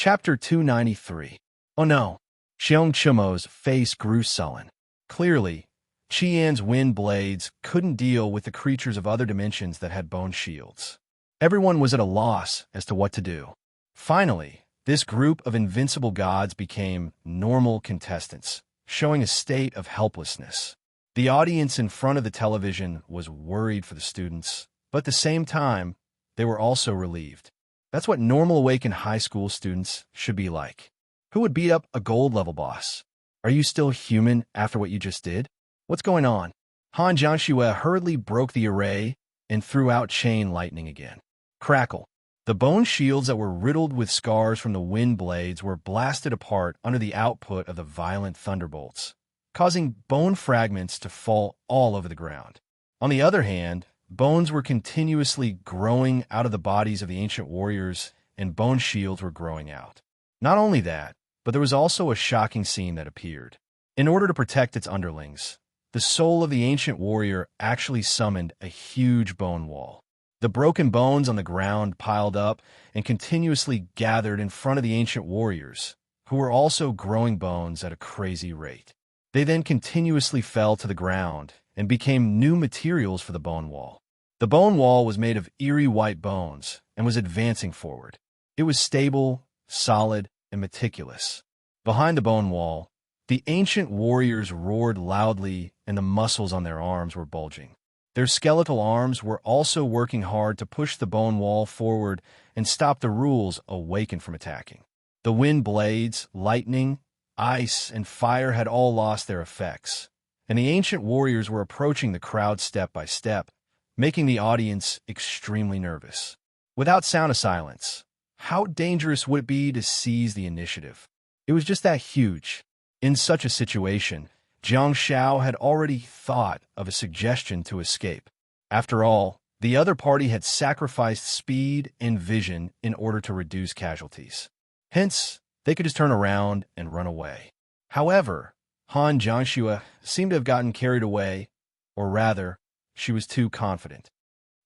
Chapter 293. Oh no. Xiong Chumo's face grew sullen. Clearly, Qian's wind blades couldn't deal with the creatures of other dimensions that had bone shields. Everyone was at a loss as to what to do. Finally, this group of invincible gods became normal contestants, showing a state of helplessness. The audience in front of the television was worried for the students, but at the same time, they were also relieved. That's what normal awakened high school students should be like. Who would beat up a gold-level boss? Are you still human after what you just did? What's going on? Han Jiangxue hurriedly broke the array and threw out chain lightning again. Crackle. The bone shields that were riddled with scars from the wind blades were blasted apart under the output of the violent thunderbolts, causing bone fragments to fall all over the ground. On the other hand, bones were continuously growing out of the bodies of the ancient warriors, and bone shields were growing out. Not only that, but there was also a shocking scene that appeared. In order to protect its underlings, the soul of the ancient warrior actually summoned a huge bone wall. The broken bones on the ground piled up and continuously gathered in front of the ancient warriors, who were also growing bones at a crazy rate. They then continuously fell to the ground and became new materials for the bone wall. The bone wall was made of eerie white bones and was advancing forward. It was stable, solid, and meticulous. Behind the bone wall, the ancient warriors roared loudly and the muscles on their arms were bulging. Their skeletal arms were also working hard to push the bone wall forward and stop the rules awakened from attacking. The wind blades, lightning, ice, and fire had all lost their effects, and the ancient warriors were approaching the crowd step by step, making the audience extremely nervous. Without sound of silence, how dangerous would it be to seize the initiative? It was just that huge. In such a situation, Jiang Xiao had already thought of a suggestion to escape. After all, the other party had sacrificed speed and vision in order to reduce casualties. Hence, they could just turn around and run away. However, Han Jiangxue seemed to have gotten carried away, or rather, she was too confident.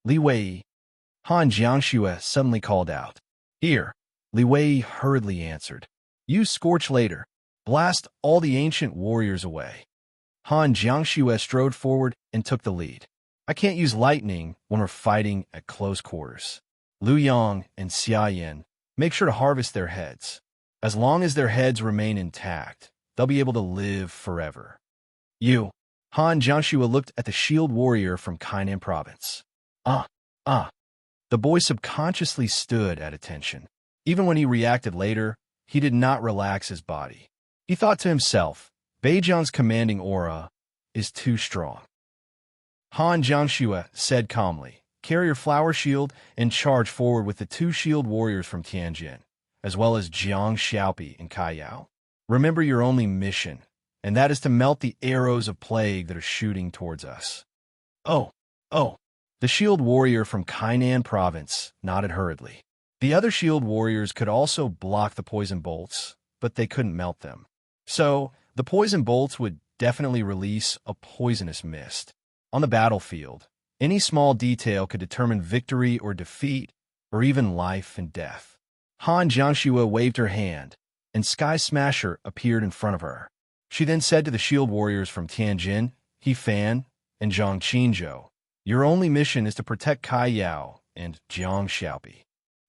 Li Wei. Han Jiangxue suddenly called out. Here. Li Wei hurriedly answered. Use Scorch later. Blast all the ancient warriors away. Han Jiangxue strode forward and took the lead. I can't use lightning when we're fighting at close quarters. Lu Yang and Xia Yan, make sure to harvest their heads. As long as their heads remain intact, they'll be able to live forever. You. Han Jiangxue looked at the shield warrior from Kainan province. The boy subconsciously stood at attention. Even when he reacted later, he did not relax his body. He thought to himself, Beijiang's commanding aura is too strong. Han Jiangxue said calmly, carry your flower shield and charge forward with the two shield warriors from Tianjin, as well as Jiang Xiaopi and Kai Yao. Remember your only mission, and that is to melt the arrows of plague that are shooting towards us. Oh. The shield warrior from Kainan province nodded hurriedly. The other shield warriors could also block the poison bolts, but they couldn't melt them. So, the poison bolts would definitely release a poisonous mist. On the battlefield, any small detail could determine victory or defeat, or even life and death. Han Jiangxue waved her hand, and Sky Smasher appeared in front of her. She then said to the shield warriors from Tianjin, He Fan, and Zhang Qinzhou, your only mission is to protect Kai Yao and Jiang Xiaopi.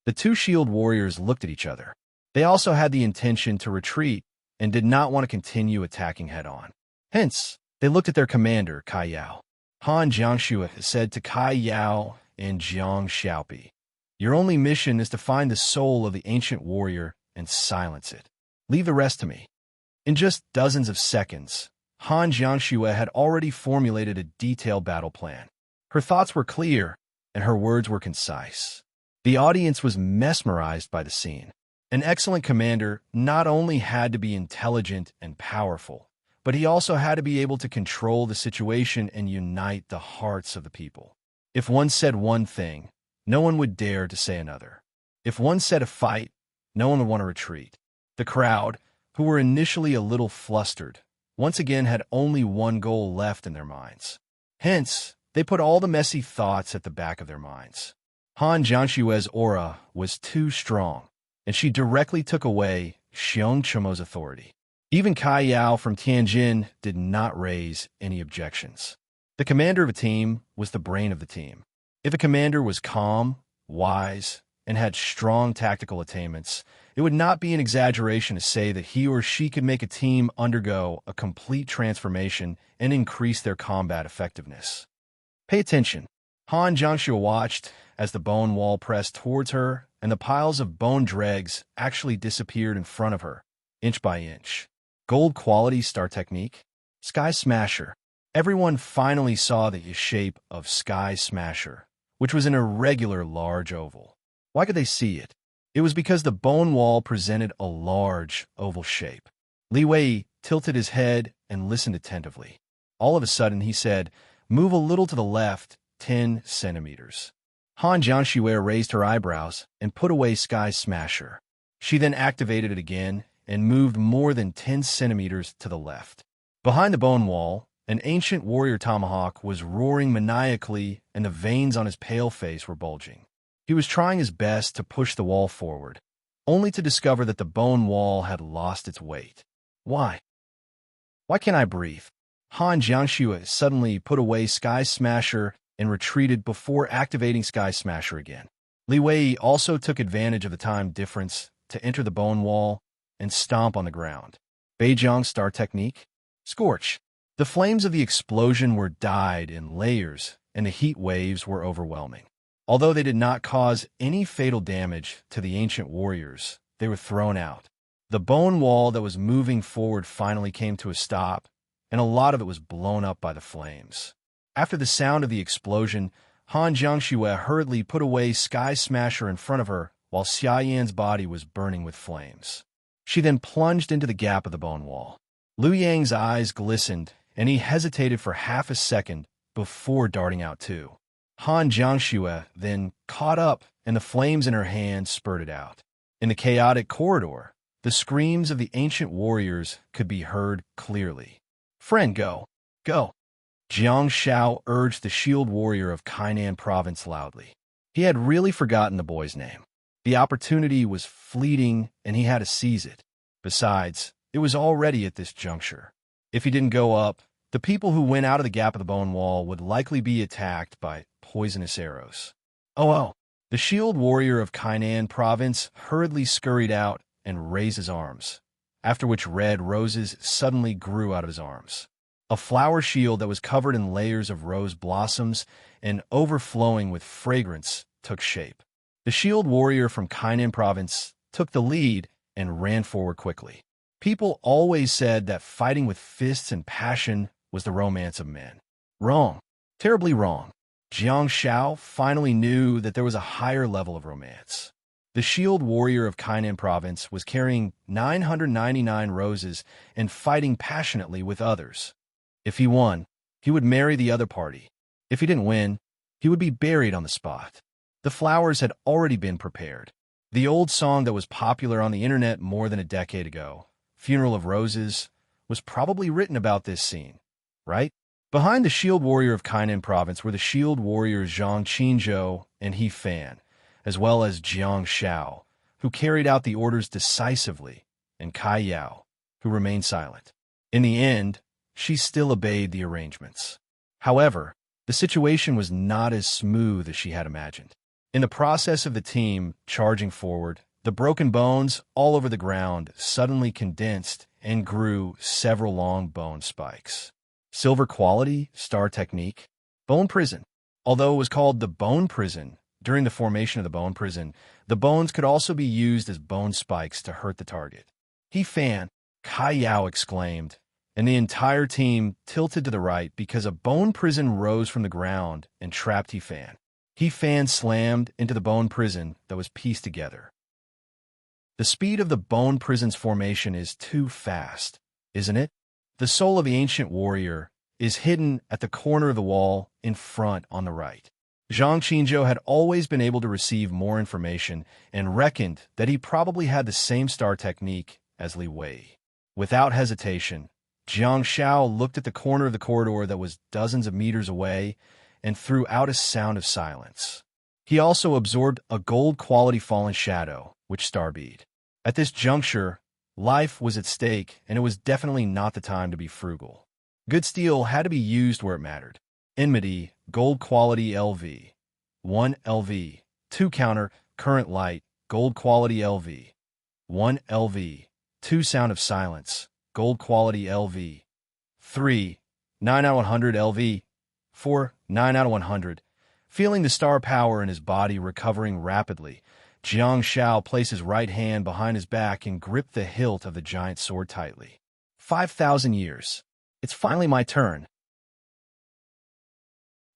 The two shield warriors looked at each other. They also had the intention to retreat and did not want to continue attacking head-on. Hence, they looked at their commander, Kai Yao. Han Jiangxue said to Kai Yao and Jiang Xiaopi, your only mission is to find the soul of the ancient warrior and silence it. Leave the rest to me. In just dozens of seconds, Han Jiangxue had already formulated a detailed battle plan. Her thoughts were clear, and her words were concise. The audience was mesmerized by the scene. An excellent commander not only had to be intelligent and powerful, but he also had to be able to control the situation and unite the hearts of the people. If one said one thing, no one would dare to say another. If one said a fight, no one would want to retreat. The crowd, who were initially a little flustered, once again had only one goal left in their minds. Hence, they put all the messy thoughts at the back of their minds. Han Jiangxue's aura was too strong, and she directly took away Xiong Chumo's authority. Even Kai Yao from Tianjin did not raise any objections. The commander of a team was the brain of the team. If a commander was calm, wise, and had strong tactical attainments, it would not be an exaggeration to say that he or she could make a team undergo a complete transformation and increase their combat effectiveness. Pay attention. Han Jiangxue watched as the bone wall pressed towards her, and the piles of bone dregs actually disappeared in front of her, inch by inch. Gold quality star technique? Sky Smasher. Everyone finally saw the shape of Sky Smasher, which was an irregular large oval. Why could they see it? It was because the bone wall presented a large oval shape. Li Wei tilted his head and listened attentively. All of a sudden, he said, "Move a little to the left, 10 centimeters." Han Jiangxue raised her eyebrows and put away Sky Smasher. She then activated it again and moved more than 10 centimeters to the left. Behind the bone wall, an ancient warrior tomahawk was roaring maniacally, and the veins on his pale face were bulging. He was trying his best to push the wall forward, only to discover that the bone wall had lost its weight. Why? Why can't I breathe? Han Jiangxue suddenly put away Sky Smasher and retreated before activating Sky Smasher again. Li Wei also took advantage of the time difference to enter the bone wall and stomp on the ground. Beijiang Star Technique? Scorch. The flames of the explosion were dyed in layers, and the heat waves were overwhelming. Although they did not cause any fatal damage to the ancient warriors, they were thrown out. The bone wall that was moving forward finally came to a stop, and a lot of it was blown up by the flames. After the sound of the explosion, Han Jiangxue hurriedly put away Sky Smasher in front of her while Xia Yan's body was burning with flames. She then plunged into the gap of the bone wall. Liu Yang's eyes glistened, and he hesitated for half a second before darting out too. Han Jiangxue then caught up, and the flames in her hand spurted out. In the chaotic corridor, the screams of the ancient warriors could be heard clearly. "Friend, go! Go!" Jiang Shao urged the shield warrior of Kainan province loudly. He had really forgotten the boy's name. The opportunity was fleeting, and he had to seize it. Besides, it was already at this juncture. If he didn't go up, the people who went out of the gap of the bone wall would likely be attacked by poisonous arrows. Oh! The shield warrior of Kainan province hurriedly scurried out and raised his arms, after which red roses suddenly grew out of his arms. A flower shield that was covered in layers of rose blossoms and overflowing with fragrance took shape. The shield warrior from Kainan province took the lead and ran forward quickly. People always said that fighting with fists and passion was the romance of men. Wrong. Terribly wrong. Jiang Shao finally knew that there was a higher level of romance. The shield warrior of Kainan province was carrying 999 roses and fighting passionately with others. If he won, he would marry the other party. If he didn't win, he would be buried on the spot. The flowers had already been prepared. The old song that was popular on the internet more than a decade ago, "Funeral of Roses," was probably written about this scene, right? Behind the shield warrior of Kainan province were the shield warriors Zhang Qinzhou and He Fan, as well as Jiang Shao, who carried out the orders decisively, and Kai Yao, who remained silent. In the end, she still obeyed the arrangements. However, the situation was not as smooth as she had imagined. In the process of the team charging forward, the broken bones all over the ground suddenly condensed and grew several long bone spikes. Silver quality, star technique, bone prison. Although it was called the bone prison, during the formation of the bone prison, the bones could also be used as bone spikes to hurt the target. He Fan, Kai Yao exclaimed, and the entire team tilted to the right because a bone prison rose from the ground and trapped He Fan. He Fan slammed into the bone prison that was pieced together. The speed of the bone prison's formation is too fast, isn't it? The soul of the ancient warrior is hidden at the corner of the wall in front on the right. Zhang Qinzhou had always been able to receive more information and reckoned that he probably had the same star technique as Li Wei. Without hesitation, Jiang Shao looked at the corner of the corridor that was dozens of meters away and threw out a sound of silence. He also absorbed a gold-quality fallen shadow, which starbead. At this juncture, life was at stake, and it was definitely not the time to be frugal. Good steel had to be used where it mattered. Enmity, gold quality LV. 1 LV. 2 counter, current light, gold quality LV. 1 LV. 2 sound of silence, gold quality LV. 3. 9 out of 100 LV. 4. 9 out of 100. Feeling the star power in his body recovering rapidly, Jiang Shao placed his right hand behind his back and gripped the hilt of the giant sword tightly. 5,000 years. It's finally my turn.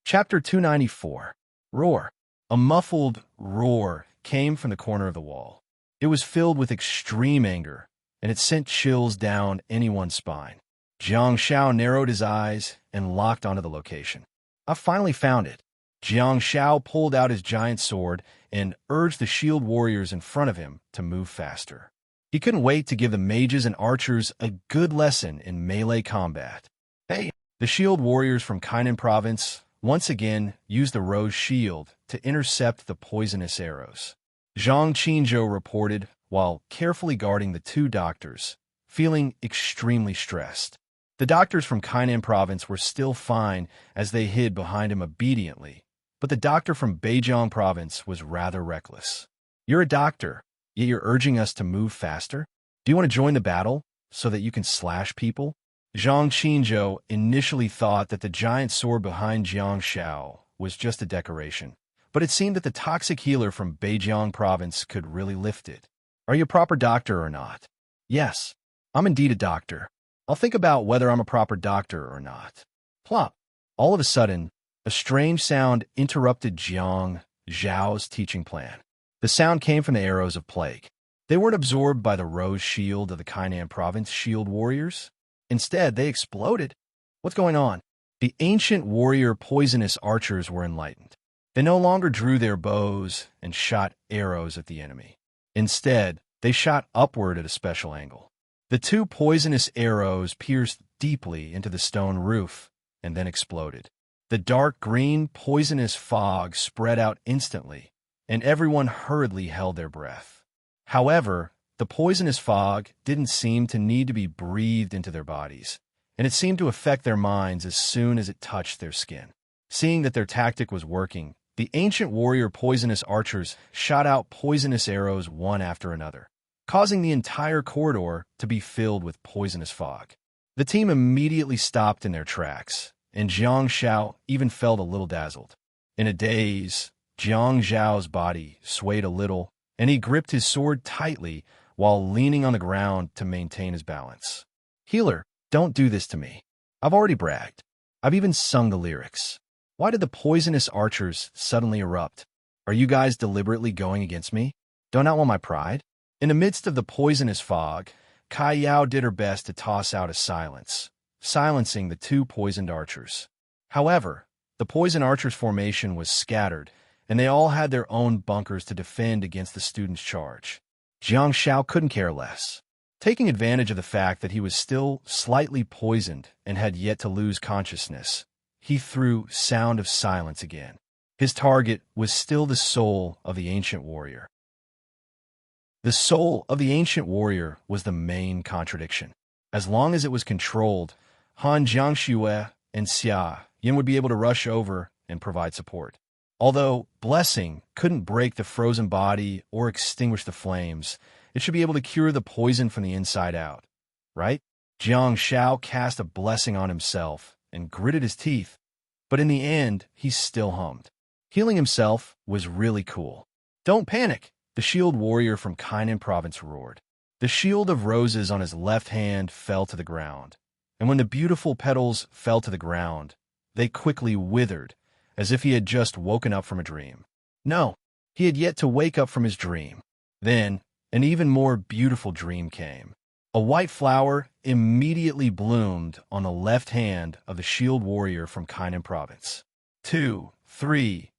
Chapter 294. Roar. A muffled roar came from the corner of the wall. It was filled with extreme anger, and it sent chills down anyone's spine. Jiang Shao narrowed his eyes and locked onto the location. I finally found it. Jiang Shao pulled out his giant sword and urged the shield warriors in front of him to move faster. He couldn't wait to give the mages and archers a good lesson in melee combat. Hey! The shield warriors from Kainan province once again used the rose shield to intercept the poisonous arrows. Zhang Qinzhou reported while carefully guarding the two doctors, feeling extremely stressed. The doctors from Kainan province were still fine as they hid behind him obediently, but the doctor from Beijiang province was rather reckless. You're a doctor, yet you're urging us to move faster? Do you want to join the battle so that you can slash people? Zhang Qinzhou initially thought that the giant sword behind Jiang Shao was just a decoration, but it seemed that the toxic healer from Beijiang province could really lift it. Are you a proper doctor or not? Yes, I'm indeed a doctor. I'll think about whether I'm a proper doctor or not. Plop! All of a sudden, a strange sound interrupted Jiang Zhao's teaching plan. The sound came from the arrows of plague. They weren't absorbed by the rose shield of the Kainan province shield warriors. Instead, they exploded. What's going on? The ancient warrior poisonous archers were enlightened. They no longer drew their bows and shot arrows at the enemy. Instead, they shot upward at a special angle. The two poisonous arrows pierced deeply into the stone roof and then exploded. The dark green poisonous fog spread out instantly, and everyone hurriedly held their breath. However, the poisonous fog didn't seem to need to be breathed into their bodies, and it seemed to affect their minds as soon as it touched their skin. Seeing that their tactic was working, the ancient warrior poisonous archers shot out poisonous arrows one after another, causing the entire corridor to be filled with poisonous fog. The team immediately stopped in their tracks, and Jiang Shao even felt a little dazzled. In a daze, Jiang Zhao's body swayed a little, and he gripped his sword tightly while leaning on the ground to maintain his balance. Healer, don't do this to me. I've already bragged. I've even sung the lyrics. Why did the poisonous archers suddenly erupt? Are you guys deliberately going against me? Don't I want my pride? In the midst of the poisonous fog, Kai Yao did her best to toss out a silence, silencing the two poisoned archers. However, the poison archers' formation was scattered, and they all had their own bunkers to defend against the student's charge. Jiang Shao couldn't care less. Taking advantage of the fact that he was still slightly poisoned and had yet to lose consciousness, he threw Sound of Silence again. His target was still the soul of the ancient warrior. The soul of the ancient warrior was the main contradiction. As long as it was controlled, Han Jiangxue and Xia Yin would be able to rush over and provide support. Although Blessing couldn't break the frozen body or extinguish the flames, it should be able to cure the poison from the inside out, right? Jiang Shao cast a blessing on himself and gritted his teeth, but in the end, he still hummed. Healing himself was really cool. Don't panic, the shield warrior from Kainan province roared. The shield of roses on his left hand fell to the ground, and when the beautiful petals fell to the ground, they quickly withered, as if he had just woken up from a dream. No, he had yet to wake up from his dream. Then, an even more beautiful dream came. A white flower immediately bloomed on the left hand of the shield warrior from Kainan province. 2, 3.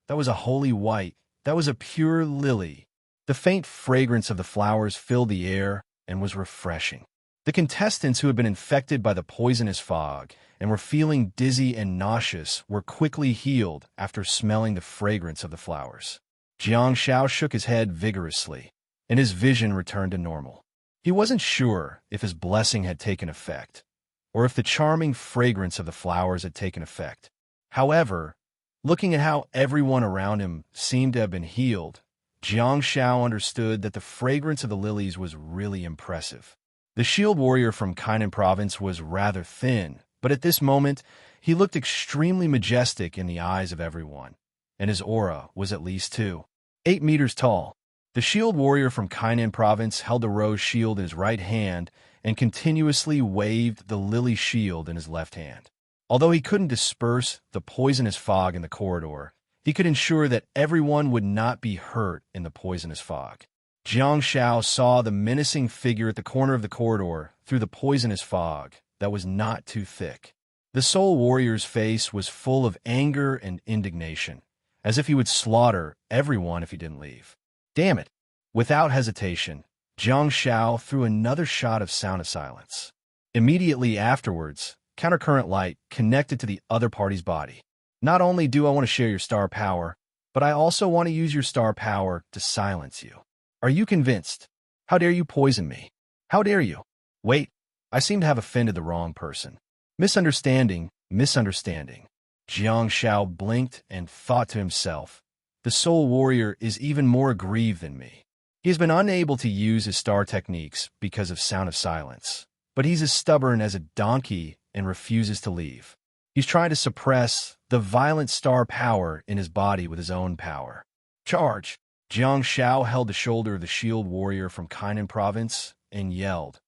That was a holy white. That was a pure lily. The faint fragrance of the flowers filled the air and was refreshing. The contestants who had been infected by the poisonous fog and were feeling dizzy and nauseous were quickly healed after smelling the fragrance of the flowers. Jiang Shao shook his head vigorously, and his vision returned to normal. He wasn't sure if his blessing had taken effect, or if the charming fragrance of the flowers had taken effect. However, looking at how everyone around him seemed to have been healed, Jiang Shao understood that the fragrance of the lilies was really impressive. The shield warrior from Kainan province was rather thin, but at this moment, he looked extremely majestic in the eyes of everyone, and his aura was at least 8 meters tall. The shield warrior from Kainan province held the rose shield in his right hand and continuously waved the lily shield in his left hand. Although he couldn't disperse the poisonous fog in the corridor, he could ensure that everyone would not be hurt in the poisonous fog. Jiang Shao saw the menacing figure at the corner of the corridor through the poisonous fog that was not too thick. The soul warrior's face was full of anger and indignation, as if he would slaughter everyone if he didn't leave. Damn it! Without hesitation, Jiang Shao threw another shot of Sound of Silence. Immediately afterwards, countercurrent light connected to the other party's body. Not only do I want to share your star power, but I also want to use your star power to silence you. Are you convinced? How dare you poison me? How dare you? Wait, I seem to have offended the wrong person. Misunderstanding. Jiang Shao blinked and thought to himself, the soul warrior is even more aggrieved than me. He has been unable to use his star techniques because of Sound of Silence, but he's as stubborn as a donkey and refuses to leave. He's trying to suppress the violent star power in his body with his own power. Charge! Jiang Shao held the shoulder of the shield warrior from Kainan province and yelled,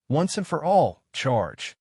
once and for all, charge!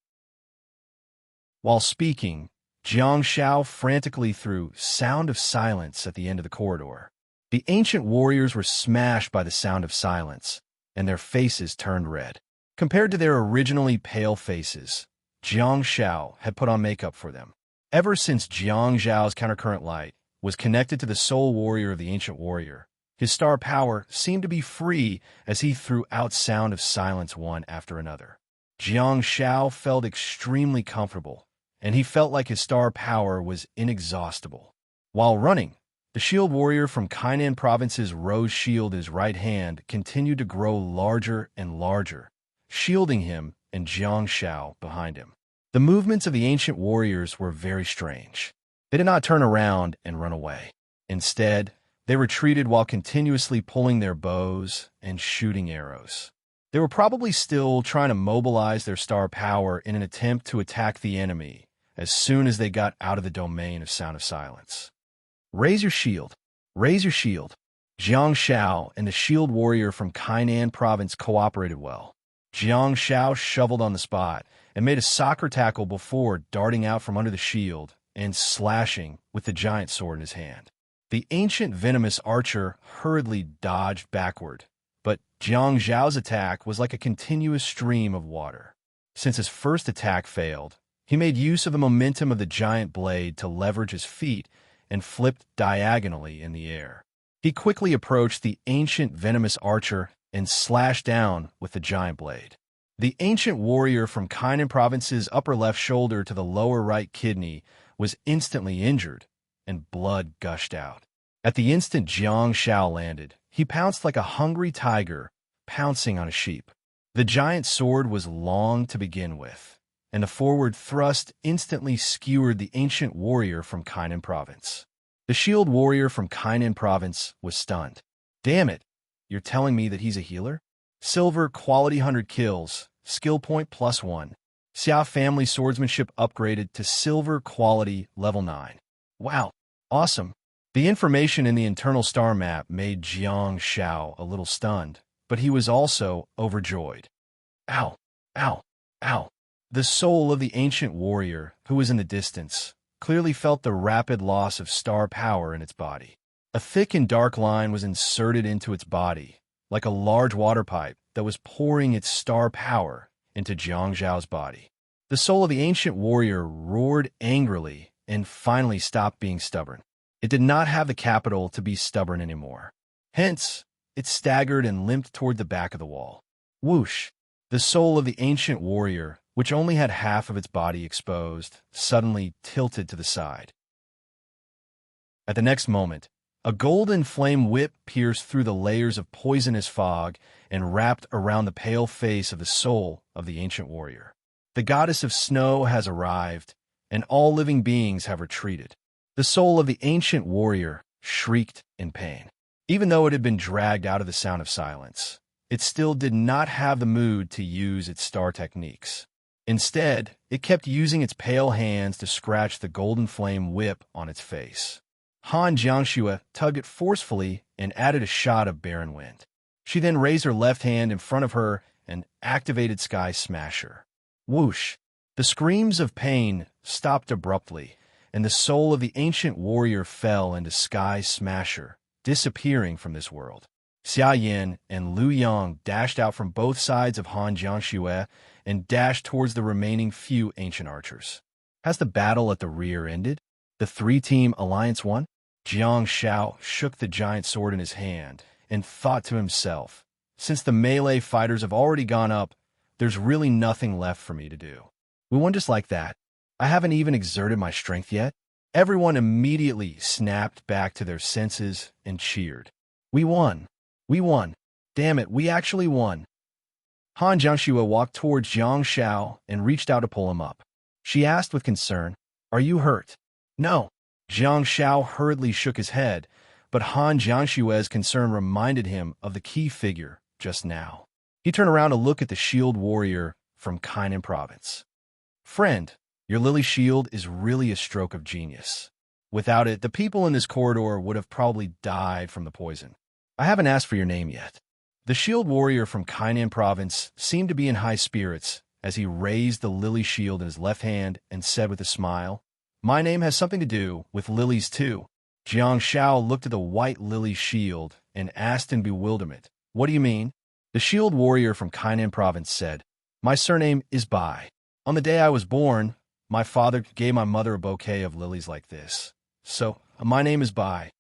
While speaking, Jiang Shao frantically threw Sound of Silence at the end of the corridor. The ancient warriors were smashed by the Sound of Silence, and their faces turned red. Compared to their originally pale faces, Jiang Shao had put on makeup for them. Ever since Jiang Zhao's countercurrent light was connected to the soul warrior of the ancient warrior, his star power seemed to be free as he threw out Sound of Silence one after another. Jiang Shao felt extremely comfortable, and he felt like his star power was inexhaustible. While running, the shield warrior from Kainan province's rose shield in his right hand continued to grow larger and larger, shielding him and Jiang Shao behind him. The movements of the ancient warriors were very strange. They did not turn around and run away. Instead, they retreated while continuously pulling their bows and shooting arrows. They were probably still trying to mobilize their star power in an attempt to attack the enemy as soon as they got out of the domain of Sound of Silence. Raise your shield. Raise your shield. Jiang Shao and the shield warrior from Kainan province cooperated well. Jiang Shao shoveled on the spot and made a soccer tackle before darting out from under the shield and slashing with the giant sword in his hand. The ancient venomous archer hurriedly dodged backward, but Jiang Zhao's attack was like a continuous stream of water. Since his first attack failed, he made use of the momentum of the giant blade to leverage his feet and flipped diagonally in the air. He quickly approached the ancient venomous archer and slashed down with the giant blade. The ancient warrior from Kainan province's upper left shoulder to the lower right kidney was instantly injured, and blood gushed out. At the instant Jiang Shao landed, he pounced like a hungry tiger, pouncing on a sheep. The giant sword was long to begin with, and the forward thrust instantly skewered the ancient warrior from Kainan province. The shield warrior from Kainan province was stunned. Damn it, you're telling me that he's a healer? Silver quality 100 kills, skill point +1. Xia family swordsmanship upgraded to silver quality level 9. Wow, awesome. The information in the internal star map made Jiang Shao a little stunned, but he was also overjoyed. Ow, ow, ow. The soul of the ancient warrior, who was in the distance, clearly felt the rapid loss of star power in its body. A thick and dark line was inserted into its body, like a large water pipe that was pouring its star power into Jiang Zhao's body. The soul of the ancient warrior roared angrily and finally stopped being stubborn. It did not have the capital to be stubborn anymore. Hence, it staggered and limped toward the back of the wall. Whoosh! The soul of the ancient warrior, which only had half of its body exposed, suddenly tilted to the side. At the next moment, a golden flame whip pierced through the layers of poisonous fog and wrapped around the pale face of the soul of the ancient warrior. The goddess of snow has arrived, and all living beings have retreated. The soul of the ancient warrior shrieked in pain. Even though it had been dragged out of the sound of silence, it still did not have the mood to use its star techniques. Instead, it kept using its pale hands to scratch the golden flame whip on its face. Han Jiangxue tugged it forcefully and added a shot of barren wind. She then raised her left hand in front of her and activated Sky Smasher. Whoosh! The screams of pain stopped abruptly, and the soul of the ancient warrior fell into Sky Smasher, disappearing from this world. Xia Yin and Lu Yang dashed out from both sides of Han Jiangxue and dashed towards the remaining few ancient archers. Has the battle at the rear ended? The three-team alliance won? Jiang Shao shook the giant sword in his hand and thought to himself, since the melee fighters have already gone up, there's really nothing left for me to do. We won just like that. I haven't even exerted my strength yet. Everyone immediately snapped back to their senses and cheered. We won. We won. Damn it, we actually won. Han Jiangxue walked towards Jiang Shao and reached out to pull him up. She asked with concern, "Are you hurt?" "No." Jiang Shao hurriedly shook his head, but Han Jiangxue's concern reminded him of the key figure just now. He turned around to look at the shield warrior from Kainan province. "Friend, your lily shield is really a stroke of genius. Without it, the people in this corridor would have probably died from the poison. I haven't asked for your name yet." The shield warrior from Kainan province seemed to be in high spirits as he raised the lily shield in his left hand and said with a smile, "My name has something to do with lilies too." Jiang Shao looked at the white lily shield and asked in bewilderment, "What do you mean?" The shield warrior from Kainan province said, "My surname is Bai. On the day I was born, my father gave my mother a bouquet of lilies like this. So, my name is Bai."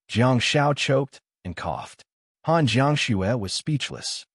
Jiang Shao choked and coughed. Han Jiangxue was speechless.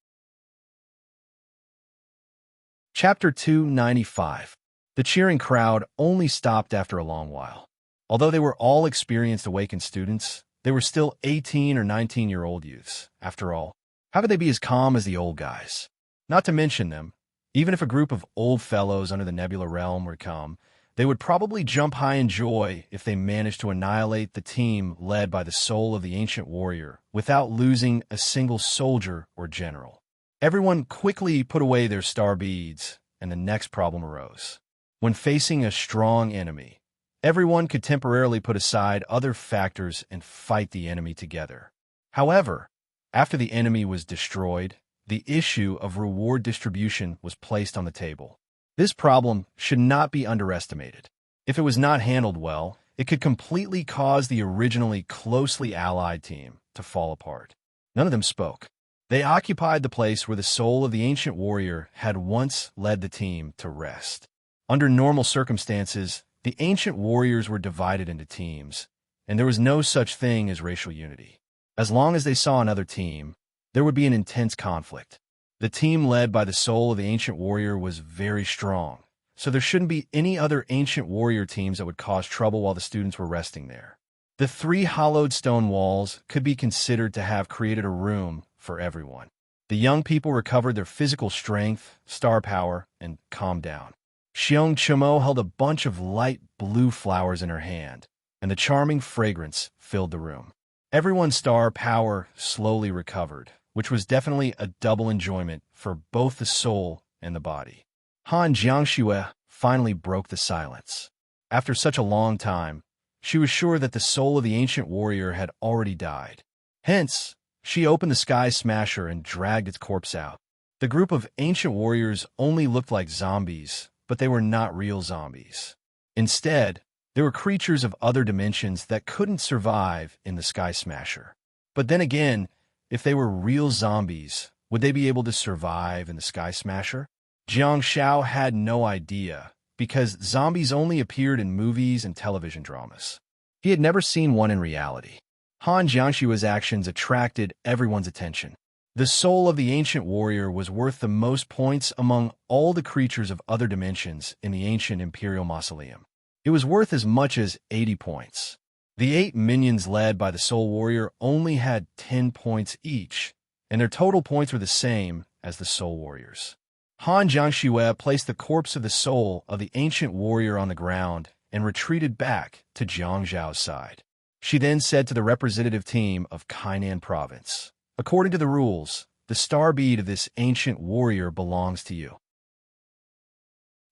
Chapter 295. The cheering crowd only stopped after a long while. Although they were all experienced awakened students, they were still 18 or 19-year-old youths. After all, how could they be as calm as the old guys? Not to mention them, even if a group of old fellows under the Nebula Realm were to come, they would probably jump high in joy if they managed to annihilate the team led by the soul of the ancient warrior without losing a single soldier or general. Everyone quickly put away their star beads, and the next problem arose. When facing a strong enemy, everyone could temporarily put aside other factors and fight the enemy together. However, after the enemy was destroyed, the issue of reward distribution was placed on the table. This problem should not be underestimated. If it was not handled well, it could completely cause the originally closely allied team to fall apart. None of them spoke. They occupied the place where the soul of the ancient warrior had once led the team to rest. Under normal circumstances, the ancient warriors were divided into teams, and there was no such thing as racial unity. As long as they saw another team, there would be an intense conflict. The team led by the soul of the ancient warrior was very strong, so there shouldn't be any other ancient warrior teams that would cause trouble while the students were resting there. The 3 hollowed stone walls could be considered to have created a room for everyone. The young people recovered their physical strength, star power, and calmed down. Xiong Chimo held a bunch of light blue flowers in her hand, and the charming fragrance filled the room. Everyone's star power slowly recovered, which was definitely a double enjoyment for both the soul and the body. Han Jiangxue finally broke the silence. After such a long time, she was sure that the soul of the ancient warrior had already died. Hence, she opened the Sky Smasher and dragged its corpse out. The group of ancient warriors only looked like zombies, but they were not real zombies. Instead, they were creatures of other dimensions that couldn't survive in the Sky Smasher. But then again, if they were real zombies, would they be able to survive in the Sky Smasher? Jiang Shao had no idea, because zombies only appeared in movies and television dramas. He had never seen one in reality. Han Jiangxue's actions attracted everyone's attention. The soul of the ancient warrior was worth the most points among all the creatures of other dimensions in the ancient Imperial Mausoleum. It was worth as much as 80 points. The 8 minions led by the soul warrior only had 10 points each, and their total points were the same as the soul warriors. Han Jiangxue placed the corpse of the soul of the ancient warrior on the ground and retreated back to Jiang Zhao's side. She then said to the representative team of Kainan Province, "According to the rules, the star bead of this ancient warrior belongs to you."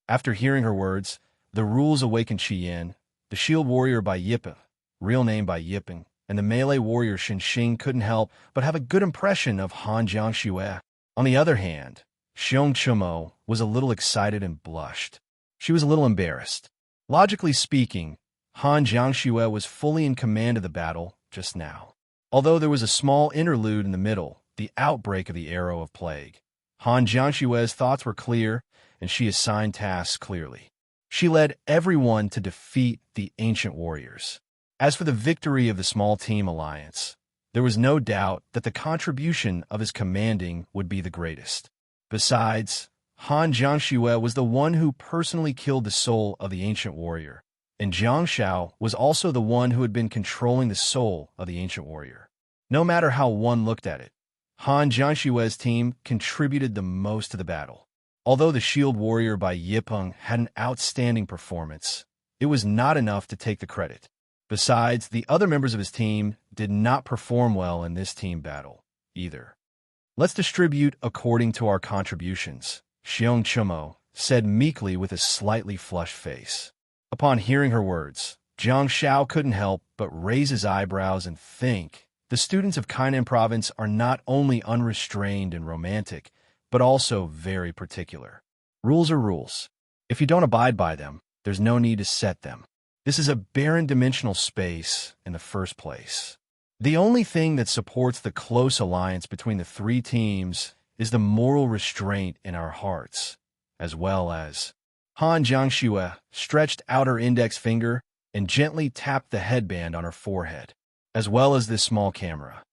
After hearing her words, the rules awakened Qian. The shield warrior by Yipeng, real name by Yipeng, and the melee warrior Xing couldn't help but have a good impression of Han Jiangxue. On the other hand, Xiong Chumo was a little excited and blushed. She was a little embarrassed. Logically speaking, Han Jiangxue was fully in command of the battle just now. Although there was a small interlude in the middle, the outbreak of the Arrow of Plague, Han Jiangxue's thoughts were clear, and she assigned tasks clearly. She led everyone to defeat the ancient warriors. As for the victory of the small team alliance, there was no doubt that the contribution of his commanding would be the greatest. Besides, Han Jiangxue was the one who personally killed the soul of the ancient warrior, and Jiang Shao was also the one who had been controlling the soul of the ancient warrior. No matter how one looked at it, Han Jiangxue's team contributed the most to the battle. Although the shield warrior by Yipeng had an outstanding performance, it was not enough to take the credit. Besides, the other members of his team did not perform well in this team battle, either. "Let's distribute according to our contributions," Xiong Chumo said meekly with a slightly flushed face. Upon hearing her words, Jiang Shao couldn't help but raise his eyebrows and think, the students of Kainan Province are not only unrestrained and romantic, but also very particular. Rules are rules. If you don't abide by them, there's no need to set them. This is a barren dimensional space in the first place. The only thing that supports the close alliance between the 3 teams is the moral restraint in our hearts, as well as... Han Jiangxue stretched out her index finger and gently tapped the headband on her forehead, as well as this small camera.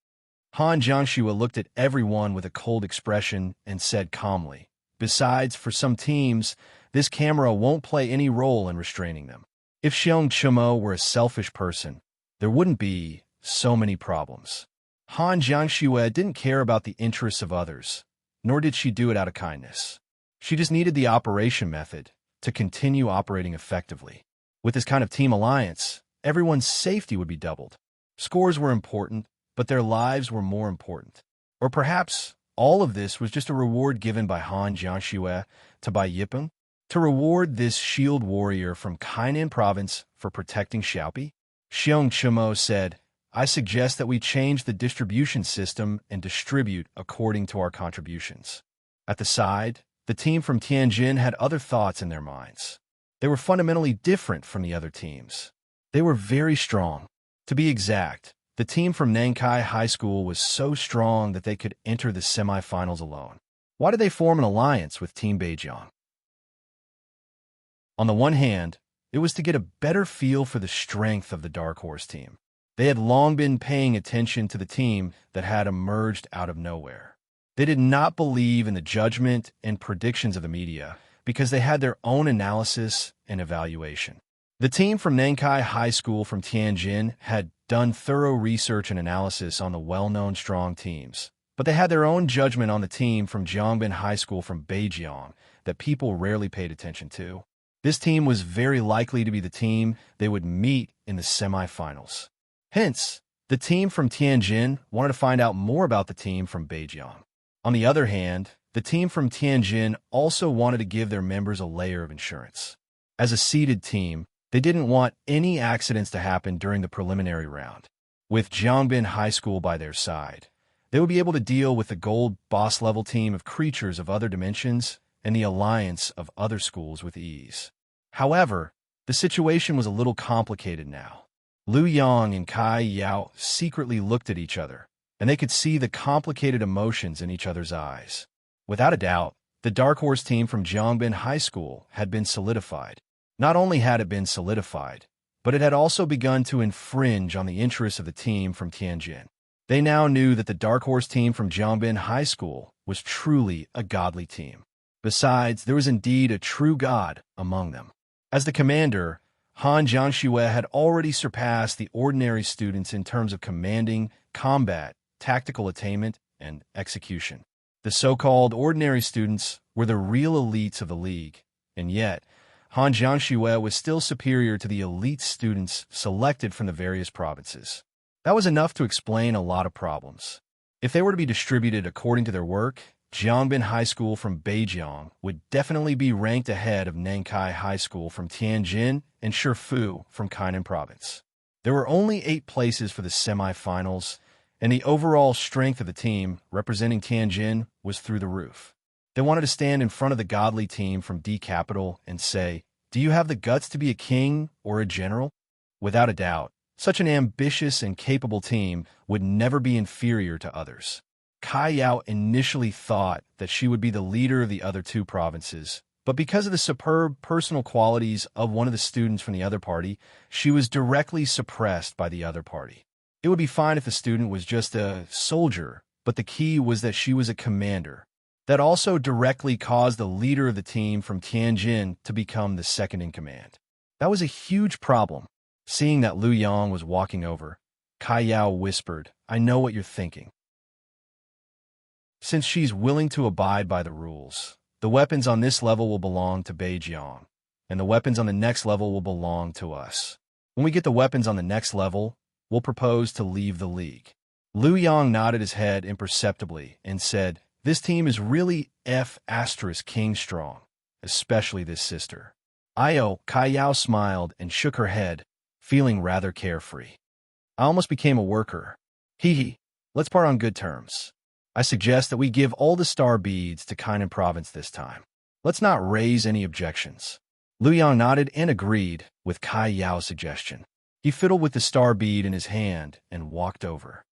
Han Jiangxue looked at everyone with a cold expression and said calmly, "Besides, for some teams, this camera won't play any role in restraining them. If Xiong Chumo were a selfish person, there wouldn't be so many problems." Han Jiangxue didn't care about the interests of others, nor did she do it out of kindness. She just needed the operation method to continue operating effectively. With this kind of team alliance, everyone's safety would be doubled. Scores were important, but their lives were more important. Or perhaps all of this was just a reward given by Han Jiangxue to Bai Yipeng to reward this shield warrior from Kainan Province for protecting Xiaopi. Xiong Chumo said, "I suggest that we change the distribution system and distribute according to our contributions." At the side, the team from Tianjin had other thoughts in their minds. They were fundamentally different from the other teams. They were very strong. To be exact, the team from Nankai High School was so strong that they could enter the semifinals alone. Why did they form an alliance with Team Beijiang? On the one hand, it was to get a better feel for the strength of the Dark Horse team. They had long been paying attention to the team that had emerged out of nowhere. They did not believe in the judgment and predictions of the media because they had their own analysis and evaluation. The team from Nankai High School from Tianjin had done thorough research and analysis on the well-known strong teams, but they had their own judgment on the team from Jiangbin High School from Beijiang that people rarely paid attention to. This team was very likely to be the team they would meet in the semifinals. Hence, the team from Tianjin wanted to find out more about the team from Beijiang. On the other hand, the team from Tianjin also wanted to give their members a layer of insurance. As a seeded team, they didn't want any accidents to happen during the preliminary round. With Jiangbin High School by their side, they would be able to deal with the gold boss-level team of creatures of other dimensions and the alliance of other schools with ease. However, the situation was a little complicated now. Liu Yang and Kai Yao secretly looked at each other, and they could see the complicated emotions in each other's eyes. Without a doubt, the Dark Horse team from Jiangbin High School had been solidified. Not only had it been solidified, but it had also begun to infringe on the interests of the team from Tianjin. They now knew that the Dark Horse team from Jiangbin High School was truly a godly team. Besides, there was indeed a true god among them. As the commander, Han Jiangxue had already surpassed the ordinary students in terms of commanding, combat, tactical attainment, and execution. The so-called ordinary students were the real elites of the league, and yet, Han Jiangxue was still superior to the elite students selected from the various provinces. That was enough to explain a lot of problems. If they were to be distributed according to their work, Jiangbin High School from Beijiang would definitely be ranked ahead of Nankai High School from Tianjin and Shifu from Kainan Province. There were only 8 places for the semifinals, and the overall strength of the team representing Tianjin was through the roof. They wanted to stand in front of the godly team from D Capital and say, "Do you have the guts to be a king or a general?" Without a doubt, such an ambitious and capable team would never be inferior to others. Kai Yao initially thought that she would be the leader of the other 2 provinces, but because of the superb personal qualities of one of the students from the other party, she was directly suppressed by the other party. It would be fine if the student was just a soldier, but the key was that she was a commander. That also directly caused the leader of the team from Tianjin to become the second in command. That was a huge problem. Seeing that Lu Yang was walking over, Kai Yao whispered, "I know what you're thinking. Since she's willing to abide by the rules, the weapons on this level will belong to Beijiang, and the weapons on the next level will belong to us. When we get the weapons on the next level, we'll propose to leave the league." Lu Yang nodded his head imperceptibly and said, "This team is really King strong, especially this sister." Kai Yao smiled and shook her head, feeling rather carefree. "I almost became a worker. Hee, let's part on good terms. I suggest that we give all the star beads to Kainan Province this time. Let's not raise any objections." Lu Yang nodded and agreed with Kai Yao's suggestion. He fiddled with the star bead in his hand and walked over.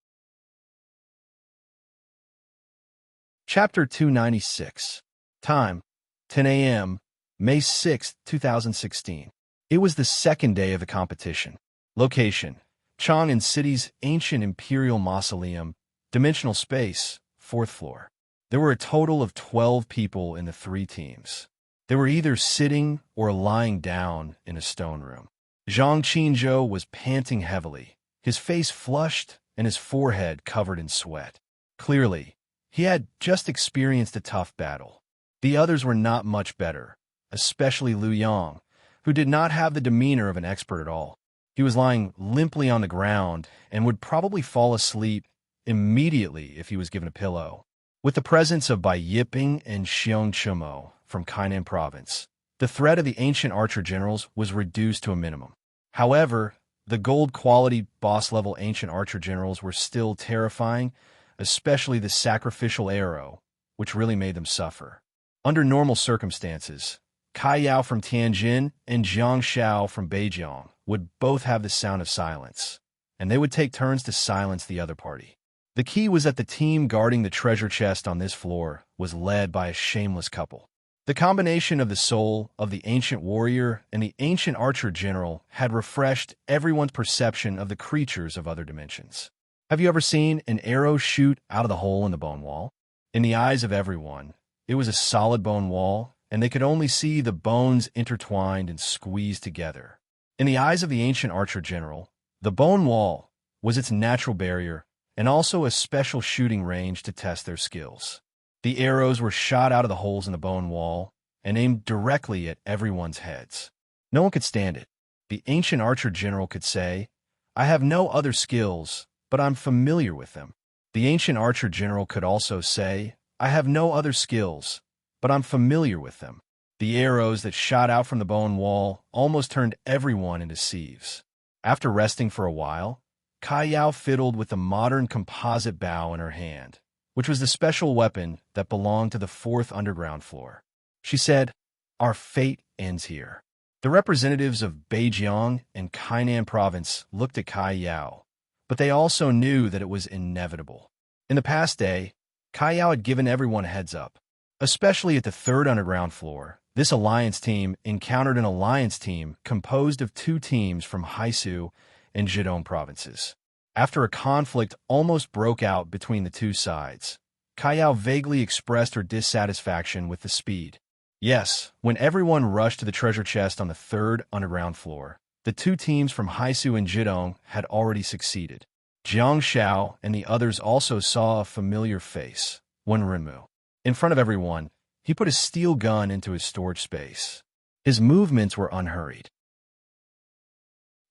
Chapter 296. Time, 10 a.m., May 6, 2016. It was the second day of the competition. Location, Chang'an City's ancient imperial mausoleum, dimensional space, 4th floor. There were a total of 12 people in the 3 teams. They were either sitting or lying down in a stone room. Zhang Qinzhou was panting heavily, his face flushed and his forehead covered in sweat. Clearly, he had just experienced a tough battle. The others were not much better, especially Lu Yang, who did not have the demeanor of an expert at all. He was lying limply on the ground and would probably fall asleep immediately if he was given a pillow. With the presence of Bai Yiping and Xiong Chumo from Kainan Province, the threat of the ancient archer generals was reduced to a minimum. However, the gold-quality boss-level ancient archer generals were still terrifying, especially the sacrificial arrow, which really made them suffer. Under normal circumstances, Kai Yao from Tianjin and Jiang Xiao from Beijiang would both have the sound of silence, and they would take turns to silence the other party. The key was that the team guarding the treasure chest on this floor was led by a shameless couple. The combination of the soul of the ancient warrior and the ancient archer general had refreshed everyone's perception of the creatures of other dimensions. Have you ever seen an arrow shoot out of the hole in the bone wall? In the eyes of everyone, it was a solid bone wall, and they could only see the bones intertwined and squeezed together. In the eyes of the ancient archer general, the bone wall was its natural barrier and also a special shooting range to test their skills. The arrows were shot out of the holes in the bone wall and aimed directly at everyone's heads. No one could stand it. The ancient archer general could say, "I have no other skills, but I'm familiar with them." The ancient archer general could also say, "I have no other skills, but I'm familiar with them." The arrows that shot out from the bone wall almost turned everyone into sieves. After resting for a while, Kai Yao fiddled with the modern composite bow in her hand, which was the special weapon that belonged to the 4th underground floor. She said, "Our fate ends here." The representatives of Beijiang and Kainan Province looked at Kai Yao, but they also knew that it was inevitable. In the past day, Kai Yao had given everyone a heads up. Especially at the 3rd underground floor, this alliance team encountered an alliance team composed of 2 teams from Haisu and Zhejiang provinces. After a conflict almost broke out between the two sides, Kaiyao vaguely expressed her dissatisfaction with the speed. Yes, when everyone rushed to the treasure chest on the third underground floor, the two teams from Haisu and Jidong had already succeeded. Jiang Xiao and the others also saw a familiar face, Wen Renmu. In front of everyone, he put a steel gun into his storage space. His movements were unhurried.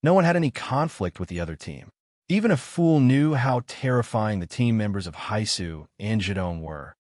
No one had any conflict with the other team. Even a fool knew how terrifying the team members of Haisu and Jidong were,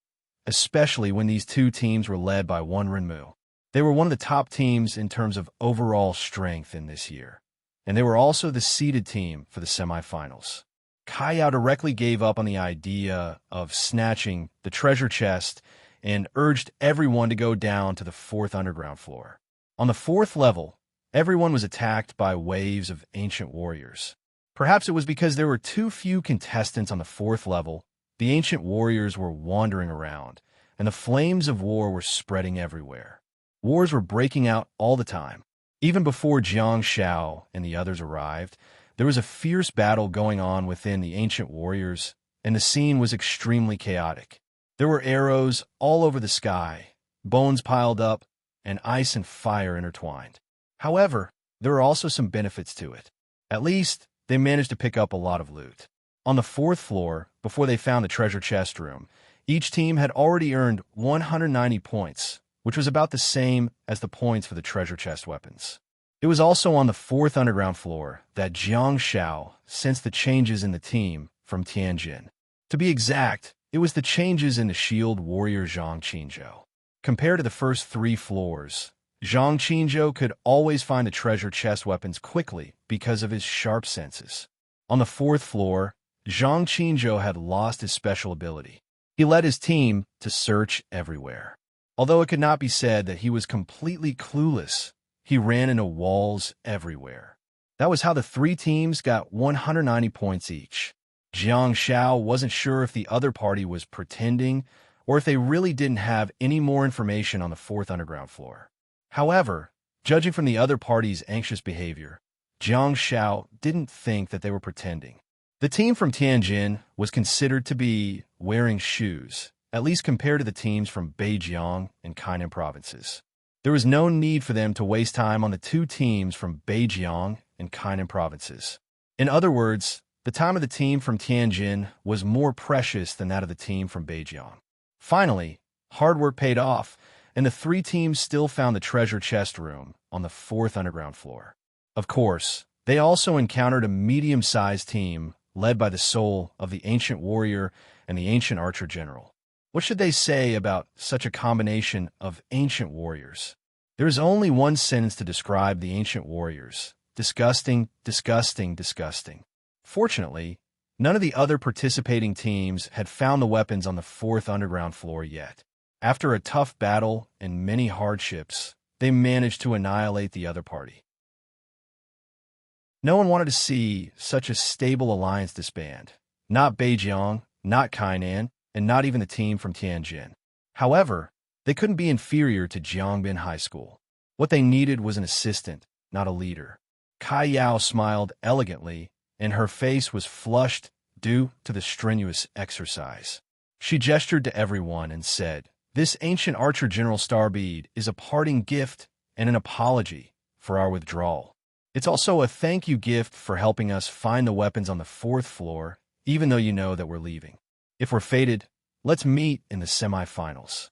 especially when these two teams were led by Wen Renmu. They were one of the top teams in terms of overall strength in this year, and they were also the seeded team for the semifinals. Kaiyao directly gave up on the idea of snatching the treasure chest and urged everyone to go down to the fourth underground floor. On the fourth level, everyone was attacked by waves of ancient warriors. Perhaps it was because there were too few contestants on the fourth level. The ancient warriors were wandering around, and the flames of war were spreading everywhere. Wars were breaking out all the time. Even before Jiang Xiao and the others arrived, there was a fierce battle going on within the ancient warriors, and the scene was extremely chaotic. There were arrows all over the sky, bones piled up, and ice and fire intertwined. However, there were also some benefits to it. At least, they managed to pick up a lot of loot. On the fourth floor, before they found the treasure chest room, each team had already earned 190 points, which was about the same as the points for the treasure chest weapons. It was also on the fourth underground floor that Jiang Xiao sensed the changes in the team from Tianjin. To be exact, it was the changes in the shield warrior Zhang Qinzhou. Compared to the first three floors, Zhang Qinzhou could always find the treasure chest weapons quickly because of his sharp senses. On the fourth floor, Zhang Qinzhou had lost his special ability. He led his team to search everywhere. Although it could not be said that he was completely clueless, he ran into walls everywhere. That was how the three teams got 190 points each. Jiang Xiao wasn't sure if the other party was pretending or if they really didn't have any more information on the fourth underground floor. However, judging from the other party's anxious behavior, Jiang Xiao didn't think that they were pretending. The team from Tianjin was considered to be wearing shoes, at least compared to the teams from Beijiang and Kainan provinces. There was no need for them to waste time on the two teams from Beijiang and Kainan provinces. In other words, the time of the team from Tianjin was more precious than that of the team from Beijiang. Finally, hard work paid off, and the three teams still found the treasure chest room on the fourth underground floor. Of course, they also encountered a medium-sized team led by the soul of the ancient warrior and the ancient archer general. What should they say about such a combination of ancient warriors? There is only one sentence to describe the ancient warriors. Disgusting, disgusting, disgusting. Fortunately, none of the other participating teams had found the weapons on the fourth underground floor yet. After a tough battle and many hardships, they managed to annihilate the other party. No one wanted to see such a stable alliance disband. Not Beijiang, not Kainan, and not even the team from Tianjin. However, they couldn't be inferior to Jiangbin High School. What they needed was an assistant, not a leader. Kaiyao smiled elegantly, and her face was flushed due to the strenuous exercise. She gestured to everyone and said, "This ancient archer General Starbead is a parting gift and an apology for our withdrawal. It's also a thank you gift for helping us find the weapons on the fourth floor, even though you know that we're leaving. If we're fated, let's meet in the semifinals."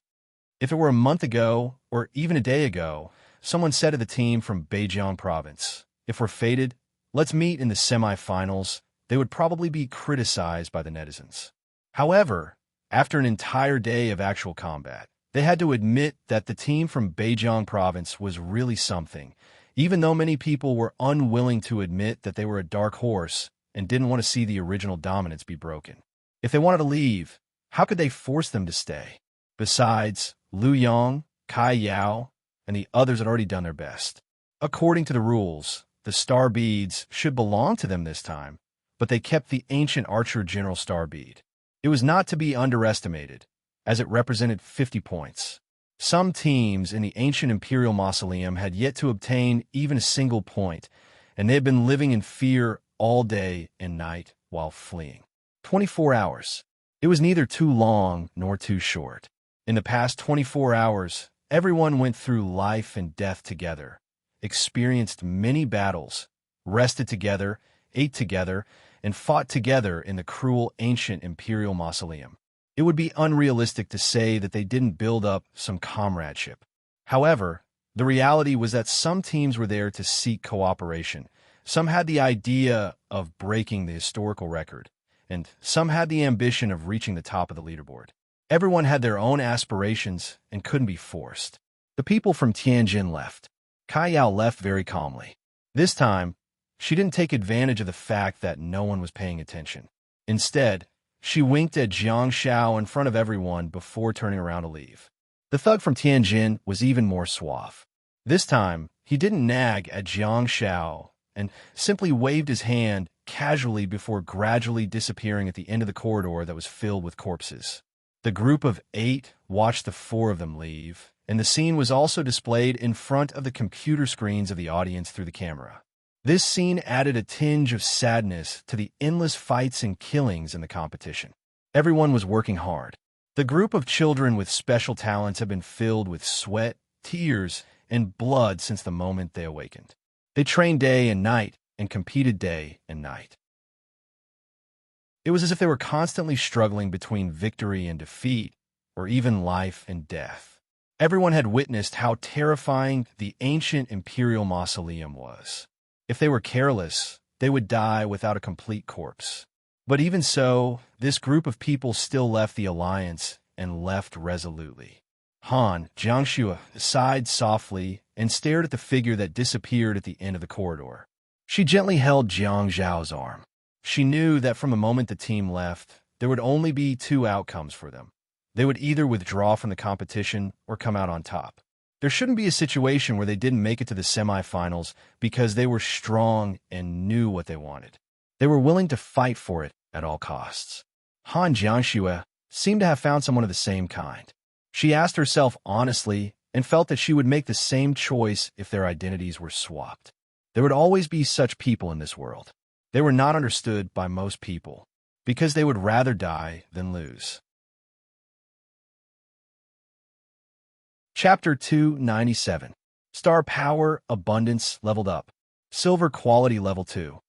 If it were a month ago, or even a day ago, someone said to the team from Beijiang province, "If we're fated, let's meet in the semifinals," they would probably be criticized by the netizens. However, after an entire day of actual combat, they had to admit that the team from Beijiang province was really something, even though many people were unwilling to admit that they were a dark horse and didn't want to see the original dominance be broken. If they wanted to leave, how could they force them to stay? Besides, Liu Yang, Kai Yao, and the others had already done their best. According to the rules, the star beads should belong to them this time, but they kept the ancient archer General Star Bead. It was not to be underestimated, as it represented 50 points. Some teams in the ancient Imperial Mausoleum had yet to obtain even a single point, and they had been living in fear all day and night, while fleeing. 24 hours. It was neither too long nor too short. In the past 24 hours, everyone went through life and death together, experienced many battles, rested together, ate together, and fought together in the cruel ancient imperial mausoleum. It would be unrealistic to say that they didn't build up some comradeship. However, the reality was that some teams were there to seek cooperation. Some had the idea of breaking the historical record, and some had the ambition of reaching the top of the leaderboard. Everyone had their own aspirations and couldn't be forced. The people from Tianjin left. Kai Yao left very calmly. This time, she didn't take advantage of the fact that no one was paying attention. Instead, she winked at Jiang Xiao in front of everyone before turning around to leave. The thug from Tianjin was even more suave. This time, he didn't nag at Jiang Xiao and simply waved his hand casually before gradually disappearing at the end of the corridor that was filled with corpses. The group of 8 watched the 4 of them leave, and the scene was also displayed in front of the computer screens of the audience through the camera. This scene added a tinge of sadness to the endless fights and killings in the competition. Everyone was working hard. The group of children with special talents have been filled with sweat, tears, and blood since the moment they awakened. They trained day and night and competed day and night. It was as if they were constantly struggling between victory and defeat, or even life and death. Everyone had witnessed how terrifying the ancient imperial mausoleum was. If they were careless, they would die without a complete corpse. But even so, this group of people still left the alliance and left resolutely. Han Jiangxue sighed softly and stared at the figure that disappeared at the end of the corridor. She gently held Jiang Zhao's arm. She knew that from the moment the team left, there would only be 2 outcomes for them. They would either withdraw from the competition or come out on top. There shouldn't be a situation where they didn't make it to the semifinals because they were strong and knew what they wanted. They were willing to fight for it at all costs. Han Jiangxue seemed to have found someone of the same kind. She asked herself honestly and felt that she would make the same choice if their identities were swapped. There would always be such people in this world. They were not understood by most people because they would rather die than lose. Chapter 297. Star Power Abundance leveled up. Silver Quality Level 2.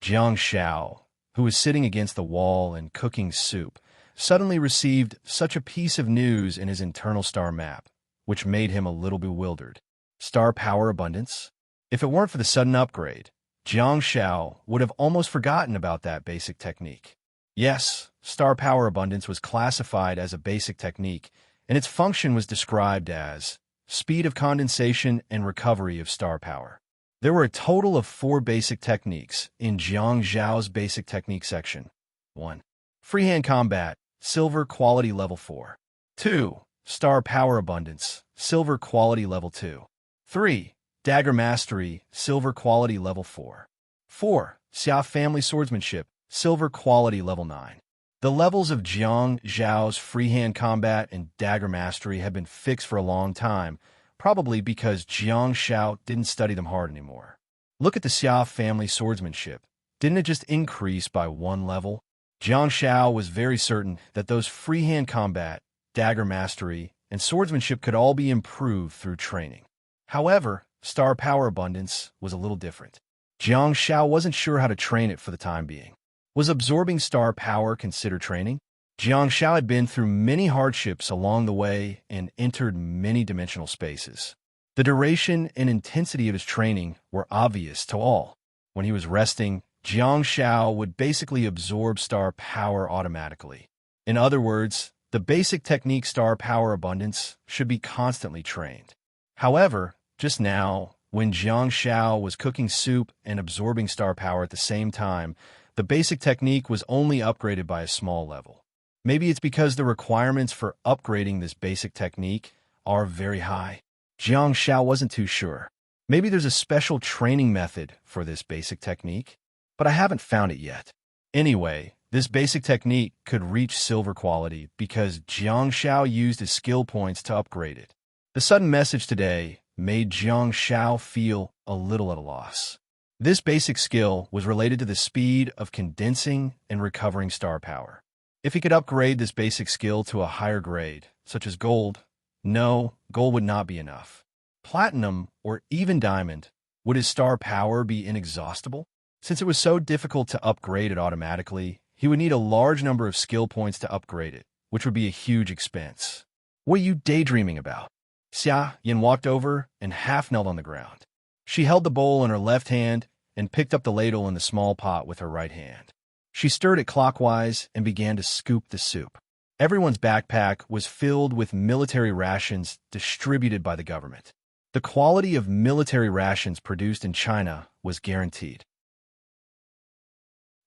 Jiang Xiao, who was sitting against the wall and cooking soup, suddenly received such a piece of news in his internal star map, which made him a little bewildered. Star Power Abundance? If it weren't for the sudden upgrade, Jiang Xiao would have almost forgotten about that basic technique. Yes, Star Power Abundance was classified as a basic technique, and its function was described as speed of condensation and recovery of star power. There were a total of 4 basic techniques in Jiang Zhao's basic technique section. 1. Freehand Combat, Silver Quality Level 4. 2. Star Power Abundance, Silver Quality Level 2. 3. Dagger Mastery, Silver Quality Level 4. 4. Xia Family Swordsmanship, Silver Quality Level 9. The levels of Jiang Zhao's freehand combat and dagger mastery had been fixed for a long time, probably because Jiang Xiao didn't study them hard anymore. Look at the Xia family swordsmanship. Didn't it just increase by 1 level? Jiang Xiao was very certain that those freehand combat, dagger mastery, and swordsmanship could all be improved through training. However, Star Power Abundance was a little different. Jiang Xiao wasn't sure how to train it for the time being. Was absorbing star power considered training? Jiang Xiao had been through many hardships along the way and entered many dimensional spaces. The duration and intensity of his training were obvious to all. When he was resting, Jiang Xiao would basically absorb star power automatically. In other words, the basic technique Star Power Abundance should be constantly trained. However, just now, when Jiang Xiao was cooking soup and absorbing star power at the same time, the basic technique was only upgraded by a small level. Maybe it's because the requirements for upgrading this basic technique are very high. Jiang Xiao wasn't too sure. Maybe there's a special training method for this basic technique, but I haven't found it yet. Anyway, this basic technique could reach silver quality because Jiang Xiao used his skill points to upgrade it. The sudden message today made Jiang Xiao feel a little at a loss. This basic skill was related to the speed of condensing and recovering star power. If he could upgrade this basic skill to a higher grade, such as gold, no, gold would not be enough. Platinum, or even diamond, would his star power be inexhaustible? Since it was so difficult to upgrade it automatically, he would need a large number of skill points to upgrade it, which would be a huge expense. What are you daydreaming about? Xia Yin walked over and half knelt on the ground. She held the bowl in her left hand and picked up the ladle in the small pot with her right hand. She stirred it clockwise and began to scoop the soup. Everyone's backpack was filled with military rations distributed by the government. The quality of military rations produced in China was guaranteed.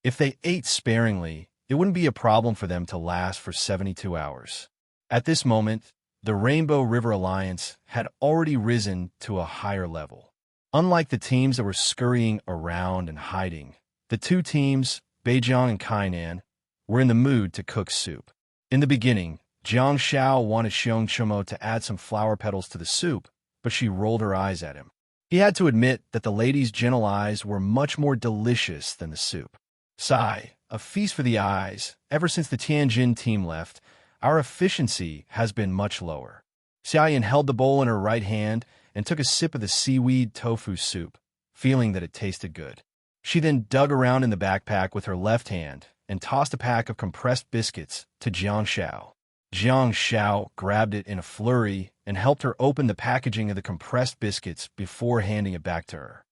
If they ate sparingly, it wouldn't be a problem for them to last for 72 hours. At this moment, the Rainbow River Alliance had already risen to a higher level. Unlike the teams that were scurrying around and hiding, the two teams, Beijing and Kainan, were in the mood to cook soup. In the beginning, Jiang Xiao wanted Xiong Chumo to add some flower petals to the soup, but she rolled her eyes at him. He had to admit that the lady's gentle eyes were much more delicious than the soup. Sigh, a feast for the eyes. Ever since the Tianjin team left, our efficiency has been much lower. Xiaoyan held the bowl in her right hand and took a sip of the seaweed tofu soup, feeling that it tasted good. She then dug around in the backpack with her left hand and tossed a pack of compressed biscuits to Jiang Xiao. Jiang Xiao grabbed it in a flurry and helped her open the packaging of the compressed biscuits before handing it back to her.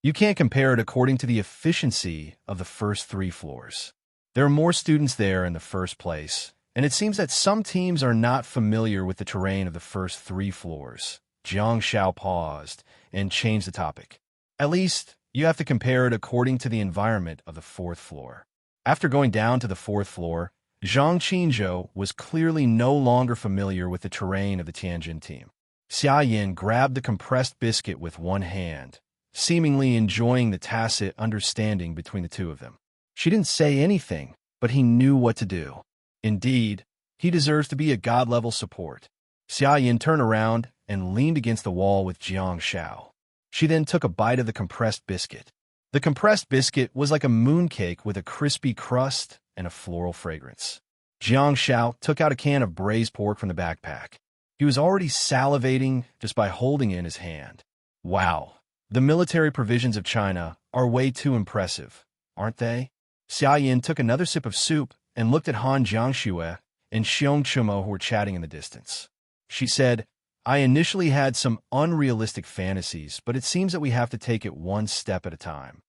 You can't compare it according to the efficiency of the first 3 floors. There are more students there in the first place, and it seems that some teams are not familiar with the terrain of the first 3 floors. Jiang Xiao paused and changed the topic. At least, you have to compare it according to the environment of the 4th floor. After going down to the 4th floor, Zhang Qinzhou was clearly no longer familiar with the terrain of the Tianjin team. Xia Yin grabbed the compressed biscuit with one hand, seemingly enjoying the tacit understanding between the two of them. She didn't say anything, but he knew what to do. Indeed, he deserves to be a god-level support. Xia Yin turned around and leaned against the wall with Jiang Xiao. She then took a bite of the compressed biscuit. The compressed biscuit was like a mooncake with a crispy crust and a floral fragrance. Jiang Xiao took out a can of braised pork from the backpack. He was already salivating just by holding it in his hand. Wow, the military provisions of China are way too impressive, aren't they? Xia Yin took another sip of soup and looked at Han Jiangxue and Xiong Chumo who were chatting in the distance. She said, I initially had some unrealistic fantasies, but it seems that we have to take it one step at a time.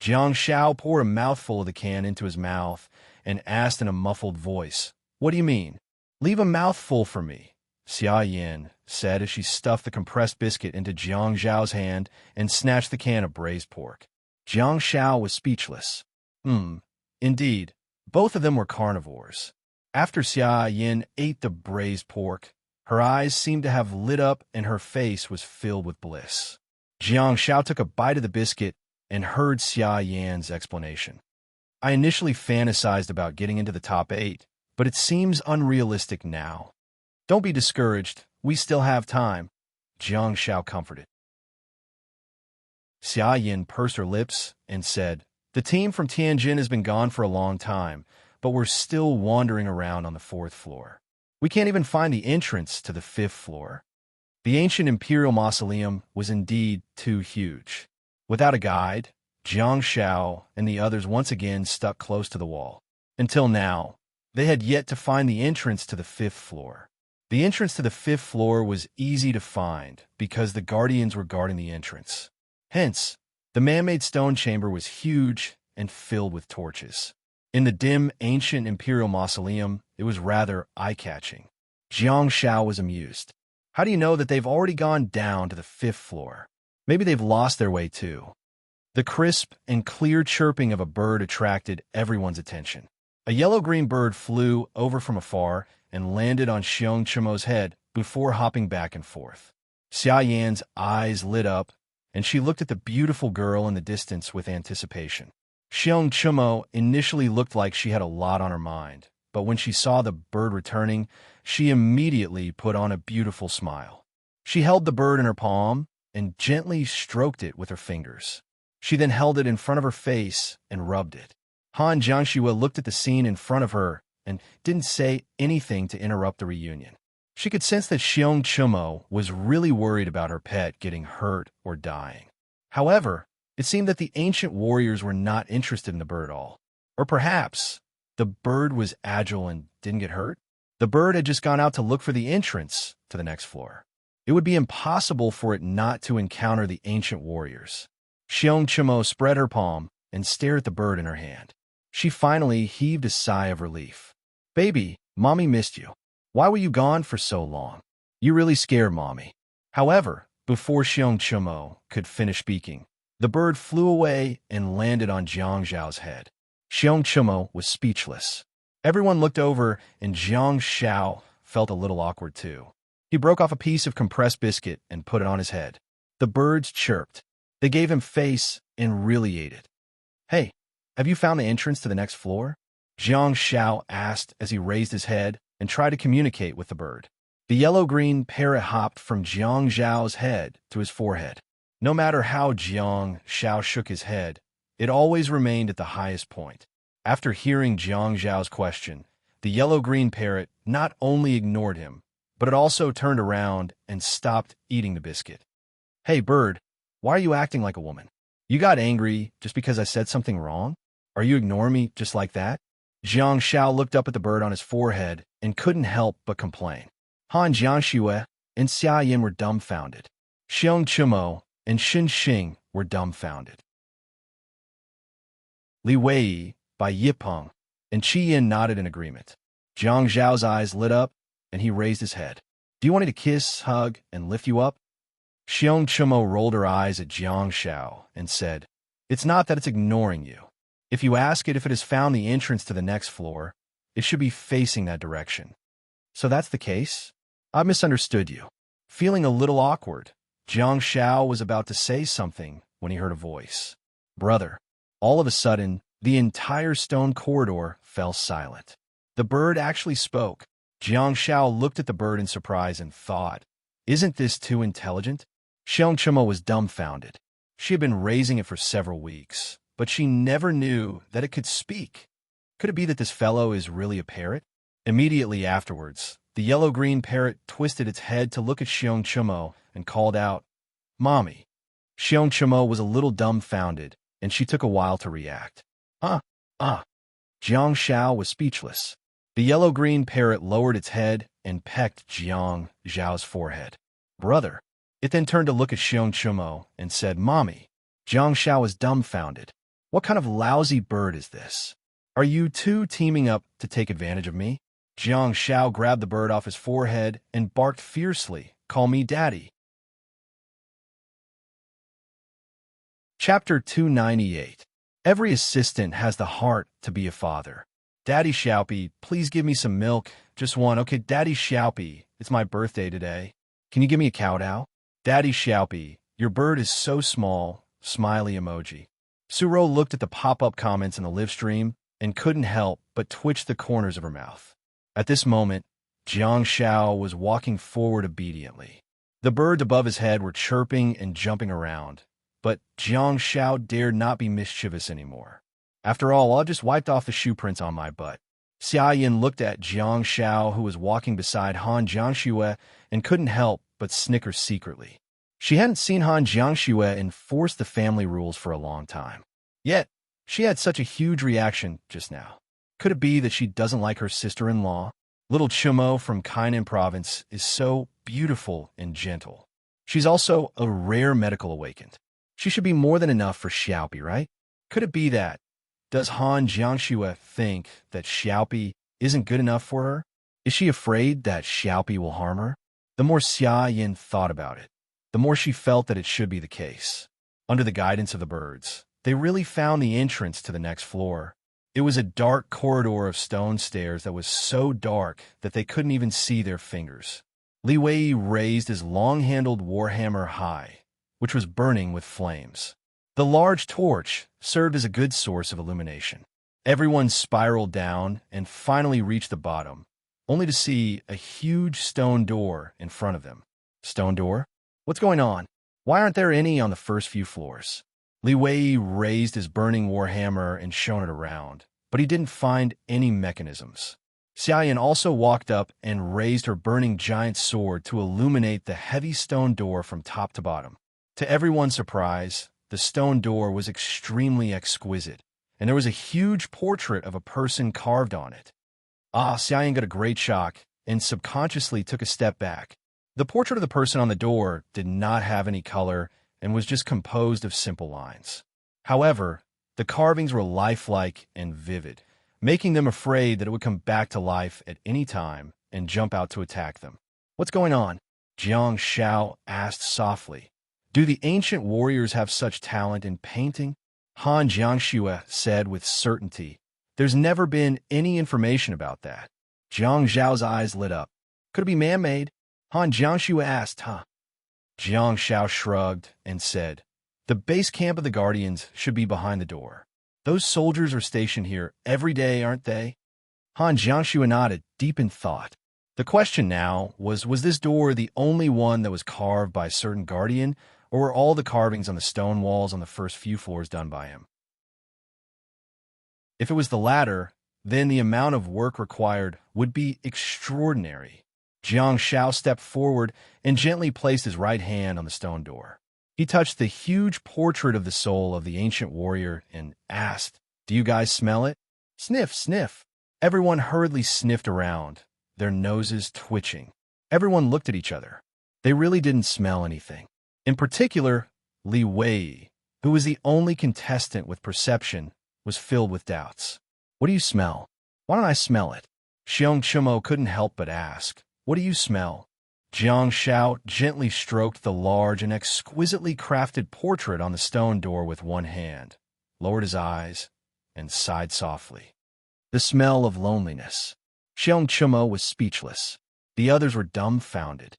Jiang Xiao poured a mouthful of the can into his mouth and asked in a muffled voice, What do you mean? Leave a mouthful for me, Xia Yin said as she stuffed the compressed biscuit into Jiang Xiao's hand and snatched the can of braised pork. Jiang Xiao was speechless. Indeed, both of them were carnivores. After Xia Yin ate the braised pork, her eyes seemed to have lit up and her face was filled with bliss. Jiang Xiao took a bite of the biscuit and heard Xia Yan's explanation. I initially fantasized about getting into the top 8, but it seems unrealistic now. Don't be discouraged, we still have time, Jiang Xiao comforted. Xia Yin pursed her lips and said, The team from Tianjin has been gone for a long time, but we're still wandering around on the 4th floor. We can't even find the entrance to the 5th floor. The ancient imperial mausoleum was indeed too huge. Without a guide, Jiang Xiao and the others once again stuck close to the wall. Until now, they had yet to find the entrance to the 5th floor. The entrance to the 5th floor was easy to find because the guardians were guarding the entrance. Hence, the man-made stone chamber was huge and filled with torches. In the dim, ancient imperial mausoleum, it was rather eye-catching. Jiang Xiao was amused. How do you know that they've already gone down to the 5th floor? Maybe they've lost their way too. The crisp and clear chirping of a bird attracted everyone's attention. A yellow-green bird flew over from afar and landed on Xiong Chumo's head before hopping back and forth. Xia Yan's eyes lit up, and she looked at the beautiful girl in the distance with anticipation. Xiong Chumo initially looked like she had a lot on her mind, but when she saw the bird returning, she immediately put on a beautiful smile. She held the bird in her palm and gently stroked it with her fingers. She then held it in front of her face and rubbed it. Han Jiangxue looked at the scene in front of her and didn't say anything to interrupt the reunion. She could sense that Xiong Chumo was really worried about her pet getting hurt or dying. However, it seemed that the ancient warriors were not interested in the bird at all. Or perhaps the bird was agile and didn't get hurt? The bird had just gone out to look for the entrance to the next floor. It would be impossible for it not to encounter the ancient warriors. Xiong Chumo spread her palm and stared at the bird in her hand. She finally heaved a sigh of relief. "Baby, Mommy missed you. Why were you gone for so long? You really scared Mommy." However, before Xiong Chumo could finish speaking, the bird flew away and landed on Jiang Zhao's head. Xiong Chumo was speechless. Everyone looked over, and Jiang Zhao felt a little awkward too. He broke off a piece of compressed biscuit and put it on his head. The birds chirped. They gave him face and really ate it. "Hey, have you found the entrance to the next floor?" Jiang Zhao asked as he raised his head and tried to communicate with the bird. The yellow-green parrot hopped from Jiang Zhao's head to his forehead. No matter how Jiang Zhao shook his head, it always remained at the highest point. After hearing Jiang Zhao's question, the yellow-green parrot not only ignored him, but it also turned around and stopped eating the biscuit. "Hey, bird, why are you acting like a woman? You got angry just because I said something wrong? Are you ignoring me just like that?" Jiang Zhao looked up at the bird on his forehead and couldn't help but complain. Han Jiangxue and Xia Yin were dumbfounded. Xiong Chumo and Xin Xing were dumbfounded. Li Wei, by Yipeng, and Qi Yin nodded in agreement. Jiang Zhao's eyes lit up, and he raised his head. "Do you want me to kiss, hug, and lift you up?" Xiong Chumo rolled her eyes at Jiang Zhao and said, "It's not that it's ignoring you. If you ask it if it has found the entrance to the next floor, it should be facing that direction." "So that's the case? I misunderstood you." Feeling a little awkward, Jiang Zhao was about to say something when he heard a voice. "Brother." All of a sudden, the entire stone corridor fell silent. The bird actually spoke. Jiang Zhao looked at the bird in surprise and thought, "Isn't this too intelligent?" Xiong Chumo was dumbfounded. She had been raising it for several weeks, but she never knew that it could speak. Could it be that this fellow is really a parrot? Immediately afterwards, the yellow-green parrot twisted its head to look at Xiong Chumo and called out, "Mommy." Xiong Chumo was a little dumbfounded, and she took a while to react. Jiang Zhao was speechless. The yellow-green parrot lowered its head and pecked Jiang Zhao's forehead. "Brother." It then turned to look at Xiong Chumo and said, "Mommy." Jiang Zhao was dumbfounded. What kind of lousy bird is this? Are you two teaming up to take advantage of me? Jiang Zhao grabbed the bird off his forehead and barked fiercely, "Call me Daddy." Chapter 298. Every assistant has the heart to be a father. "Daddy Xiaopi, please give me some milk. Just one, okay? Daddy Xiaopi, it's my birthday today. Can you give me a cow? Daddy Xiaopi, your bird is so small." Smiley emoji. Suro looked at the pop-up comments in the live stream and couldn't help but twitch the corners of her mouth. At this moment, Jiang Zhao was walking forward obediently. The birds above his head were chirping and jumping around, but Jiang Zhao dared not be mischievous anymore. "After all, I just wiped off the shoe prints on my butt." Xia Yin looked at Jiang Zhao, who was walking beside Han Jiangxue, and couldn't help but snicker secretly. She hadn't seen Han Jiangxue enforce the family rules for a long time. Yet, she had such a huge reaction just now. Could it be that she doesn't like her sister-in-law? Little Chumo from Kainan province is so beautiful and gentle. She's also a rare medical awakened. She should be more than enough for Xiaopi, right? Could it be that? Does Han Jiangxue think that Xiaopi isn't good enough for her? Is she afraid that Xiaopi will harm her? The more Xia Yin thought about it, the more she felt that it should be the case. Under the guidance of the birds, they really found the entrance to the next floor. It was a dark corridor of stone stairs that was so dark that they couldn't even see their fingers. Li Wei raised his long-handled warhammer high, which was burning with flames. The large torch served as a good source of illumination. Everyone spiraled down and finally reached the bottom, only to see a huge stone door in front of them. Stone door? What's going on? Why aren't there any on the first few floors? Li Wei raised his burning warhammer and shone it around, but he didn't find any mechanisms. Xiaoyan also walked up and raised her burning giant sword to illuminate the heavy stone door from top to bottom. To everyone's surprise, the stone door was extremely exquisite, and there was a huge portrait of a person carved on it. Xiaoyan got a great shock and subconsciously took a step back. The portrait of the person on the door did not have any color and was just composed of simple lines. However, the carvings were lifelike and vivid, making them afraid that it would come back to life at any time and jump out to attack them. "What's going on?" Jiang Xiao asked softly. "Do the ancient warriors have such talent in painting?" Han Jiangxue said with certainty. "There's never been any information about that." Jiang Zhao's eyes lit up. "Could it be man-made?" Han Jiangxue asked, Jiang Xiao shrugged and said, "The base camp of the Guardians should be behind the door. Those soldiers are stationed here every day, aren't they?" Han Jiangxue nodded, deep in thought. The question now was this door the only one that was carved by a certain Guardian, or were all the carvings on the stone walls on the first few floors done by him? If it was the latter, then the amount of work required would be extraordinary. Jiang Xiao stepped forward and gently placed his right hand on the stone door. He touched the huge portrait of the soul of the ancient warrior and asked, "Do you guys smell it?" Sniff, sniff. Everyone hurriedly sniffed around, their noses twitching. Everyone looked at each other. They really didn't smell anything. In particular, Li Wei, who was the only contestant with perception, was filled with doubts. "What do you smell?" "Why don't I smell it?" Xiong Chumo couldn't help but ask, "What do you smell?" Jiang Xiao gently stroked the large and exquisitely crafted portrait on the stone door with one hand, lowered his eyes, and sighed softly. The smell of loneliness. Xiong Chumo was speechless. The others were dumbfounded.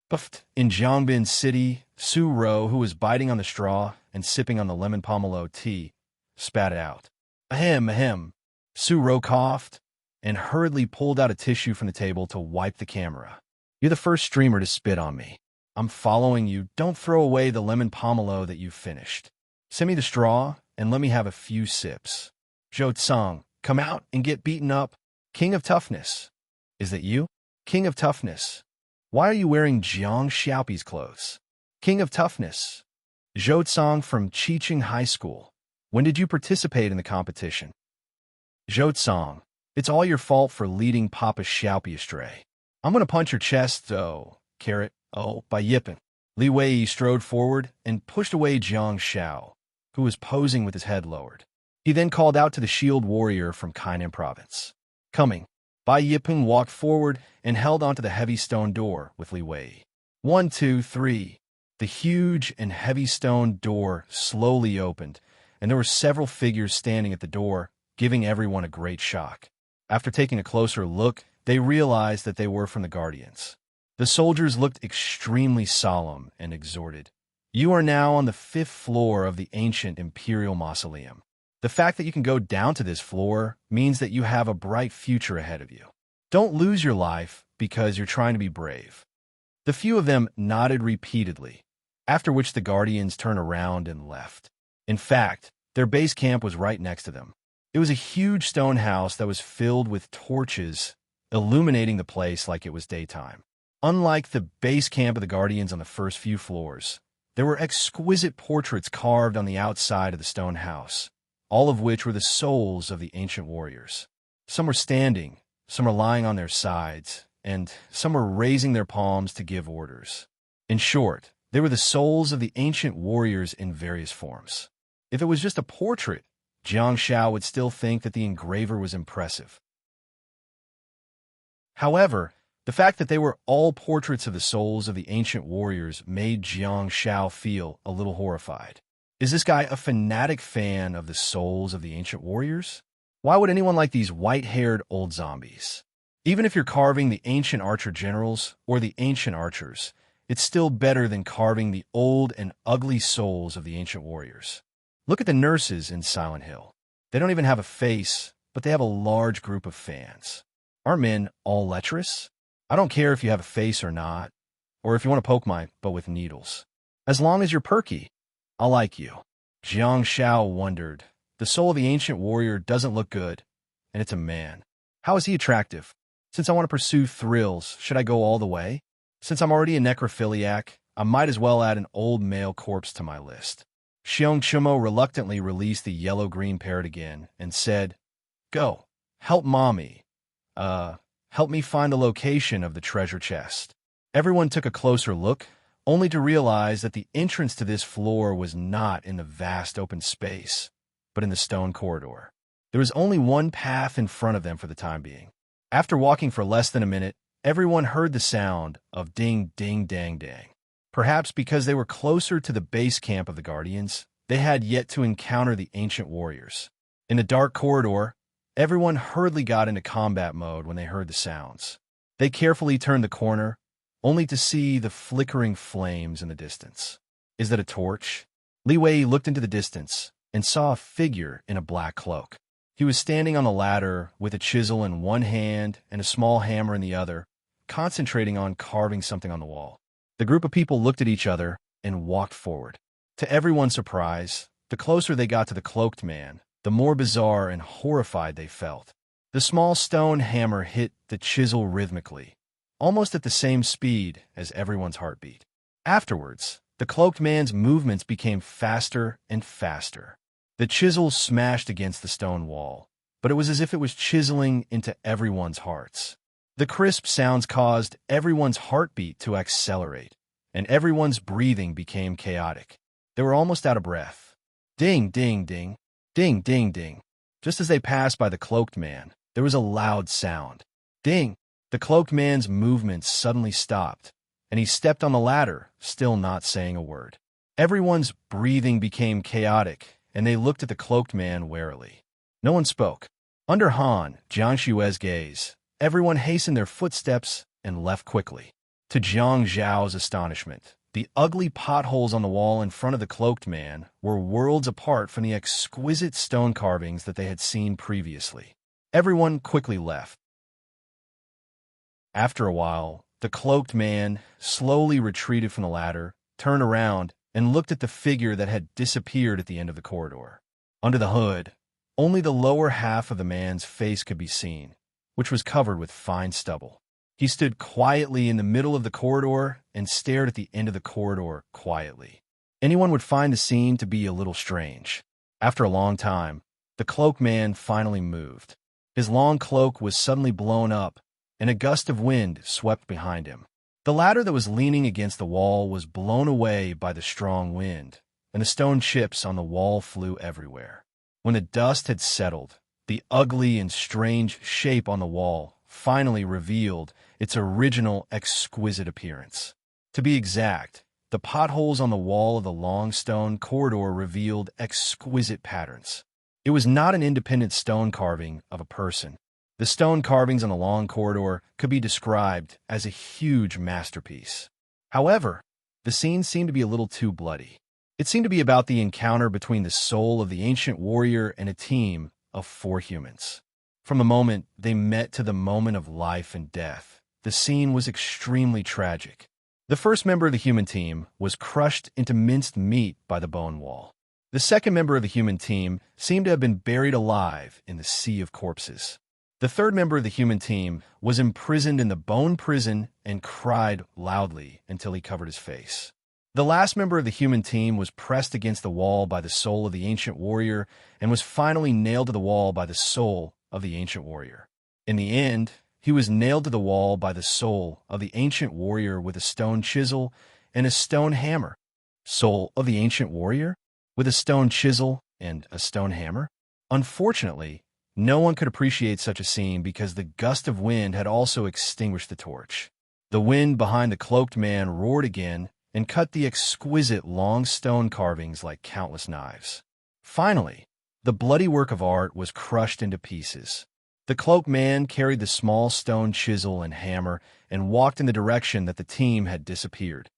Buffed. In Jiangbin City, Su Ro, who was biting on the straw and sipping on the lemon pomelo tea, spat it out. "Ahem, ahem." Su Ro coughed and hurriedly pulled out a tissue from the table to wipe the camera. "You're the first streamer to spit on me. I'm following you. Don't throw away the lemon pomelo that you've finished. Send me the straw and let me have a few sips." Zhou Tsang, come out and get beaten up. King of Toughness. Is that you? King of Toughness. Why are you wearing Jiang Xiaopi's clothes? King of Toughness. Zhou Tsang from Qiqing High School. When did you participate in the competition? Zhou Tsang, it's all your fault for leading Papa Xiaopi astray. I'm going to punch your chest, though, carrot, by yipping. Li Wei strode forward and pushed away Jiang Xiao, who was posing with his head lowered. He then called out to the shield warrior from Kainan province. Coming. Bai Yipeng walked forward and held onto the heavy stone door with Li Wei. 1, 2, 3. The huge and heavy stone door slowly opened, and there were several figures standing at the door, giving everyone a great shock. After taking a closer look, they realized that they were from the Guardians. The soldiers looked extremely solemn and exhorted. "You are now on the 5th floor of the ancient Imperial Mausoleum. The fact that you can go down to this floor means that you have a bright future ahead of you. Don't lose your life because you're trying to be brave." The few of them nodded repeatedly, after which the Guardians turned around and left. In fact, their base camp was right next to them. It was a huge stone house that was filled with torches, illuminating the place like it was daytime. Unlike the base camp of the Guardians on the first few floors, there were exquisite portraits carved on the outside of the stone house, all of which were the souls of the ancient warriors. Some were standing, some were lying on their sides, and some were raising their palms to give orders. In short, they were the souls of the ancient warriors in various forms. If it was just a portrait, Jiang Xiao would still think that the engraver was impressive. However, the fact that they were all portraits of the souls of the ancient warriors made Jiang Xiao feel a little horrified. Is this guy a fanatic fan of the souls of the ancient warriors? Why would anyone like these white-haired old zombies? Even if you're carving the ancient archer generals or the ancient archers, it's still better than carving the old and ugly souls of the ancient warriors. Look at the nurses in Silent Hill. They don't even have a face, but they have a large group of fans. Aren't men all lecherous? I don't care if you have a face or not, or if you want to poke my butt with needles. As long as you're perky, I'll like you. Jiang Shao wondered. The soul of the ancient warrior doesn't look good, and it's a man. How is he attractive? Since I want to pursue thrills, should I go all the way? Since I'm already a necrophiliac, I might as well add an old male corpse to my list. Xiong Chumo reluctantly released the yellow-green parrot again and said, "Go, help mommy. Help me find the location of the treasure chest." Everyone took a closer look, only to realize that the entrance to this floor was not in the vast open space, but in the stone corridor. There was only one path in front of them for the time being. After walking for less than a minute, everyone heard the sound of ding, ding, dang, dang. Perhaps because they were closer to the base camp of the Guardians, they had yet to encounter the ancient warriors. In the dark corridor, everyone hurriedly got into combat mode when they heard the sounds. They carefully turned the corner, only to see the flickering flames in the distance. Is that a torch? Li Wei looked into the distance and saw a figure in a black cloak. He was standing on the ladder with a chisel in one hand and a small hammer in the other, concentrating on carving something on the wall. The group of people looked at each other and walked forward. To everyone's surprise, the closer they got to the cloaked man, the more bizarre and horrified they felt. The small stone hammer hit the chisel rhythmically, almost at the same speed as everyone's heartbeat. Afterwards, the cloaked man's movements became faster and faster. The chisel smashed against the stone wall, but it was as if it was chiseling into everyone's hearts. The crisp sounds caused everyone's heartbeat to accelerate, and everyone's breathing became chaotic. They were almost out of breath. Ding, ding, ding, ding, ding, ding. Just as they passed by the cloaked man, there was a loud sound. Ding! The cloaked man's movements suddenly stopped, and he stepped on the ladder, still not saying a word. Everyone's breathing became chaotic, and they looked at the cloaked man warily. No one spoke. Under Han Jiangshue's gaze, everyone hastened their footsteps and left quickly. To Jiang Zhao's astonishment, the ugly potholes on the wall in front of the cloaked man were worlds apart from the exquisite stone carvings that they had seen previously. Everyone quickly left. After a while, the cloaked man slowly retreated from the ladder, turned around, and looked at the figure that had disappeared at the end of the corridor. Under the hood, only the lower half of the man's face could be seen, which was covered with fine stubble. He stood quietly in the middle of the corridor and stared at the end of the corridor quietly. Anyone would find the scene to be a little strange. After a long time, the cloaked man finally moved. His long cloak was suddenly blown up, and a gust of wind swept behind him. The ladder that was leaning against the wall was blown away by the strong wind, and the stone chips on the wall flew everywhere. When the dust had settled, the ugly and strange shape on the wall finally revealed its original exquisite appearance. To be exact, the potholes on the wall of the long stone corridor revealed exquisite patterns. It was not an independent stone carving of a person. The stone carvings on the long corridor could be described as a huge masterpiece. However, the scene seemed to be a little too bloody. It seemed to be about the encounter between the soul of the ancient warrior and a team of 4 humans. From the moment they met to the moment of life and death, the scene was extremely tragic. The first member of the human team was crushed into minced meat by the bone wall. The second member of the human team seemed to have been buried alive in the sea of corpses. The third member of the human team was imprisoned in the bone prison and cried loudly until he covered his face. The last member of the human team was pressed against the wall by the soul of the ancient warrior and was finally nailed to the wall by the soul of the ancient warrior. In the end, he was nailed to the wall by the soul of the ancient warrior with a stone chisel and a stone hammer. Soul of the ancient warrior? With a stone chisel and a stone hammer? Unfortunately, no one could appreciate such a scene because the gust of wind had also extinguished the torch. The wind behind the cloaked man roared again and cut the exquisite long stone carvings like countless knives. Finally, the bloody work of art was crushed into pieces. The cloaked man carried the small stone chisel and hammer and walked in the direction that the team had disappeared.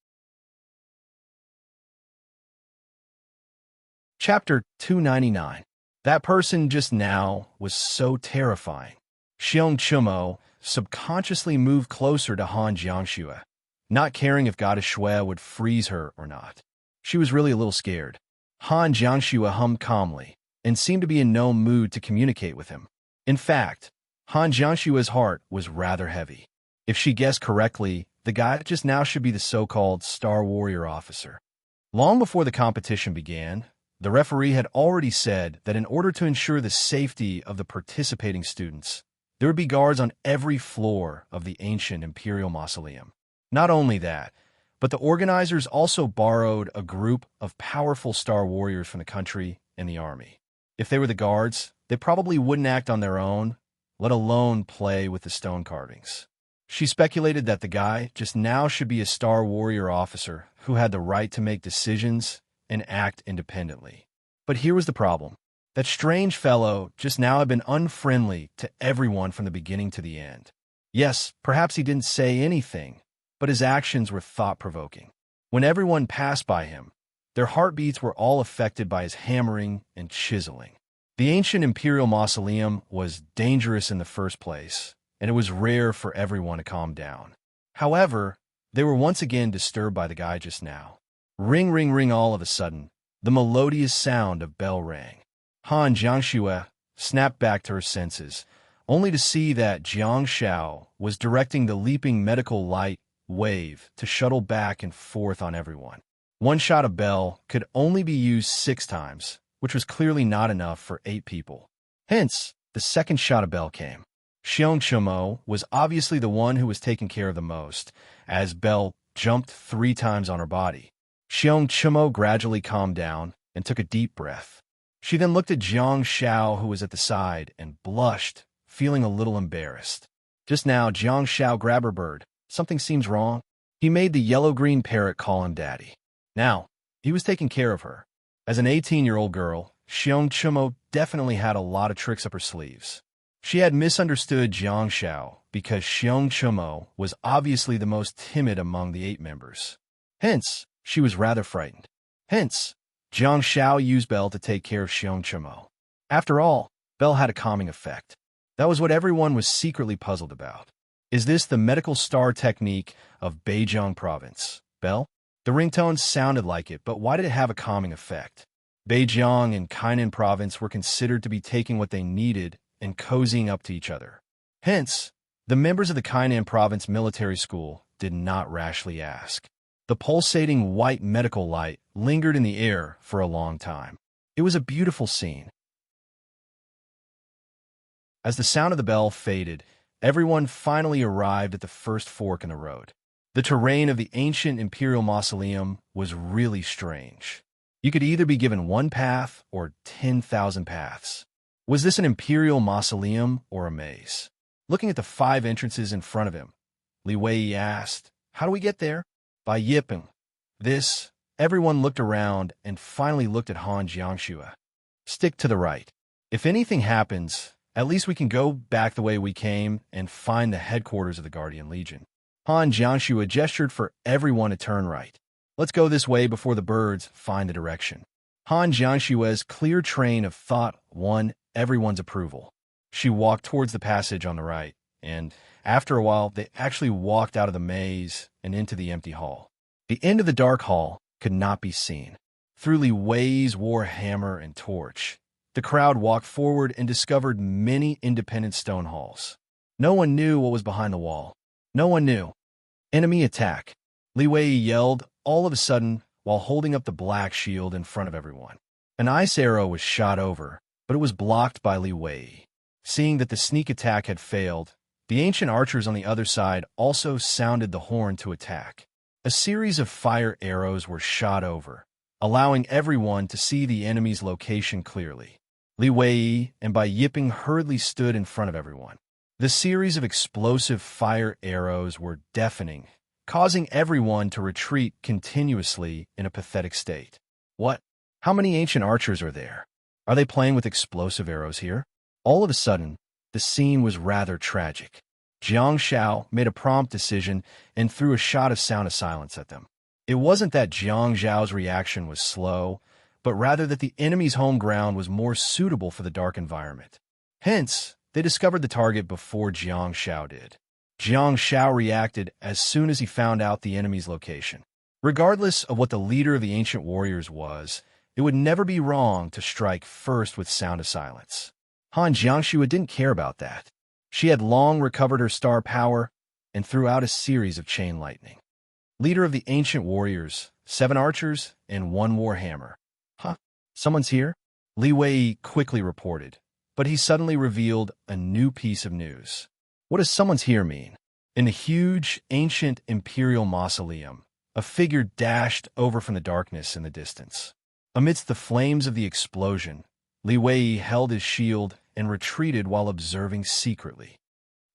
Chapter 299. That person just now was so terrifying. Xiong Chumo subconsciously moved closer to Han Jiangxue, not caring if Goddess Shui would freeze her or not. She was really a little scared. Han Jiangxue hummed calmly and seemed to be in no mood to communicate with him. In fact, Han Jiangshua's heart was rather heavy. If she guessed correctly, the guy just now should be the so-called Star Warrior officer. Long before the competition began, the referee had already said that in order to ensure the safety of the participating students, there would be guards on every floor of the ancient imperial mausoleum. Not only that, but the organizers also borrowed a group of powerful Star Warriors from the country and the army. If they were the guards, they probably wouldn't act on their own, let alone play with the stone carvings. She speculated that the guy just now should be a Star Warrior officer who had the right to make decisions and act independently. But here was the problem. That strange fellow just now had been unfriendly to everyone from the beginning to the end. Yes, perhaps he didn't say anything, but his actions were thought-provoking. When everyone passed by him, their heartbeats were all affected by his hammering and chiseling. The ancient imperial mausoleum was dangerous in the first place, and it was rare for everyone to calm down. However, they were once again disturbed by the guy just now. Ring, ring, ring. All of a sudden, the melodious sound of bell rang. Han Jiangxue snapped back to her senses, only to see that Jiang Xiao was directing the leaping medical light wave to shuttle back and forth on everyone. One shot of bell could only be used 6 times, which was clearly not enough for 8 people. Hence, the second shot of bell came. Xiong Chumo was obviously the one who was taken care of the most, as Belle jumped 3 times on her body. Xiong Chumo gradually calmed down and took a deep breath. She then looked at Jiang Xiao, who was at the side, and blushed, feeling a little embarrassed. Just now, Jiang Xiao grabbed her bird. Something seems wrong. He made the yellow-green parrot call him daddy. Now, he was taking care of her. As an 18-year-old girl, Xiong Chumo definitely had a lot of tricks up her sleeves. She had misunderstood Jiang Xiao because Xiong Chumo was obviously the most timid among the 8 members. Hence, she was rather frightened. Hence, Jiang Xiao used Belle to take care of Xiong Chumo. After all, Belle had a calming effect. That was what everyone was secretly puzzled about. Is this the medical star technique of Beijiang province? Belle? The ringtone sounded like it, but why did it have a calming effect? Beijiang and Kainan province were considered to be taking what they needed and cozying up to each other. Hence, the members of the Kainan province military school did not rashly ask. The pulsating white medical light lingered in the air for a long time. It was a beautiful scene. As the sound of the bell faded, everyone finally arrived at the first fork in the road. The terrain of the ancient imperial mausoleum was really strange. You could either be given 1 path or 10,000 paths. Was this an imperial mausoleum or a maze? Looking at the 5 entrances in front of him, Li Wei asked, "How do we get there?" By yipping. Everyone looked around and finally looked at Han Jiangxue. "Stick to the right. If anything happens, at least we can go back the way we came and find the headquarters of the Guardian Legion." Han Jiangxue gestured for everyone to turn right. "Let's go this way before the birds find the direction." Han Jiangxue's clear train of thought won everyone's approval. She walked towards the passage on the right, and after a while, they actually walked out of the maze and into the empty hall. The end of the dark hall could not be seen. Through Li Wei's war hammer and torch, the crowd walked forward and discovered many independent stone halls. No one knew what was behind the wall. No one knew. "Enemy attack!" Li Wei yelled all of a sudden while holding up the black shield in front of everyone. An ice arrow was shot over, but it was blocked by Li Wei. Seeing that the sneak attack had failed, the ancient archers on the other side also sounded the horn to attack. A series of fire arrows were shot over, allowing everyone to see the enemy's location clearly. Li Wei and Bai Yipping hurriedly stood in front of everyone. The series of explosive fire arrows were deafening, causing everyone to retreat continuously in a pathetic state. What? How many ancient archers are there? Are they playing with explosive arrows here? All of a sudden, the scene was rather tragic. Jiang Xiao made a prompt decision and threw a shot of sound of silence at them. It wasn't that Jiang Xiao's reaction was slow, but rather that the enemy's home ground was more suitable for the dark environment. Hence, they discovered the target before Jiang Xiao did. Jiang Xiao reacted as soon as he found out the enemy's location. Regardless of what the leader of the ancient warriors was, It would never be wrong to strike first with Sound of Silence. Han Jiangxue didn't care about that. She had long recovered her star power and threw out a series of chain lightning. Leader of the ancient warriors, 7 archers, and 1 war hammer. Huh? Someone's here? Li Wei quickly reported, but he suddenly revealed a new piece of news. What does someone's here mean? In the huge, ancient imperial mausoleum, a figure dashed over from the darkness in the distance. Amidst the flames of the explosion, Li Wei held his shield and retreated while observing secretly.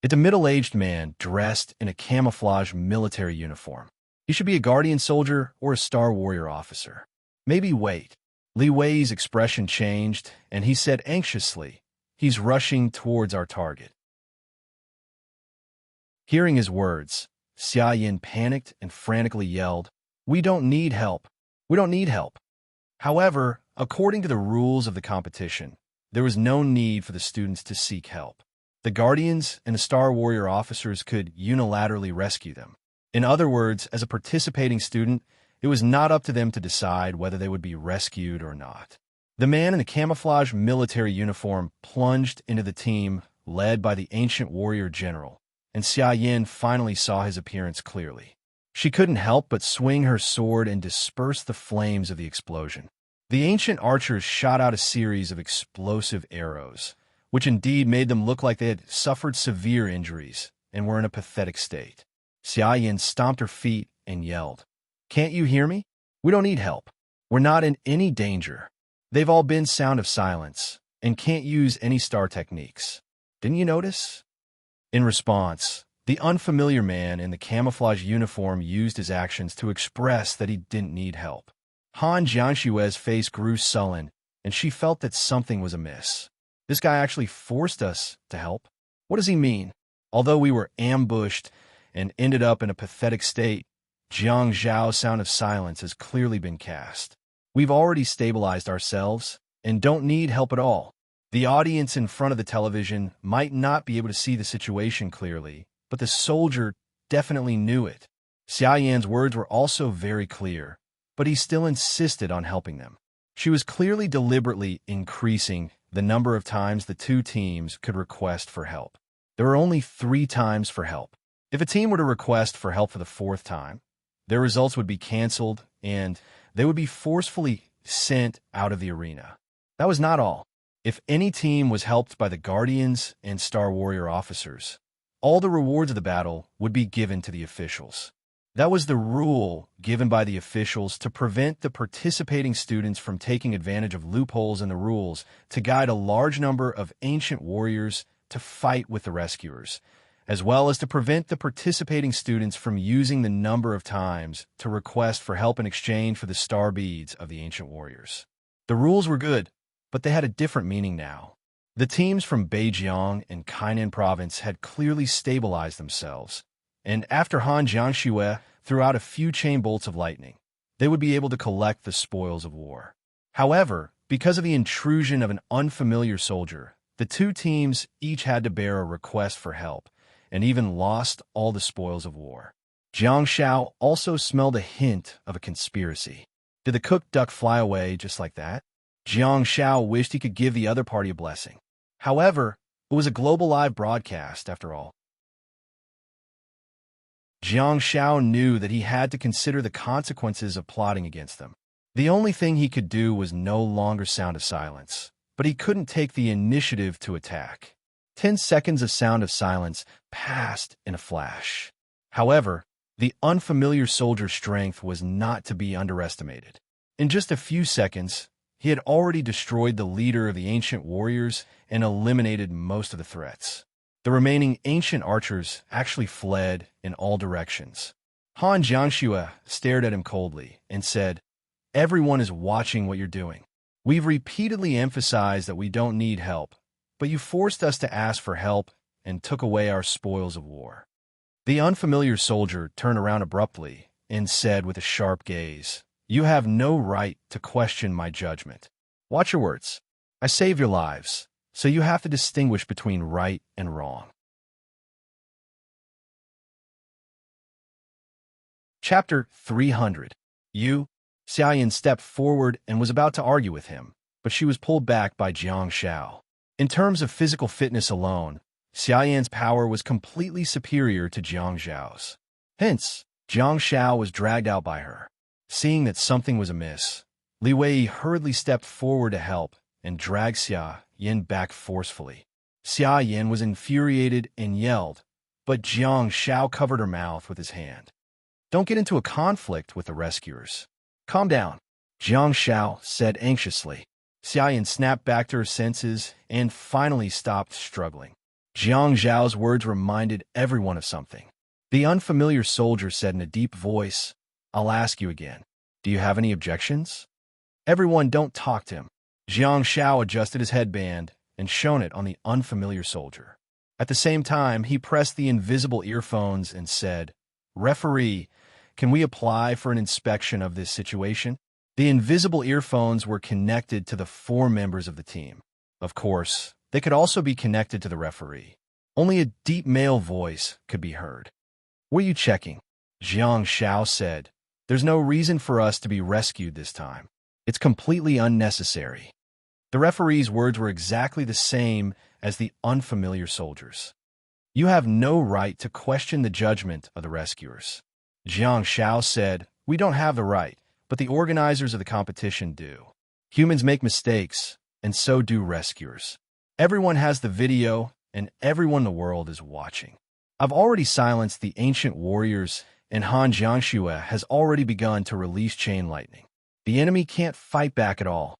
It's a middle-aged man dressed in a camouflage military uniform. He should be a guardian soldier or a star warrior officer. Maybe wait. Li Wei's expression changed, and he said anxiously, "He's rushing towards our target." Hearing his words, Xia Yin panicked and frantically yelled, "We don't need help. We don't need help." However, according to the rules of the competition, there was no need for the students to seek help. The guardians and the star warrior officers could unilaterally rescue them. In other words, as a participating student, it was not up to them to decide whether they would be rescued or not. The man in the camouflage military uniform plunged into the team led by the ancient warrior general, and Xia Yin finally saw his appearance clearly. She couldn't help but swing her sword and disperse the flames of the explosion. The ancient archers shot out a series of explosive arrows, which indeed made them look like they had suffered severe injuries and were in a pathetic state. Xia Yin stomped her feet and yelled, "Can't you hear me? We don't need help. We're not in any danger. They've all been Sound of Silence and can't use any star techniques. Didn't you notice?" In response, the unfamiliar man in the camouflage uniform used his actions to express that he didn't need help. Han Jiangshue's face grew sullen, and she felt that something was amiss. This guy actually forced us to help? What does he mean? Although we were ambushed and ended up in a pathetic state, Jiang Zhao's Sound of Silence has clearly been cast. We've already stabilized ourselves and don't need help at all. The audience in front of the television might not be able to see the situation clearly, but the soldier definitely knew it. Xia Yan's words were also very clear, but he still insisted on helping them. She was clearly deliberately increasing the number of times the 2 teams could request for help. There were only 3 times for help. If a team were to request for help for the 4th time, their results would be canceled and they would be forcefully sent out of the arena. That was not all. If any team was helped by the Guardians and Star Warrior officers, all the rewards of the battle would be given to the officials. That was the rule given by the officials to prevent the participating students from taking advantage of loopholes in the rules to guide a large number of ancient warriors to fight with the rescuers, as well as to prevent the participating students from using the number of times to request for help in exchange for the star beads of the ancient warriors. The rules were good, but they had a different meaning now. The teams from Beijiang and Kainan province had clearly stabilized themselves, and after Han Jiangxue threw out a few chain bolts of lightning, they would be able to collect the spoils of war. However, because of the intrusion of an unfamiliar soldier, the 2 teams each had to bear a request for help, and even lost all the spoils of war. Jiang Shao also smelled a hint of a conspiracy. Did the cooked duck fly away just like that? Jiang Shao wished he could give the other party a blessing. However, it was a global live broadcast, after all. Jiang Shao knew that he had to consider the consequences of plotting against them. The only thing he could do was no longer Sound of Silence, but he couldn't take the initiative to attack. 10 seconds of Sound of Silence passed in a flash. However, the unfamiliar soldier's strength was not to be underestimated. In just a few seconds, he had already destroyed the leader of the ancient warriors and eliminated most of the threats. The remaining ancient archers actually fled in all directions. Han Jiangxue stared at him coldly and said, "Everyone is watching what you're doing. We've repeatedly emphasized that we don't need help, but you forced us to ask for help and took away our spoils of war." The unfamiliar soldier turned around abruptly and said with a sharp gaze, "You have no right to question my judgment. Watch your words. I save your lives, so you have to distinguish between right and wrong." Chapter 300. You Xiaoyan stepped forward and was about to argue with him, but she was pulled back by Jiang Xiao. In terms of physical fitness alone, Xiaoyan's power was completely superior to Jiang Xiao's. Hence, Jiang Xiao was dragged out by her. Seeing that something was amiss, Li Wei hurriedly stepped forward to help and dragged Xia Yin back forcefully. Xia Yin was infuriated and yelled, but Jiang Xiao covered her mouth with his hand. Don't get into a conflict with the rescuers. Calm down, Jiang Xiao said anxiously. Xia Yin snapped back to her senses and finally stopped struggling. Jiang Xiao's words reminded everyone of something. The unfamiliar soldier said in a deep voice, I'll ask you again. Do you have any objections? Everyone don't talk to him. Jiang Xiao adjusted his headband and shone it on the unfamiliar soldier. At the same time, he pressed the invisible earphones and said, Referee, can we apply for an inspection of this situation? The invisible earphones were connected to the 4 members of the team. Of course, they could also be connected to the referee. Only a deep male voice could be heard. What are you checking? Jiang Xiao said. There's no reason for us to be rescued this time. It's completely unnecessary. The referee's words were exactly the same as the unfamiliar soldiers. You have no right to question the judgment of the rescuers. Jiang Xiao said, We don't have the right, but the organizers of the competition do. Humans make mistakes, and so do rescuers. Everyone has the video, and everyone in the world is watching. I've already silenced the ancient warriors, and Han Jiangxue has already begun to release chain lightning. The enemy can't fight back at all.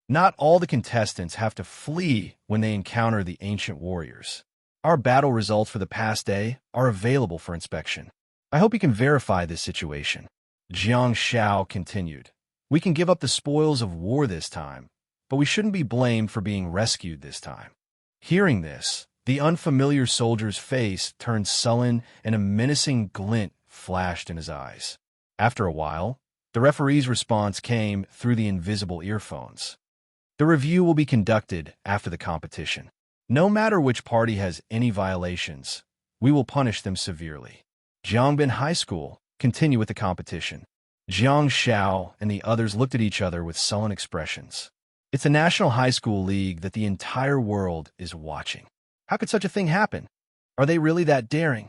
Not all the contestants have to flee when they encounter the ancient warriors. Our battle results for the past day are available for inspection. I hope you can verify this situation. Jiang Xiao continued. We can give up the spoils of war this time, but we shouldn't be blamed for being rescued this time. Hearing this, the unfamiliar soldier's face turned sullen and a menacing glint flashed in his eyes. After a while, the referee's response came through the invisible earphones. The review will be conducted after the competition. No matter which party has any violations, we will punish them severely. Jiangbin High School continue with the competition. Jiang Xiao and the others looked at each other with sullen expressions. It's a national high school league that the entire world is watching. How could such a thing happen? Are they really that daring?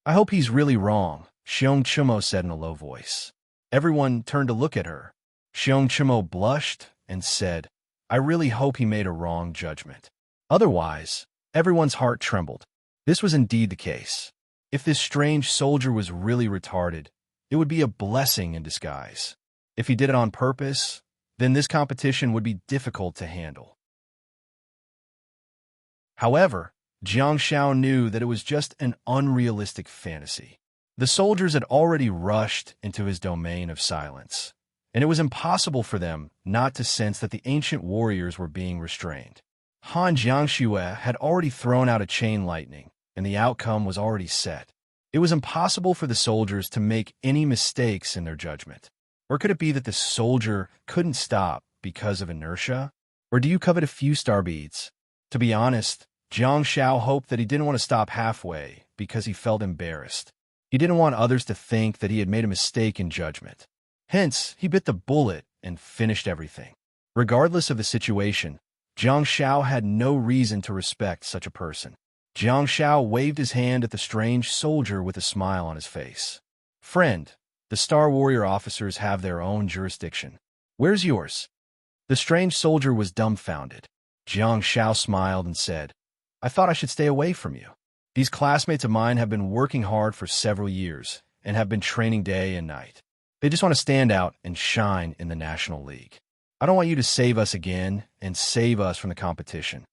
I hope he's really wrong, Xiong Chumo said in a low voice. Everyone turned to look at her. Xiong Chumo blushed and said, I really hope he made a wrong judgment. Otherwise, everyone's heart trembled. This was indeed the case. If this strange soldier was really retarded, it would be a blessing in disguise. If he did it on purpose, then this competition would be difficult to handle. However, Jiang Xiao knew that it was just an unrealistic fantasy. The soldiers had already rushed into his domain of silence, and it was impossible for them not to sense that the ancient warriors were being restrained. Han Jiangxue had already thrown out a chain lightning, and the outcome was already set. It was impossible for the soldiers to make any mistakes in their judgment. Or could it be that the soldier couldn't stop because of inertia? Or do you covet a few star beads? To be honest, Jiang Xiao hoped that he didn't want to stop halfway because he felt embarrassed. He didn't want others to think that he had made a mistake in judgment. Hence, he bit the bullet and finished everything. Regardless of the situation, Jiang Xiao had no reason to respect such a person. Jiang Xiao waved his hand at the strange soldier with a smile on his face. Friend, the Star Warrior officers have their own jurisdiction. Where's yours? The strange soldier was dumbfounded. Jiang Xiao smiled and said, I thought I should stay away from you. These classmates of mine have been working hard for several years and have been training day and night. They just want to stand out and shine in the National League. I don't want you to save us again and save us from the competition.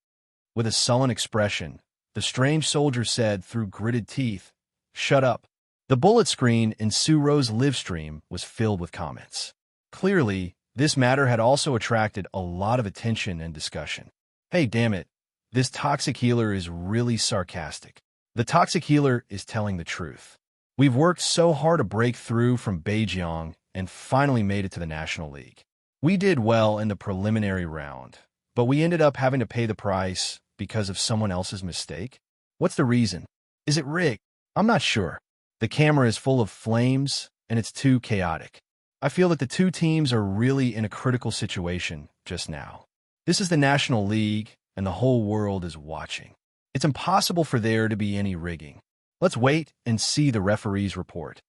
With a sullen expression, the strange soldier said through gritted teeth, Shut up. The bullet screen in Su-Ro's live stream was filled with comments. Clearly, this matter had also attracted a lot of attention and discussion. Hey, damn it. This toxic healer is really sarcastic. The toxic healer is telling the truth. We've worked so hard to break through from Beijing and finally made it to the National League. We did well in the preliminary round, but we ended up having to pay the price because of someone else's mistake. What's the reason? Is it rigged? I'm not sure. The camera is full of flames, and it's too chaotic. I feel that the two teams are really in a critical situation just now. This is the National League, and the whole world is watching. It's impossible for there to be any rigging. Let's wait and see the referee's report.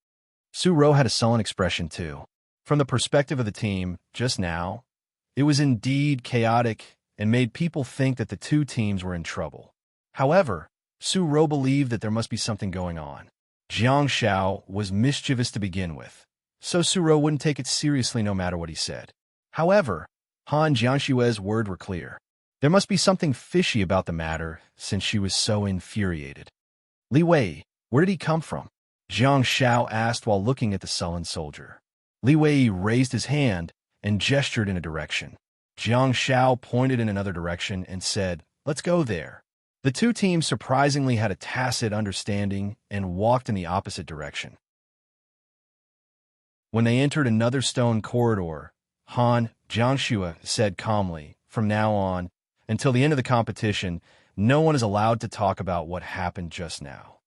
Su-ro had a sullen expression too. From the perspective of the team, just now, it was indeed chaotic and made people think that the two teams were in trouble. However, Su-ro believed that there must be something going on. Jiang Xiao was mischievous to begin with, so Su-ro wouldn't take it seriously no matter what he said. However, Han Jiangshue's words were clear. There must be something fishy about the matter since she was so infuriated. Li Wei, where did he come from? Jiang Xiao asked while looking at the sullen soldier. Li Wei raised his hand and gestured in a direction. Jiang Xiao pointed in another direction and said, "Let's go there." The two teams surprisingly had a tacit understanding and walked in the opposite direction. When they entered another stone corridor, Han Jiangshue said calmly, "From now on, until the end of the competition, no one is allowed to talk about what happened just now."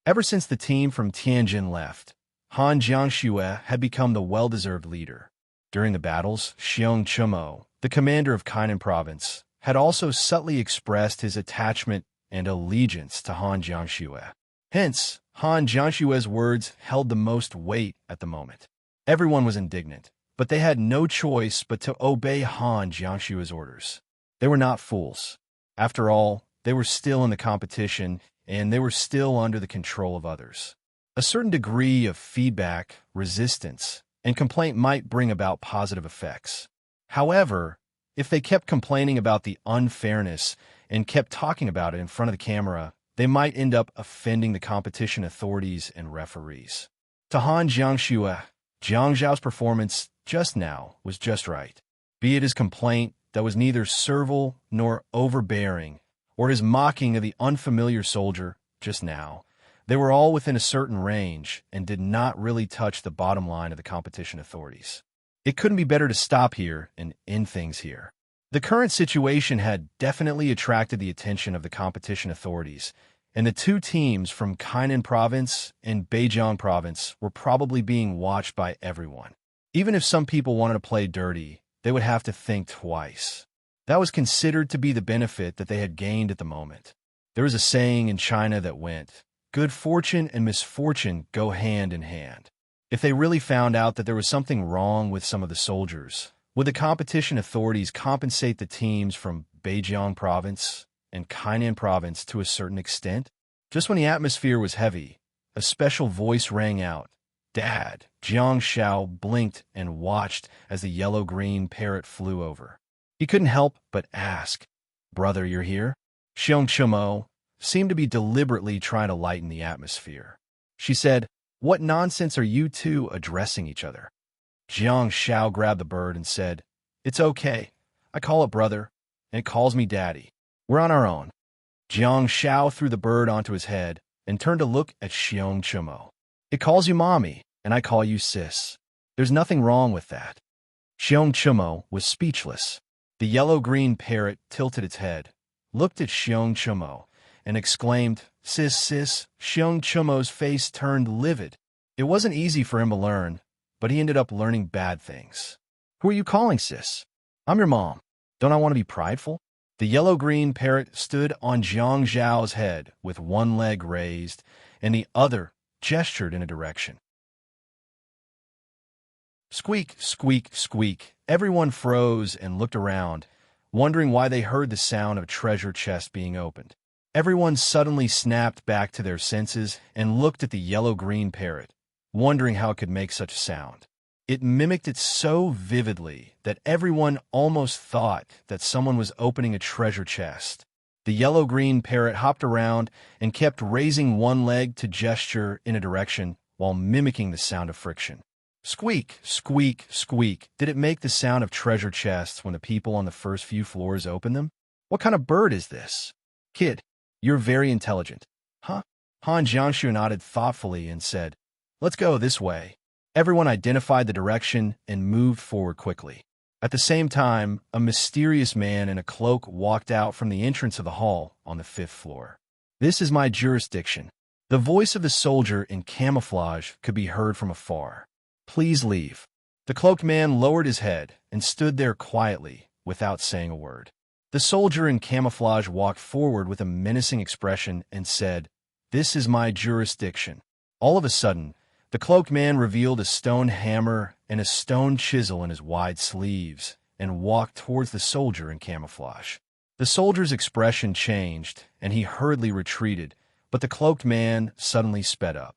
Ever since the team from Tianjin left, Han Jiangshue had become the well-deserved leader. During the battles, Xiong Chumo, the commander of Kainan Province, had also subtly expressed his attachment and allegiance to Han Jiangshue. Hence, Han Jiangshue's words held the most weight at the moment. Everyone was indignant, but they had no choice but to obey Han Jiangshue's orders. They were not fools. After all, they were still in the competition, and they were still under the control of others. A certain degree of feedback, resistance, and complaint might bring about positive effects. However, if they kept complaining about the unfairness and kept talking about it in front of the camera, they might end up offending the competition authorities and referees. To Han Jiangshue, Jiang Zhao's performance just now was just right. Be it his complaint that was neither servile nor overbearing, or his mocking of the unfamiliar soldier just now, they were all within a certain range and did not really touch the bottom line of the competition authorities. It couldn't be better to stop here and end things here. The current situation had definitely attracted the attention of the competition authorities, and the two teams from Kainan Province and Beijiang Province were probably being watched by everyone. Even if some people wanted to play dirty, they would have to think twice. That was considered to be the benefit that they had gained at the moment. There was a saying in China that went, "Good fortune and misfortune go hand in hand." If they really found out that there was something wrong with some of the soldiers, would the competition authorities compensate the teams from Beijiang Province and Kainan Province to a certain extent? Just when the atmosphere was heavy, a special voice rang out. "Dad!" Jiang Xiao blinked and watched as the yellow-green parrot flew over. He couldn't help but ask, "Brother, you're here?" Xiong Chumo seemed to be deliberately trying to lighten the atmosphere. She said, "What nonsense are you two addressing each other?" Jiang Xiao grabbed the bird and said, "It's okay. I call it brother, and it calls me daddy. We're on our own." Jiang Xiao threw the bird onto his head and turned to look at Xiong Chumo. "It calls you mommy, and I call you sis. There's nothing wrong with that." Xiong Chumo was speechless. The yellow-green parrot tilted its head, looked at Xiong Chumo, and exclaimed, "Sis, sis." Xiong Chumo's face turned livid. It wasn't easy for him to learn, but he ended up learning bad things. "Who are you calling sis? I'm your mom. Don't I want to be prideful?" The yellow-green parrot stood on Jiang Zhao's head with one leg raised, and the other gestured in a direction. Squeak, squeak, squeak. Everyone froze and looked around, wondering why they heard the sound of a treasure chest being opened. Everyone suddenly snapped back to their senses and looked at the yellow-green parrot, wondering how it could make such a sound. It mimicked it so vividly that everyone almost thought that someone was opening a treasure chest. The yellow-green parrot hopped around and kept raising one leg to gesture in a direction while mimicking the sound of friction. Squeak, squeak, squeak. Did it make the sound of treasure chests when the people on the first few floors opened them? What kind of bird is this? Kid, you're very intelligent. Huh? Han Jiangshu nodded thoughtfully and said, "Let's go this way." Everyone identified the direction and moved forward quickly. At the same time, a mysterious man in a cloak walked out from the entrance of the hall on the 5th floor. "This is my jurisdiction." The voice of the soldier in camouflage could be heard from afar. "Please leave." The cloaked man lowered his head and stood there quietly, without saying a word. The soldier in camouflage walked forward with a menacing expression and said, "This is my jurisdiction." All of a sudden, the cloaked man revealed a stone hammer and a stone chisel in his wide sleeves and walked towards the soldier in camouflage. The soldier's expression changed, and he hurriedly retreated, but the cloaked man suddenly sped up.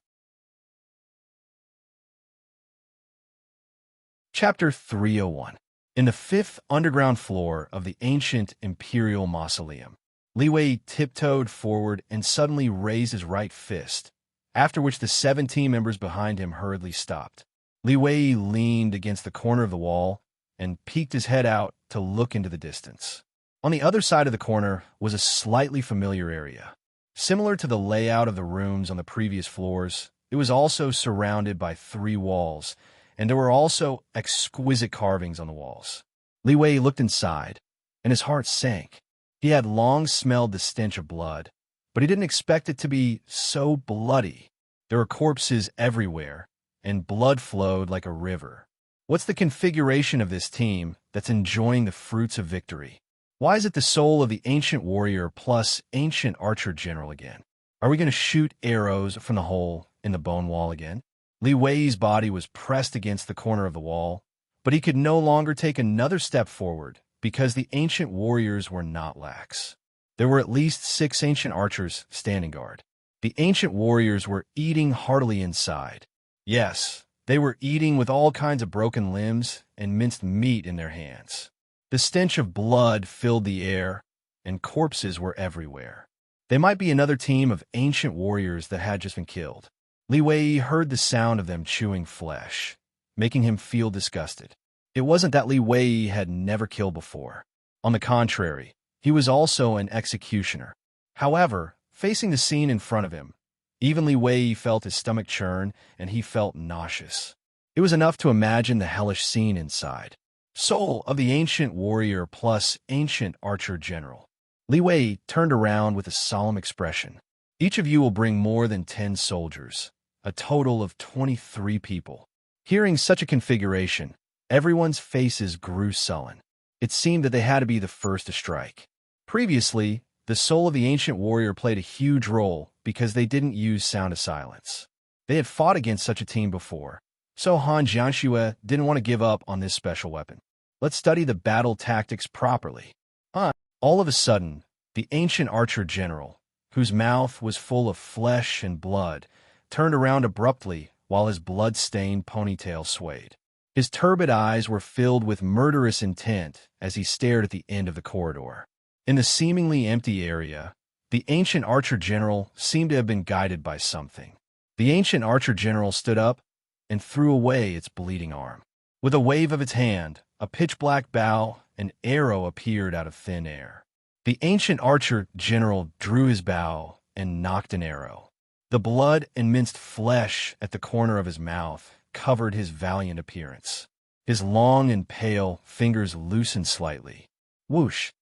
Chapter 301. In the fifth underground floor of the ancient imperial mausoleum, Li Wei tiptoed forward and suddenly raised his right fist, after which the 7 team members behind him hurriedly stopped. Li Wei leaned against the corner of the wall and peeked his head out to look into the distance. On the other side of the corner was a slightly familiar area. Similar to the layout of the rooms on the previous floors, it was also surrounded by 3 walls, and there were also exquisite carvings on the walls. Li Wei looked inside, and his heart sank. He had long smelled the stench of blood, but he didn't expect it to be so bloody. There were corpses everywhere, and blood flowed like a river. What's the configuration of this team that's enjoying the fruits of victory? Why is it the soul of the ancient warrior plus ancient archer general again? Are we going to shoot arrows from the hole in the bone wall again? Li Wei's body was pressed against the corner of the wall, but he could no longer take another step forward because the ancient warriors were not lax. There were at least 6 ancient archers standing guard. The ancient warriors were eating heartily inside. Yes, they were eating with all kinds of broken limbs and minced meat in their hands. The stench of blood filled the air, and corpses were everywhere. They might be another team of ancient warriors that had just been killed. Li Wei heard the sound of them chewing flesh, making him feel disgusted. It wasn't that Li Wei had never killed before. On the contrary, he was also an executioner. However, facing the scene in front of him, even Li Wei felt his stomach churn and he felt nauseous. It was enough to imagine the hellish scene inside. Soul of the ancient warrior plus ancient archer general. Li Wei turned around with a solemn expression. Each of you will bring more than 10 soldiers, a total of 23 people. Hearing such a configuration, everyone's faces grew sullen. It seemed that they had to be the first to strike. Previously, the soul of the ancient warrior played a huge role because they didn't use sound of silence. They had fought against such a team before, so Han Jianxue didn't want to give up on this special weapon. Let's study the battle tactics properly. All of a sudden, the ancient archer general, whose mouth was full of flesh and blood, turned around abruptly while his blood-stained ponytail swayed. His turbid eyes were filled with murderous intent as he stared at the end of the corridor. In the seemingly empty area, the ancient archer general seemed to have been guided by something. The ancient archer general stood up and threw away its bleeding arm. With a wave of its hand, a pitch-black bow, an arrow appeared out of thin air. The ancient archer general drew his bow and nocked an arrow. The blood and minced flesh at the corner of his mouth covered his valiant appearance. His long and pale fingers loosened slightly. Whoosh!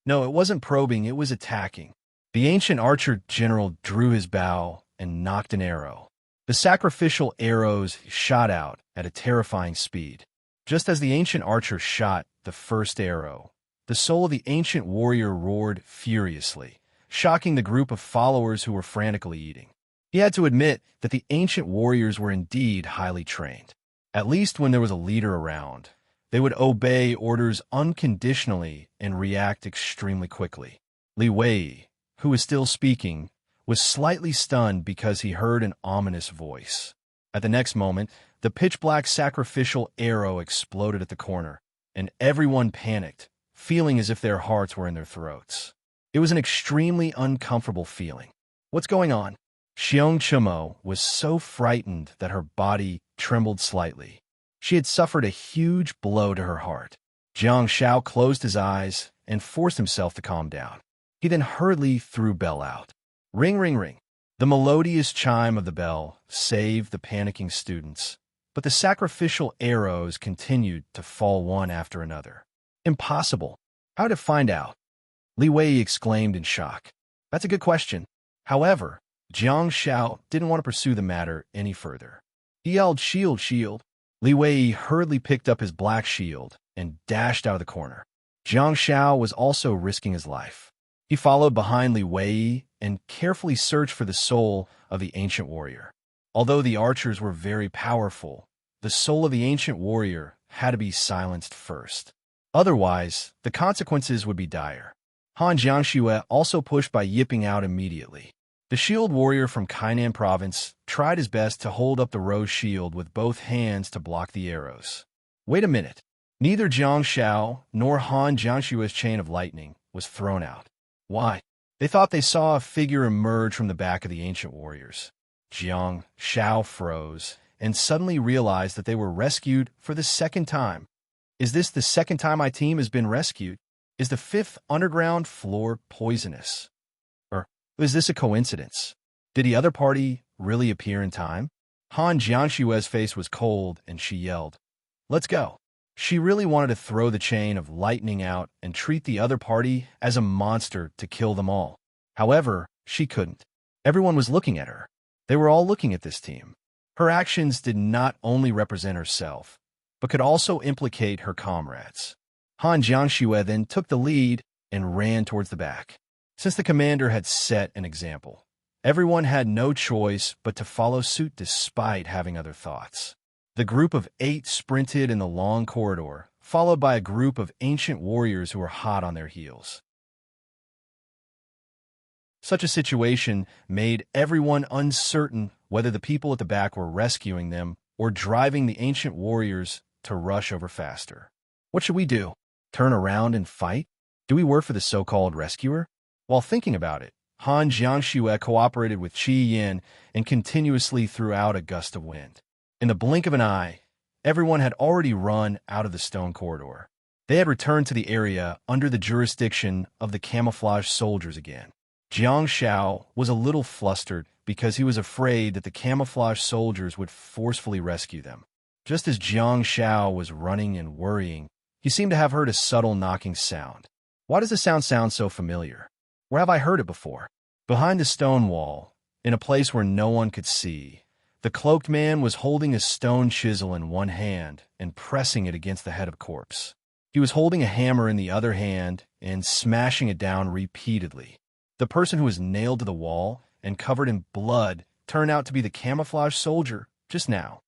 No, it wasn't probing, it was attacking. The ancient archer general drew his bow and nocked an arrow. The sacrificial arrows shot out at a terrifying speed. Just as the ancient archer shot the first arrow, the soul of the ancient warrior roared furiously, shocking the group of followers who were frantically eating. He had to admit that the ancient warriors were indeed highly trained. At least when there was a leader around, they would obey orders unconditionally and react extremely quickly. Li Wei, who was still speaking, was slightly stunned because he heard an ominous voice. At the next moment, the pitch-black sacrificial arrow exploded at the corner, and everyone panicked, feeling as if their hearts were in their throats. It was an extremely uncomfortable feeling. What's going on? Xiong Chumo was so frightened that her body trembled slightly. She had suffered a huge blow to her heart. Jiang Shao closed his eyes and forced himself to calm down. He then hurriedly threw bell out. Ring, ring, ring. The melodious chime of the bell saved the panicking students, but the sacrificial arrows continued to fall one after another. Impossible. How to find out? Li Wei exclaimed in shock. That's a good question. However, Jiang Shao didn't want to pursue the matter any further. He yelled, "Shield, shield!" Li Wei hurriedly picked up his black shield and dashed out of the corner. Jiang Shao was also risking his life. He followed behind Li Wei and carefully searched for the soul of the ancient warrior. Although the archers were very powerful, the soul of the ancient warrior had to be silenced first. Otherwise, the consequences would be dire. Han Jiangxue also pushed by yipping out immediately. The shield warrior from Kainan province tried his best to hold up the rose shield with both hands to block the arrows. Wait a minute. Neither Jiang Shao nor Han Jiangxue's chain of lightning was thrown out. Why? They thought they saw a figure emerge from the back of the ancient warriors. Jiang Shao froze and suddenly realized that they were rescued for the second time. Is this the second time my team has been rescued? Is the fifth underground floor poisonous? Or is this a coincidence? Did the other party really appear in time? Han Jiangxue's face was cold and she yelled, "Let's go." She really wanted to throw the chain of lightning out and treat the other party as a monster to kill them all. However, she couldn't. Everyone was looking at her. They were all looking at this team. Her actions did not only represent herself, but could also implicate her comrades. Han Jiangxue then took the lead and ran towards the back. Since the commander had set an example, everyone had no choice but to follow suit despite having other thoughts. The group of 8 sprinted in the long corridor, followed by a group of ancient warriors who were hot on their heels. Such a situation made everyone uncertain whether the people at the back were rescuing them or driving the ancient warriors to rush over faster. What should we do? Turn around and fight? Do we work for the so-called rescuer? While thinking about it, Han Jiangxue cooperated with Qi Yin and continuously threw out a gust of wind. In the blink of an eye, everyone had already run out of the stone corridor. They had returned to the area under the jurisdiction of the camouflage soldiers again. Jiang Shao was a little flustered because he was afraid that the camouflage soldiers would forcefully rescue them. Just as Jiang Shao was running and worrying, he seemed to have heard a subtle knocking sound. Why does the sound so familiar? Where have I heard it before? Behind the stone wall, in a place where no one could see, the cloaked man was holding a stone chisel in one hand and pressing it against the head of a corpse. He was holding a hammer in the other hand and smashing it down repeatedly. The person who was nailed to the wall and covered in blood turned out to be the camouflage soldier just now.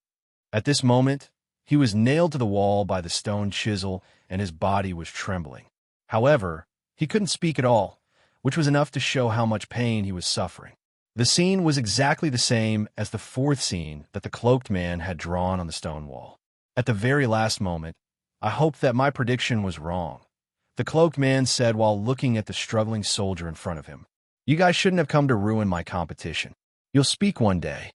At this moment, he was nailed to the wall by the stone chisel and his body was trembling. However, he couldn't speak at all, which was enough to show how much pain he was suffering. The scene was exactly the same as the fourth scene that the cloaked man had drawn on the stone wall. At the very last moment, I hoped that my prediction was wrong. The cloaked man said while looking at the struggling soldier in front of him, "You guys shouldn't have come to ruin my competition. You'll speak one day."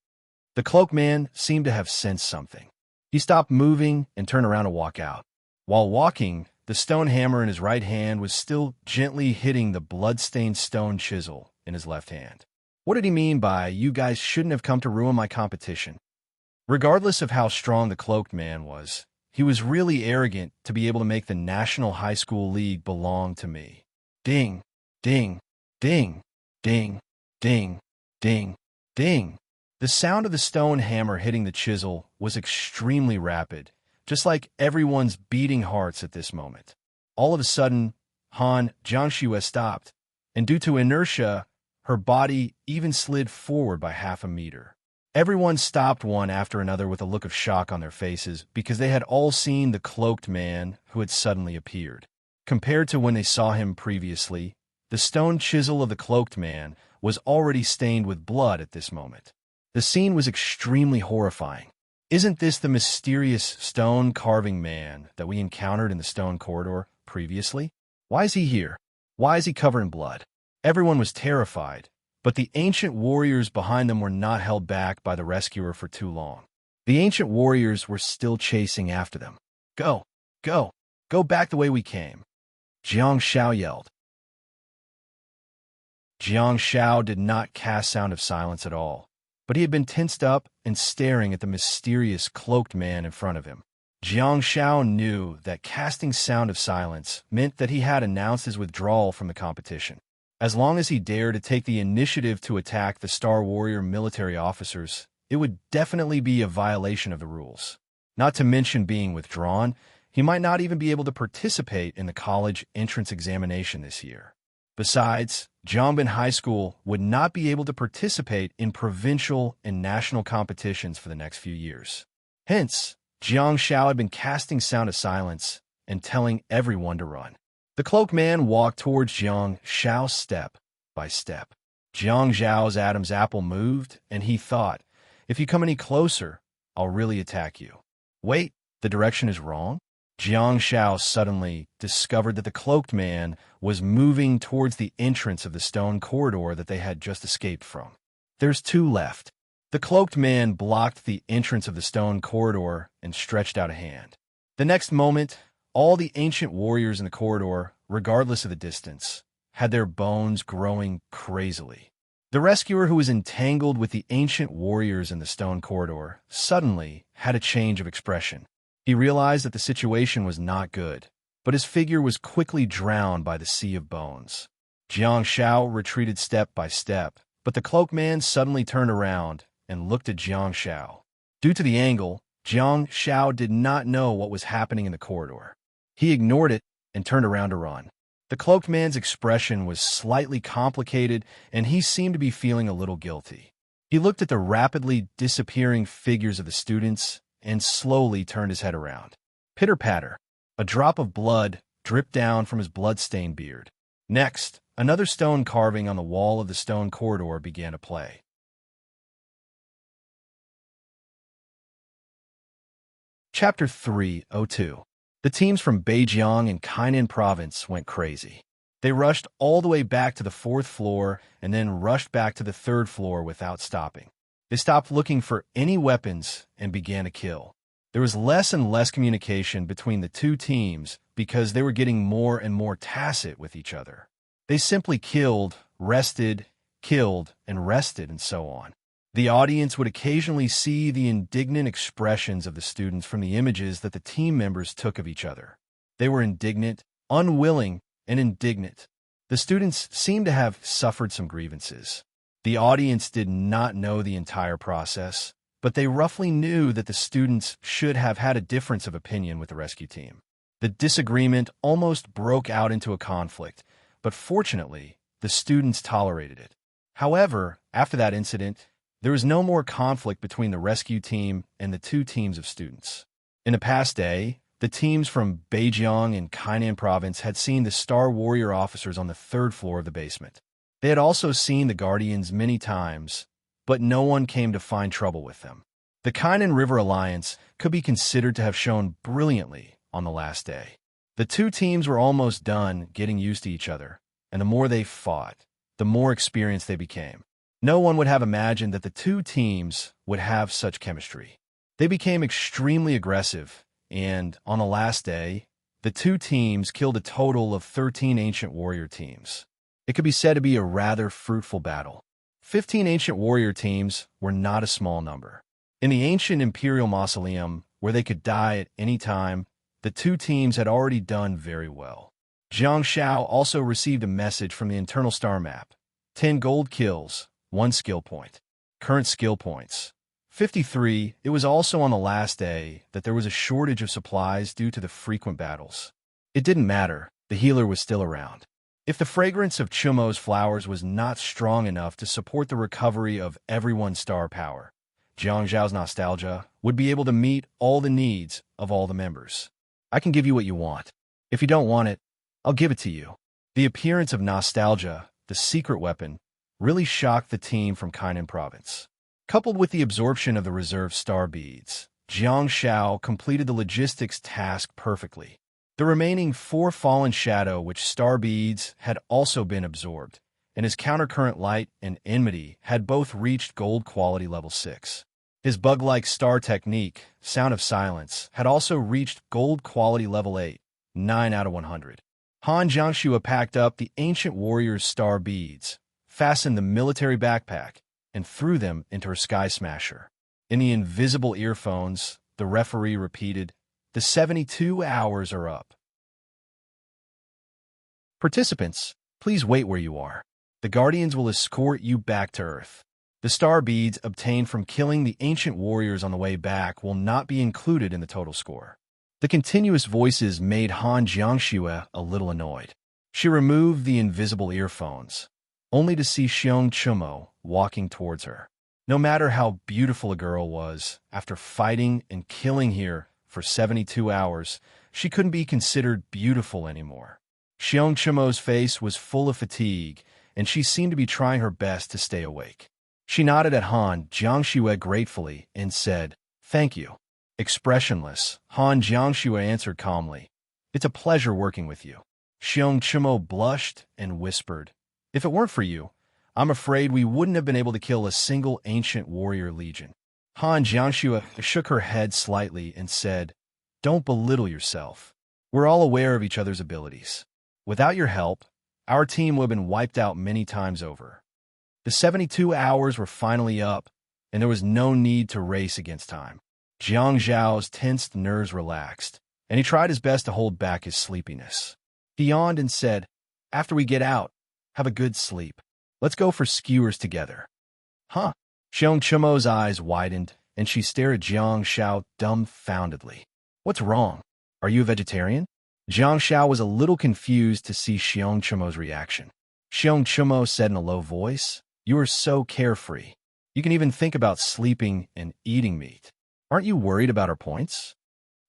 The cloaked man seemed to have sensed something. He stopped moving and turned around to walk out. While walking, the stone hammer in his right hand was still gently hitting the blood-stained stone chisel in his left hand. What did he mean by, "You guys shouldn't have come to ruin my competition"? Regardless of how strong the cloaked man was, he was really arrogant to be able to make the National High School League belong to me. Ding, ding, ding, ding, ding, ding, ding. The sound of the stone hammer hitting the chisel was extremely rapid, just like everyone's beating hearts at this moment. All of a sudden, Han Jiangxue stopped, and due to inertia, her body even slid forward by half a meter. Everyone stopped one after another with a look of shock on their faces because they had all seen the cloaked man who had suddenly appeared. Compared to when they saw him previously, the stone chisel of the cloaked man was already stained with blood at this moment. The scene was extremely horrifying. Isn't this the mysterious stone carving man that we encountered in the stone corridor previously? Why is he here? Why is he covered in blood? Everyone was terrified, but the ancient warriors behind them were not held back by the rescuer for too long. The ancient warriors were still chasing after them. Go, go, go back the way we came. Jiang Shao yelled. Jiang Shao did not cast sound of silence at all, but he had been tensed up and staring at the mysterious cloaked man in front of him. Jiang Shao knew that casting sound of silence meant that he had announced his withdrawal from the competition. As long as he dared to take the initiative to attack the Star Warrior military officers, it would definitely be a violation of the rules. Not to mention being withdrawn, he might not even be able to participate in the college entrance examination this year. Besides, Jongbin High School would not be able to participate in provincial and national competitions for the next few years. Hence, Jiang Xiao had been casting sound of silence and telling everyone to run. The cloaked man walked towards Jiang Xiao step by step. Jiang Xiao's Adam's apple moved, and he thought, if you come any closer, I'll really attack you. Wait, the direction is wrong? Jiang Xiao suddenly discovered that the cloaked man was moving towards the entrance of the stone corridor that they had just escaped from. There's two left. The cloaked man blocked the entrance of the stone corridor and stretched out a hand. The next moment, all the ancient warriors in the corridor, regardless of the distance, had their bones growing crazily. The rescuer who was entangled with the ancient warriors in the stone corridor suddenly had a change of expression. He realized that the situation was not good, but his figure was quickly drowned by the sea of bones. Jiang Xiao retreated step by step, but the cloaked man suddenly turned around and looked at Jiang Xiao. Due to the angle, Jiang Xiao did not know what was happening in the corridor. He ignored it and turned around to run. The cloaked man's expression was slightly complicated, and he seemed to be feeling a little guilty. He looked at the rapidly disappearing figures of the students and slowly turned his head around. Pitter-patter. A drop of blood dripped down from his blood-stained beard. Next, another stone carving on the wall of the stone corridor began to play. Chapter 302. The teams from Beijiang and Kainan Province went crazy. They rushed all the way back to the 4th floor and then rushed back to the 3rd floor without stopping. They stopped looking for any weapons and began to kill. There was less and less communication between the two teams because they were getting more and more tacit with each other. They simply killed, rested, killed, and rested, and so on. The audience would occasionally see the indignant expressions of the students from the images that the team members took of each other. They were indignant, unwilling, and indignant. The students seemed to have suffered some grievances. The audience did not know the entire process, but they roughly knew that the students should have had a difference of opinion with the rescue team. The disagreement almost broke out into a conflict, but fortunately, the students tolerated it. However, after that incident, there was no more conflict between the rescue team and the two teams of students. In the past day, the teams from Beijiang and Kainan Province had seen the Star Warrior officers on the 3rd floor of the basement. They had also seen the Guardians many times, but no one came to find trouble with them. The Kainan River Alliance could be considered to have shown brilliantly on the last day. The two teams were almost done getting used to each other, and the more they fought, the more experienced they became. No one would have imagined that the two teams would have such chemistry. They became extremely aggressive, and on the last day, the two teams killed a total of 13 ancient warrior teams. It could be said to be a rather fruitful battle. 15 ancient warrior teams were not a small number. In the ancient imperial mausoleum, where they could die at any time, the two teams had already done very well. Jiang Xiao also received a message from the internal star map. 10 gold kills, 1 skill point. Current skill points: 53. It was also on the last day that there was a shortage of supplies due to the frequent battles. It didn't matter, the healer was still around. If the fragrance of Chumo's flowers was not strong enough to support the recovery of everyone's star power, Jiang Zhao's nostalgia would be able to meet all the needs of all the members. I can give you what you want. If you don't want it, I'll give it to you. The appearance of nostalgia, the secret weapon, really shocked the team from Kainan Province. Coupled with the absorption of the reserve star beads, Jiang Xiao completed the logistics task perfectly. The remaining 4 fallen shadow which star beads had also been absorbed, and his countercurrent light and enmity had both reached gold quality level 6. His bug-like star technique, Sound of Silence, had also reached gold quality level 8, 9 out of 100. Han Jiangxue packed up the ancient warrior's star beads, fastened the military backpack, and threw them into her sky smasher. In the invisible earphones, the referee repeated, "The 72 hours are up. Participants, please wait where you are. The Guardians will escort you back to Earth." The star beads obtained from killing the ancient warriors on the way back will not be included in the total score. The continuous voices made Han Jiangxue a little annoyed. She removed the invisible earphones, only to see Xiong Chumo walking towards her. No matter how beautiful a girl was, after fighting and killing here for 72 hours, she couldn't be considered beautiful anymore. Xiong Chumo's face was full of fatigue, and she seemed to be trying her best to stay awake. She nodded at Han Jiangxue gratefully and said, "Thank you." Expressionless, Han Jiangxue answered calmly, "It's a pleasure working with you." Xiong Chumo blushed and whispered, "If it weren't for you, I'm afraid we wouldn't have been able to kill a single ancient warrior legion." Han Jiangxue shook her head slightly and said, "Don't belittle yourself. We're all aware of each other's abilities. Without your help, our team would have been wiped out many times over." The 72 hours were finally up, and there was no need to race against time. Jiang Zhao's tensed nerves relaxed, and he tried his best to hold back his sleepiness. He yawned and said, "After we get out, have a good sleep. Let's go for skewers together." "Huh?" Xiong Chumo's eyes widened, and she stared at Jiang Zhao dumbfoundedly. "What's wrong? Are you a vegetarian?" Jiang Zhao was a little confused to see Xiong Chumo's reaction. Xiong Chumo said in a low voice, "You are so carefree. You can even think about sleeping and eating meat. Aren't you worried about our points?"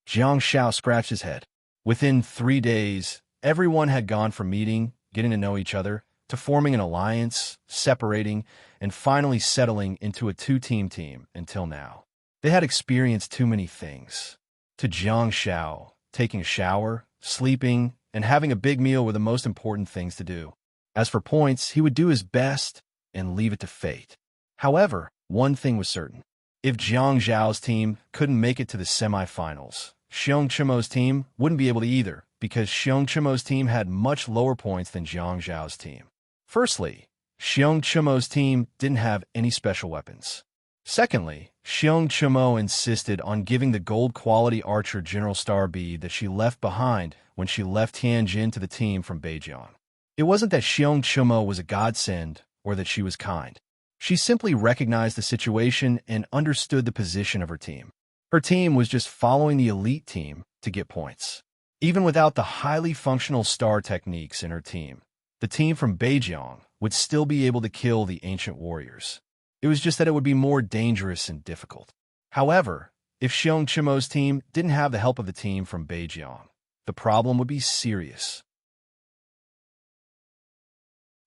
Jiang Zhao scratched his head. Within 3 days, everyone had gone from meeting, getting to know each other, to forming an alliance, separating, and finally settling into a two-team team until now. They had experienced too many things. To Jiang Zhao, taking a shower, sleeping, and having a big meal were the most important things to do. As for points, he would do his best and leave it to fate. However, one thing was certain. If Jiang Zhao's team couldn't make it to the semifinals, Xiong Chumo's team wouldn't be able to either, because Xiong Chumo's team had much lower points than Jiang Zhao's team. Firstly, Xiong Chumo's team didn't have any special weapons. Secondly, Xiong Chumo insisted on giving the gold-quality archer General Star Bead that she left behind when she left Tianjin to the team from Beijing. It wasn't that Xiong Chumo was a godsend or that she was kind. She simply recognized the situation and understood the position of her team. Her team was just following the elite team to get points. Even without the highly functional star techniques in her team, the team from Beijing would still be able to kill the ancient warriors. It was just that it would be more dangerous and difficult. However, if Xiong Chumo's team didn't have the help of the team from Beijing, the problem would be serious.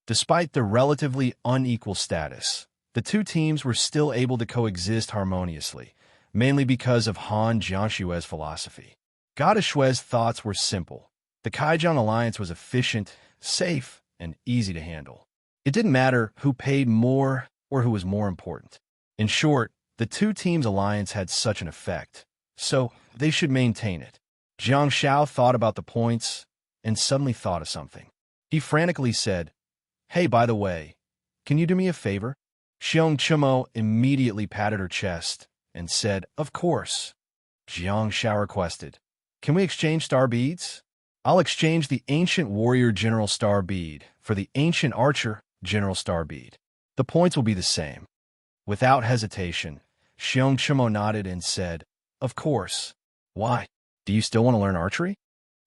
Despite the relatively unequal status, the two teams were still able to coexist harmoniously, mainly because of Han Jianshue's philosophy. Goddess Shue's thoughts were simple. The Kaijiang alliance was efficient, safe, and easy to handle. It didn't matter who paid more or who was more important. In short, the two teams' alliance had such an effect, so they should maintain it. Jiang Xiao thought about the points and suddenly thought of something. He frantically said, "Hey, by the way, can you do me a favor?" Xiong Chumo immediately patted her chest and said, "Of course." Jiang Xiao requested, "Can we exchange star beads?" "I'll exchange the ancient warrior General Star Bead for the ancient archer General Star Bead. The points will be the same." Without hesitation, Xiong Chumo nodded and said, "Of course. Why? Do you still want to learn archery?"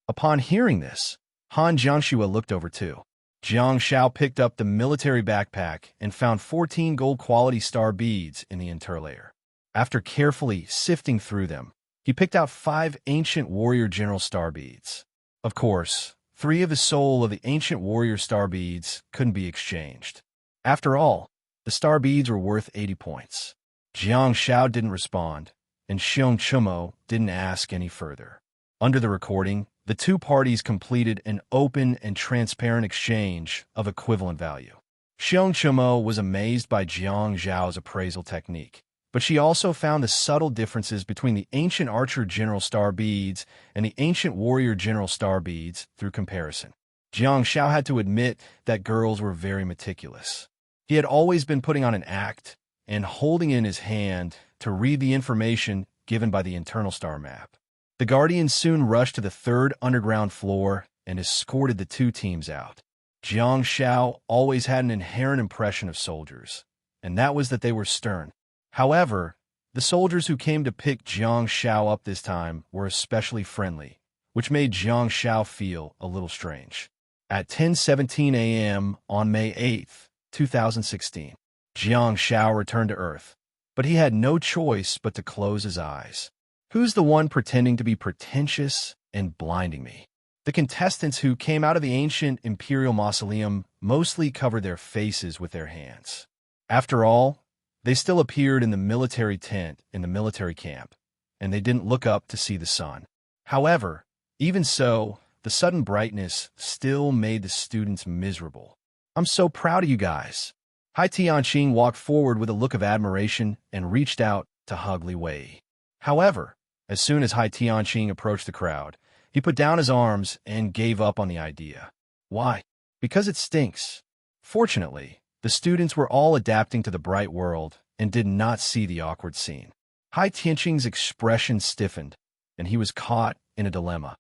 Upon hearing this, Han Jiangxue looked over too. Jiang Xiao picked up the military backpack and found 14 gold-quality star beads in the interlayer. After carefully sifting through them, he picked out 5 ancient warrior general star beads. Of course, 3 of the soul of the ancient warrior star beads couldn't be exchanged. After all, the star beads were worth 80 points. Jiang Xiao didn't respond, and Xiong Chumo didn't ask any further. Under the recording, the two parties completed an open and transparent exchange of equivalent value. Xiong Chumo was amazed by Jiang Zhao's appraisal technique, but she also found the subtle differences between the ancient archer general star beads and the ancient warrior general star beads through comparison. Jiang Xiao had to admit that girls were very meticulous. He had always been putting on an act and holding in his hand to read the information given by the internal star map. The Guardians soon rushed to the 3rd underground floor and escorted the two teams out. Jiang Xiao always had an inherent impression of soldiers, and that was that they were stern. However, the soldiers who came to pick Jiang Shao up this time were especially friendly, which made Jiang Shao feel a little strange. At 10:17 a.m. on May 8, 2016, Jiang Shao returned to Earth, but he had no choice but to close his eyes. Who's the one pretending to be pretentious and blinding me? The contestants who came out of the ancient imperial mausoleum mostly covered their faces with their hands. After all, they still appeared in the military tent in the military camp, and they didn't look up to see the sun. However, even so, the sudden brightness still made the students miserable. I'm so proud of you guys. Hai Tianqing walked forward with a look of admiration and reached out to hug Li Wei. However, as soon as Hai Tianqing approached the crowd, he put down his arms and gave up on the idea. Why? Because it stinks. Fortunately, the students were all adapting to the bright world and did not see the awkward scene. Hai Tianqing's expression stiffened, and he was caught in a dilemma.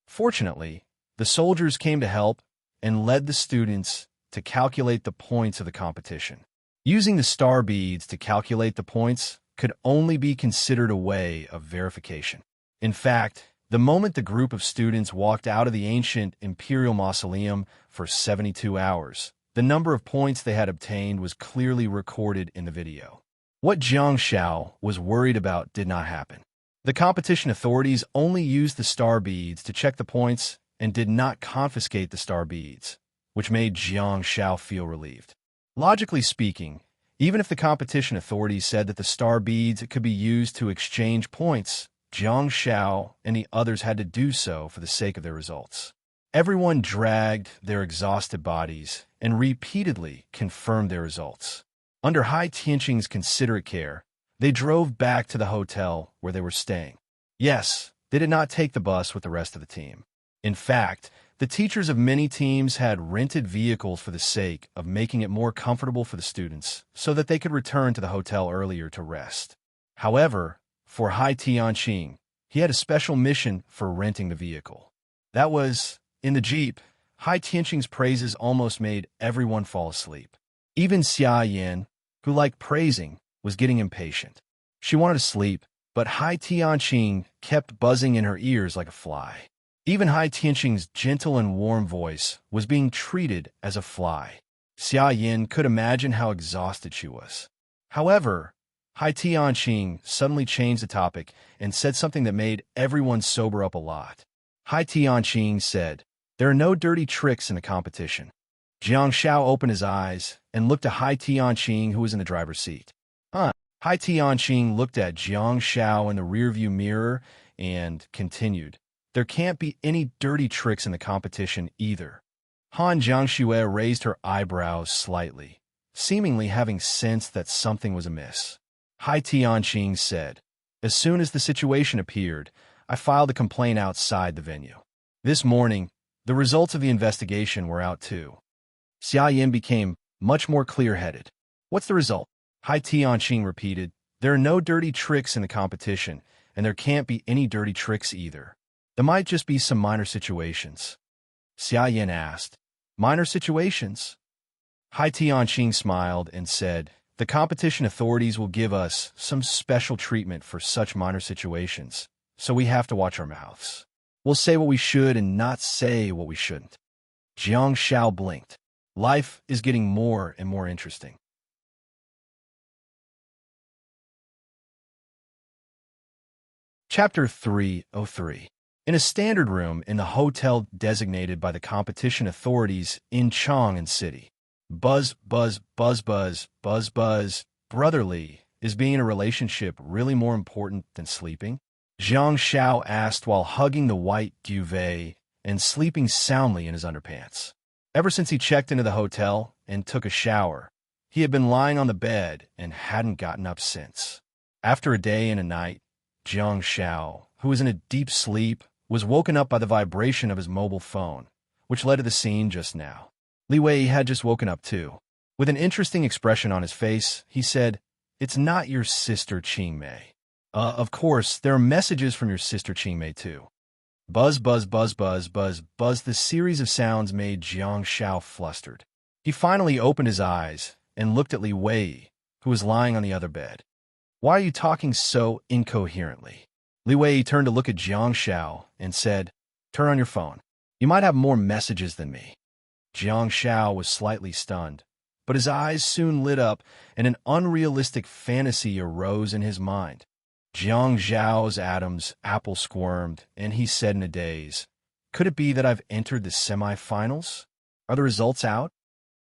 Fortunately, the soldiers came to help and led the students to calculate the points of the competition. Using the star beads to calculate the points could only be considered a way of verification. In fact, the moment the group of students walked out of the ancient imperial mausoleum for 72 hours, the number of points they had obtained was clearly recorded in the video. What Jiang Shao was worried about did not happen. The competition authorities only used the star beads to check the points and did not confiscate the star beads, which made Jiang Shao feel relieved. Logically speaking, even if the competition authorities said that the star beads could be used to exchange points, Jiang Shao and the others had to do so for the sake of their results. Everyone dragged their exhausted bodies and repeatedly confirmed their results. Under Hai Tianqing's considerate care, they drove back to the hotel where they were staying. Yes, they did not take the bus with the rest of the team. In fact, the teachers of many teams had rented vehicles for the sake of making it more comfortable for the students so that they could return to the hotel earlier to rest. However, for Hai Tianqing, he had a special mission for renting the vehicle. That was, in the Jeep, Hai Tianqing's praises almost made everyone fall asleep. Even Xia Yan, who liked praising, was getting impatient. She wanted to sleep, but Hai Tianqing kept buzzing in her ears like a fly. Even Hai Tianqing's gentle and warm voice was being treated as a fly. Xia Yin could imagine how exhausted she was. However, Hai Tianqing suddenly changed the topic and said something that made everyone sober up a lot. Hai Tianqing said, "There are no dirty tricks in the competition." Jiang Shao opened his eyes and looked at Hai Tianqing, who was in the driver's seat. Hai Tianqing looked at Jiang Shao in the rearview mirror and continued, "There can't be any dirty tricks in the competition either." Han Jiangxue raised her eyebrows slightly, seemingly having sensed that something was amiss. Hai Tianqing said, "As soon as the situation appeared, I filed a complaint outside the venue. This morning, the results of the investigation were out too." Xia Yin became much more clear-headed. "What's the result?" Hai Tianqing repeated, "There are no dirty tricks in the competition, and there can't be any dirty tricks either. There might just be some minor situations." Xia Yin asked, "Minor situations?" Hai Tianqing smiled and said, "The competition authorities will give us some special treatment for such minor situations, so we have to watch our mouths. We'll say what we should and not say what we shouldn't." Jiang Shao blinked. Life is getting more and more interesting. Chapter 303. In a standard room in the hotel designated by the competition authorities in Chang'an City. Buzz, buzz, buzz, buzz, buzz, buzz. Brotherly, is being in a relationship really more important than sleeping? Jiang Shao asked while hugging the white duvet and sleeping soundly in his underpants. Ever since he checked into the hotel and took a shower, he had been lying on the bed and hadn't gotten up since. After a day and a night, Jiang Shao, who was in a deep sleep, was woken up by the vibration of his mobile phone, which led to the scene just now. Li Wei had just woken up too. With an interesting expression on his face, he said, "It's not your sister Qingmei." Of course, there are messages from your sister Qingmei too." Buzz, buzz, buzz, buzz, buzz, buzz. The series of sounds made Jiang Shao flustered. He finally opened his eyes and looked at Li Wei, who was lying on the other bed. "Why are you talking so incoherently?" Li Wei turned to look at Jiang Shao and said, "Turn on your phone. You might have more messages than me." Jiang Shao was slightly stunned, but his eyes soon lit up and an unrealistic fantasy arose in his mind. Jiang Zhao's Adam's apple squirmed, and he said in a daze, "Could it be that I've entered the semifinals? Are the results out?"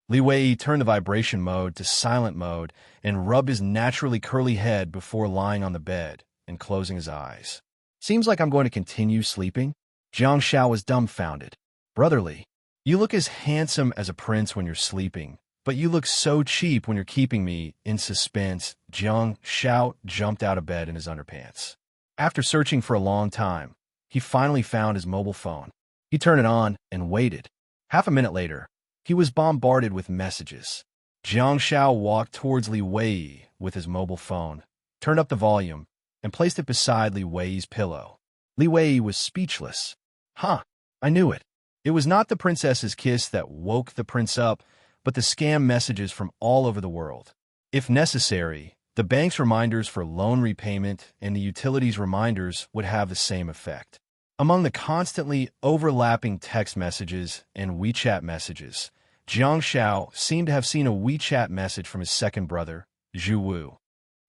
Li Wei turned the vibration mode to silent mode and rubbed his naturally curly head before lying on the bed and closing his eyes. "Seems like I'm going to continue sleeping." Jiang Shao was dumbfounded. "Brother Li, you look as handsome as a prince when you're sleeping, but you look so cheap when you're keeping me in suspense." Jiang Shao jumped out of bed in his underpants. After searching for a long time, he finally found his mobile phone. He turned it on and waited. Half a minute later, he was bombarded with messages. Jiang Shao walked towards Li Wei with his mobile phone, turned up the volume, and placed it beside Li Wei's pillow. Li Wei was speechless. "Huh, I knew it. It was not the princess's kiss that woke the prince up, but the scam messages from all over the world. If necessary, the bank's reminders for loan repayment and the utilities reminders would have the same effect." Among the constantly overlapping text messages and WeChat messages, Jiang Shao seemed to have seen a WeChat message from his second brother, Zhu Wu.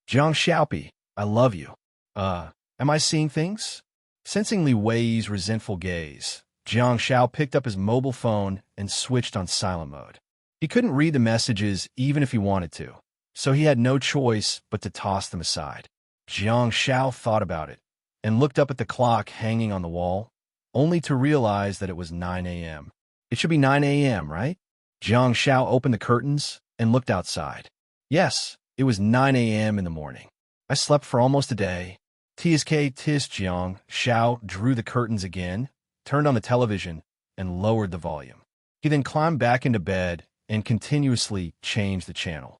"Jiang Xiaopi, I love you. Am I seeing things?" Sensing Li Wei's resentful gaze, Jiang Shao picked up his mobile phone and switched on silent mode. He couldn't read the messages even if he wanted to, so he had no choice but to toss them aside. Jiang Shao thought about it and looked up at the clock hanging on the wall, only to realize that it was 9 a.m. It should be 9 a.m., right? Jiang Shao opened the curtains and looked outside. Yes, it was 9 a.m. in the morning. "I slept for almost a day." TSK Tis Jiang Shao drew the curtains again, turned on the television, and lowered the volume. He then climbed back into bed and continuously changed the channel.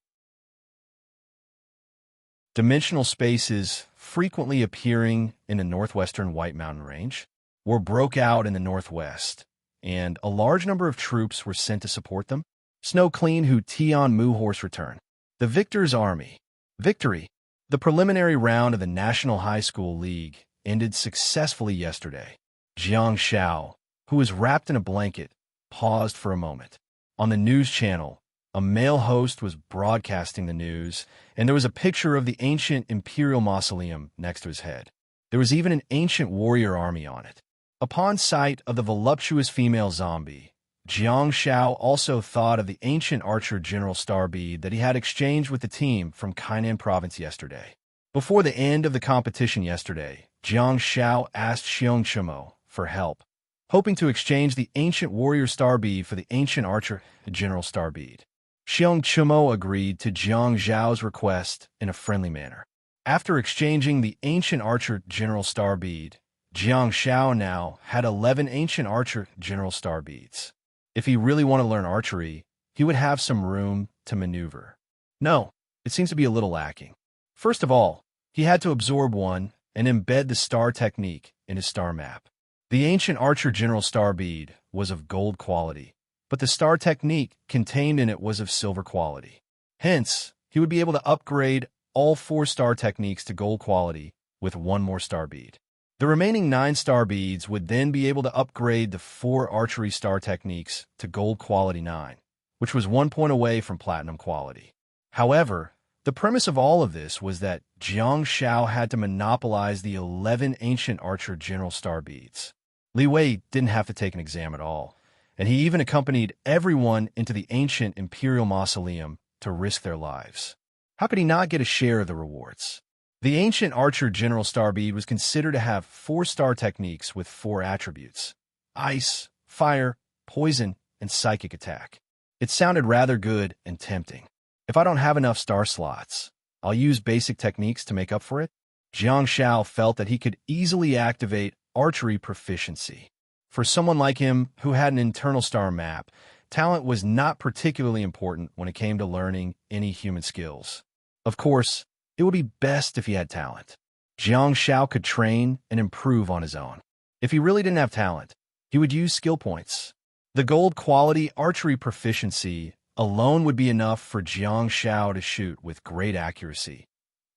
Dimensional spaces, frequently appearing in the northwestern White Mountain Range, war broke out in the northwest, and a large number of troops were sent to support them. Snow Clean Hu Tian Mu Horse return. The Victor's Army. Victory. The preliminary round of the National High School League ended successfully yesterday. Jiang Shao, who was wrapped in a blanket, paused for a moment. On the news channel, a male host was broadcasting the news, and there was a picture of the ancient imperial mausoleum next to his head. There was even an ancient warrior army on it. Upon sight of the voluptuous female zombie, Jiang Shao also thought of the ancient archer General Starbead that he had exchanged with the team from Kainan province yesterday. Before the end of the competition yesterday, Jiang Shao asked Xiong Chimo for help, hoping to exchange the ancient warrior Starbead for the ancient archer General Starbead. Xiong Chimo agreed to Jiang Zhao's request in a friendly manner. After exchanging the ancient archer General Starbead, Jiang Shao now had 11 ancient archer General Starbeads. If he really wanted to learn archery, he would have some room to maneuver. No, it seems to be a little lacking. First of all, he had to absorb one and embed the star technique in his star map. The ancient archer General Starbead was of gold quality, but the star technique contained in it was of silver quality. Hence, he would be able to upgrade all 4 star techniques to gold quality with 1 more star bead. The remaining 9 star beads would then be able to upgrade the 4 archery star techniques to gold quality 9, which was 1 point away from platinum quality. However, the premise of all of this was that Jiang Shao had to monopolize the 11 ancient archer General Star beads. Li Wei didn't have to take an exam at all, and he even accompanied everyone into the ancient imperial mausoleum to risk their lives. How could he not get a share of the rewards? The ancient archer General Starbead was considered to have 4 star techniques with 4 attributes: ice, fire, poison, and psychic attack. It sounded rather good and tempting. If I don't have enough star slots, I'll use basic techniques to make up for it. Jiang Shao felt that he could easily activate archery proficiency. For someone like him who had an internal star map, talent was not particularly important when it came to learning any human skills. Of course, it would be best if he had talent. Jiang Shao could train and improve on his own. If he really didn't have talent, he would use skill points. The gold quality archery proficiency alone would be enough for Jiang Shao to shoot with great accuracy,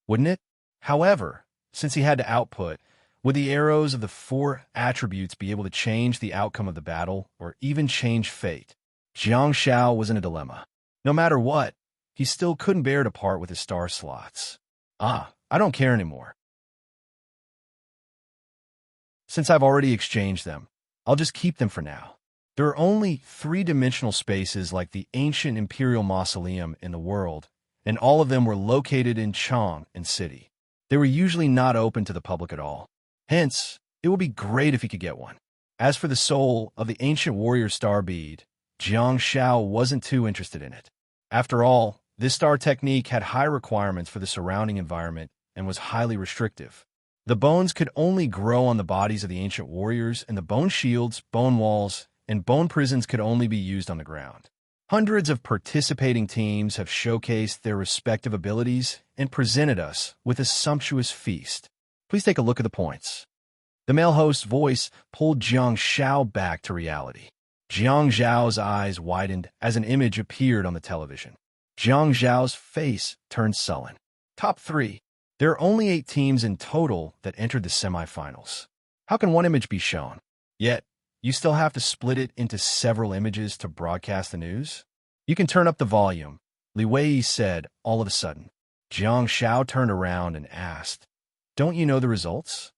wouldn't it? However, since he had to output, would the arrows of the 4 attributes be able to change the outcome of the battle or even change fate? Jiang Shao was in a dilemma. No matter what, he still couldn't bear to part with his star slots. I don't care anymore. Since I've already exchanged them, I'll just keep them for now. There are only 3-dimensional spaces like the ancient imperial mausoleum in the world, and all of them were located in Chang and City. They were usually not open to the public at all. Hence, it would be great if he could get one. As for the soul of the ancient warrior star bead, Jiang Shao wasn't too interested in it. After all, this star technique had high requirements for the surrounding environment and was highly restrictive. The bones could only grow on the bodies of the ancient warriors, and the bone shields, bone walls, and bone prisons could only be used on the ground. Hundreds of participating teams have showcased their respective abilities and presented us with a sumptuous feast. Please take a look at the points. The male host's voice pulled Jiang Shao back to reality. Jiang Zhao's eyes widened as an image appeared on the television. Jiang Zhao's face turned sullen. Top 3. There are only 8 teams in total that entered the semifinals. How can one image be shown? Yet, you still have to split it into several images to broadcast the news? You can turn up the volume, Li Wei said all of a sudden. Jiang Shao turned around and asked, "Don't you know the results?"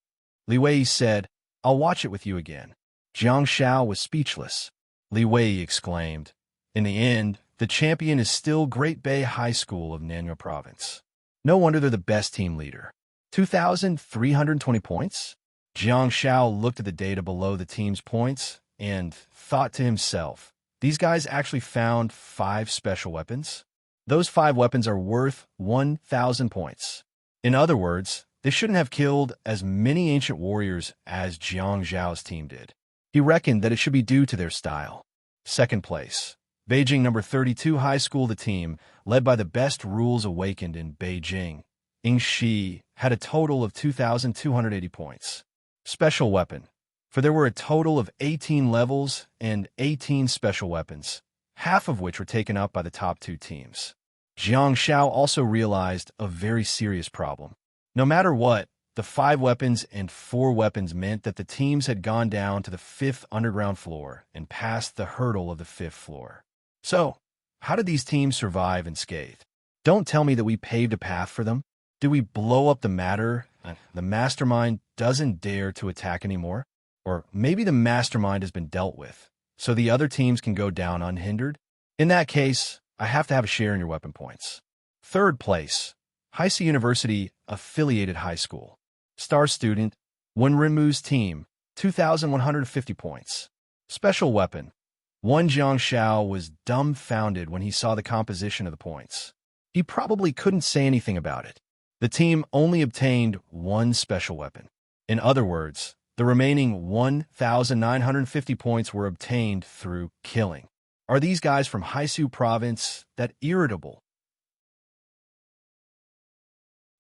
Li Wei said, "I'll watch it with you again." Jiang Shao was speechless. Li Wei exclaimed, "In the end, the champion is still Great Bay High School of Nanyang Province. No wonder they're the best team leader. 2,320 points?" Jiang Shao looked at the data below the team's points and thought to himself, these guys actually found 5 special weapons? Those 5 weapons are worth 1,000 points. In other words, they shouldn't have killed as many ancient warriors as Jiang Zhao's team did. He reckoned that it should be due to their style. Second place, Beijing number 32 High School. The team, led by the best rules awakened in Beijing, Ying Shi, had a total of 2,280 points. Special weapon, for there were a total of 18 levels and 18 special weapons, half of which were taken up by the top 2 teams. Jiang Shao also realized a very serious problem. No matter what, the 5 weapons and 4 weapons meant that the teams had gone down to the 5th underground floor and passed the hurdle of the 5th floor. So, how did these teams survive unscathed? Don't tell me that we paved a path for them. Did we blow up the matter? The mastermind doesn't dare to attack anymore? Or maybe the mastermind has been dealt with, so the other teams can go down unhindered? In that case, I have to have a share in your weapon points. Third place, Heisei University Affiliated High School. Star student, Wen Rinmu's team, 2,150 points. Special weapon. Jiang Shao was dumbfounded when he saw the composition of the points. He probably couldn't say anything about it. The team only obtained 1 special weapon. In other words, the remaining 1,950 points were obtained through killing. Are these guys from Heisei Province that irritable?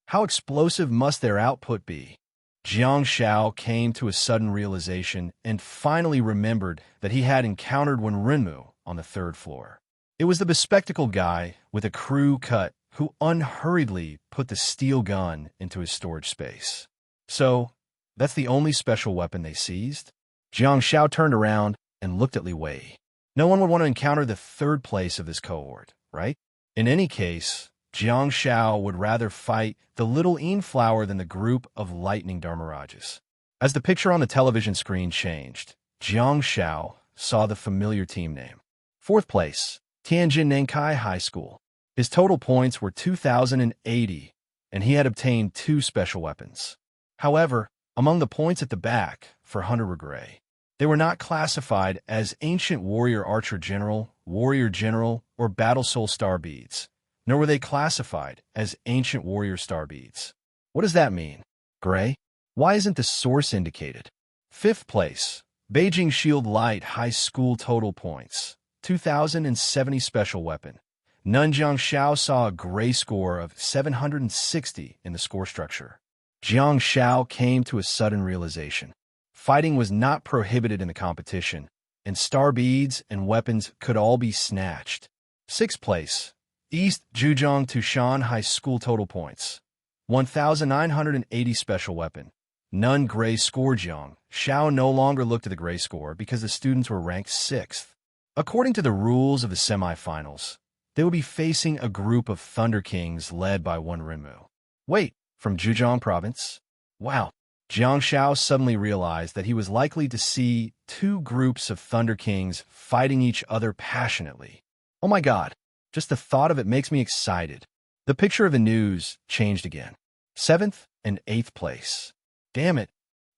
How explosive must their output be? Jiang Shao came to a sudden realization and finally remembered that he had encountered Wen Rinmu on the 3rd floor. It was the bespectacled guy with a crew cut who unhurriedly put the steel gun into his storage space. So, that's the only special weapon they seized? Jiang Shao turned around and looked at Li Wei. No one would want to encounter the 3rd place of this cohort, right? In any case, Jiang Shao would rather fight the little Yin flower than the group of lightning Dharmarajas. As the picture on the television screen changed, Jiang Shao saw the familiar team name. 4th place, Tianjin Nankai High School. His total points were 2,080, and he had obtained 2 special weapons. However, among the points at the back, for Hunter were gray. They were not classified as Ancient Warrior Archer General, Warrior General, or Battle Soul Star Beads, nor were they classified as Ancient Warrior Star Beads. What does that mean? Gray? Why isn't the source indicated? 5th place, Beijing Shield Light High School. Total points, 2,070 special weapon. Jiang Shao saw a gray score of 760 in the score structure. Jiang Shao came to a sudden realization. Fighting was not prohibited in the competition, and star beads and weapons could all be snatched. 6th place, East Zhejiang Tushan High School total points, 1,980 special weapon. None gray score Jiang. Xiao no longer looked at the gray score because the students were ranked 6th. According to the rules of the semifinals, they would be facing a group of Thunder Kings led by one Renmu. Wait, from Zhejiang province? Wow. Jiang Xiao suddenly realized that he was likely to see two groups of Thunder Kings fighting each other passionately. Oh my god, just the thought of it makes me excited. The picture of the news changed again. 7th and 8th place. Damn it.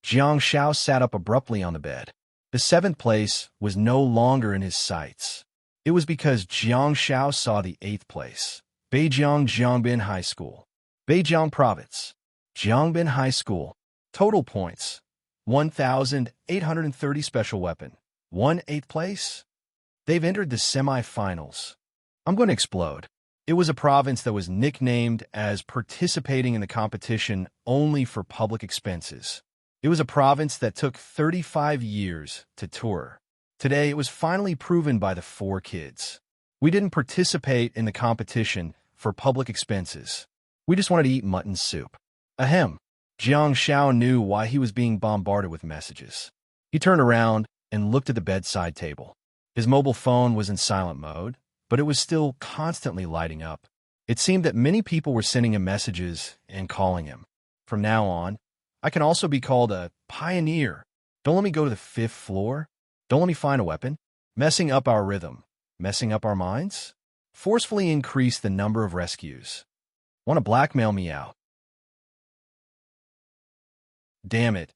Jiang Xiao sat up abruptly on the bed. The 7th place was no longer in his sights. It was because Jiang Xiao saw the 8th place. Beijiang Jiangbin High School. Beijiang Province. Jiangbin High School. Total points, 1,830 special weapon. 8th place? They've entered the semifinals. I'm going to explode. It was a province that was nicknamed as participating in the competition only for public expenses. It was a province that took 35 years to tour. Today, it was finally proven by the 4 kids. We didn't participate in the competition for public expenses. We just wanted to eat mutton soup. Ahem. Jiang Xiao knew why he was being bombarded with messages. He turned around and looked at the bedside table. His mobile phone was in silent mode, but it was still constantly lighting up. It seemed that many people were sending him messages and calling him. From now on, I can also be called a pioneer. Don't let me go to the 5th floor. Don't let me find a weapon. Messing up our rhythm. Messing up our minds. Forcefully increase the number of rescues. Want to blackmail me out. Damn it.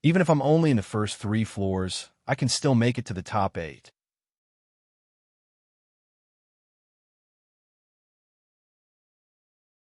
Even if I'm only in the first 3 floors, I can still make it to the top 8.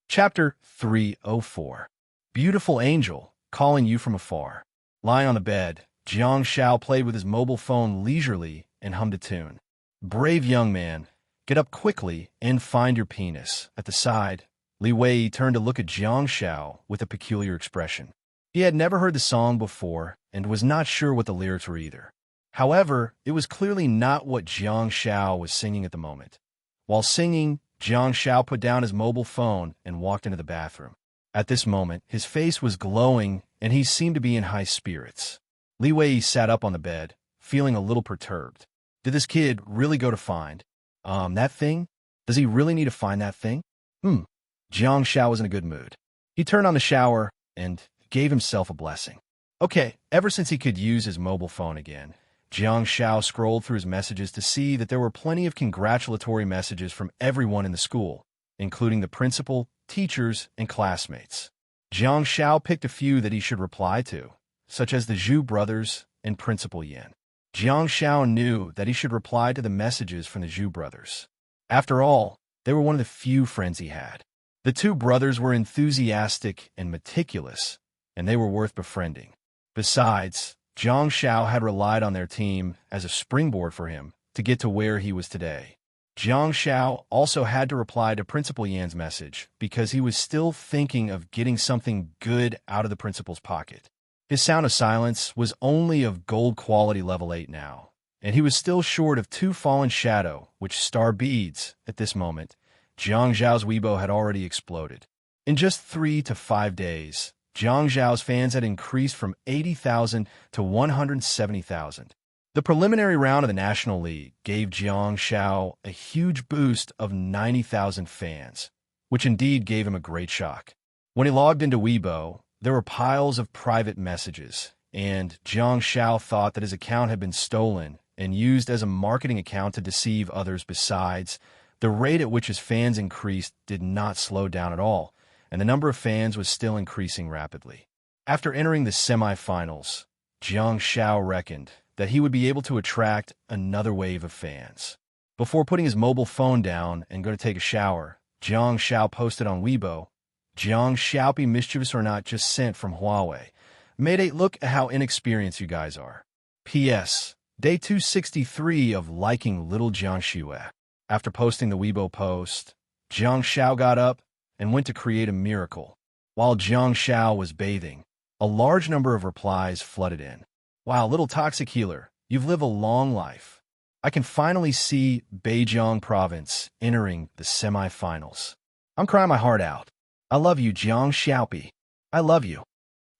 Chapter 304. Beautiful Angel, Calling You From Afar. Lying on the bed, Jiang Xiao played with his mobile phone leisurely and hummed a tune. Brave young man, get up quickly and find your penis. At the side, Li Wei turned to look at Jiang Xiao with a peculiar expression. He had never heard the song before and was not sure what the lyrics were either. However, it was clearly not what Jiang Xiao was singing at the moment. While singing, Jiang Xiao put down his mobile phone and walked into the bathroom. At this moment, his face was glowing and he seemed to be in high spirits. Li Wei sat up on the bed, feeling a little perturbed. Did this kid really go to find, that thing? Does he really need to find that thing? Jiang Xiao was in a good mood. He turned on the shower and gave himself a blessing. Okay, ever since he could use his mobile phone again, Jiang Xiao scrolled through his messages to see that there were plenty of congratulatory messages from everyone in the school, including the principal, teachers, and classmates. Jiang Xiao picked a few that he should reply to, such as the Zhu brothers and Principal Yan. Jiang Xiao knew that he should reply to the messages from the Zhu brothers. After all, they were one of the few friends he had. The 2 brothers were enthusiastic and meticulous, and they were worth befriending. Besides, Jiang Xiao had relied on their team as a springboard for him to get to where he was today. Jiang Xiao also had to reply to Principal Yan's message because he was still thinking of getting something good out of the principal's pocket. His Sound of Silence was only of gold quality level 8 now, and he was still short of 2 Fallen Shadow, which star beads. At this moment, Jiang Zhao's Weibo had already exploded. In just 3 to 5 days, Jiang Zhao's fans had increased from 80,000 to 170,000. The preliminary round of the National League gave Jiang Xiao a huge boost of 90,000 fans, which indeed gave him a great shock. When he logged into Weibo, there were piles of private messages, and Jiang Xiao thought that his account had been stolen and used as a marketing account to deceive others. Besides, the rate at which his fans increased did not slow down at all, and the number of fans was still increasing rapidly. After entering the semifinals, Jiang Xiao reckoned that he would be able to attract another wave of fans. Before putting his mobile phone down and going to take a shower, Jiang Xiao posted on Weibo, Jiang Xiao, be mischievous or not, just sent from Huawei. Mayday, look at how inexperienced you guys are. P.S. Day 263 of liking little Jiang Xue. After posting the Weibo post, Jiang Xiao got up and went to create a miracle. While Jiang Xiao was bathing, a large number of replies flooded in. Wow, little toxic healer, you've lived a long life. I can finally see Beijiang province entering the semifinals. I'm crying my heart out. I love you, Jiang Xiaopi. I love you.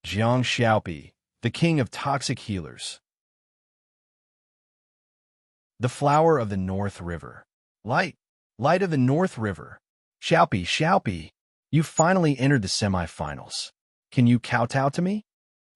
Jiang Xiaopi, the king of toxic healers. The flower of the North River. Light, light of the North River. Xiaopi, Xiaopi, you finally entered the semifinals. Can you kowtow to me?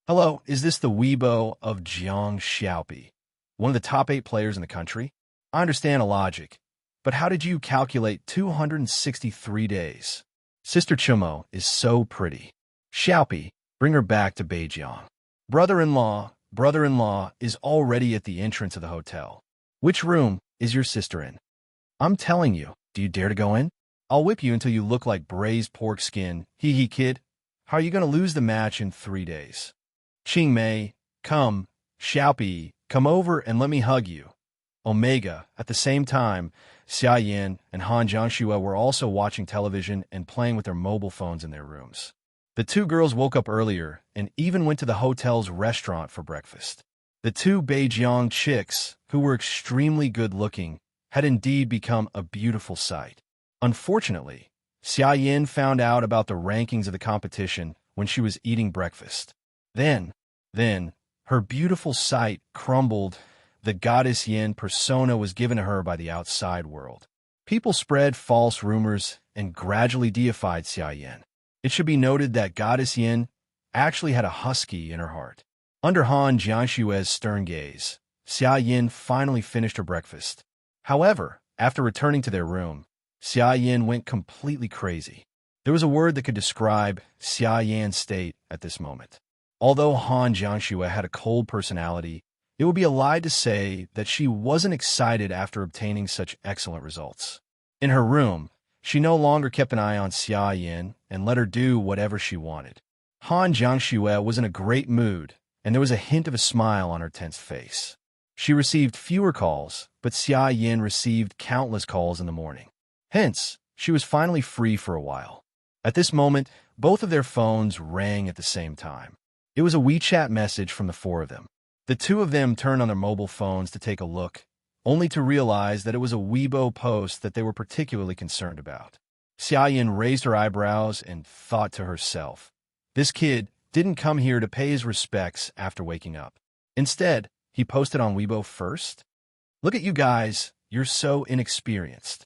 Hello, is this the Weibo of Jiang Xiaopi, one of the top 8 players in the country? I understand a logic, but how did you calculate 263 days? Sister Chumo is so pretty. Xiaopi, bring her back to Beijiang. Brother-in-law is already at the entrance of the hotel. Which room is your sister in? I'm telling you, do you dare to go in? I'll whip you until you look like braised pork skin. Hee hee, kid. How are you going to lose the match in 3 days? Qing Mei, come. Xiaopi, come over and let me hug you. Omega. At the same time, Xia Yin and Han Jiangxue were also watching television and playing with their mobile phones in their rooms. The 2 girls woke up earlier and even went to the hotel's restaurant for breakfast. The 2 Beijiang chicks, who were extremely good-looking, had indeed become a beautiful sight. Unfortunately, Xia Yin found out about the rankings of the competition when she was eating breakfast. Then, her beautiful sight crumbled. The goddess Yin persona was given to her by the outside world. People spread false rumors and gradually deified Xia Yin. It should be noted that goddess Yin actually had a husky in her heart. Under Han Jianshue's stern gaze, Xia Yin finally finished her breakfast. However, after returning to their room, Xia Yin went completely crazy. There was a word that could describe Xia Yin's state at this moment. Although Han Jiangxue had a cold personality, it would be a lie to say that she wasn't excited after obtaining such excellent results. In her room, she no longer kept an eye on Xia Yin and let her do whatever she wanted. Han Jiangxue was in a great mood, and there was a hint of a smile on her tense face. She received fewer calls, but Xia Yin received countless calls in the morning. Hence, she was finally free for a while. At this moment, both of their phones rang at the same time. It was a WeChat message from the 4 of them. The 2 of them turned on their mobile phones to take a look, only to realize that it was a Weibo post that they were particularly concerned about. Xia Yin raised her eyebrows and thought to herself, this kid didn't come here to pay his respects after waking up. Instead, he posted on Weibo first? Look at you guys, you're so inexperienced.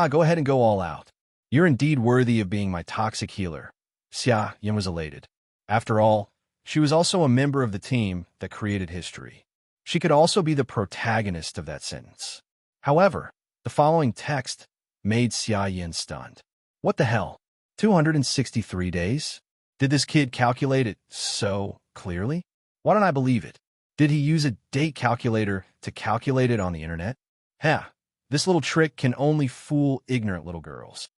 Go ahead and go all out. You're indeed worthy of being my toxic healer. Xia Yin was elated. After all, she was also a member of the team that created history. She could also be the protagonist of that sentence. However, the following text made Xia Yin stunned. What the hell? 263 days? Did this kid calculate it so clearly? Why don't I believe it? Did he use a date calculator to calculate it on the internet? This little trick can only fool ignorant little girls.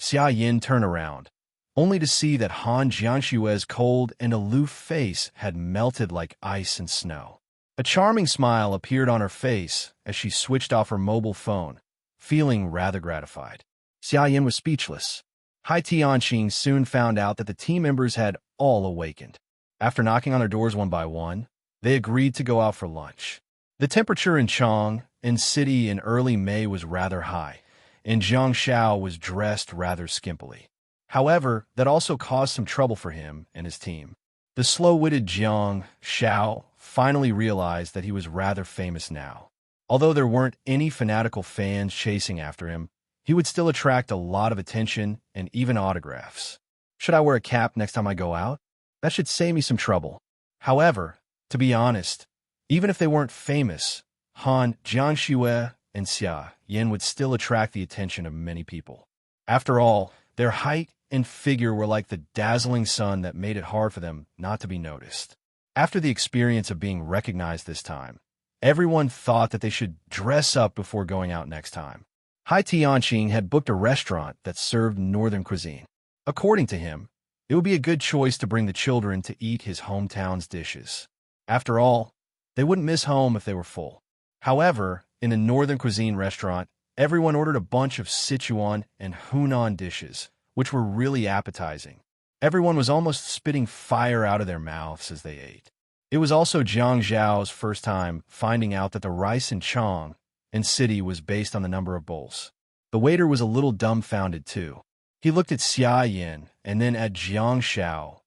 Xia Yin turned around, only to see that Han Jianshue's cold and aloof face had melted like ice and snow. A charming smile appeared on her face as she switched off her mobile phone, feeling rather gratified. Xia Yin was speechless. Hai Tianqing soon found out that the team members had all awakened. After knocking on their doors one by one, they agreed to go out for lunch. The temperature in Chang'an City in early May was rather high, and Zhang Xiao was dressed rather skimpily. However, that also caused some trouble for him and his team. The slow-witted Zhang Xiao finally realized that he was rather famous now. Although there weren't any fanatical fans chasing after him, he would still attract a lot of attention and even autographs. Should I wear a cap next time I go out? That should save me some trouble. However, to be honest, even if they weren't famous, Han Jianxue and Xia Yin would still attract the attention of many people. After all, their height and figure were like the dazzling sun that made it hard for them not to be noticed. After the experience of being recognized this time, everyone thought that they should dress up before going out next time. Hai Tianqing had booked a restaurant that served northern cuisine. According to him, it would be a good choice to bring the children to eat his hometown's dishes. After all, they wouldn't miss home if they were full. However, in a northern cuisine restaurant, everyone ordered a bunch of Sichuan and Hunan dishes, which were really appetizing. Everyone was almost spitting fire out of their mouths as they ate. It was also Jiang Zhao's first time finding out that the rice in Chong and city was based on the number of bowls. The waiter was a little dumbfounded too. He looked at Xia Yin and then at Jiang Xiao.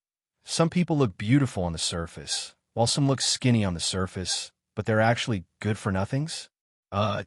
Some people look beautiful on the surface, while some look skinny on the surface, but they're actually good-for-nothings?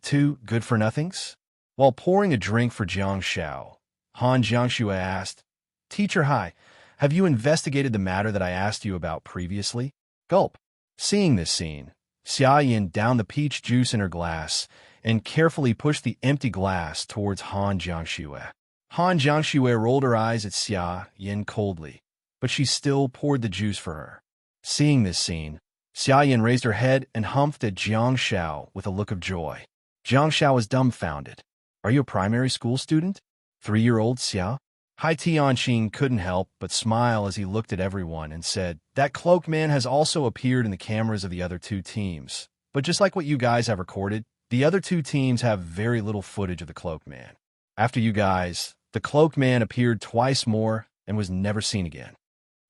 Two good-for-nothings? While pouring a drink for Jiang Xiao, Han Jiangxue asked, "Teacher Hai, have you investigated the matter that I asked you about previously?" Gulp. Seeing this scene, Xia Yin downed the peach juice in her glass and carefully pushed the empty glass towards Han Jiangxue. Han Jiangxue rolled her eyes at Xia Yin coldly, but she still poured the juice for her. Seeing this scene, Xia Yin raised her head and humphed at Jiang Xiao with a look of joy. Jiang Xiao was dumbfounded. "Are you a primary school student? 3-year-old Xia?" Hai Tianqing couldn't help but smile as he looked at everyone and said, "That cloaked man has also appeared in the cameras of the other two teams. But just like what you guys have recorded, the other two teams have very little footage of the cloaked man. After you guys, the cloaked man appeared twice more and was never seen again."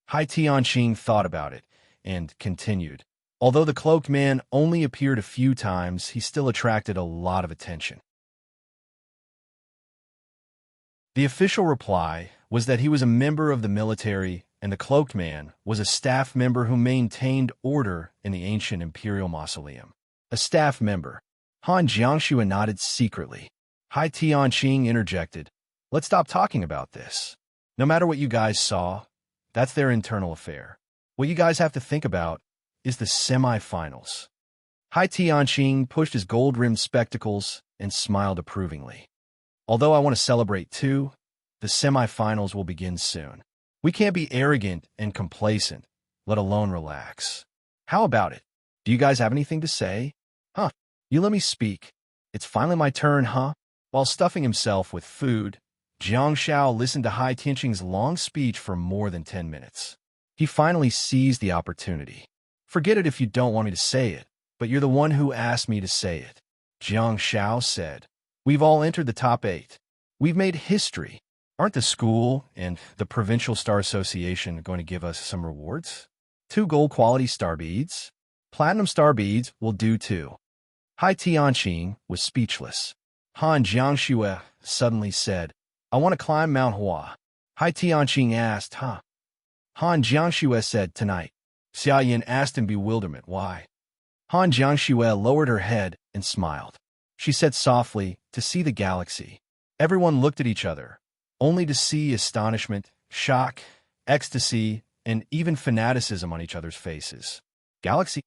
Hai Tianqing thought about it and continued. Although the cloaked man only appeared a few times, he still attracted a lot of attention. The official reply was that he was a member of the military and the cloaked man was a staff member who maintained order in the ancient imperial mausoleum. A staff member. Han Jiangxue nodded secretly. Hai Tianqing interjected, "Let's stop talking about this. No matter what you guys saw, that's their internal affair. What you guys have to think about is the semi-finals." Hai Tianqing pushed his gold-rimmed spectacles and smiled approvingly. "Although I want to celebrate too, the semi-finals will begin soon. We can't be arrogant and complacent, let alone relax. How about it? Do you guys have anything to say? Huh? You let me speak. It's finally my turn, huh?" While stuffing himself with food, Jiang Xiao listened to Hai Tianqing's long speech for more than 10 minutes. He finally seized the opportunity. "Forget it if you don't want me to say it, but you're the one who asked me to say it," Jiang Xiao said. "We've all entered the top 8. We've made history. Aren't the school and the Provincial Star Association going to give us some rewards? 2 gold quality star beads? Platinum star beads will do too." Hai Tianqing was speechless. Han Jiangxue suddenly said, "I want to climb Mount Hua." Hai Tianqing asked, "Huh?" Han Jiangxue said, "Tonight." Xia Yin asked in bewilderment, "Why?" Han Jiangxue lowered her head and smiled. She said softly, "To see the galaxy." Everyone looked at each other, only to see astonishment, shock, ecstasy, and even fanaticism on each other's faces. Galaxy.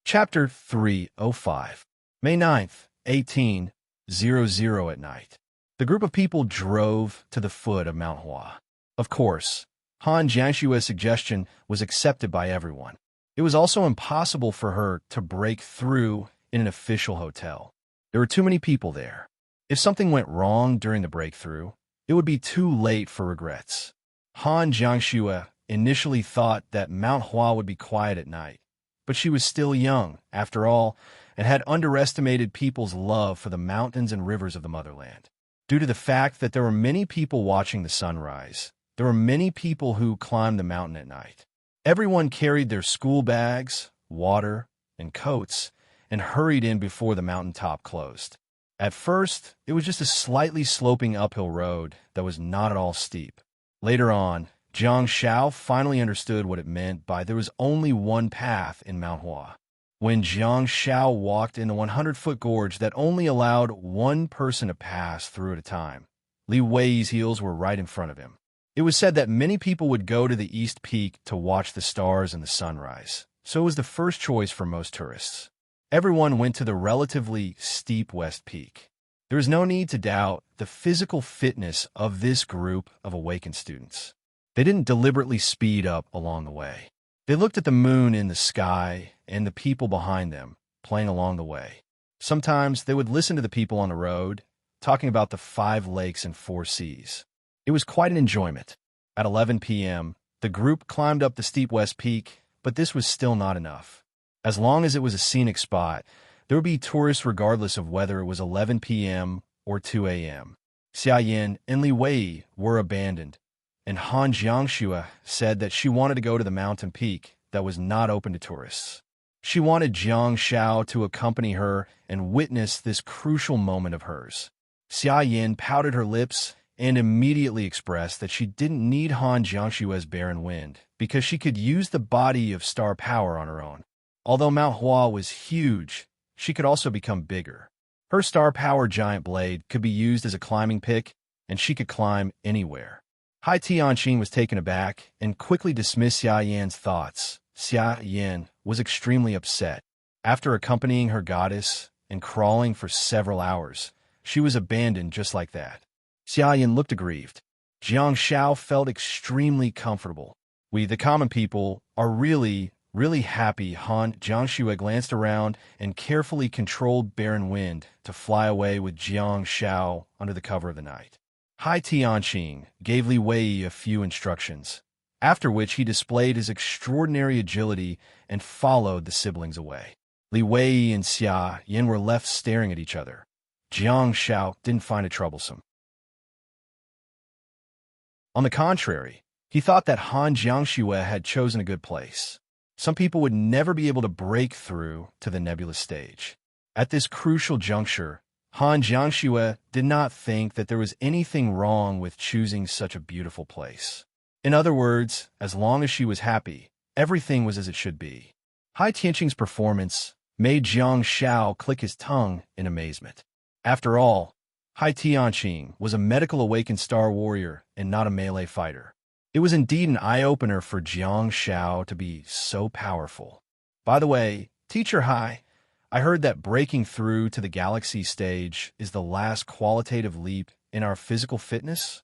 Chapter 305. May 9th, 1800 at night. The group of people drove to the foot of Mount Hua. Of course, Han Jiangshue's suggestion was accepted by everyone. It was also impossible for her to break through in an official hotel. There were too many people there. If something went wrong during the breakthrough, it would be too late for regrets. Han Jiangxue initially thought that Mount Hua would be quiet at night, but she was still young, after all, and had underestimated people's love for the mountains and rivers of the motherland. Due to the fact that there were many people watching the sunrise, there were many people who climbed the mountain at night. Everyone carried their school bags, water, and coats, and hurried in before the mountaintop closed. At first, it was just a slightly sloping uphill road that was not at all steep. Later on, Jiang Xiao finally understood what it meant by there was only one path in Mount Hua. When Jiang Xiao walked in the 100-foot gorge that only allowed one person to pass through at a time, Li Wei's heels were right in front of him. It was said that many people would go to the East Peak to watch the stars and the sunrise, so it was the first choice for most tourists. Everyone went to the relatively steep West Peak. There is no need to doubt the physical fitness of this group of awakened students. They didn't deliberately speed up along the way. They looked at the moon in the sky and the people behind them playing along the way. Sometimes they would listen to the people on the road, talking about the 5 lakes and 4 seas. It was quite an enjoyment. At 11 p.m., the group climbed up the steep West Peak, but this was still not enough. As long as it was a scenic spot, there would be tourists regardless of whether it was 11 p.m. or 2 a.m. Xia Yin and Li Wei were abandoned, and Han Jiangxue said that she wanted to go to the mountain peak that was not open to tourists. She wanted Jiang Shao to accompany her and witness this crucial moment of hers. Xia Yin pouted her lips and immediately expressed that she didn't need Han Jiangxue's barren wind because she could use the body of star power on her own. Although Mount Hua was huge, she could also become bigger. Her star power giant blade could be used as a climbing pick, and she could climb anywhere. Hai Tianqing was taken aback and quickly dismissed Xia Yan's thoughts. Xia Yan was extremely upset. After accompanying her goddess and crawling for several hours, she was abandoned just like that. Xia Yan looked aggrieved. Jiang Shao felt extremely comfortable. We, the common people, are really happy. Han Jiangxue glanced around and carefully controlled barren wind to fly away with Jiang Shao under the cover of the night. Hai Tianqing gave Li Wei a few instructions, after which he displayed his extraordinary agility and followed the siblings away. Li Wei and Xia Yan were left staring at each other. Jiang Shao didn't find it troublesome. On the contrary, he thought that Han Jiangxue had chosen a good place. Some people would never be able to break through to the nebulous stage. At this crucial juncture, Han Jiangxue did not think that there was anything wrong with choosing such a beautiful place. In other words, as long as she was happy, everything was as it should be. Hai Tianqing's performance made Jiang Shao click his tongue in amazement. After all, Hai Tianqing was a medical awakened star warrior and not a melee fighter. It was indeed an eye-opener for Jiang Shao to be so powerful. By the way, Teacher Hai, I heard that breaking through to the galaxy stage is the last qualitative leap in our physical fitness?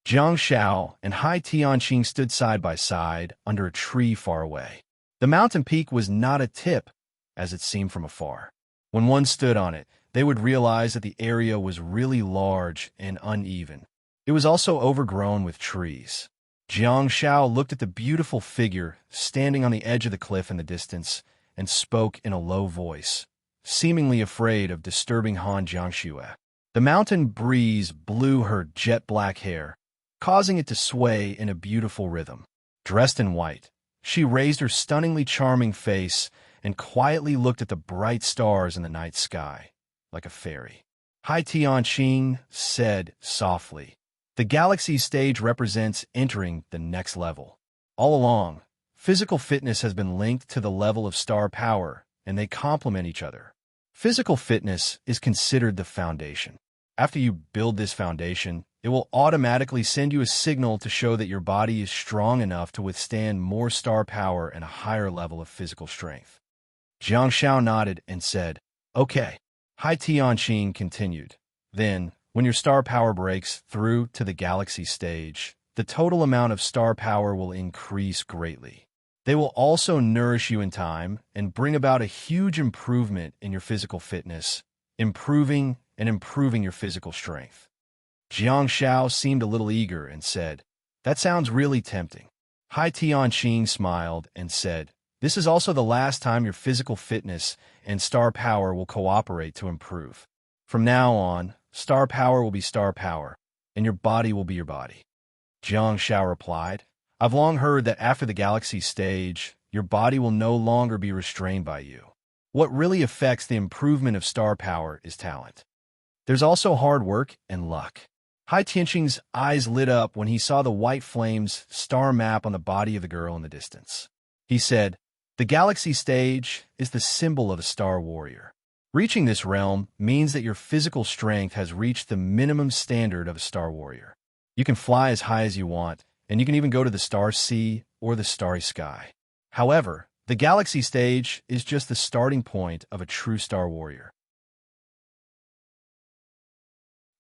Jiang Shao and Hai Tianqing stood side by side under a tree far away. The mountain peak was not a tip, as it seemed from afar. When one stood on it, they would realize that the area was really large and uneven. It was also overgrown with trees. Jiang Shao looked at the beautiful figure standing on the edge of the cliff in the distance and spoke in a low voice, seemingly afraid of disturbing Han Jiangxue. The mountain breeze blew her jet-black hair, causing it to sway in a beautiful rhythm. Dressed in white, she raised her stunningly charming face and quietly looked at the bright stars in the night sky, like a fairy. Hai Tianqing said softly, "The galaxy stage represents entering the next level. All along, physical fitness has been linked to the level of star power, and they complement each other. Physical fitness is considered the foundation. After you build this foundation, it will automatically send you a signal to show that your body is strong enough to withstand more star power and a higher level of physical strength." Jiang Shao nodded and said, "Okay." Hai Tianqing continued, "Then, when your star power breaks through to the galaxy stage, the total amount of star power will increase greatly. They will also nourish you in time and bring about a huge improvement in your physical fitness, improving your physical strength." Jiang Shao seemed a little eager and said, "That sounds really tempting." Hai Tianqing smiled and said, "This is also the last time your physical fitness and star power will cooperate to improve. From now on, star power will be star power, and your body will be your body." Jiang Shao replied, "I've long heard that after the galaxy stage, your body will no longer be restrained by you. What really affects the improvement of star power is talent. There's also hard work and luck." Hai Tianqing's eyes lit up when he saw the white flames star map on the body of the girl in the distance. He said, "The galaxy stage is the symbol of a star warrior. Reaching this realm means that your physical strength has reached the minimum standard of a star warrior. You can fly as high as you want, and you can even go to the star sea or the starry sky. However, the galaxy stage is just the starting point of a true star warrior.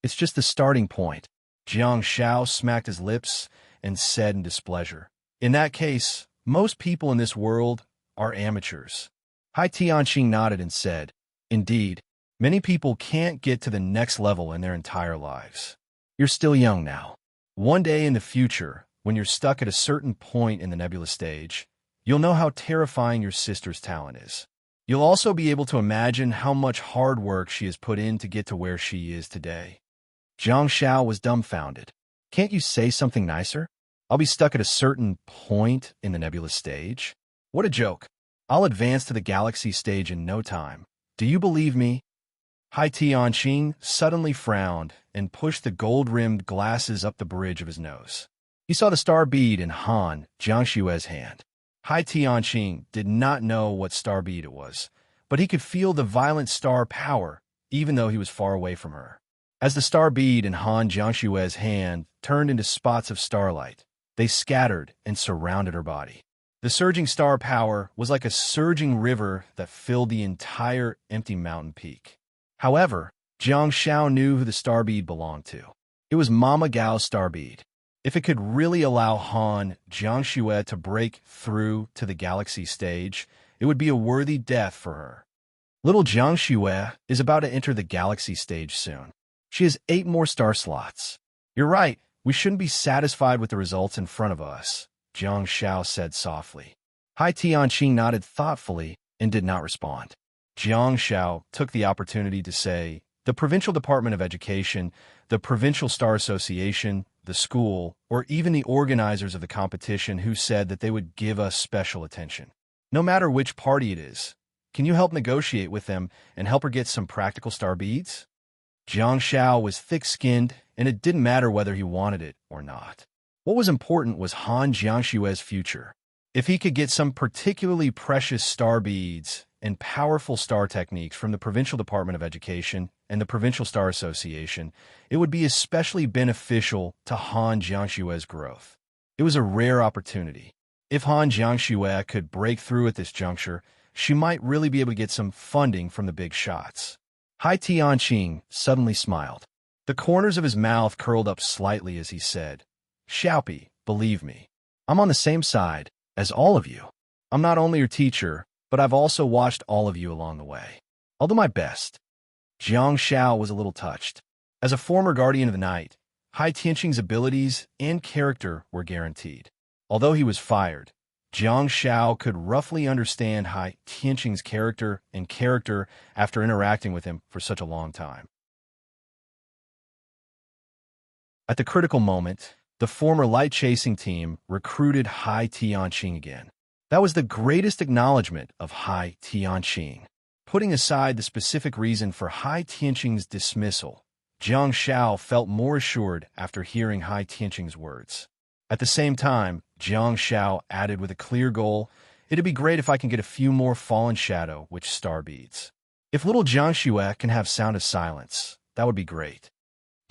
It's just the starting point." Jiang Shao smacked his lips and said in displeasure, "In that case, most people in this world are amateurs." Hai Tianqing nodded and said, "Indeed, many people can't get to the next level in their entire lives. You're still young now. One day in the future, when you're stuck at a certain point in the nebula stage, you'll know how terrifying your sister's talent is. You'll also be able to imagine how much hard work she has put in to get to where she is today." Jiang Shao was dumbfounded. "Can't you say something nicer?" I'll be stuck at a certain point in the nebulous stage? What a joke. I'll advance to the galaxy stage in no time. Do you believe me? Hai Tianqing suddenly frowned and pushed the gold-rimmed glasses up the bridge of his nose. He saw the star bead in Han Jiangshue's hand. Hai Tianqing did not know what star bead it was, but he could feel the violent star power, even though he was far away from her. As the star bead in Han Jiangshue's hand turned into spots of starlight, they scattered and surrounded her body. The surging star power was like a surging river that filled the entire empty mountain peak. However, Jiang Shao knew who the star bead belonged to. It was Mama Gao's star bead. If it could really allow Han Jiangshue to break through to the galaxy stage, it would be a worthy death for her. Little Jiangshue is about to enter the galaxy stage soon. She has 8 more star slots. You're right, we shouldn't be satisfied with the results in front of us, Jiang Shao said softly. Hai Tianqing nodded thoughtfully and did not respond. Jiang Shao took the opportunity to say, the Provincial Department of Education, the Provincial Star Association, the school, or even the organizers of the competition who said that they would give us special attention. No matter which party it is, can you help negotiate with them and help her get some practical star beads? Jiang Shao was thick-skinned, and it didn't matter whether he wanted it or not. What was important was Han Jiangshue's future. If he could get some particularly precious star beads and powerful star techniques from the Provincial Department of Education and the Provincial Star Association, it would be especially beneficial to Han Jiangshue's growth. It was a rare opportunity. If Han Jiangshue could break through at this juncture, she might really be able to get some funding from the big shots. Hai Tianqing suddenly smiled. The corners of his mouth curled up slightly as he said, Xiaopi, believe me, I'm on the same side as all of you. I'm not only your teacher, but I've also watched all of you along the way. I'll do my best. Jiang Shao was a little touched. As a former guardian of the night, Hai Tianqing's abilities and character were guaranteed. Although he was fired, Jiang Shao could roughly understand Hai Tianqing's character after interacting with him for such a long time. At the critical moment, the former light-chasing team recruited Hai Tianqing again. That was the greatest acknowledgement of Hai Tianqing. Putting aside the specific reason for Hai Tianqing's dismissal, Jiang Shao felt more assured after hearing Hai Tianqing's words. At the same time, Jiang Shao added with a clear goal, it'd be great if I can get a few more Fallen Shadow Witch star beads. If little Jiangshue can have Sound of Silence, that would be great.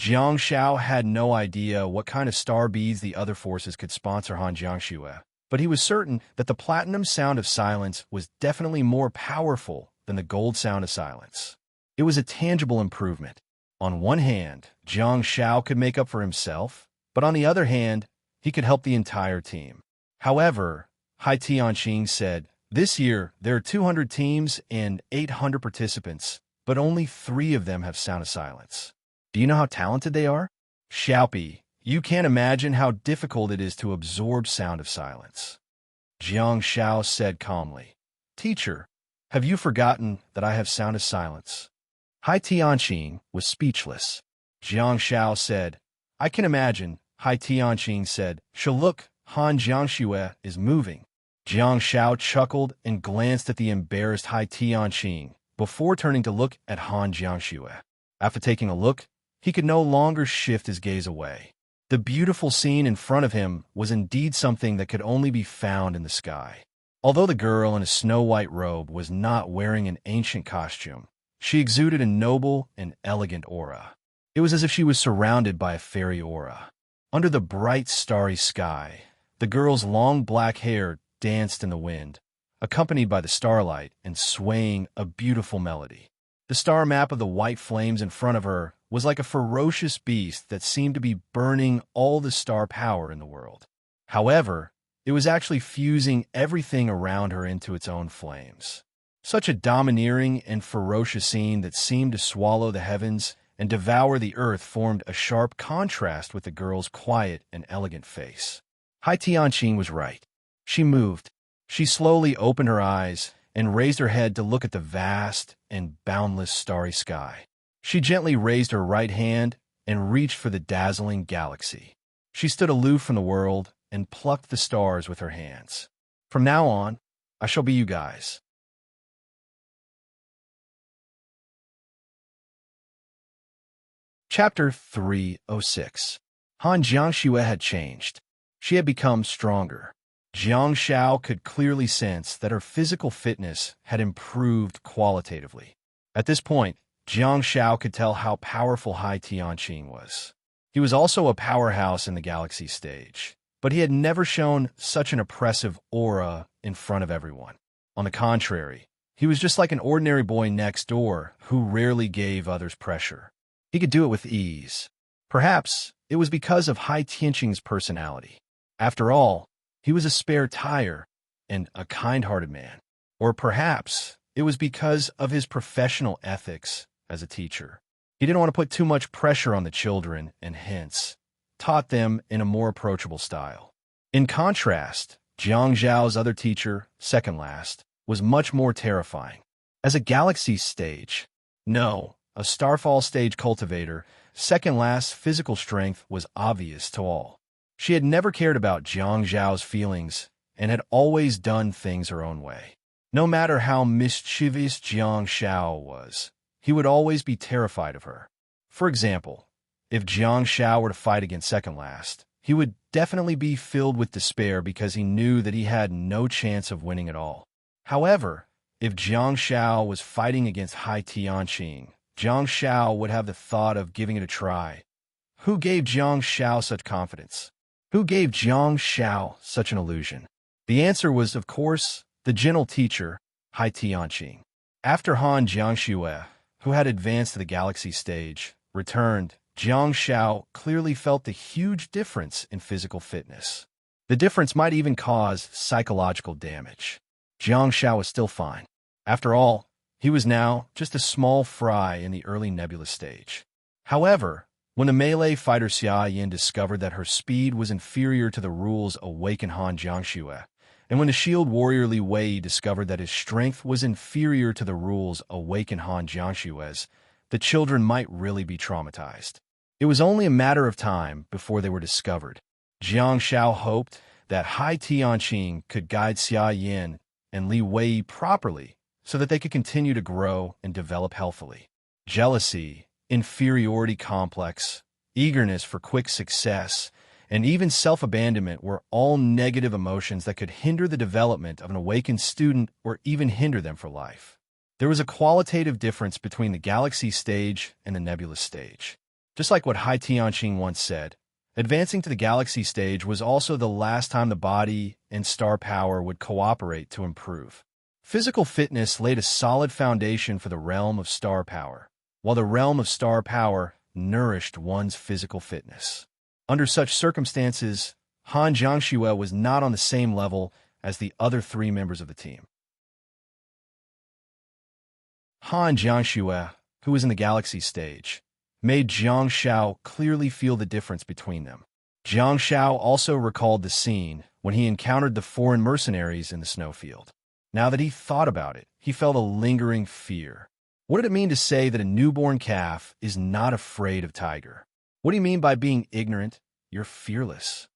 Jiang Shao had no idea what kind of star beads the other forces could sponsor Han Jiangshue, but he was certain that the Platinum Sound of Silence was definitely more powerful than the Gold Sound of Silence. It was a tangible improvement. On one hand, Jiang Shao could make up for himself, but on the other hand, he could help the entire team. However, Hai Tianqing said, this year there are 200 teams and 800 participants, but only 3 of them have Sound of Silence. Do you know how talented they are? Xiaopi, you can't imagine how difficult it is to absorb Sound of Silence. Jiang Shao said calmly, Teacher, have you forgotten that I have Sound of Silence? Hai Tianqing was speechless. Jiang Shao said, I can imagine. Hai Tianqing said, look, Han Jiangshue is moving. Jiang Shao chuckled and glanced at the embarrassed Hai Tianqing before turning to look at Han Jiangshue. After taking a look, he could no longer shift his gaze away. The beautiful scene in front of him was indeed something that could only be found in the sky. Although the girl in a snow-white robe was not wearing an ancient costume, she exuded a noble and elegant aura. It was as if she was surrounded by a fairy aura. Under the bright, starry sky, the girl's long black hair danced in the wind, accompanied by the starlight and swaying a beautiful melody. The star map of the white flames in front of her was like a ferocious beast that seemed to be burning all the star power in the world. However, it was actually fusing everything around her into its own flames. Such a domineering and ferocious scene that seemed to swallow the heavens and devour the earth formed a sharp contrast with the girl's quiet and elegant face. Hai Tianqing was right. She moved. She slowly opened her eyes and raised her head to look at the vast and boundless starry sky. She gently raised her right hand and reached for the dazzling galaxy. She stood aloof from the world and plucked the stars with her hands. From now on, I shall be you guys. Chapter 306. Han Jiangxue had changed. She had become stronger. Jiang Xiao could clearly sense that her physical fitness had improved qualitatively. At this point, Jiang Xiao could tell how powerful Hai Tianqing was. He was also a powerhouse in the galaxy stage, but he had never shown such an oppressive aura in front of everyone. On the contrary, he was just like an ordinary boy next door who rarely gave others pressure. He could do it with ease. Perhaps it was because of Hai Tianqing's personality. After all, he was a spare tire and a kind-hearted man. Or perhaps it was because of his professional ethics as a teacher. He didn't want to put too much pressure on the children and hence taught them in a more approachable style. In contrast, Jiang Zhao's other teacher, second last, was much more terrifying. As a galaxy stage, no, a starfall stage cultivator, second last's physical strength was obvious to all. She had never cared about Jiang Zhao's feelings and had always done things her own way. No matter how mischievous Jiang Xiao was, he would always be terrified of her. For example, if Jiang Xiao were to fight against second last, he would definitely be filled with despair because he knew that he had no chance of winning at all. However, if Jiang Xiao was fighting against Hai Tianqing, Jiang Xiao would have the thought of giving it a try. Who gave Jiang Xiao such confidence? Who gave Jiang Xiao such an illusion? The answer was, of course, the gentle teacher, Hai Tianqing. After Han Jiangxue, who had advanced to the galaxy stage, returned, Jiang Xiao clearly felt the huge difference in physical fitness. The difference might even cause psychological damage. Jiang Xiao was still fine. After all, he was now just a small fry in the early nebula stage. However, when the melee fighter Xia Yin discovered that her speed was inferior to the rules awakened Han Jiangxue, and when the shield warrior Li Wei discovered that his strength was inferior to the rules awakened Han Jiangxue's, the children might really be traumatized. It was only a matter of time before they were discovered. Jiang Xiao hoped that Hai Tianqing could guide Xia Yin and Li Wei properly so that they could continue to grow and develop healthily. Jealousy, inferiority complex, eagerness for quick success, and even self-abandonment were all negative emotions that could hinder the development of an awakened student or even hinder them for life. There was a qualitative difference between the galaxy stage and the nebula stage. Just like what Hai Tianqing once said, advancing to the galaxy stage was also the last time the body and star power would cooperate to improve. Physical fitness laid a solid foundation for the realm of star power, while the realm of star power nourished one's physical fitness. Under such circumstances, Han Jiangxue was not on the same level as the other three members of the team. Han Jiangxue, who was in the galaxy stage, made Jiang Xiao clearly feel the difference between them. Jiang Xiao also recalled the scene when he encountered the foreign mercenaries in the snowfield. Now that he thought about it, he felt a lingering fear. What did it mean to say that a newborn calf is not afraid of tiger? What do you mean by being ignorant? You're fearless.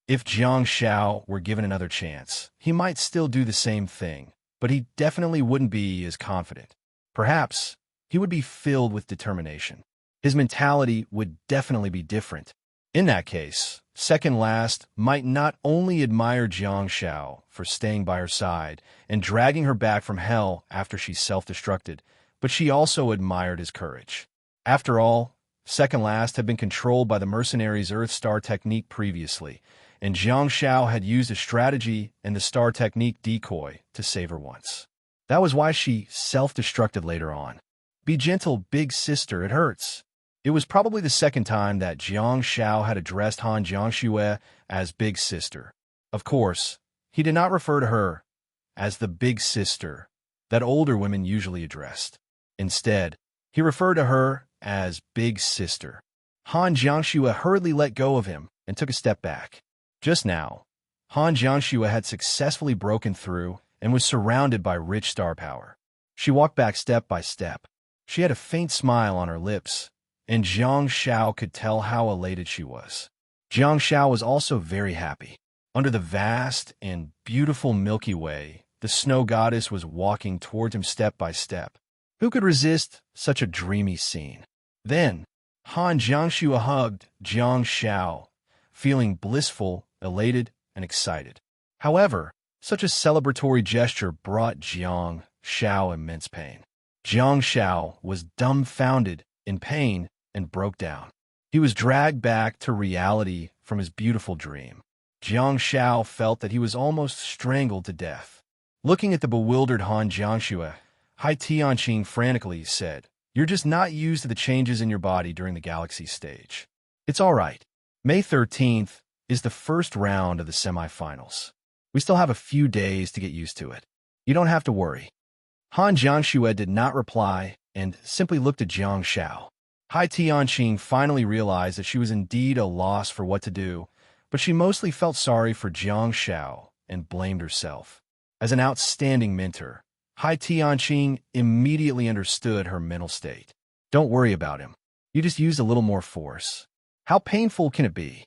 If Jiang Xiao were given another chance, he might still do the same thing, but he definitely wouldn't be as confident. Perhaps he would be filled with determination. His mentality would definitely be different. In that case, second last might not only admire Jiang Xiao for staying by her side and dragging her back from hell after she self-destructed, but she also admired his courage. After all, second last had been controlled by the mercenaries' Earth Star technique previously, and Jiang Xiao had used a strategy and the star technique decoy to save her once. That was why she self-destructed later on. Be gentle, big sister, it hurts. It was probably the second time that Jiang Xiao had addressed Han Jiangxue as big sister. Of course, he did not refer to her as the big sister that older women usually addressed. Instead, he referred to her as big sister. Han Jiangxue hurriedly let go of him and took a step back. Just now, Han Jiangxue had successfully broken through and was surrounded by rich star power. She walked back step by step. She had a faint smile on her lips, and Jiang Xiao could tell how elated she was. Jiang Xiao was also very happy. Under the vast and beautiful Milky Way, the snow goddess was walking towards him step by step. Who could resist such a dreamy scene? Then, Han Jiangxue hugged Jiang Shao, feeling blissful, elated, and excited. However, such a celebratory gesture brought Jiang Shao immense pain. Jiang Shao was dumbfounded, in pain, and broke down. He was dragged back to reality from his beautiful dream. Jiang Shao felt that he was almost strangled to death. Looking at the bewildered Han Jiangxue, Hai Tianqing frantically said, "You're just not used to the changes in your body during the galaxy stage. It's all right. May 13th is the first round of the semifinals. We still have a few days to get used to it. You don't have to worry." Han Jiangxue did not reply and simply looked at Jiang Shao. Hai Tianqing finally realized that she was indeed a loss for what to do, but she mostly felt sorry for Jiang Shao and blamed herself. As an outstanding mentor, Hai Tianqing immediately understood her mental state. "Don't worry about him. You just used a little more force. How painful can it be?"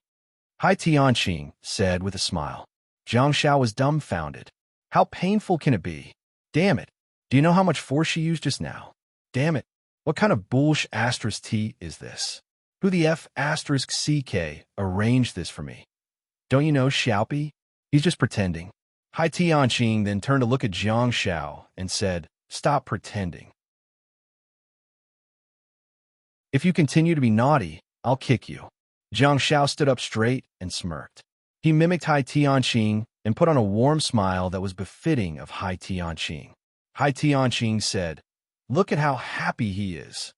Hai Tianqing said with a smile. Jiang Shao was dumbfounded. "How painful can it be? Damn it. Do you know how much force she used just now? Damn it. What kind of bullsh asterisk T is this? Who the F asterisk CK arranged this for me? Don't you know Xiaopi? He's just pretending." Hai Tianqing then turned to look at Jiang Shao and said, "Stop pretending. If you continue to be naughty, I'll kick you." Jiang Shao stood up straight and smirked. He mimicked Hai Tianqing and put on a warm smile that was befitting of Hai Tianqing. Hai Tianqing said, "Look at how happy he is."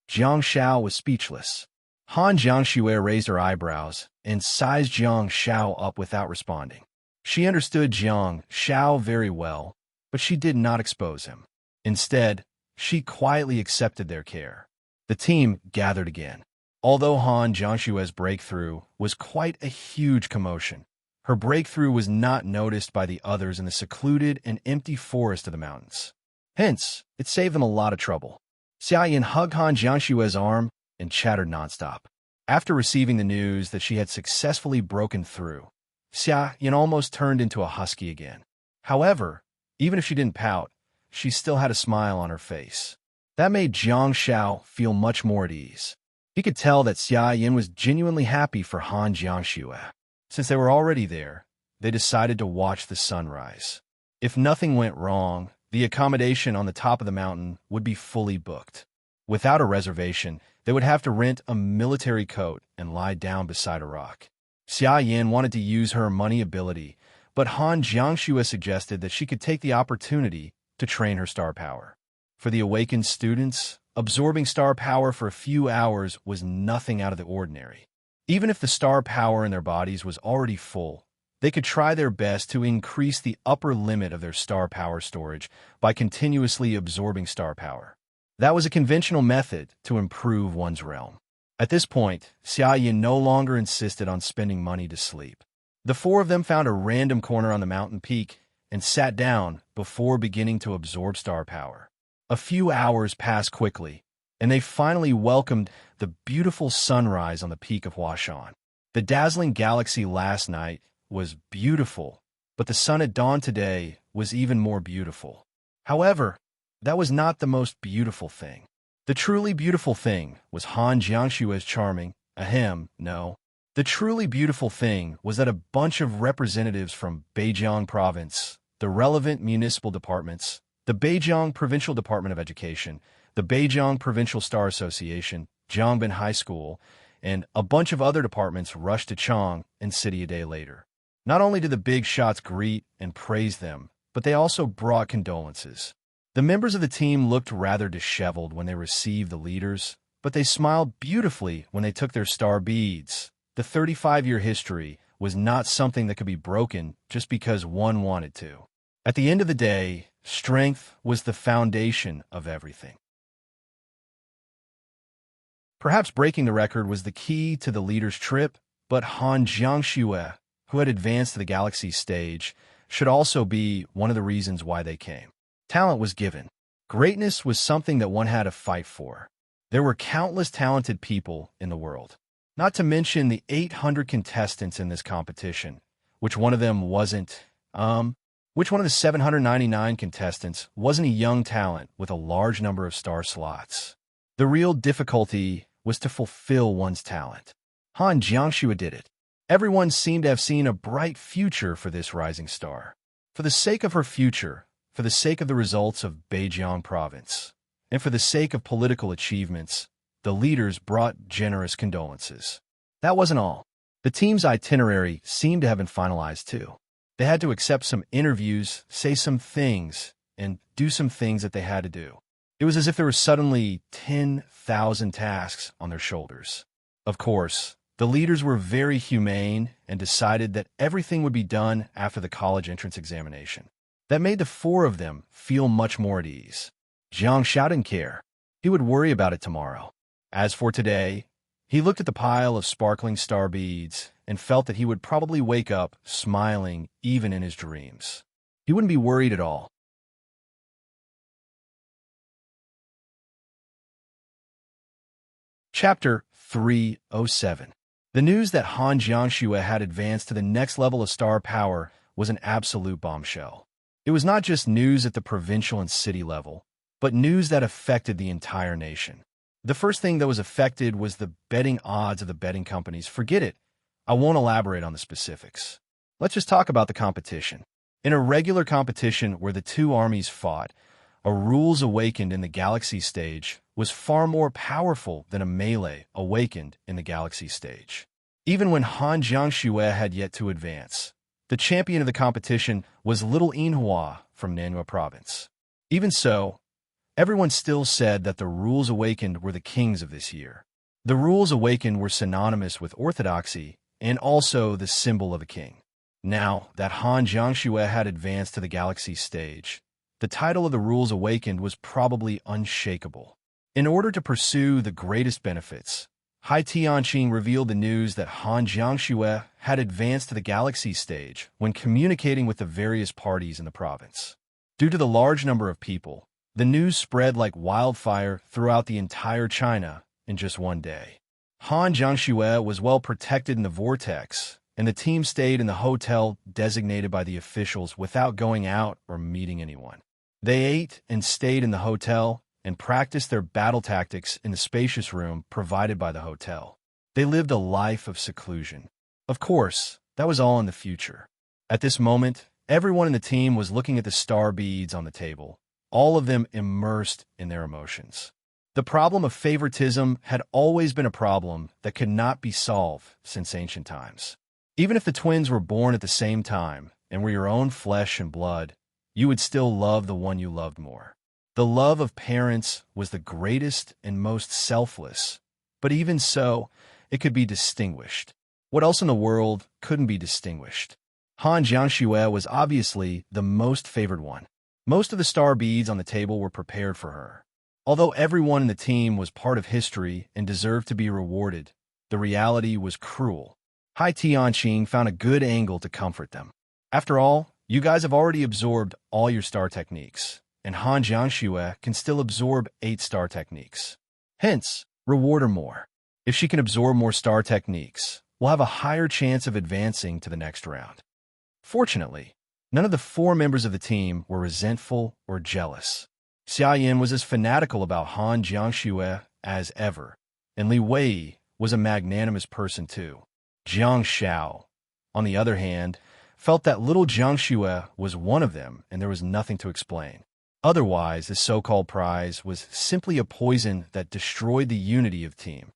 Jiang Shao was speechless. Han Jiangxue raised her eyebrows and sized Jiang Shao up without responding. She understood Jiang Shao very well, but she did not expose him. Instead, she quietly accepted their care. The team gathered again. Although Han Jiangxue's breakthrough was quite a huge commotion, her breakthrough was not noticed by the others in the secluded and empty forest of the mountains. Hence, it saved them a lot of trouble. Xia Yin hugged Han Jiangxue's arm and chattered nonstop. After receiving the news that she had successfully broken through, Xia Yin almost turned into a husky again. However, even if she didn't pout, she still had a smile on her face. That made Jiang Shao feel much more at ease. He could tell that Xia Yin was genuinely happy for Han Jiangxue. Since they were already there, they decided to watch the sunrise. If nothing went wrong, the accommodation on the top of the mountain would be fully booked. Without a reservation, they would have to rent a military coat and lie down beside a rock. Xia Yin wanted to use her money ability, but Han Jiangxue suggested that she could take the opportunity to train her star power. For the awakened students, absorbing star power for a few hours was nothing out of the ordinary. Even if the star power in their bodies was already full, they could try their best to increase the upper limit of their star power storage by continuously absorbing star power. That was a conventional method to improve one's realm. At this point, Xia Yin no longer insisted on spending money to sleep. The four of them found a random corner on the mountain peak and sat down before beginning to absorb star power. A few hours passed quickly, and they finally welcomed the beautiful sunrise on the peak of Huashan. The dazzling galaxy last night was beautiful, but the sun at dawn today was even more beautiful. However, that was not the most beautiful thing. The truly beautiful thing was Han Jiangxue's charming, no. The truly beautiful thing was that a bunch of representatives from Beijiang Province, the relevant municipal departments, the Beijiang Provincial Department of Education, the Beijiang Provincial Star Association, Jiangbin High School, and a bunch of other departments rushed to Chang and City a day later. Not only did the big shots greet and praise them, but they also brought condolences. The members of the team looked rather disheveled when they received the leaders, but they smiled beautifully when they took their star beads. The 35-year history was not something that could be broken just because one wanted to. At the end of the day, strength was the foundation of everything. Perhaps breaking the record was the key to the leaders' trip, but Han Jiangxue, who had advanced to the galaxy stage, should also be one of the reasons why they came. Talent was given. Greatness was something that one had to fight for. There were countless talented people in the world. Not to mention the 800 contestants in this competition, which one of them wasn't, which one of the 799 contestants wasn't a young talent with a large number of star slots. The real difficulty was to fulfill one's talent. Han Jiangxue did it. Everyone seemed to have seen a bright future for this rising star. For the sake of her future, for the sake of the results of Beijiang province, and for the sake of political achievements, the leaders brought generous condolences. That wasn't all. The team's itinerary seemed to have been finalized too. They had to accept some interviews, say some things, and do some things that they had to do. It was as if there were suddenly 10,000 tasks on their shoulders. Of course, the leaders were very humane and decided that everything would be done after the college entrance examination. That made the four of them feel much more at ease. Jiang Xiao didn't care. He would worry about it tomorrow. As for today, he looked at the pile of sparkling star beads and felt that he would probably wake up smiling even in his dreams. He wouldn't be worried at all. Chapter 307. The news that Han Jiangxue had advanced to the next level of star power was an absolute bombshell. It was not just news at the provincial and city level, but news that affected the entire nation. The first thing that was affected was the betting odds of the betting companies. Forget it. I won't elaborate on the specifics. Let's just talk about the competition. In a regular competition where the two armies fought, a rules awakened in the galaxy stage was far more powerful than a melee awakened in the galaxy stage. Even when Han Jiangxue had yet to advance, the champion of the competition was Little Inhua from Nanhua province. Even so, everyone still said that the rules awakened were the kings of this year. The rules awakened were synonymous with orthodoxy and also the symbol of a king. Now that Han Jiangxue had advanced to the galaxy stage, the title of the rules awakened was probably unshakable. In order to pursue the greatest benefits, Hai Tianqing revealed the news that Han Jiangxue had advanced to the galaxy stage when communicating with the various parties in the province. Due to the large number of people, the news spread like wildfire throughout the entire China in just one day. Han Jiangxue was well protected in the vortex, and the team stayed in the hotel designated by the officials without going out or meeting anyone. They ate and stayed in the hotel and practiced their battle tactics in the spacious room provided by the hotel. They lived a life of seclusion. Of course, that was all in the future. At this moment, everyone in the team was looking at the star beads on the table, all of them immersed in their emotions. The problem of favoritism had always been a problem that could not be solved since ancient times. Even if the twins were born at the same time and were your own flesh and blood, you would still love the one you loved more. The love of parents was the greatest and most selfless, but even so, it could be distinguished. What else in the world couldn't be distinguished? Han Jiangxue was obviously the most favored one. Most of the star beads on the table were prepared for her. Although everyone in the team was part of history and deserved to be rewarded, the reality was cruel. Hai Tianqing found a good angle to comfort them. After all, you guys have already absorbed all your star techniques, and Han Jiangxue can still absorb 8 star techniques. Hence, reward her more. If she can absorb more star techniques, we'll have a higher chance of advancing to the next round. Fortunately, none of the 4 members of the team were resentful or jealous. Xia Yin was as fanatical about Han Jiangxue as ever, and Li Wei was a magnanimous person too. Jiang Xiao, on the other hand, felt that little Jiangxue was one of them and there was nothing to explain. Otherwise, this so-called prize was simply a poison that destroyed the unity of the team.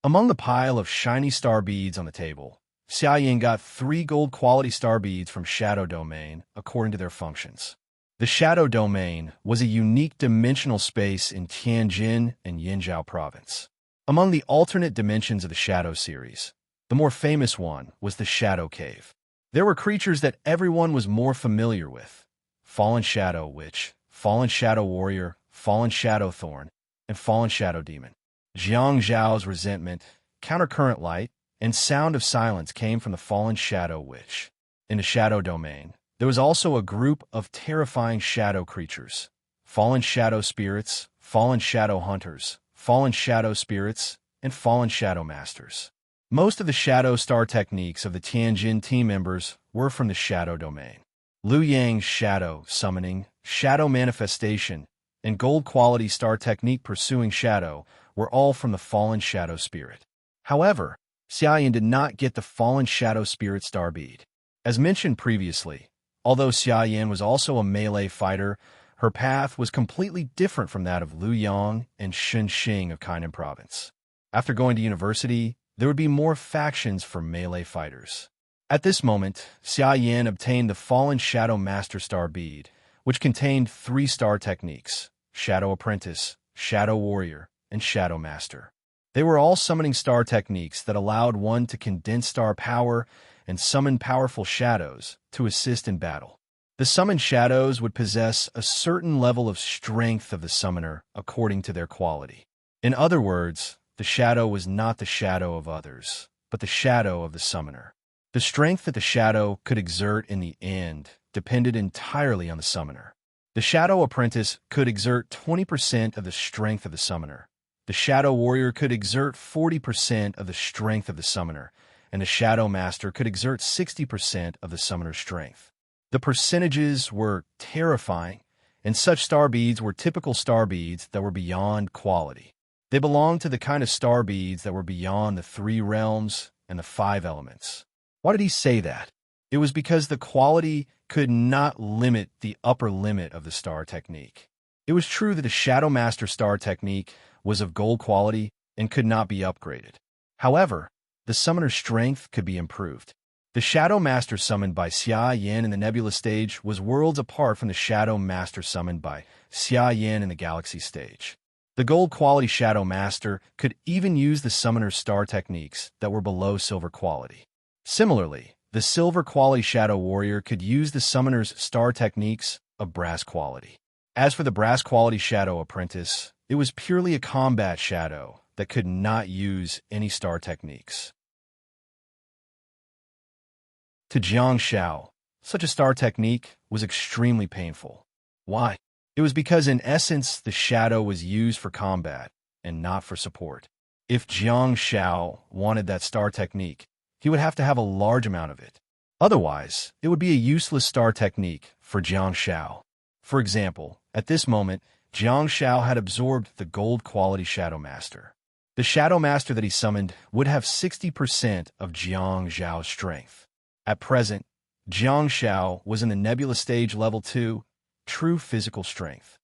Among the pile of shiny star beads on the table, Xia Yin got 3 gold quality star beads from Shadow Domain according to their functions. The Shadow Domain was a unique dimensional space in Tianjin and Yinzhou province. Among the alternate dimensions of the Shadow series, the more famous one was the Shadow Cave. There were creatures that everyone was more familiar with: Fallen Shadow Witch, Fallen Shadow Warrior, Fallen Shadow Thorn, and Fallen Shadow Demon. Jiang Zhao's resentment, countercurrent light, and sound of silence came from the Fallen Shadow Witch. In the Shadow Domain, there was also a group of terrifying shadow creatures: Fallen Shadow Spirits, Fallen Shadow Hunters, Fallen Shadow Spirits, and Fallen Shadow Masters. Most of the shadow star techniques of the Tianjin team members were from the shadow domain. Liu Yang's shadow summoning, shadow manifestation, and gold quality star technique pursuing shadow were all from the fallen shadow spirit. However, Xiaoyan did not get the fallen shadow spirit star bead. As mentioned previously, although Xiaoyan was also a melee fighter, her path was completely different from that of Liu Yang and Shun Xing of Kainan Province. After going to university, there would be more factions for melee fighters. At this moment, Xiaoyan obtained the Fallen Shadow Master Star Bead, which contained 3 star techniques: Shadow Apprentice, Shadow Warrior, and Shadow Master. They were all summoning star techniques that allowed one to condense star power and summon powerful shadows to assist in battle. The summoned shadows would possess a certain level of strength of the summoner according to their quality. In other words, the shadow was not the shadow of others, but the shadow of the summoner. The strength that the shadow could exert in the end depended entirely on the summoner. The Shadow Apprentice could exert 20% of the strength of the summoner. The Shadow Warrior could exert 40% of the strength of the summoner, and the Shadow Master could exert 60% of the summoner's strength. The percentages were terrifying, and such star beads were typical star beads that were beyond quality. They belonged to the kind of star beads that were beyond the 3 realms and the 5 elements. Why did he say that? It was because the quality could not limit the upper limit of the star technique. It was true that the Shadow Master star technique was of gold quality and could not be upgraded. However, the summoner's strength could be improved. The Shadow Master summoned by Xia Yan in the Nebula stage was worlds apart from the Shadow Master summoned by Xia Yan in the Galaxy stage. The gold quality Shadow Master could even use the summoner's star techniques that were below silver quality. Similarly, the silver quality Shadow Warrior could use the summoner's star techniques of brass quality. As for the brass quality Shadow Apprentice, it was purely a combat shadow that could not use any star techniques. To Jiang Shao, such a star technique was extremely painful. Why? It was because in essence the shadow was used for combat and not for support. If Jiang Shao wanted that star technique, he would have to have a large amount of it. Otherwise, it would be a useless star technique for Jiang Shao. For example, at this moment, Jiang Shao had absorbed the gold quality Shadow Master. The Shadow Master that he summoned would have 60% of Jiang Zhao's strength. At present, Jiang Shao was in the Nebula stage level 2, true physical strength.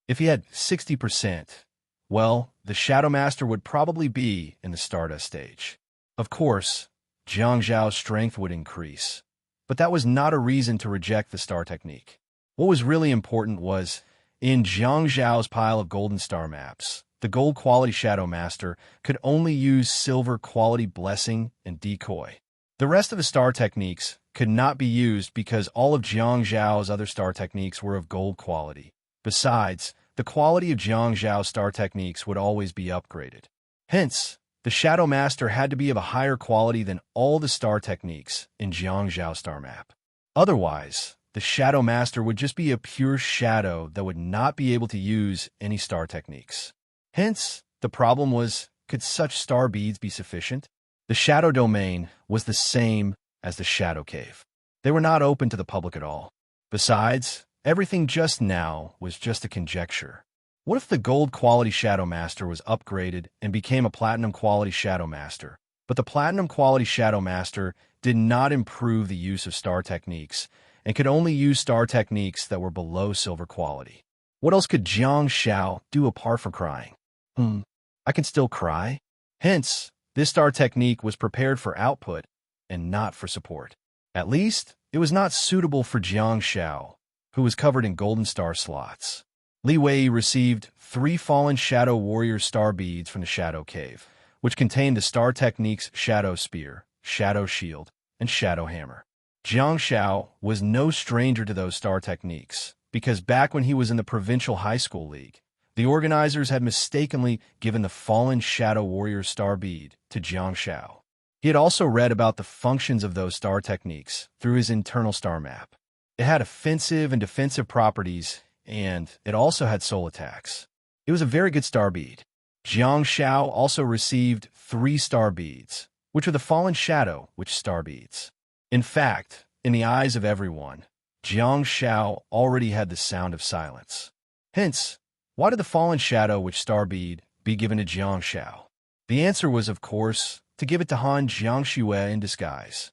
If he had 60%, well, the Shadow Master would probably be in the Stardust stage. Of course, Jiang Zhao's strength would increase, but that was not a reason to reject the star technique. What was really important was, in Jiang Zhao's pile of golden star maps, the gold quality Shadow Master could only use silver quality Blessing and Decoy. The rest of the star techniques could not be used because all of Jiang Zhao's other star techniques were of gold quality. Besides, the quality of Jiang Zhao's star techniques would always be upgraded. Hence, the Shadow Master had to be of a higher quality than all the star techniques in Jiang Zhao's star map. Otherwise, the Shadow Master would just be a pure shadow that would not be able to use any star techniques. Hence, the problem was, could such star beads be sufficient? The Shadow Domain was the same as the Shadow Cave. They were not open to the public at all. Besides, everything just now was just a conjecture. What if the gold quality Shadow Master was upgraded and became a platinum quality Shadow Master, but the platinum quality Shadow Master did not improve the use of star techniques and could only use star techniques that were below silver quality? What else could Jiang Shao do apart from crying? I can still cry? Hence, this star technique was prepared for output and not for support. At least, it was not suitable for Jiang Shao, who was covered in golden star slots. Li Wei received 3 Fallen Shadow Warrior star beads from the Shadow Cave, which contained the star techniques Shadow Spear, Shadow Shield, and Shadow Hammer. Jiang Shao was no stranger to those star techniques, because back when he was in the Provincial High School League, the organizers had mistakenly given the Fallen Shadow Warrior star bead to Jiang Shao. He had also read about the functions of those star techniques through his internal star map. It had offensive and defensive properties, and it also had soul attacks. It was a very good star bead. Jiang Shao also received 3 star beads, which are the fallen shadow which star beads. In fact, in the eyes of everyone, Jiang Shao already had the sound of silence. Hence, why did the fallen shadow which star bead be given to Jiang Shao? The answer was, of course, to give it to Han Jiangxue in disguise.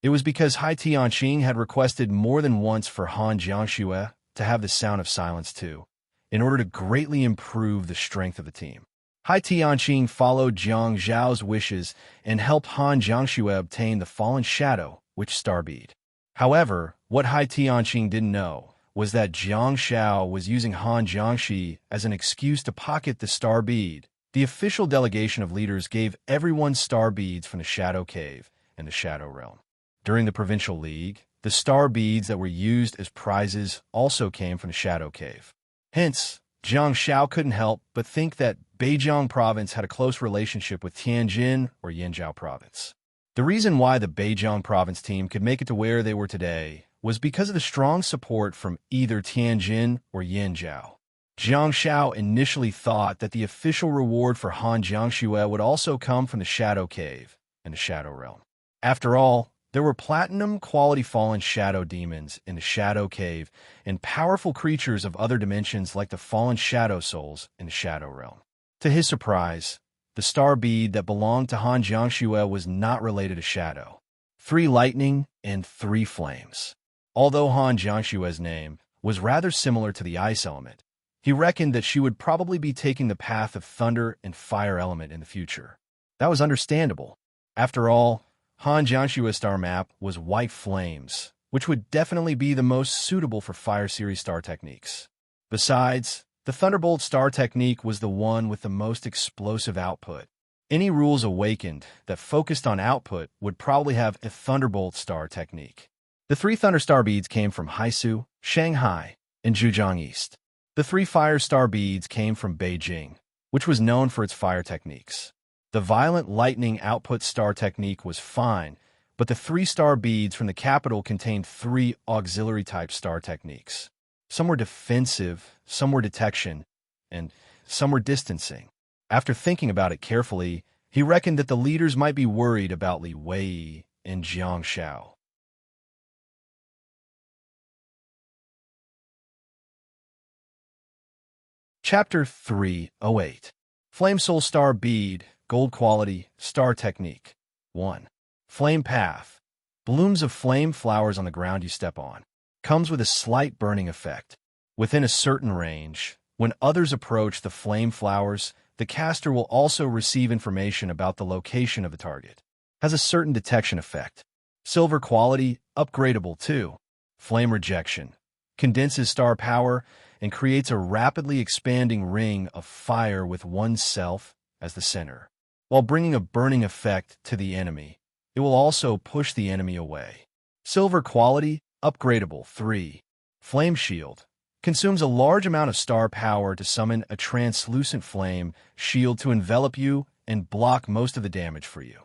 It was because Hai Tianqing had requested more than once for Han Jiangxue to have the sound of silence too, in order to greatly improve the strength of the team. Hai Tianqing followed Jiang Zhao's wishes and helped Han Jiangxue obtain the fallen shadow which star bead. However, what Hai Tianqing didn't know was that Jiang Shao was using Han Jiangxi as an excuse to pocket the star bead. The official delegation of leaders gave everyone star beads from the Shadow Cave and the Shadow Realm. During the Provincial League, the star beads that were used as prizes also came from the Shadow Cave. Hence, Jiang Shao couldn't help but think that Beijiang Province had a close relationship with Tianjin or Yanzhou Province. The reason why the Beijiang Province team could make it to where they were today was because of the strong support from either Tianjin or Yanzhou. Jiang Shao initially thought that the official reward for Han Jiangxue would also come from the Shadow Cave and the Shadow Realm. After all, there were platinum-quality fallen shadow demons in the Shadow Cave and powerful creatures of other dimensions like the fallen shadow souls in the Shadow Realm. To his surprise, the star bead that belonged to Han Jiangxue was not related to shadow. 3 lightning and 3 flames. Although Han Jiangxue's name was rather similar to the ice element, he reckoned that she would probably be taking the path of thunder and fire element in the future. That was understandable. After all, Han Jiangxue's star map was white flames, which would definitely be the most suitable for Fire Series star techniques. Besides, the Thunderbolt star technique was the one with the most explosive output. Any rules awakened that focused on output would probably have a Thunderbolt star technique. The 3 Thunder Star beads came from Haisu, Shanghai, and Zhejiang East. The 3 Fire Star beads came from Beijing, which was known for its fire techniques. The Violent Lightning Output Star technique was fine, but the 3 Star beads from the capital contained 3 auxiliary-type star techniques. Some were defensive, some were detection, and some were distancing. After thinking about it carefully, he reckoned that the leaders might be worried about Li Wei and Jiang Shao. Chapter 308. Flame Soul Star Bead, Gold Quality, Star Technique. 1. Flame Path. Blooms of flame flowers on the ground you step on. Comes with a slight burning effect. Within a certain range, when others approach the flame flowers, the caster will also receive information about the location of the target. Has a certain detection effect. Silver Quality, upgradable too. Flame Rejection. Condenses star power and creates a rapidly expanding ring of fire with oneself as the center. While bringing a burning effect to the enemy, it will also push the enemy away. Silver Quality, upgradable 3. Flame Shield. Consumes a large amount of star power to summon a translucent flame shield to envelop you and block most of the damage for you.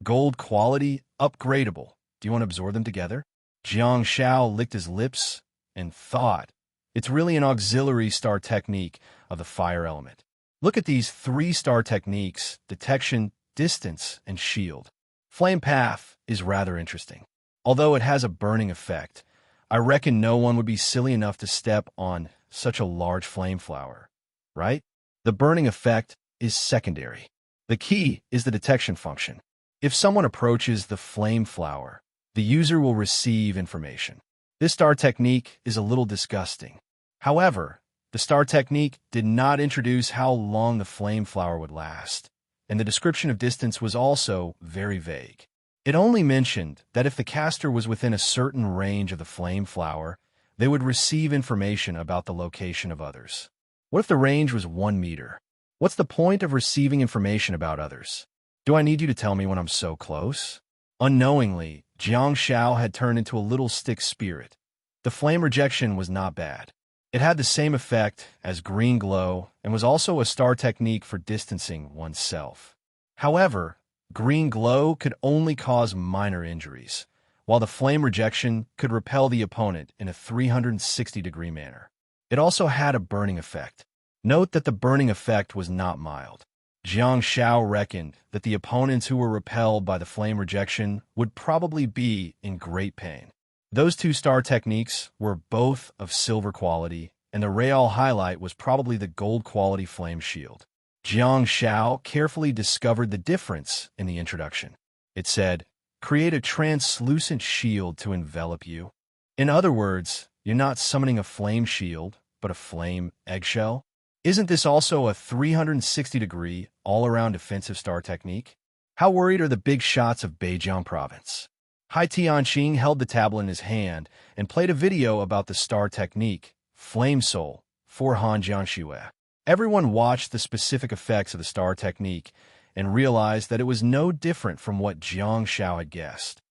Gold Quality, upgradable. Do you want to absorb them together? Jiang Shao licked his lips and thought, it's really an auxiliary star technique of the fire element. Look at these 3 star techniques: detection, distance, and shield. Flame Path is rather interesting. Although it has a burning effect, I reckon no one would be silly enough to step on such a large flame flower, right? The burning effect is secondary. The key is the detection function. If someone approaches the flame flower, the user will receive information. This star technique is a little disgusting. However, the star technique did not introduce how long the flame flower would last, and the description of distance was also very vague. It only mentioned that if the caster was within a certain range of the flame flower, they would receive information about the location of others. What if the range was 1 meter? What's the point of receiving information about others? Do I need you to tell me when I'm so close? Unknowingly, Jiang Shao had turned into a little stick spirit. The flame rejection was not bad. It had the same effect as green glow and was also a star technique for distancing oneself. However, green glow could only cause minor injuries, while the flame rejection could repel the opponent in a 360-degree manner. It also had a burning effect. Note that the burning effect was not mild. Jiang Shao reckoned that the opponents who were repelled by the flame rejection would probably be in great pain. Those two star techniques were both of silver quality, and the real highlight was probably the gold quality flame shield. Jiang Shao carefully discovered the difference in the introduction. It said, "Create a translucent shield to envelop you." In other words, you're not summoning a flame shield, but a flame eggshell. Isn't this also a 360-degree, all-around defensive star technique? How worried are the big shots of Beijiang province? Hai Tianqing held the tablet in his hand and played a video about the star technique, Flame Soul, for Han Jiangxue. Everyone watched the specific effects of the star technique and realized that it was no different from what Jiang Shao had guessed.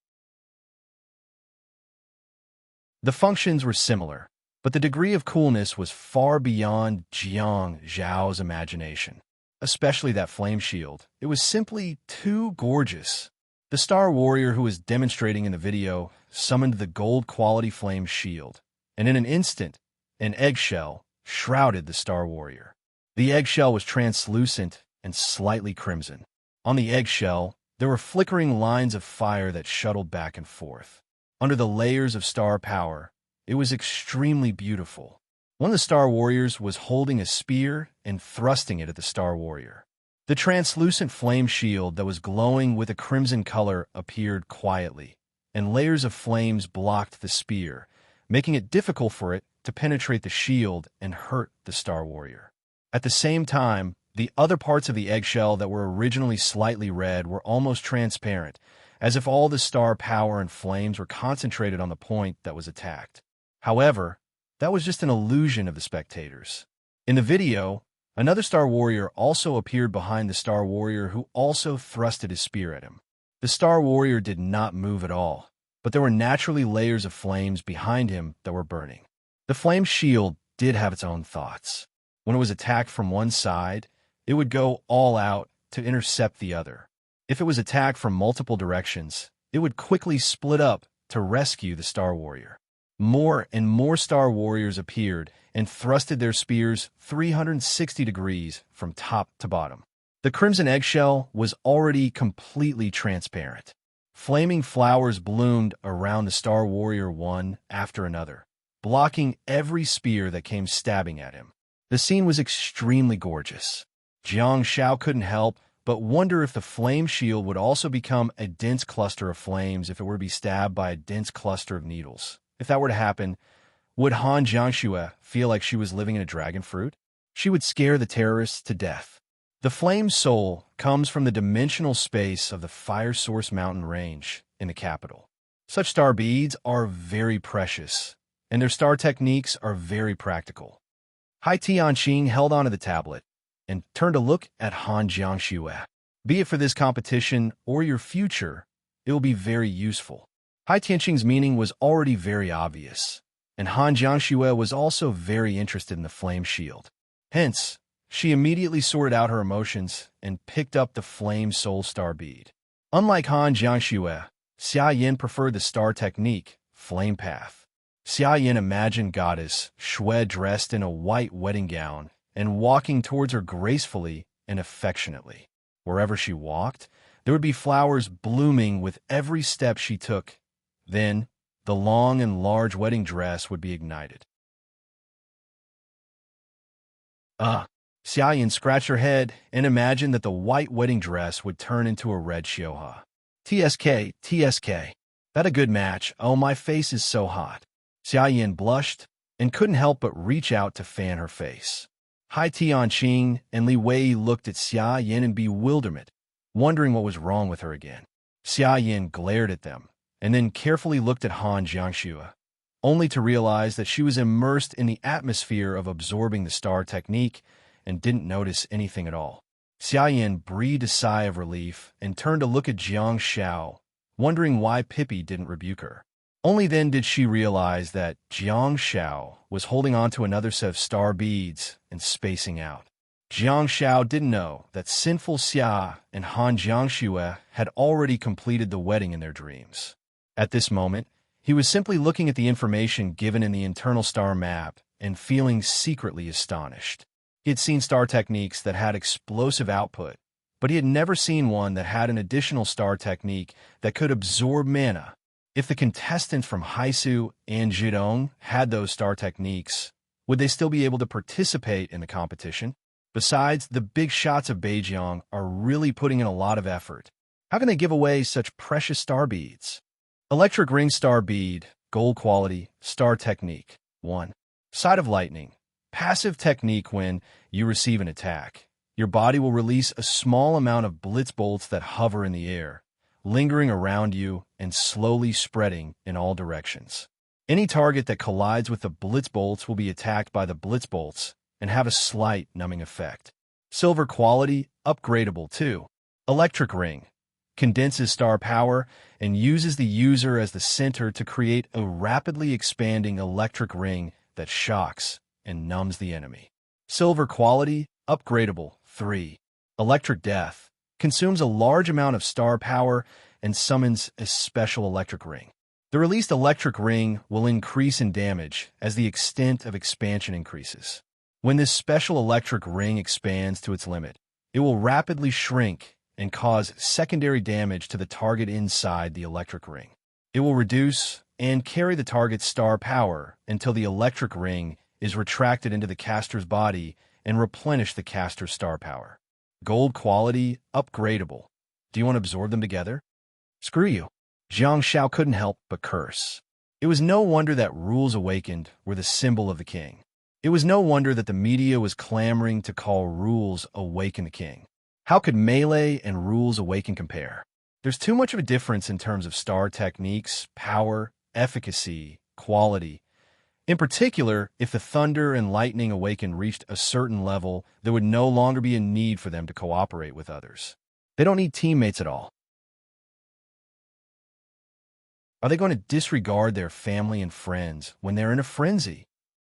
The functions were similar, but the degree of coolness was far beyond Jiang Zhao's imagination, especially that flame shield. It was simply too gorgeous. The Star Warrior who was demonstrating in the video summoned the gold-quality flame shield, and in an instant, an eggshell shrouded the Star Warrior. The eggshell was translucent and slightly crimson. On the eggshell, there were flickering lines of fire that shuttled back and forth. Under the layers of star power, it was extremely beautiful. One of the Star Warriors was holding a spear and thrusting it at the Star Warrior. The translucent flame shield that was glowing with a crimson color appeared quietly, and layers of flames blocked the spear, making it difficult for it to penetrate the shield and hurt the Star Warrior. At the same time, the other parts of the eggshell that were originally slightly red were almost transparent, as if all the star power and flames were concentrated on the point that was attacked. However, that was just an illusion of the spectators. In the video, another Star Warrior also appeared behind the Star Warrior who also thrusted his spear at him. The Star Warrior did not move at all, but there were naturally layers of flames behind him that were burning. The flame shield did have its own thoughts. When it was attacked from one side, it would go all out to intercept the other. If it was attacked from multiple directions, it would quickly split up to rescue the Star Warrior. More and more Star Warriors appeared and thrusted their spears 360 degrees from top to bottom. The crimson eggshell was already completely transparent. Flaming flowers bloomed around the Star Warrior one after another, blocking every spear that came stabbing at him. The scene was extremely gorgeous. Jiang Shao couldn't help but wonder if the flame shield would also become a dense cluster of flames if it were to be stabbed by a dense cluster of needles. If that were to happen, would Han Jiangxue feel like she was living in a dragon fruit? She would scare the terrorists to death. The flame soul comes from the dimensional space of the Fire Source Mountain range in the capital. Such star beads are very precious, and their star techniques are very practical. Hai Tianqing held onto the tablet and turned to look at Han Jiangxue. Be it for this competition or your future, it will be very useful. Hai Tianqing's meaning was already very obvious, and Han Jiangxue was also very interested in the flame shield. Hence, she immediately sorted out her emotions and picked up the flame soul star bead. Unlike Han Jiangxue, Xia Yin preferred the star technique, flame path. Xia Yin imagined goddess Shui dressed in a white wedding gown and walking towards her gracefully and affectionately. Wherever she walked, there would be flowers blooming with every step she took. Then, the long and large wedding dress would be ignited. Xia Yin scratched her head and imagined that the white wedding dress would turn into a red xioha. TSK. That a good match. Oh, my face is so hot. Xia Yin blushed and couldn't help but reach out to fan her face. Hai Tianqing and Li Wei looked at Xia Yin in bewilderment, wondering what was wrong with her again. Xia Yin glared at them, and then carefully looked at Han Jiangxue, only to realize that she was immersed in the atmosphere of absorbing the star technique and didn't notice anything at all. Xia Yin breathed a sigh of relief and turned to look at Jiang Shao, wondering why Pippi didn't rebuke her. Only then did she realize that Jiang Shao was holding on to another set of star beads and spacing out. Jiang Shao didn't know that sinful Xia and Han Jiangxue had already completed the wedding in their dreams. At this moment, he was simply looking at the information given in the internal star map and feeling secretly astonished. He had seen star techniques that had explosive output but he had never seen one that had an additional star technique that could absorb mana. If the contestants from Haisu and Zhidong had those star techniques, would they still be able to participate in the competition? Besides, the big shots of Beijiang are really putting in a lot of effort. How can they give away such precious star beads? Electric Ring Star Bead, Gold Quality, Star Technique. 1. Side of Lightning. Passive technique when you receive an attack. Your body will release a small amount of blitz bolts that hover in the air, lingering around you and slowly spreading in all directions. Any target that collides with the blitz bolts will be attacked by the blitz bolts and have a slight numbing effect. Silver Quality, Upgradable 2. Electric Ring. Condenses star power and uses the user as the center to create a rapidly expanding electric ring that shocks and numbs the enemy. Silver Quality, Upgradable 3. Electric Death. Consumes a large amount of star power and summons a special electric ring. The released electric ring will increase in damage as the extent of expansion increases. When this special electric ring expands to its limit, it will rapidly shrink and cause secondary damage to the target inside the electric ring. It will reduce and carry the target's star power until the electric ring is retracted into the caster's body and replenish the caster's star power. Gold Quality, Upgradable. Do you want to absorb them together? Screw you. Jiang Shao couldn't help but curse. It was no wonder that Rules Awakened were the symbol of the king. It was no wonder that the media was clamoring to call Rules Awaken the king. How could Melee and Rules Awaken compare? There's too much of a difference in terms of star techniques, power, efficacy, quality. In particular, if the Thunder and Lightning Awaken reached a certain level, there would no longer be a need for them to cooperate with others. They don't need teammates at all. Are they going to disregard their family and friends when they're in a frenzy?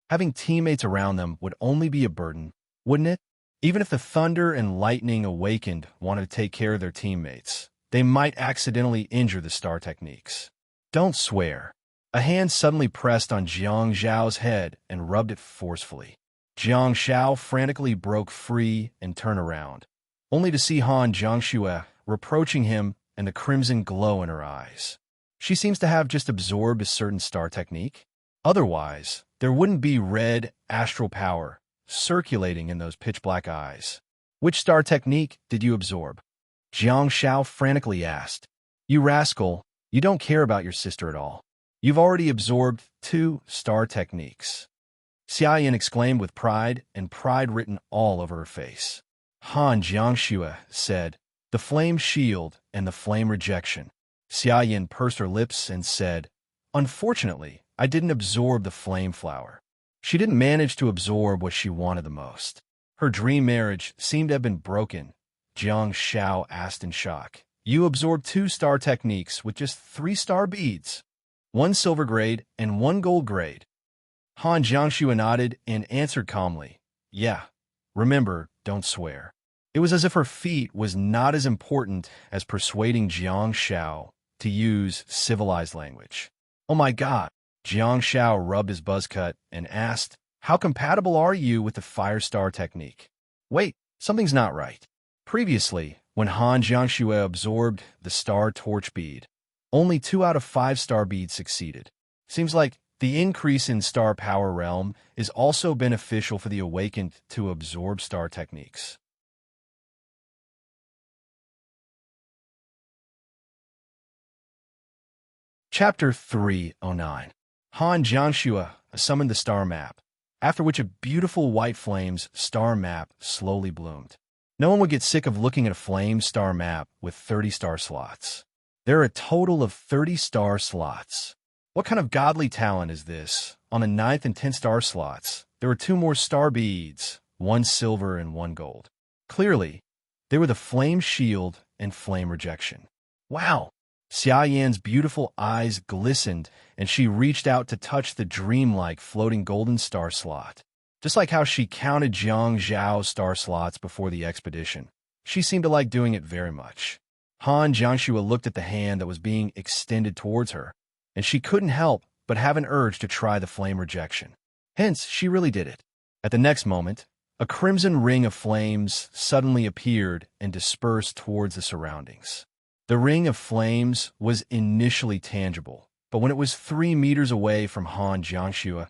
Having teammates around them would only be a burden, wouldn't it? Even if the Thunder and Lightning Awakened wanted to take care of their teammates, they might accidentally injure the star techniques. Don't swear. A hand suddenly pressed on Jiang Zhao's head and rubbed it forcefully. Jiang Zhao frantically broke free and turned around, only to see Han Jiangxue reproaching him and the crimson glow in her eyes. She seems to have just absorbed a certain star technique. Otherwise, there wouldn't be red astral power circulating in those pitch-black eyes. Which star technique did you absorb? Jiang Zhao frantically asked. You rascal, you don't care about your sister at all. You've already absorbed 2 star techniques. Xia Yin exclaimed with pride, and pride written all over her face. Han Jiangxue said, the flame shield and the flame rejection. Xia Yin pursed her lips and said, unfortunately, I didn't absorb the flame flower. She didn't manage to absorb what she wanted the most. Her dream marriage seemed to have been broken. Jiang Shao asked in shock. You absorbed 2 star techniques with just 3 star beads. 1 silver grade and 1 gold grade. Han Jiangxue nodded and answered calmly, yeah, remember, don't swear. It was as if her feat was not as important as persuading Jiang Shao to use civilized language. Oh my god. Jiang Shao rubbed his buzz cut and asked, how compatible are you with the fire star technique? Wait, something's not right. Previously, when Han Jiangxue absorbed the star torch bead, only 2 out of 5 star beads succeeded. Seems like the increase in star power realm is also beneficial for the awakened to absorb star techniques. Chapter 309. Han Jiangxue summoned the star map, after which a beautiful white flames star map slowly bloomed. No one would get sick of looking at a flame star map with 30 star slots. There are a total of 30 star slots. What kind of godly talent is this? On the 9th and 10th star slots, there were 2 more star beads, 1 silver and 1 gold. Clearly, they were the flame shield and flame rejection. Wow! Xia Yan's beautiful eyes glistened, and she reached out to touch the dreamlike floating golden star slot. Just like how she counted Jiang Zhao's star slots before the expedition, she seemed to like doing it very much. Han Jiangxue looked at the hand that was being extended towards her, and she couldn't help but have an urge to try the flame rejection. Hence, she really did it. At the next moment, A crimson ring of flames suddenly appeared and dispersed towards the surroundings. The ring of flames was initially tangible, but when it was 3 meters away from Han Jiangxue,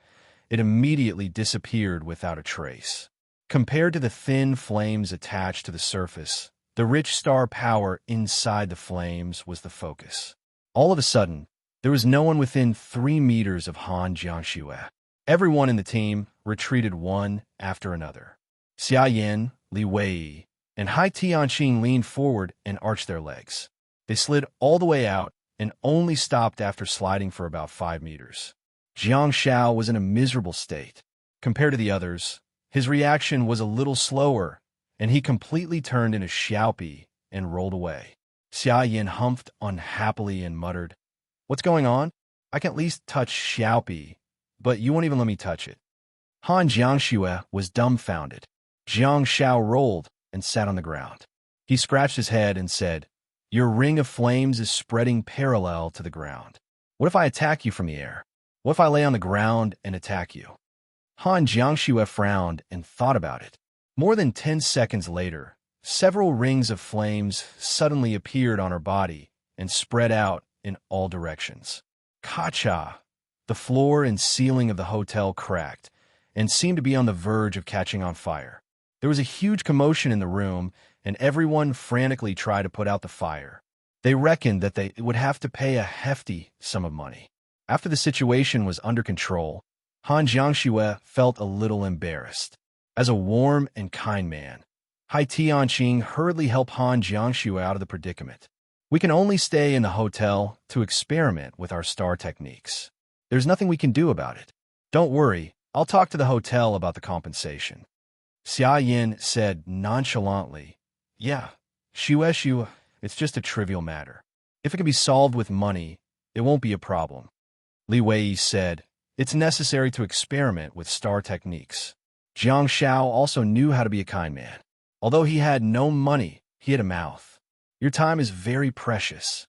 it immediately disappeared without a trace. Compared to the thin flames attached to the surface, the rich star power inside the flames was the focus. All of a sudden, there was no one within 3 meters of Han Jiangxue. Everyone in the team retreated one after another. Xia Yan, Li Wei, and Hai Tianqing leaned forward and arched their legs. They slid all the way out and only stopped after sliding for about 5 meters. Jiang Shao was in a miserable state. Compared to the others, his reaction was a little slower, and he completely turned into Xiaopi and rolled away. Xia Yan humphed unhappily and muttered, "What's going on? I can at least touch Xiaopi, but you won't even let me touch it." Han Jiangxue was dumbfounded. Jiang Shao rolled and sat on the ground. He scratched his head and said, "Your ring of flames is spreading parallel to the ground. What if I attack you from the air? What if I lay on the ground and attack you?" Han Jiangxue frowned and thought about it. More than 10 seconds later, several rings of flames suddenly appeared on her body and spread out in all directions. Kacha! The floor and ceiling of the hotel cracked and seemed to be on the verge of catching on fire. There was a huge commotion in the room, and everyone frantically tried to put out the fire. They reckoned that they would have to pay a hefty sum of money. After the situation was under control, Han Jiangxue felt a little embarrassed. As a warm and kind man, Hai Tianqing hurriedly helped Han Jiangxue out of the predicament. "We can only stay in the hotel to experiment with our star techniques. There's nothing we can do about it. Don't worry, I'll talk to the hotel about the compensation." Xia Yin said nonchalantly, "Yeah, Shu, it's just a trivial matter. If it can be solved with money, it won't be a problem." Li Wei said, "It's necessary to experiment with star techniques." Jiang Shao also knew how to be a kind man. Although he had no money, he had a mouth. "Your time is very precious.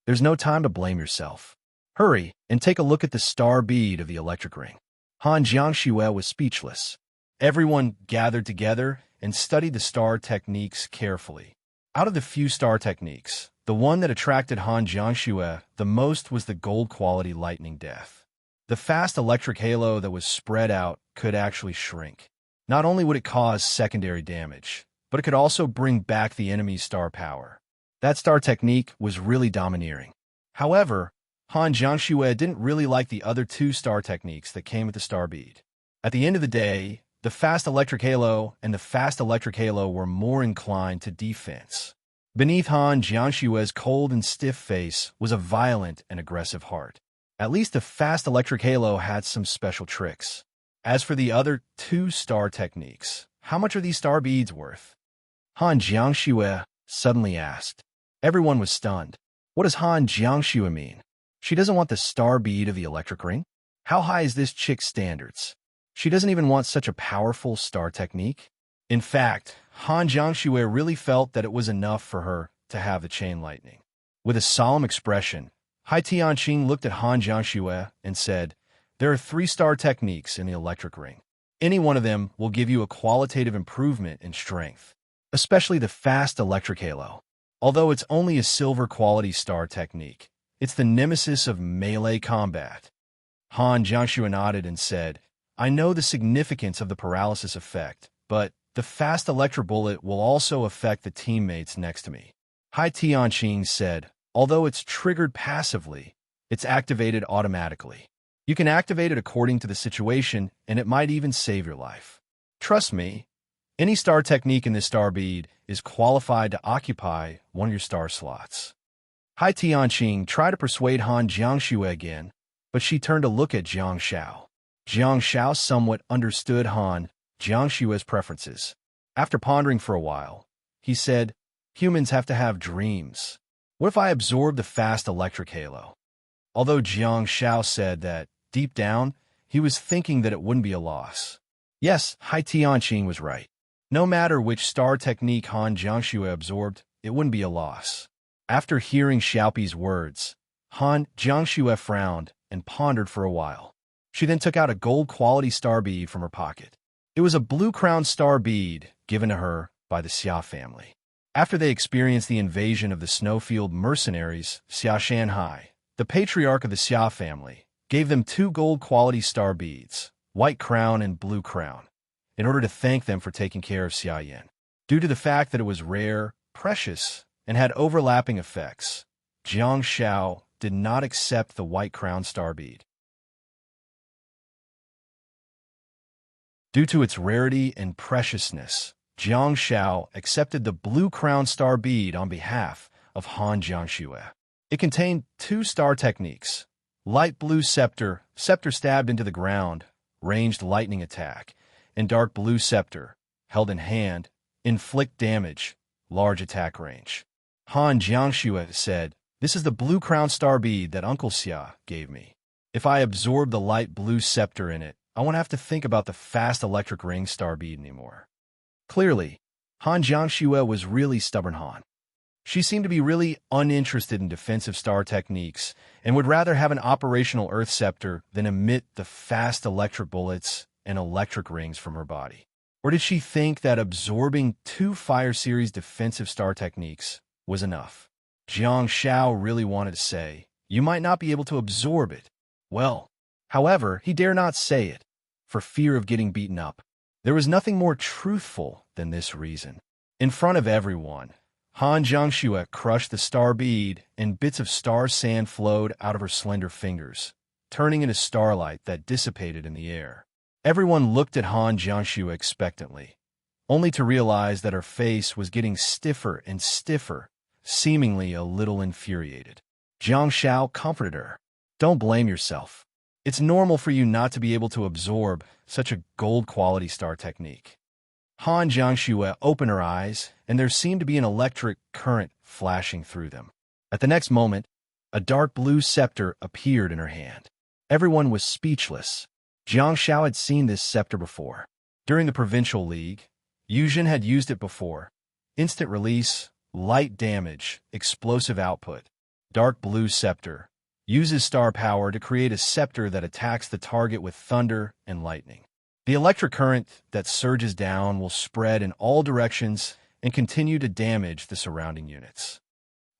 There's no time to blame yourself. Hurry and take a look at the star bead of the electric ring." Han Jiangxue was speechless. Everyone gathered together and studied the star techniques carefully. Out of the few star techniques, the one that attracted Han Jiangxue the most was the gold-quality lightning death. The fast electric halo that was spread out could actually shrink. Not only would it cause secondary damage, but it could also bring back the enemy's star power. That star technique was really domineering. However, Han Jiangxue didn't really like the other 2 star techniques that came with the star bead. At the end of the day, the fast electric halo and the fast electric halo were more inclined to defense. Beneath Han Jiangxue's cold and stiff face was a violent and aggressive heart. At least the fast electric halo had some special tricks. As for the other 2 star techniques, how much are these star beads worth? Han Jiangxue suddenly asked. Everyone was stunned. What does Han Jiangxue mean? She doesn't want the star bead of the electric ring? How high is this chick's standards? She doesn't even want such a powerful star technique? In fact, Han Jiangxue really felt that it was enough for her to have the chain lightning. With a solemn expression, Hai Tianqing looked at Han Jiangxue and said, "There are 3 star techniques in the electric ring. Any one of them will give you a qualitative improvement in strength, especially the fast electric halo. Although it's only a silver quality star technique, it's the nemesis of melee combat." Han Jiangxue nodded and said, "I know the significance of the paralysis effect, but the fast electric bullet will also affect the teammates next to me." Hai Tianqing said, "Although it's triggered passively, it's activated automatically. You can activate it according to the situation, and it might even save your life. Trust me, any star technique in this star bead is qualified to occupy one of your star slots." Hai Tianqing tried to persuade Han Jiangxue again, but she turned to look at Jiang Shao. Jiang Shao somewhat understood Han Jiangxue's preferences. After pondering for a while, he said, "Humans have to have dreams. What if I absorb the fast electric halo?" Although Jiang Shao said that, deep down, he was thinking that it wouldn't be a loss. Yes, Hai Tianqing was right. No matter which star technique Han Jiangxue absorbed, it wouldn't be a loss. After hearing Xiaopi's words, Han Jiangxue frowned and pondered for a while. She then took out a gold-quality star bead from her pocket. It was a blue-crowned star bead given to her by the Xia family. After they experienced the invasion of the Snowfield mercenaries, Xia Shanhai, the patriarch of the Xia family, gave them 2 gold-quality star beads, white crown and blue crown, in order to thank them for taking care of Xia Yin. Due to the fact that it was rare, precious, and had overlapping effects, Jiang Shao did not accept the white crown star bead. Due to its rarity and preciousness, Jiang Shao accepted the blue crown star bead on behalf of Han Jiangxue. It contained 2 star techniques: light blue scepter, scepter stabbed into the ground, ranged lightning attack, and dark blue scepter, held in hand, inflict damage, large attack range. Han Jiangxue said, "This is the blue crown star bead that Uncle Xia gave me. If I absorb the light blue scepter in it, I won't have to think about the fast electric ring star bead anymore." Clearly, Han Jiangxue was really stubborn Han. She seemed to be really uninterested in defensive star techniques and would rather have an operational earth scepter than emit the fast electric bullets and electric rings from her body. Or did she think that absorbing 2 Fire Series defensive star techniques was enough? Jiang Shao really wanted to say, "You might not be able to absorb it." Well, however, he dare not say it, for fear of getting beaten up. There was nothing more truthful than this reason. In front of everyone, Han Jiangxue crushed the star bead, and bits of star sand flowed out of her slender fingers, turning into starlight that dissipated in the air. Everyone looked at Han Jiangxue expectantly, only to realize that her face was getting stiffer and stiffer, seemingly a little infuriated. Jiang Shao comforted her. "Don't blame yourself. It's normal for you not to be able to absorb such a gold-quality star technique." Han Jiangxue opened her eyes, and there seemed to be an electric current flashing through them. At the next moment, a dark blue scepter appeared in her hand. Everyone was speechless. Jiang Shao had seen this scepter before. During the Provincial League, Yuzhen had used it before. Instant release, light damage, explosive output. Dark blue scepter. Uses star power to create a scepter that attacks the target with thunder and lightning. The electric current that surges down will spread in all directions and continue to damage the surrounding units.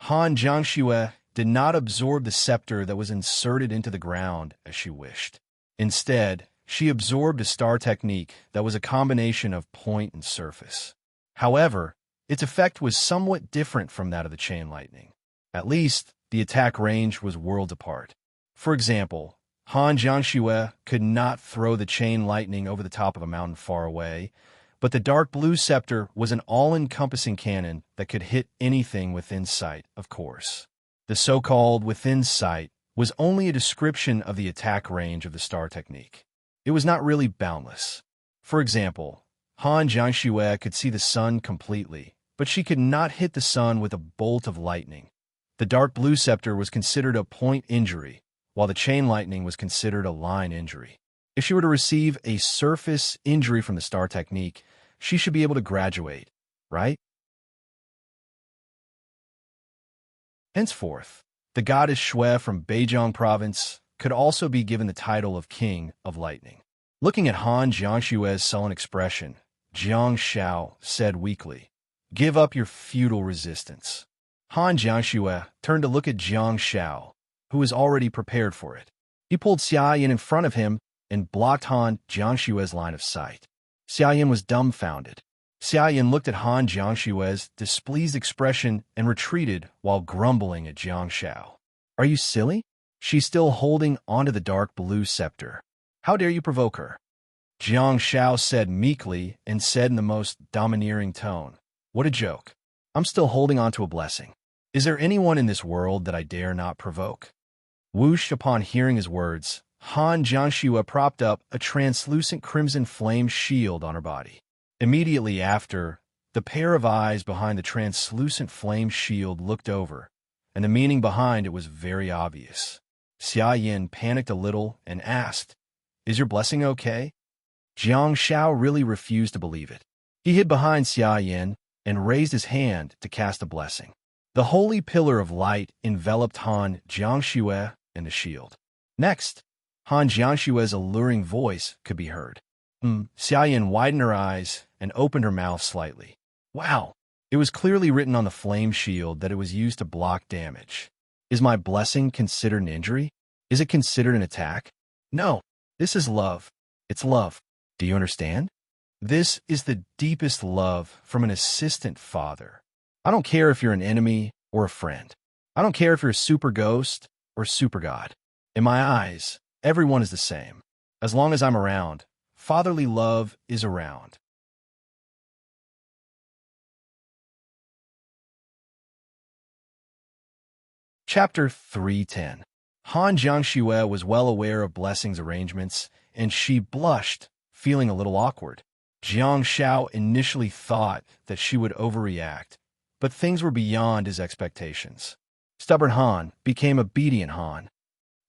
Han Jiangxue did not absorb the scepter that was inserted into the ground as she wished. Instead, she absorbed a star technique that was a combination of point and surface. However, its effect was somewhat different from that of the chain lightning. At least, the attack range was worlds apart. For example, Han Jiangxue could not throw the chain lightning over the top of a mountain far away, but the dark blue scepter was an all-encompassing cannon that could hit anything within sight, of course. The so-called within sight was only a description of the attack range of the star technique. It was not really boundless. For example, Han Jiangxue could see the sun completely, but she could not hit the sun with a bolt of lightning. The dark blue scepter was considered a point injury, while the chain lightning was considered a line injury. If she were to receive a surface injury from the star technique, she should be able to graduate, right? Henceforth, the goddess Xue from Beijiang province could also be given the title of King of Lightning. Looking at Han Jiangxue's sullen expression, Jiang Shao said weakly, "Give up your futile resistance." Han Jiangxue turned to look at Jiang Shao, who was already prepared for it. He pulled Xia Yin in front of him and blocked Han Jiangxue's line of sight. Xia Yin was dumbfounded. Xia Yin looked at Han Jiangxue's displeased expression and retreated while grumbling at Jiang Shao. "Are you silly? She's still holding onto the dark blue scepter. How dare you provoke her?" Jiang Shao said meekly and said in the most domineering tone, "What a joke. I'm still holding on to a blessing. Is there anyone in this world that I dare not provoke?" Whoosh! Upon hearing his words, Han Jiangxue propped up a translucent crimson flame shield on her body. Immediately after, the pair of eyes behind the translucent flame shield looked over, and the meaning behind it was very obvious. Xia Yin panicked a little and asked, "Is your blessing okay?" Jiang Shao really refused to believe it. He hid behind Xia Yin and raised his hand to cast a blessing. The holy pillar of light enveloped Han Jiangxue in the shield. Next, Han Jiangshue's alluring voice could be heard. Xiaoyan widened her eyes and opened her mouth slightly. Wow! It was clearly written on the flame shield that it was used to block damage. Is my blessing considered an injury? Is it considered an attack? No. This is love. It's love. Do you understand? This is the deepest love from an assistant father. I don't care if you're an enemy or a friend. I don't care if you're a super ghost or super god. In my eyes, everyone is the same. As long as I'm around, fatherly love is around. Chapter 310. Han Jiangxue was well aware of Blessing's arrangements, and she blushed, feeling a little awkward. Jiang Shao initially thought that she would overreact, but things were beyond his expectations. Stubborn Han became obedient Han.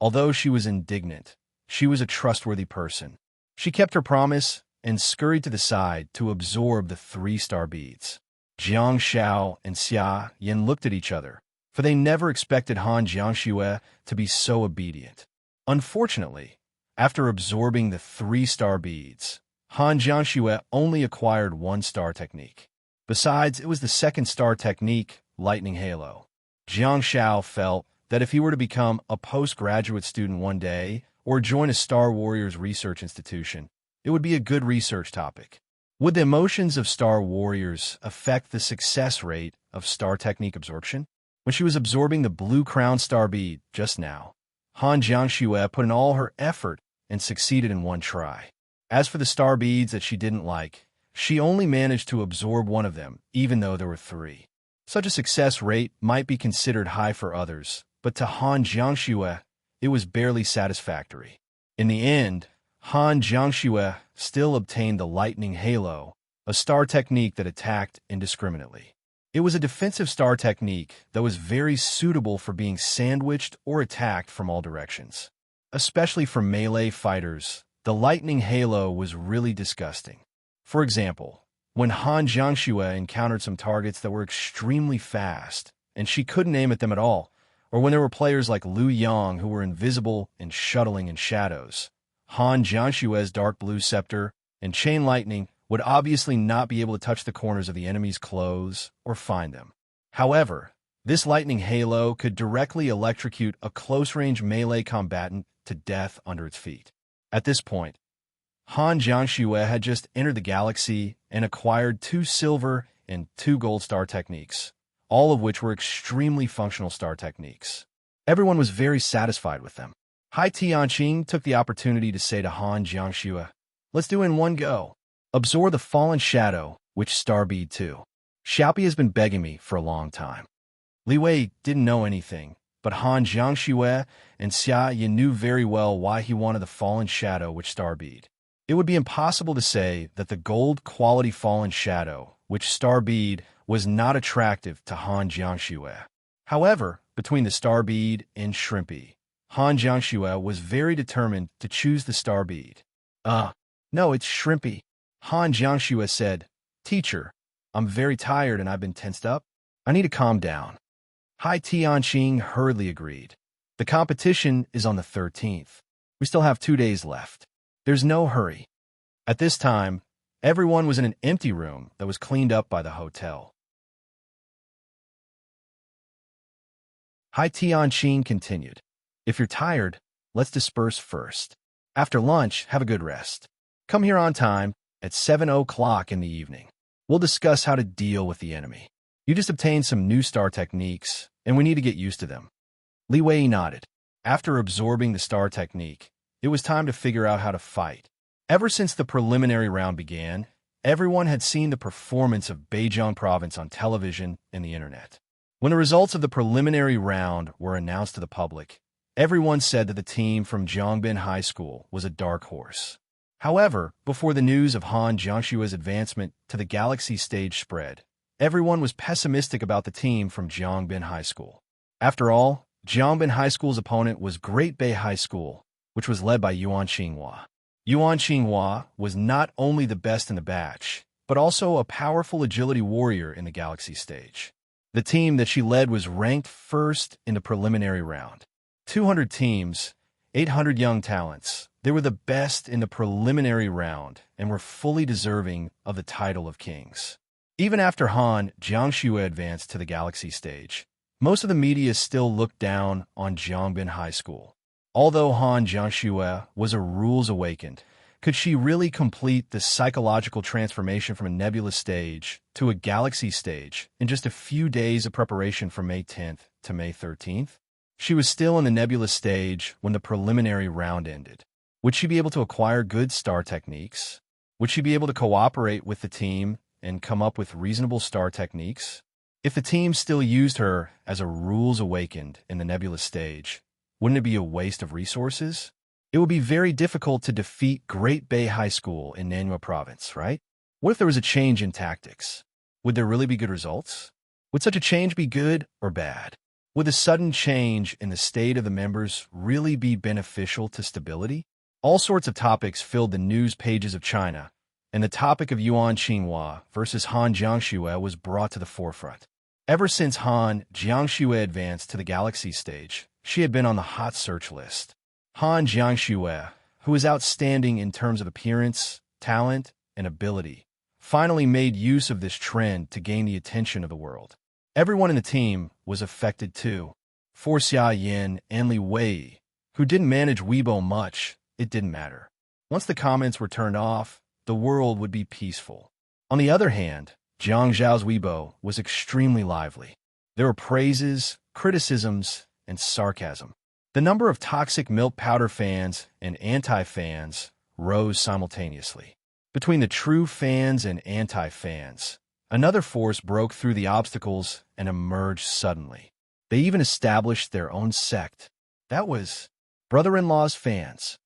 Although she was indignant, she was a trustworthy person. She kept her promise and scurried to the side to absorb the 3-star beads. Jiang Shao and Xia Yin looked at each other, for they never expected Han Jiangxue to be so obedient. Unfortunately, after absorbing the 3-star beads, Han Jiangxue only acquired 1-star technique. Besides, it was the 2nd-star technique, Lightning Halo. Jiang Shao felt that if he were to become a postgraduate student one day or join a Star Warriors research institution, it would be a good research topic. Would the emotions of Star Warriors affect the success rate of star technique absorption? When she was absorbing the blue crown star bead just now, Han Jiangxue put in all her effort and succeeded in one try. As for the star beads that she didn't like, she only managed to absorb one of them, even though there were 3. Such a success rate might be considered high for others, but to Han Jiangxue, it was barely satisfactory. In the end, Han Jiangxue still obtained the Lightning Halo, a star technique that attacked indiscriminately. It was a defensive star technique that was very suitable for being sandwiched or attacked from all directions. Especially for melee fighters, the Lightning Halo was really disgusting. For example, when Han Jiangxue encountered some targets that were extremely fast, and she couldn't aim at them at all, or when there were players like Liu Yang who were invisible and shuttling in shadows, Han Jiangxue's dark blue scepter and chain lightning would obviously not be able to touch the corners of the enemy's clothes or find them. However, this lightning halo could directly electrocute a close-range melee combatant to death under its feet. At this point, Han Jiangxue had just entered the galaxy and acquired 2 silver and 2 gold star techniques, all of which were extremely functional star techniques. Everyone was very satisfied with them. Hai Tianqing took the opportunity to say to Han Jiangxue, "Let's do it in one go. Absorb the fallen shadow, which star bead 2. Xiaopi has been begging me for a long time." Li Wei didn't know anything, but Han Jiangxue and Xia Yin knew very well why he wanted the fallen shadow, which star bead. It would be impossible to say that the gold quality fallen shadow, which star bead, was not attractive to Han Jiangxue. However, between the star bead and Shrimpy, Han Jiangxue was very determined to choose the star bead. No, it's Shrimpy," Han Jiangxue said. "Teacher, I'm very tired and I've been tensed up. I need to calm down." Hai Tianqing hurriedly agreed. "The competition is on the 13th. We still have 2 days left. There's no hurry." At this time, everyone was in an empty room that was cleaned up by the hotel. Hai Tianqing continued, "If you're tired, let's disperse first. After lunch, have a good rest. Come here on time at 7 o'clock in the evening. We'll discuss how to deal with the enemy. You just obtained some new star techniques, and we need to get used to them." Li Wei nodded. After absorbing the star technique, it was time to figure out how to fight. Ever since the preliminary round began, everyone had seen the performance of Beijing province on television and the internet. When the results of the preliminary round were announced to the public, everyone said that the team from Jiangbin High School was a dark horse. However, before the news of Han Jiangshue's advancement to the Galaxy stage spread, everyone was pessimistic about the team from Jiangbin High School. After all, Jiangbin High School's opponent was Great Bay High School, which was led by Yuan Xinhua. Yuan Xinhua was not only the best in the batch, but also a powerful agility warrior in the Galaxy stage. The team that she led was ranked first in the preliminary round. 200 teams, 800 young talents. They were the best in the preliminary round and were fully deserving of the title of kings. Even after Han Jiangxue advanced to the galaxy stage, most of the media still looked down on Jiangbin High School. Although Han Jiangxue was a rules awakened, could she really complete the psychological transformation from a nebulous stage to a galaxy stage in just a few days of preparation from May 10th to May 13th? She was still in the nebulous stage when the preliminary round ended. Would she be able to acquire good star techniques? Would she be able to cooperate with the team and come up with reasonable star techniques? If the team still used her as a rules awakened in the nebulous stage, wouldn't it be a waste of resources? It would be very difficult to defeat Great Bay High School in Nanyue Province, right? What if there was a change in tactics? Would there really be good results? Would such a change be good or bad? Would the sudden change in the state of the members really be beneficial to stability? All sorts of topics filled the news pages of China, and the topic of Yuan Qinghua versus Han Jiangxue was brought to the forefront. Ever since Han Jiangxue advanced to the galaxy stage, she had been on the hot search list. Han Jiangxue, who is outstanding in terms of appearance, talent, and ability, finally made use of this trend to gain the attention of the world. Everyone in the team was affected too. For Xia Yin and Li Wei, who didn't manage Weibo much, it didn't matter. Once the comments were turned off, the world would be peaceful. On the other hand, Jiang Zhao's Weibo was extremely lively. There were praises, criticisms, and sarcasm. The number of toxic milk powder fans and anti-fans rose simultaneously. Between the true fans and anti-fans, another force broke through the obstacles and emerged suddenly. They even established their own sect. That was brother-in-law's fans.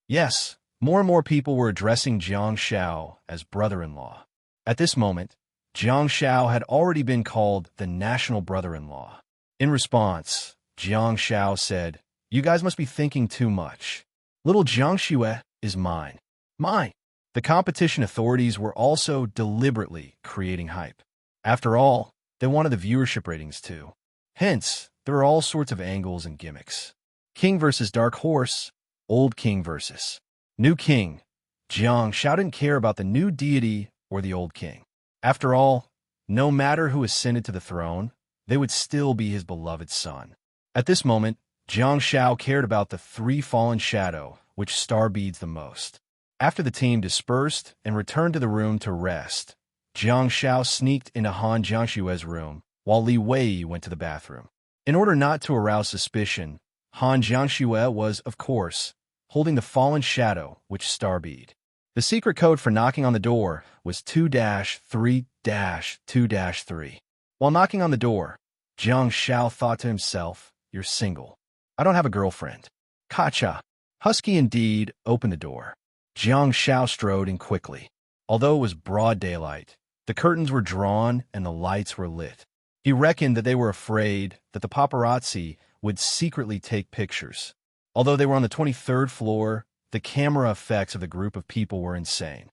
Yes, more and more people were addressing Jiang Xiao as brother-in-law. At this moment, Jiang Xiao had already been called the national brother-in-law. In response, Jiang Xiao said, "You guys must be thinking too much. Little Jiangxue is mine. Mine." The competition authorities were also deliberately creating hype. After all, they wanted the viewership ratings too. Hence, there were all sorts of angles and gimmicks. King versus Dark Horse, Old King versus New King. Jiang Xiao didn't care about the new deity or the old king. After all, no matter who ascended to the throne, they would still be his beloved son. At this moment, Jiang Xiao cared about the three fallen shadow, which star beads the most. After the team dispersed and returned to the room to rest, Jiang Xiao sneaked into Han Jiangxue's room, while Li Wei went to the bathroom. In order not to arouse suspicion, Han Jiangxue was, of course, holding the fallen shadow, which star bead. The secret code for knocking on the door was 2-3-2-3. While knocking on the door, Jiang Xiao thought to himself, "You're single. I don't have a girlfriend." Kacha. Husky indeed opened the door. Jiang Xiao strode in quickly. Although it was broad daylight, the curtains were drawn and the lights were lit. He reckoned that they were afraid that the paparazzi would secretly take pictures. Although they were on the 23rd floor, the camera effects of the group of people were insane.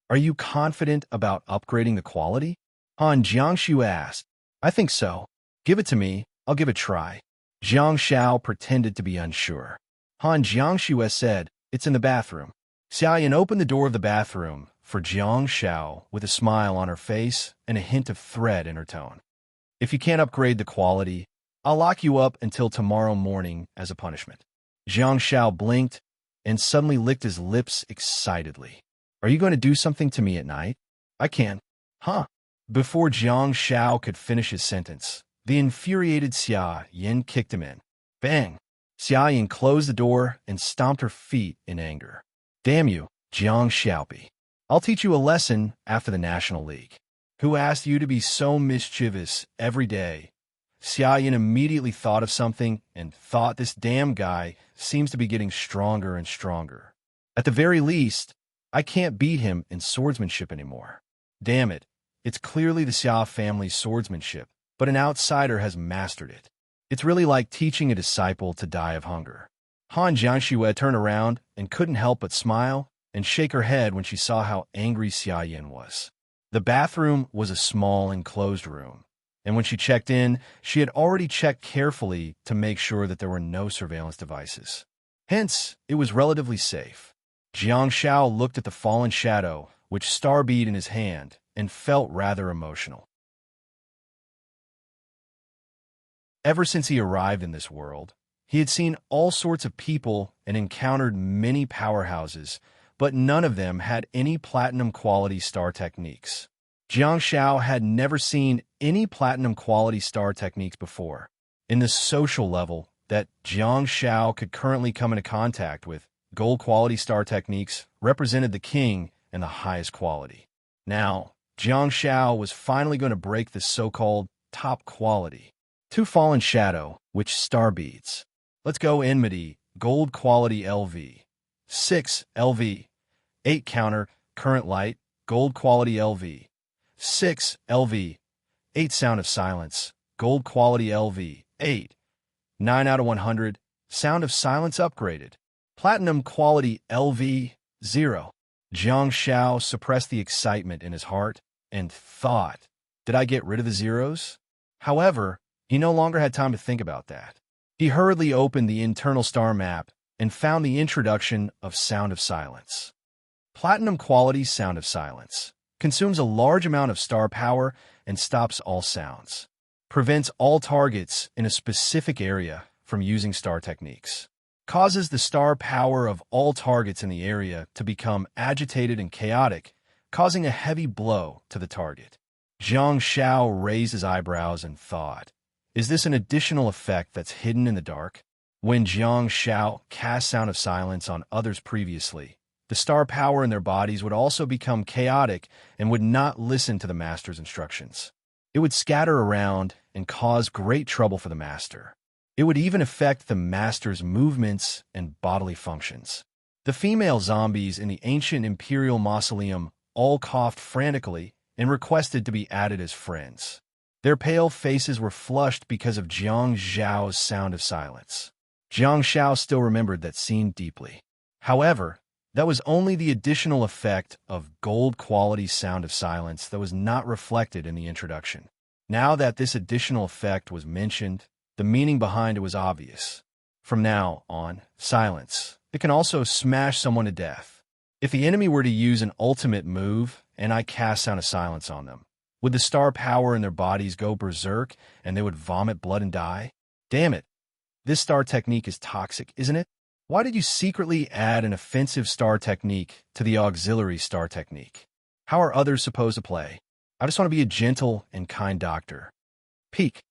"Are you confident about upgrading the quality?" Han Jiangxue asked. "I think so. Give it to me. I'll give it a try." Jiang Xiao pretended to be unsure. Han Jiangxue said, "It's in the bathroom." Xiaoyan opened the door of the bathroom for Jiang Xiao with a smile on her face and a hint of threat in her tone. "If you can't upgrade the quality, I'll lock you up until tomorrow morning as a punishment." Jiang Xiao blinked and suddenly licked his lips excitedly. "Are you going to do something to me at night?" "I can." "Huh?" Before Jiang Xiao could finish his sentence, the infuriated Xia Yin kicked him in. Bang! Xia Yin closed the door and stomped her feet in anger. "Damn you, Jiang Xiaopi. I'll teach you a lesson after the National League. Who asked you to be so mischievous every day?" Xia Yin immediately thought of something and thought, "This damn guy seems to be getting stronger and stronger. At the very least, I can't beat him in swordsmanship anymore. Damn it, it's clearly the Xia family's swordsmanship, but an outsider has mastered it. It's really like teaching a disciple to die of hunger." Han Jiangxue turned around and couldn't help but smile and shake her head when she saw how angry Xia Yin was. The bathroom was a small enclosed room, And when she checked in, she had already checked carefully to make sure that there were no surveillance devices. Hence, it was relatively safe. Jiang Shao looked at the fallen shadow, which starbead in his hand, and felt rather emotional. Ever since he arrived in this world, he had seen all sorts of people and encountered many powerhouses, but none of them had any platinum-quality star techniques. Jiang Shao had never seen any platinum-quality star techniques before. In the social level that Jiang Shao could currently come into contact with, gold-quality star techniques represented the king and the highest quality. Now, Jiang Shao was finally going to break the so-called top quality. 2 Fallen Shadow, which star beads. Let's go enmity, gold quality LV. 6 LV. 8 counter, current light, gold quality LV. 6 LV. 8 sound of silence, gold quality LV. 8. 9 out of 100, sound of silence upgraded. Platinum quality LV. 0. Jiang Shao suppressed the excitement in his heart and thought, did I get rid of the zeros? However, he no longer had time to think about that. He hurriedly opened the internal star map and found the introduction of Sound of Silence. Platinum quality Sound of Silence consumes a large amount of star power and stops all sounds. Prevents all targets in a specific area from using star techniques. Causes the star power of all targets in the area to become agitated and chaotic, causing a heavy blow to the target. Jiang Shao raised his eyebrows and thought, is this an additional effect that's hidden in the dark? When Jiang Shao cast Sound of Silence on others previously, the star power in their bodies would also become chaotic and would not listen to the master's instructions. It would scatter around and cause great trouble for the master. It would even affect the master's movements and bodily functions. The female zombies in the ancient imperial mausoleum all coughed frantically and requested to be added as friends. Their pale faces were flushed because of Jiang Zhao's Sound of Silence. Jiang Shao still remembered that scene deeply. However, that was only the additional effect of gold-quality Sound of Silence that was not reflected in the introduction. Now that this additional effect was mentioned, the meaning behind it was obvious. From now on, silence. It can also smash someone to death. If the enemy were to use an ultimate move, and I cast Sound of Silence on them, would the star power in their bodies go berserk and they would vomit blood and die? Damn it. This star technique is toxic, isn't it? Why did you secretly add an offensive star technique to the auxiliary star technique? How are others supposed to play? I just want to be a gentle and kind doctor. Peek.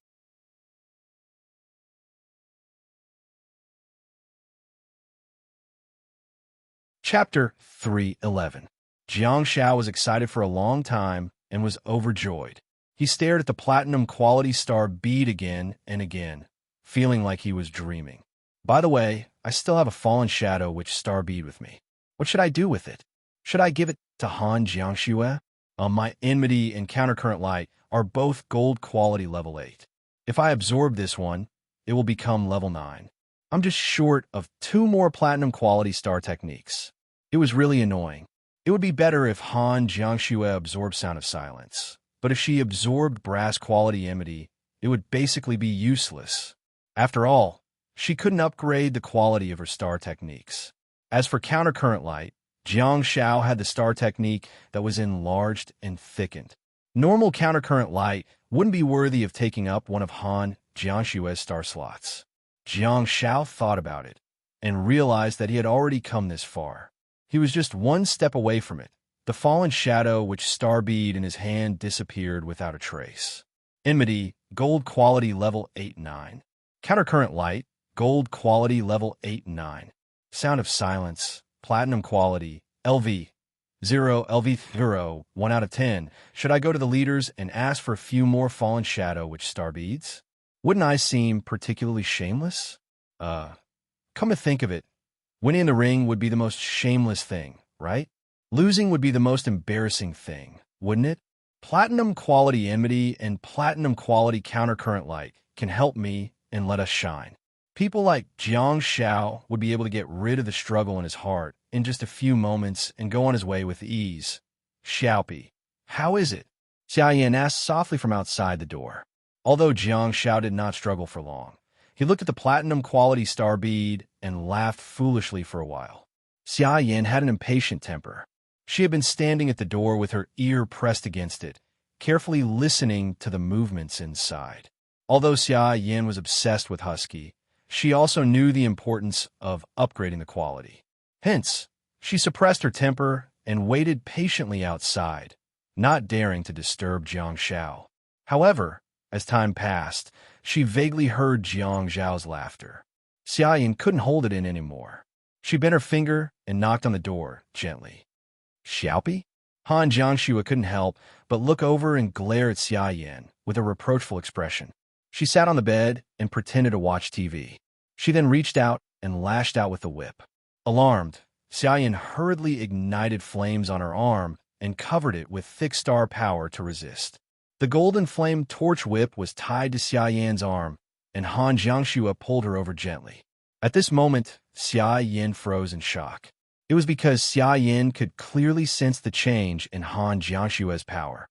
Chapter 311. Jiang Shao was excited for a long time and was overjoyed. He stared at the platinum quality star bead again and again, feeling like he was dreaming. By the way, I still have a fallen shadow which star bead with me. What should I do with it? Should I give it to Han Jiangxue? My enmity and countercurrent light are both gold quality level 8. If I absorb this one, it will become level 9. I'm just short of 2 more platinum quality star techniques. It was really annoying. It would be better if Han Jiangxue absorbed Sound of Silence, but if she absorbed brass quality enmity, it would basically be useless. After all, she couldn't upgrade the quality of her star techniques. As for countercurrent light, Jiang Shao had the star technique that was enlarged and thickened. Normal countercurrent light wouldn't be worthy of taking up one of Han Jiangxue's star slots. Jiang Shao thought about it and realized that he had already come this far. He was just one step away from it. The fallen shadow which star bead in his hand disappeared without a trace. Enmity, gold quality level 8-9. Countercurrent light, gold quality level 8-9. Sound of Silence, platinum quality, LV. 0, LV 0, 1 out of 10. Should I go to the leaders and ask for a few more fallen shadow which star beads? Wouldn't I seem particularly shameless? Come to think of it, winning in the ring would be the most shameless thing, right? Losing would be the most embarrassing thing, wouldn't it? Platinum quality enmity and platinum quality countercurrent light can help me and let us shine. People like Jiang Shao would be able to get rid of the struggle in his heart in just a few moments and go on his way with ease. Xiaopi, how is it? Xia Yan asked softly from outside the door. Although Jiang Xiao did not struggle for long, he looked at the platinum-quality star bead and laughed foolishly for a while. Xia Yin had an impatient temper. She had been standing at the door with her ear pressed against it, carefully listening to the movements inside. Although Xia Yin was obsessed with Husky, she also knew the importance of upgrading the quality. Hence, she suppressed her temper and waited patiently outside, not daring to disturb Jiang Xiao. However, as time passed, she vaguely heard Jiang Zhao's laughter. Xia Yin couldn't hold it in anymore. She bent her finger and knocked on the door, gently. Xiaopi? Han Jiangxue couldn't help but look over and glare at Xia Yin with a reproachful expression. She sat on the bed and pretended to watch TV. She then reached out and lashed out with the whip. Alarmed, Xia Yin hurriedly ignited flames on her arm and covered it with thick star power to resist. The golden flame torch whip was tied to Xia Yin's arm, and Han Jiangxue pulled her over gently. At this moment, Xia Yin froze in shock. It was because Xia Yin could clearly sense the change in Han Jiangxue's power.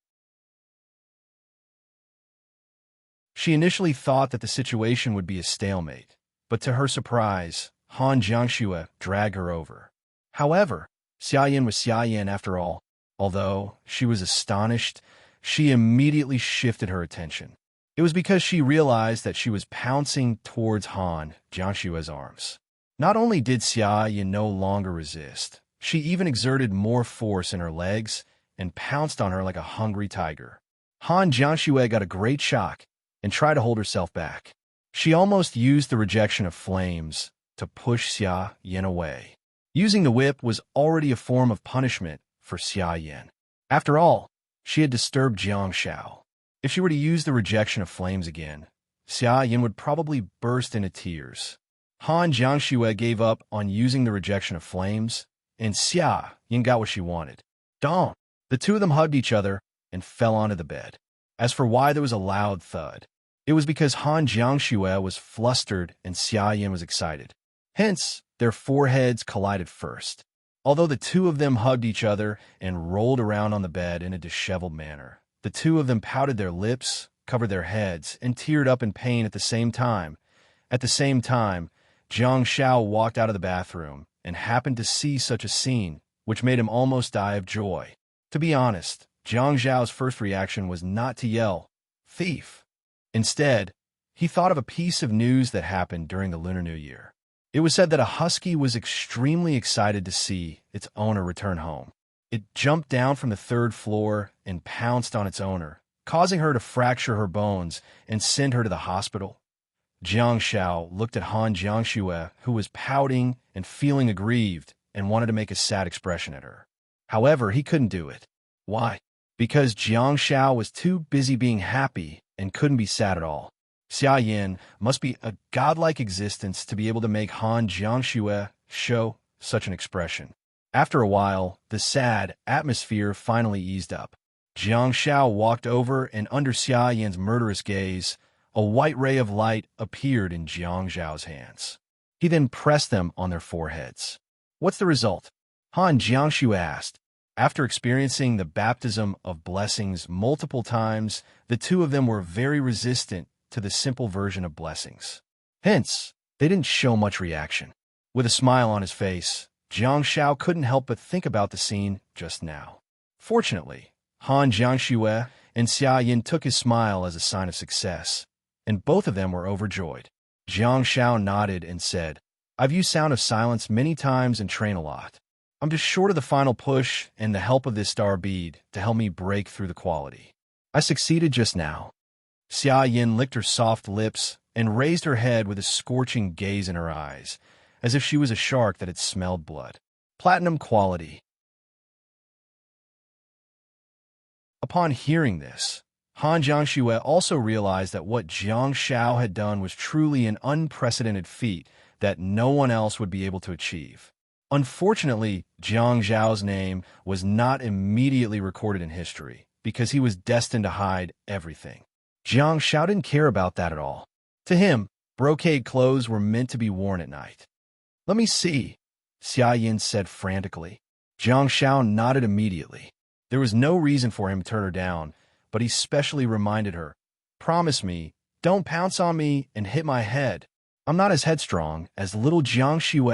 She initially thought that the situation would be a stalemate, but to her surprise, Han Jiangxue dragged her over. However, Xia Yin was Xia Yin after all. Although she was astonished, she immediately shifted her attention. It was because she realized that she was pouncing towards Han Jiangxue's arms. Not only did Xia Yin no longer resist, she even exerted more force in her legs and pounced on her like a hungry tiger. Han Jiangxue got a great shock and tried to hold herself back. She almost used the rejection of flames to push Xia Yin away. Using the whip was already a form of punishment for Xia Yin. After all, she had disturbed Jiang Xiao. If she were to use the rejection of flames again, Xia Yin would probably burst into tears. Han Jiangxue gave up on using the rejection of flames, and Xia Yin got what she wanted. Dawn! The two of them hugged each other and fell onto the bed. As for why there was a loud thud, it was because Han Jiangxue was flustered and Xia Yin was excited. Hence, their foreheads collided first. Although the two of them hugged each other and rolled around on the bed in a disheveled manner, the two of them pouted their lips, covered their heads, and teared up in pain at the same time. At the same time, Jiang Xiao walked out of the bathroom and happened to see such a scene, which made him almost die of joy. To be honest, Jiang Zhao's first reaction was not to yell, "Thief!" Instead, he thought of a piece of news that happened during the Lunar New Year. It was said that a husky was extremely excited to see its owner return home. It jumped down from the third floor and pounced on its owner, causing her to fracture her bones and send her to the hospital. Jiang Xiao looked at Han Jiangxue, who was pouting and feeling aggrieved and wanted to make a sad expression at her. However, he couldn't do it. Why? Because Jiang Xiao was too busy being happy and couldn't be sad at all. Xia Yin must be a godlike existence to be able to make Han Jiangxue show such an expression. After a while, the sad atmosphere finally eased up. Jiang Xiao walked over, and under Xia Yin's murderous gaze, a white ray of light appeared in Jiang Zhao's hands. He then pressed them on their foreheads. What's the result? Han Jiangxue asked. After experiencing the baptism of blessings multiple times, the two of them were very resistant to the simple version of blessings. Hence, they didn't show much reaction. With a smile on his face, Jiang Xiao couldn't help but think about the scene just now. Fortunately, Han Jiangxue and Xia Yin took his smile as a sign of success, and both of them were overjoyed. Jiang Xiao nodded and said, "I've used Sound of Silence many times and train a lot. I'm just short of the final push and the help of this star bead to help me break through the quality. I succeeded just now." Xia Yin licked her soft lips and raised her head with a scorching gaze in her eyes, as if she was a shark that had smelled blood. Platinum quality. Upon hearing this, Han Jiangxue also realized that what Jiang Xiao had done was truly an unprecedented feat that no one else would be able to achieve. Unfortunately, Jiang Zhao's name was not immediately recorded in history because he was destined to hide everything. Jiang Xiao didn't care about that at all. To him, brocade clothes were meant to be worn at night. "Let me see," Xia Yin said frantically. Jiang Xiao nodded immediately. There was no reason for him to turn her down, but he specially reminded her, promise me, don't pounce on me and hit my head. I'm not as headstrong as little Jiang Shue.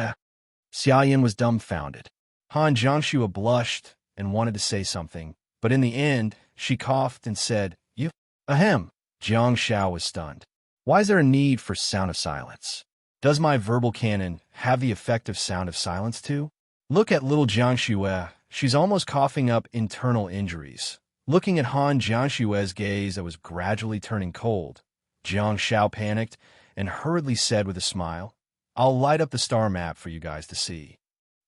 Xia Yin was dumbfounded. Han Jiangxue blushed and wanted to say something, but in the end, she coughed and said, "You?" Ahem. Jiang Shao was stunned. Why is there a need for sound of silence? Does my verbal cannon have the effect of sound of silence too? Look at little Jiang Shue. She's almost coughing up internal injuries. Looking at Han Jiangshue's gaze that was gradually turning cold, Jiang Shao panicked and hurriedly said with a smile, "I'll light up the star map for you guys to see."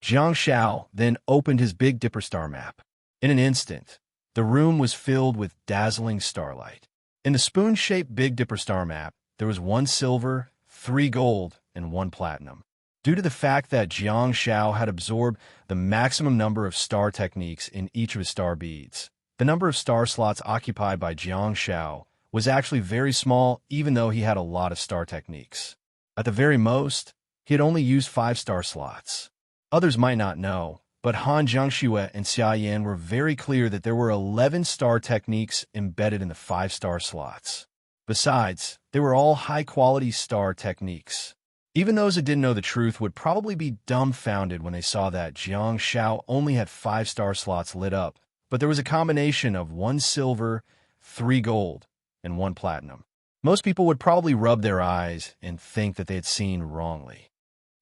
Jiang Shao then opened his Big Dipper star map. In an instant, the room was filled with dazzling starlight. In the spoon-shaped Big Dipper star map, there was 1 silver, 3 gold, and 1 platinum. Due to the fact that Jiang Shao had absorbed the maximum number of star techniques in each of his star beads, the number of star slots occupied by Jiang Shao was actually very small, even though he had a lot of star techniques. At the very most, he had only used 5 star slots. Others might not know, but Han Jiangxue and Xia Yan were very clear that there were 11 star techniques embedded in the 5-star slots. Besides, they were all high-quality star techniques. Even those that didn't know the truth would probably be dumbfounded when they saw that Jiang Shao only had 5-star slots lit up, but there was a combination of 1 silver, 3 gold, and 1 platinum. Most people would probably rub their eyes and think that they had seen wrongly.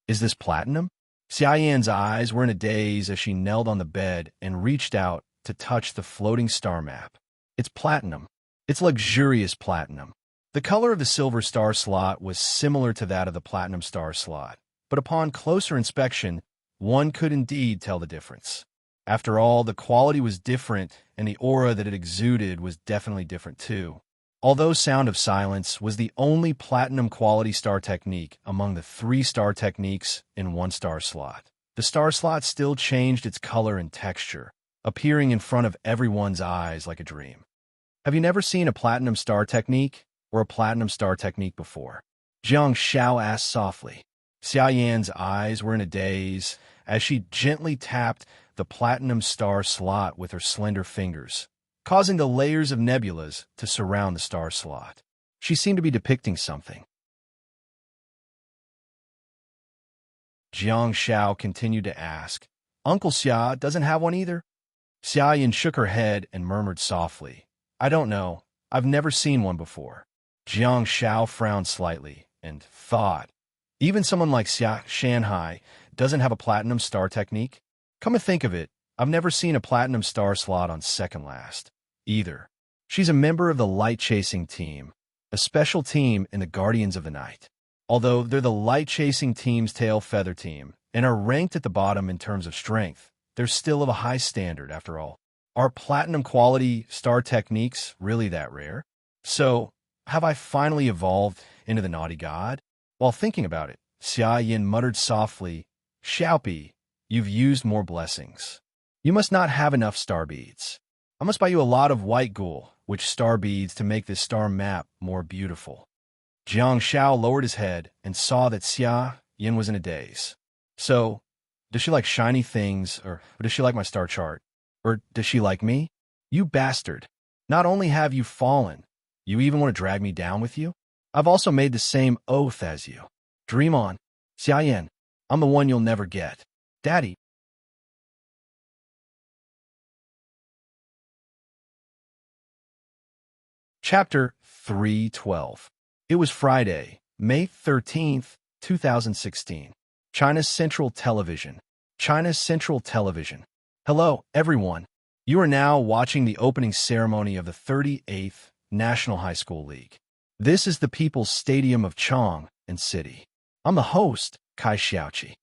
Is this platinum? Xia Yan's eyes were in a daze as she knelt on the bed and reached out to touch the floating star map. It's platinum. It's luxurious platinum. The color of the silver star slot was similar to that of the platinum star slot, but upon closer inspection, one could indeed tell the difference. After all, the quality was different, and the aura that it exuded was definitely different too. Although Sound of Silence was the only platinum quality star technique among the 3 star techniques in 1 star slot, the star slot still changed its color and texture, appearing in front of everyone's eyes like a dream. Have you never seen a platinum star technique or a platinum star technique before? Jiang Shao asked softly. Xia Yan's eyes were in a daze as she gently tapped the platinum star slot with her slender fingers, causing the layers of nebulas to surround the star slot. She seemed to be depicting something. Jiang Shao continued to ask, "Uncle Xia doesn't have one either?" Xia Yan shook her head and murmured softly, "I don't know. I've never seen one before." Jiang Shao frowned slightly and thought, even someone like Xia Shanhai doesn't have a platinum star technique? Come to think of it, I've never seen a platinum star slot on second last, either. She's a member of the light-chasing team, a special team in the Guardians of the Night. Although they're the light-chasing team's tail feather team and are ranked at the bottom in terms of strength, they're still of a high standard after all. Are platinum-quality star techniques really that rare? So, have I finally evolved into the naughty god? While thinking about it, Xia Yin muttered softly, "Xiaopi, you've used more blessings. You must not have enough star beads. I must buy you a lot of white ghoul, which star beads to make this star map more beautiful." Jiang Shao lowered his head and saw that Xia Yin was in a daze. So, does she like shiny things, or does she like my star chart? Or does she like me? You bastard. Not only have you fallen, you even want to drag me down with you? I've also made the same oath as you. Dream on. Xia Yan, I'm the one you'll never get. Daddy. Chapter 312. It was Friday, May 13th, 2016. China's Central Television. China's Central Television. Hello, everyone. You are now watching the opening ceremony of the 38th National High School League. This is the People's Stadium of Chong and City. I'm the host, Kai Xiaoqi.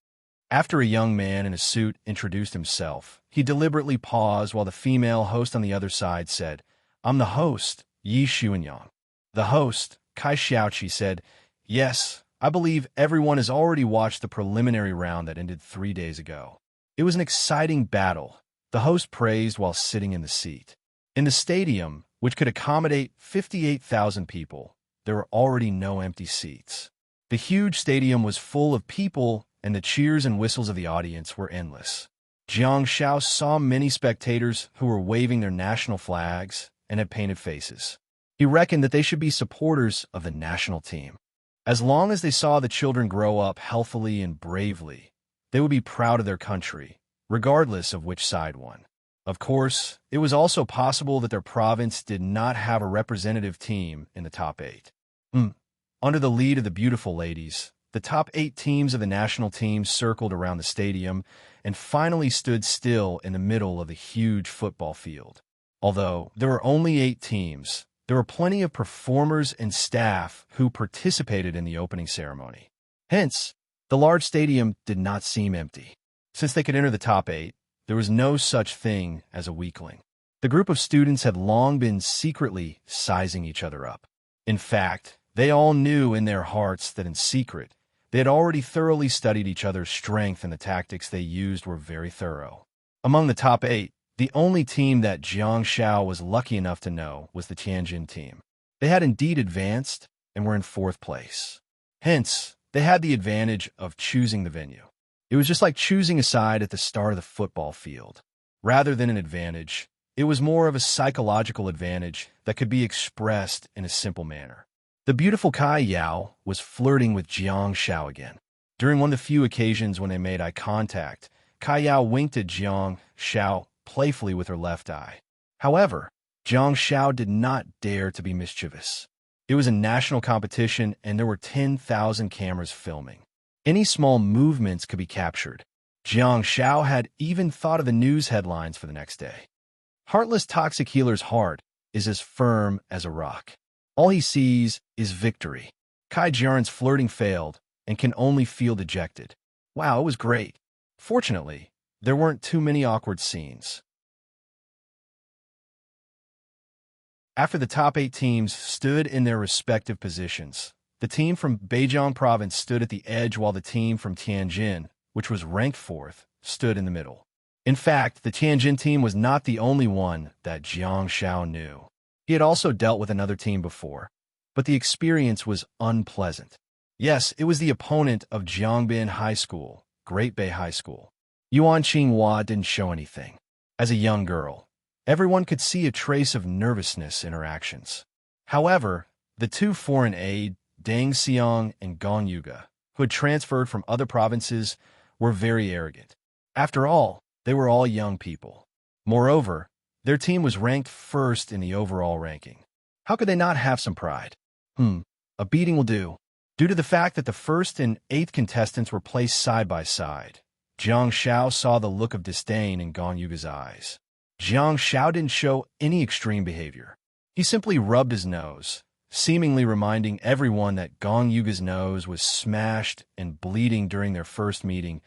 After a young man in a suit introduced himself, he deliberately paused while the female host on the other side said, "I'm the host, Yi Xuanyang." The host, Kai Xiaoqi, said, "Yes, I believe everyone has already watched the preliminary round that ended 3 days ago. It was an exciting battle," the host praised while sitting in the seat. In the stadium, which could accommodate 58,000 people, there were already no empty seats. The huge stadium was full of people, and the cheers and whistles of the audience were endless. Jiang Shao saw many spectators who were waving their national flags and had painted faces. He reckoned that they should be supporters of the national team. As long as they saw the children grow up healthily and bravely, they would be proud of their country, regardless of which side won. Of course, it was also possible that their province did not have a representative team in the top 8. Under the lead of the beautiful ladies, the top 8 teams of the national team circled around the stadium and finally stood still in the middle of the huge football field. Although there were only 8 teams, there were plenty of performers and staff who participated in the opening ceremony. Hence, the large stadium did not seem empty. Since they could enter the top 8, there was no such thing as a weakling. The group of students had long been secretly sizing each other up. In fact, they all knew in their hearts that in secret, they had already thoroughly studied each other's strength, and the tactics they used were very thorough. Among the top 8, the only team that Jiang Shao was lucky enough to know was the Tianjin team. They had indeed advanced and were in 4th place. Hence, they had the advantage of choosing the venue. It was just like choosing a side at the start of the football field. Rather than an advantage, it was more of a psychological advantage that could be expressed in a simple manner. The beautiful Kai Yao was flirting with Jiang Shao again. During one of the few occasions when they made eye contact, Kai Yao winked at Jiang Shao playfully with her left eye. However, Jiang Shao did not dare to be mischievous. It was a national competition, and there were 10,000 cameras filming. Any small movements could be captured. Jiang Shao had even thought of the news headlines for the next day. Heartless toxic healer's heart is as firm as a rock. All he sees is victory. Kai Jiaren's flirting failed and can only feel dejected. Wow, it was great. Fortunately, there weren't too many awkward scenes. After the top 8 teams stood in their respective positions, the team from Beijiang province stood at the edge while the team from Tianjin, which was ranked 4th, stood in the middle. In fact, the Tianjin team was not the only one that Jiang Shao knew. He had also dealt with another team before, but the experience was unpleasant. Yes, it was the opponent of Jiangbin High School, Great Bay High School. Yuan Qinghua didn't show anything. As a young girl, everyone could see a trace of nervousness in her actions. However, the 2 foreign aides, Deng Xiang and Gong Yuga, who had transferred from other provinces, were very arrogant. After all, they were all young people. Moreover, their team was ranked 1st in the overall ranking. How could they not have some pride? A beating will do. Due to the fact that the 1st and 8th contestants were placed side by side, Jiang Shao saw the look of disdain in Gong Yuga's eyes. Jiang Shao didn't show any extreme behavior. He simply rubbed his nose, seemingly reminding everyone that Gong Yuga's nose was smashed and bleeding during their first meeting.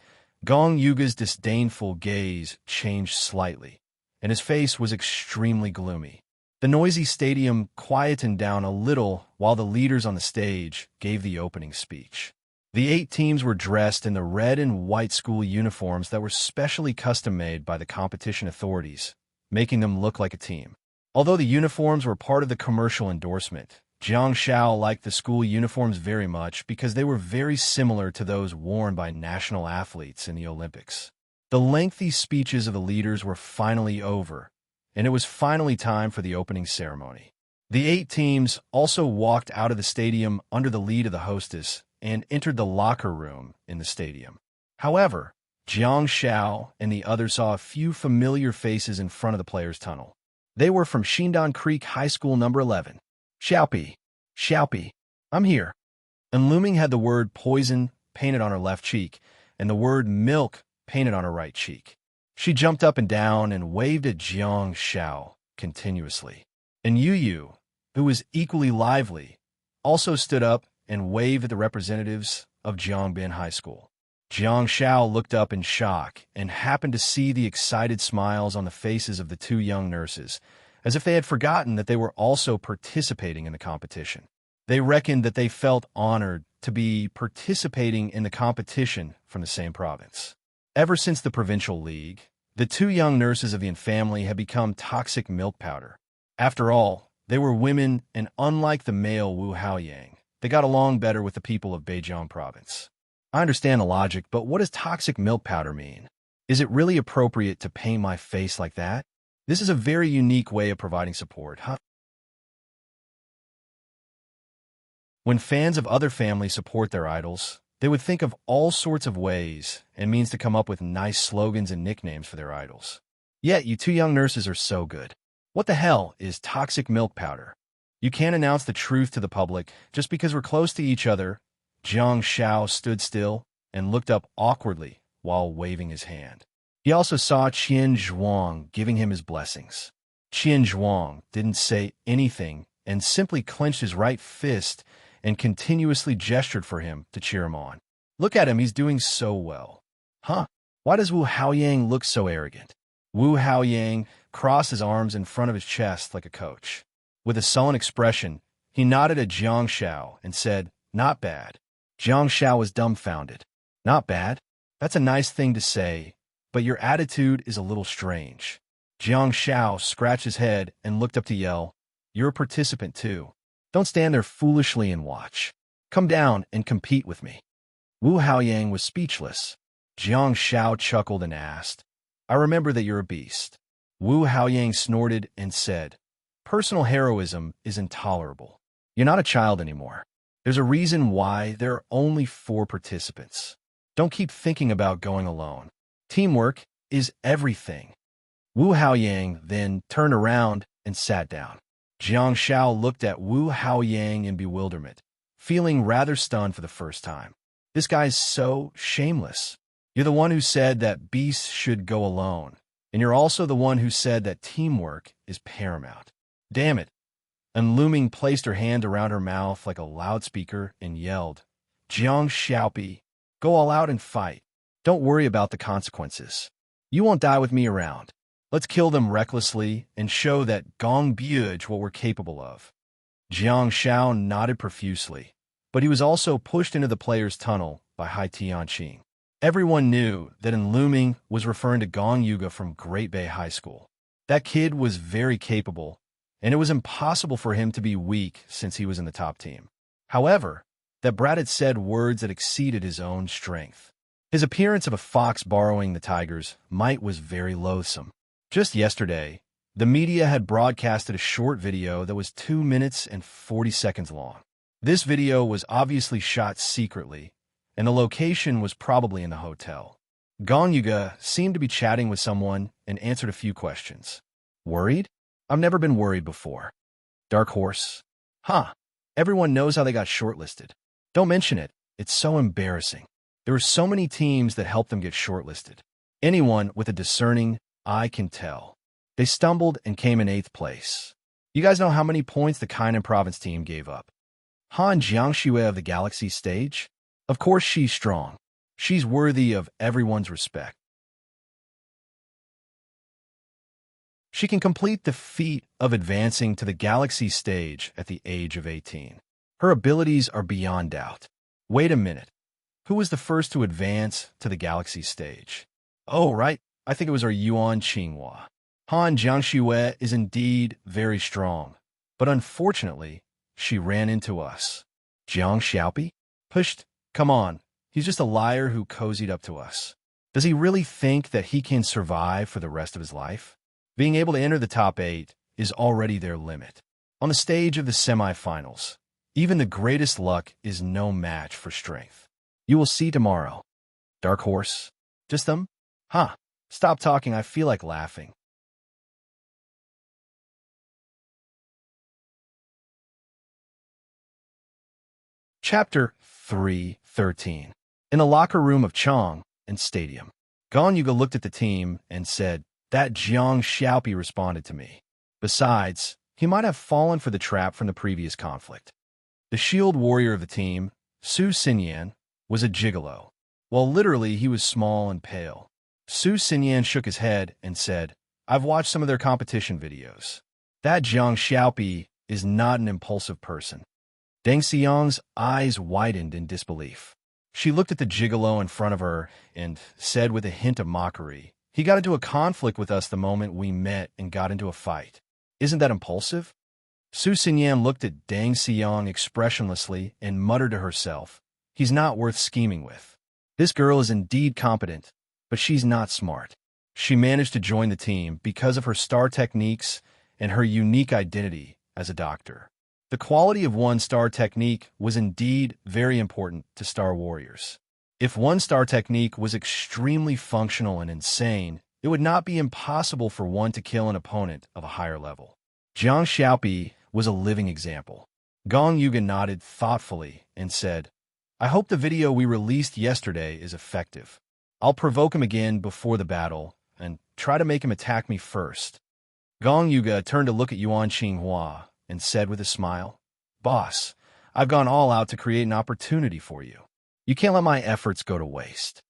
Gong Yuga's disdainful gaze changed slightly, and his face was extremely gloomy. The noisy stadium quietened down a little while the leaders on the stage gave the opening speech. The 8 teams were dressed in the red and white school uniforms that were specially custom-made by the competition authorities, making them look like a team. Although the uniforms were part of the commercial endorsement, Jiang Shao liked the school uniforms very much because they were very similar to those worn by national athletes in the Olympics. The lengthy speeches of the leaders were finally over, and it was finally time for the opening ceremony. The 8 teams also walked out of the stadium under the lead of the hostess and entered the locker room in the stadium. However, Jiang Shao and the others saw a few familiar faces in front of the players' tunnel. They were from Xindan Creek High School number 11. Xiaopi, I'm here. And Looming had the word poison painted on her left cheek and the word milk painted on her right cheek. She jumped up and down and waved at Jiang Shao continuously. And Yu, who was equally lively, also stood up and waved at the representatives of Jiangbin High School. Jiang Shao looked up in shock and happened to see the excited smiles on the faces of the 2 young nurses, as if they had forgotten that they were also participating in the competition. They reckoned that they felt honored to be participating in the competition from the same province. Ever since the provincial league, the 2 young nurses of the family had become toxic milk powder. After all, they were women, and unlike the male Wu Haoyang, they got along better with the people of Beijiang province. I understand the logic, but what does toxic milk powder mean? Is it really appropriate to paint my face like that? This is a very unique way of providing support, huh? When fans of other families support their idols, they would think of all sorts of ways and means to come up with nice slogans and nicknames for their idols. Yet, you two young nurses are so good. What the hell is toxic milk powder? You can't announce the truth to the public just because we're close to each other. Jiang Xiao stood still and looked up awkwardly while waving his hand. He also saw Qian Zhuang giving him his blessings. Qian Zhuang didn't say anything and simply clenched his right fist and continuously gestured for him to cheer him on. Look at him, he's doing so well. Huh? Why does Wu Haoyang look so arrogant? Wu Haoyang crossed his arms in front of his chest like a coach. With a sullen expression, he nodded at Jiang Xiao and said, "Not bad." Jiang Xiao was dumbfounded. "Not bad? That's a nice thing to say, but your attitude is a little strange." Jiang Xiao scratched his head and looked up to yell, "You're a participant too. Don't stand there foolishly and watch. Come down and compete with me." Wu Haoyang was speechless. Jiang Xiao chuckled and asked, "I remember that you're a beast." Wu Haoyang snorted and said, "Personal heroism is intolerable. You're not a child anymore. There's a reason why there are only 4 participants. Don't keep thinking about going alone. Teamwork is everything." Wu Haoyang then turned around and sat down. Jiang Xiao looked at Wu Haoyang in bewilderment, feeling rather stunned for the first time. This guy's so shameless. You're the one who said that beasts should go alone, and you're also the one who said that teamwork is paramount. Damn it. And Luming placed her hand around her mouth like a loudspeaker and yelled, "Jiang Xiaopi, go all out and fight. Don't worry about the consequences. You won't die with me around. Let's kill them recklessly and show that Gong Buge what we're capable of." Jiang Xiao nodded profusely, but he was also pushed into the player's tunnel by Hai Tianqing. Everyone knew that Luming was referring to Gong Yuga from Great Bay High School. That kid was very capable, and it was impossible for him to be weak since he was in the top team. However, that brat had said words that exceeded his own strength. His appearance of a fox borrowing the tiger's might was very loathsome. Just yesterday, the media had broadcasted a short video that was 2 minutes and 40 seconds long. This video was obviously shot secretly, and the location was probably in the hotel. Gong Yuga seemed to be chatting with someone and answered a few questions. Worried? I've never been worried before. Dark Horse? Huh. Everyone knows how they got shortlisted. Don't mention it. It's so embarrassing. There were so many teams that helped them get shortlisted. Anyone with a discerning eye can tell. They stumbled and came in 8th place. You guys know how many points the Kainan Province team gave up? Han Jiangxue of the Galaxy stage? Of course she's strong. She's worthy of everyone's respect. She can complete the feat of advancing to the Galaxy stage at the age of 18. Her abilities are beyond doubt. Wait a minute. Who was the first to advance to the Galaxy stage? Oh, right. I think it was our Yuan Qinghua. Han Jiangxue is indeed very strong, but unfortunately, she ran into us. Jiang Xiaopi? Pushed? Come on, he's just a liar who cozied up to us. Does he really think that he can survive for the rest of his life? Being able to enter the top 8 is already their limit. On the stage of the semifinals, even the greatest luck is no match for strength. You will see tomorrow. Dark Horse? Just them? Huh. Stop talking, I feel like laughing. Chapter 3:13. In the locker room of Chong and Stadium, Gong Yuga looked at the team and said, "That Jiang Xiaopi responded to me. Besides, he might have fallen for the trap from the previous conflict." The shield warrior of the team, Su Xinyan, was a gigolo. Well, literally, he was small and pale. Su Xinyan shook his head and said, "I've watched some of their competition videos. That Jiang Xiaopi is not an impulsive person." Deng Xiang's eyes widened in disbelief. She looked at the gigolo in front of her and said with a hint of mockery, "He got into a conflict with us the moment we met and got into a fight. Isn't that impulsive?" Su Xinyan looked at Deng Xiang expressionlessly and muttered to herself, "He's not worth scheming with. This girl is indeed competent, but she's not smart." She managed to join the team because of her star techniques and her unique identity as a doctor. The quality of one-star technique was indeed very important to star warriors. If one-star technique was extremely functional and insane, it would not be impossible for one to kill an opponent of a higher level. Jiang Xiaopi was a living example. Gong Yuga nodded thoughtfully and said, I hope the video we released yesterday is effective. I'll provoke him again before the battle and try to make him attack me first. Gong Yuga turned to look at Yuan Xinghua and said with a smile, Boss, I've gone all out to create an opportunity for you. You can't let my efforts go to waste.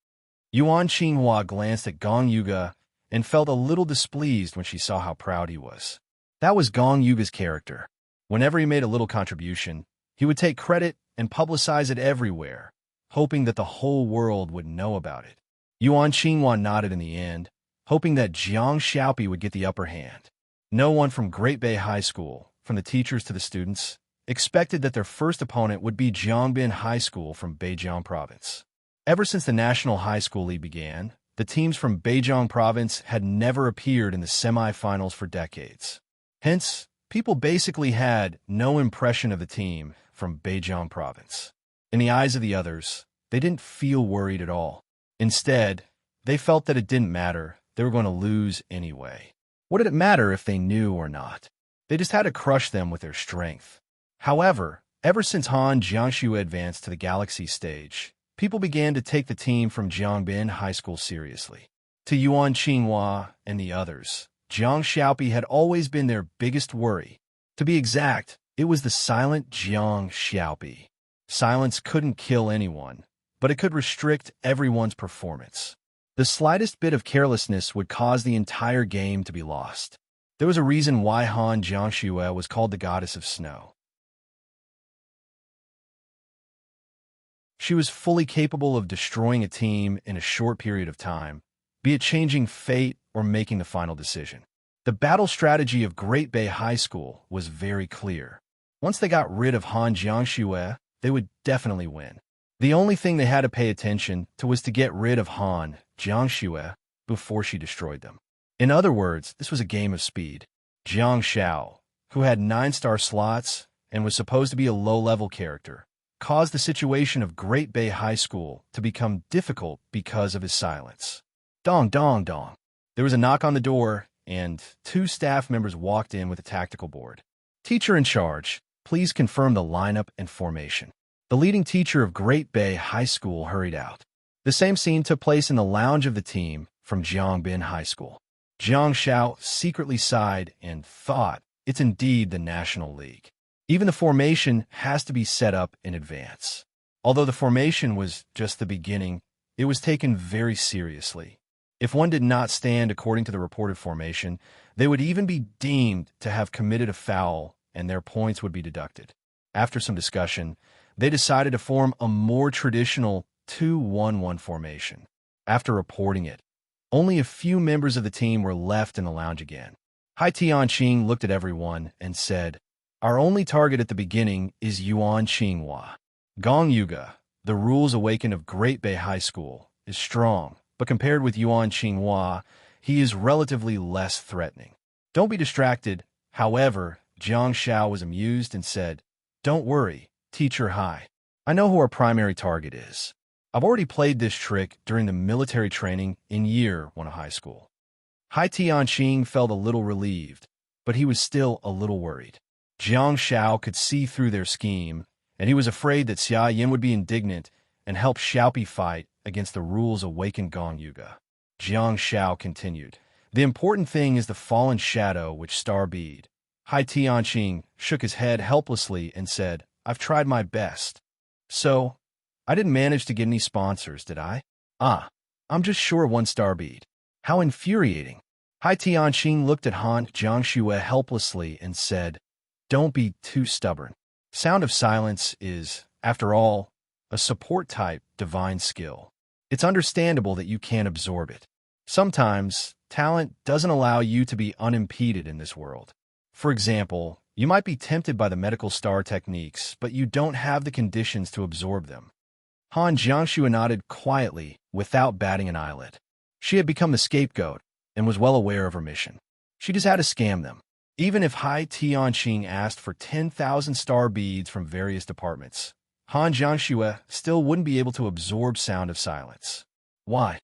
Yuan Xinghua glanced at Gong Yuga and felt a little displeased when she saw how proud he was. That was Gong Yuga's character. Whenever he made a little contribution, he would take credit and publicize it everywhere, hoping that the whole world would know about it. Yuan Xinghua nodded in the end, hoping that Jiang Xiaopi would get the upper hand. No one from Great Bay High School, from the teachers to the students, expected that their first opponent would be Jiangbin High School from Beijiang Province. Ever since the National High School League began, the teams from Beijiang Province had never appeared in the semifinals for decades. Hence, people basically had no impression of the team from Beijiang Province. In the eyes of the others, they didn't feel worried at all. Instead, they felt that it didn't matter, they were going to lose anyway. What did it matter if they knew or not? They just had to crush them with their strength. However, ever since Han Jiangxue advanced to the Galaxy stage, people began to take the team from Jiangbin High School seriously. To Yuan Xinghua and the others, Jiang Xiaopi had always been their biggest worry. To be exact, it was the silent Jiang Xiaopi. Silence couldn't kill anyone, but it could restrict everyone's performance. The slightest bit of carelessness would cause the entire game to be lost. There was a reason why Han Jiangxue was called the goddess of snow. She was fully capable of destroying a team in a short period of time, be it changing fate or making the final decision. The battle strategy of Great Bay High School was very clear. Once they got rid of Han Jiangxue, they would definitely win. The only thing they had to pay attention to was to get rid of Han Jiangxue before she destroyed them. In other words, this was a game of speed. Jiang Xiao, who had 9-star slots and was supposed to be a low-level character, caused the situation of Great Bay High School to become difficult because of his silence. Dong, dong, dong. There was a knock on the door, and 2 staff members walked in with a tactical board. Teacher in charge, please confirm the lineup and formation. The leading teacher of Great Bay High School hurried out. The same scene took place in the lounge of the team from Jiangbin High School. Jiang Xiao secretly sighed and thought, it's indeed the National League. Even the formation has to be set up in advance. Although the formation was just the beginning, it was taken very seriously. If one did not stand according to the reported formation, they would even be deemed to have committed a foul and their points would be deducted. After some discussion, they decided to form a more traditional 2-1-1 formation. After reporting it, only a few members of the team were left in the lounge again. Hai Tianqing looked at everyone and said, our only target at the beginning is Yuan Xinghua. Gong Yuga, the rules awakened of Great Bay High School, is strong, but compared with Yuan Xinghua, he is relatively less threatening. Don't be distracted. However, Jiang Xiao was amused and said, don't worry, Teacher Hai. I know who our primary target is. I've already played this trick during the military training in year 1 of high school. Hai Tianqing felt a little relieved, but he was still a little worried. Jiang Xiao could see through their scheme, and he was afraid that Xia Yin would be indignant and help Xiaopi fight against the rules-awakened Gong Yuga. Jiang Xiao continued, the important thing is the fallen shadow which star bead. Hai Tianqing shook his head helplessly and said, I've tried my best. So, I didn't manage to get any sponsors, did I? I'm just sure 1 star bead. How infuriating. Hai Tianqing looked at Han Jiangxue helplessly and said, don't be too stubborn. Sound of Silence is, after all, a support-type divine skill. It's understandable that you can't absorb it. Sometimes, talent doesn't allow you to be unimpeded in this world. For example, you might be tempted by the medical star techniques, but you don't have the conditions to absorb them. Han Jiangxue nodded quietly, without batting an eyelid. She had become the scapegoat, and was well aware of her mission. She just had to scam them. Even if Hai Tianqing asked for 10,000 star beads from various departments, Han Jiangxue still wouldn't be able to absorb sound of silence. Why?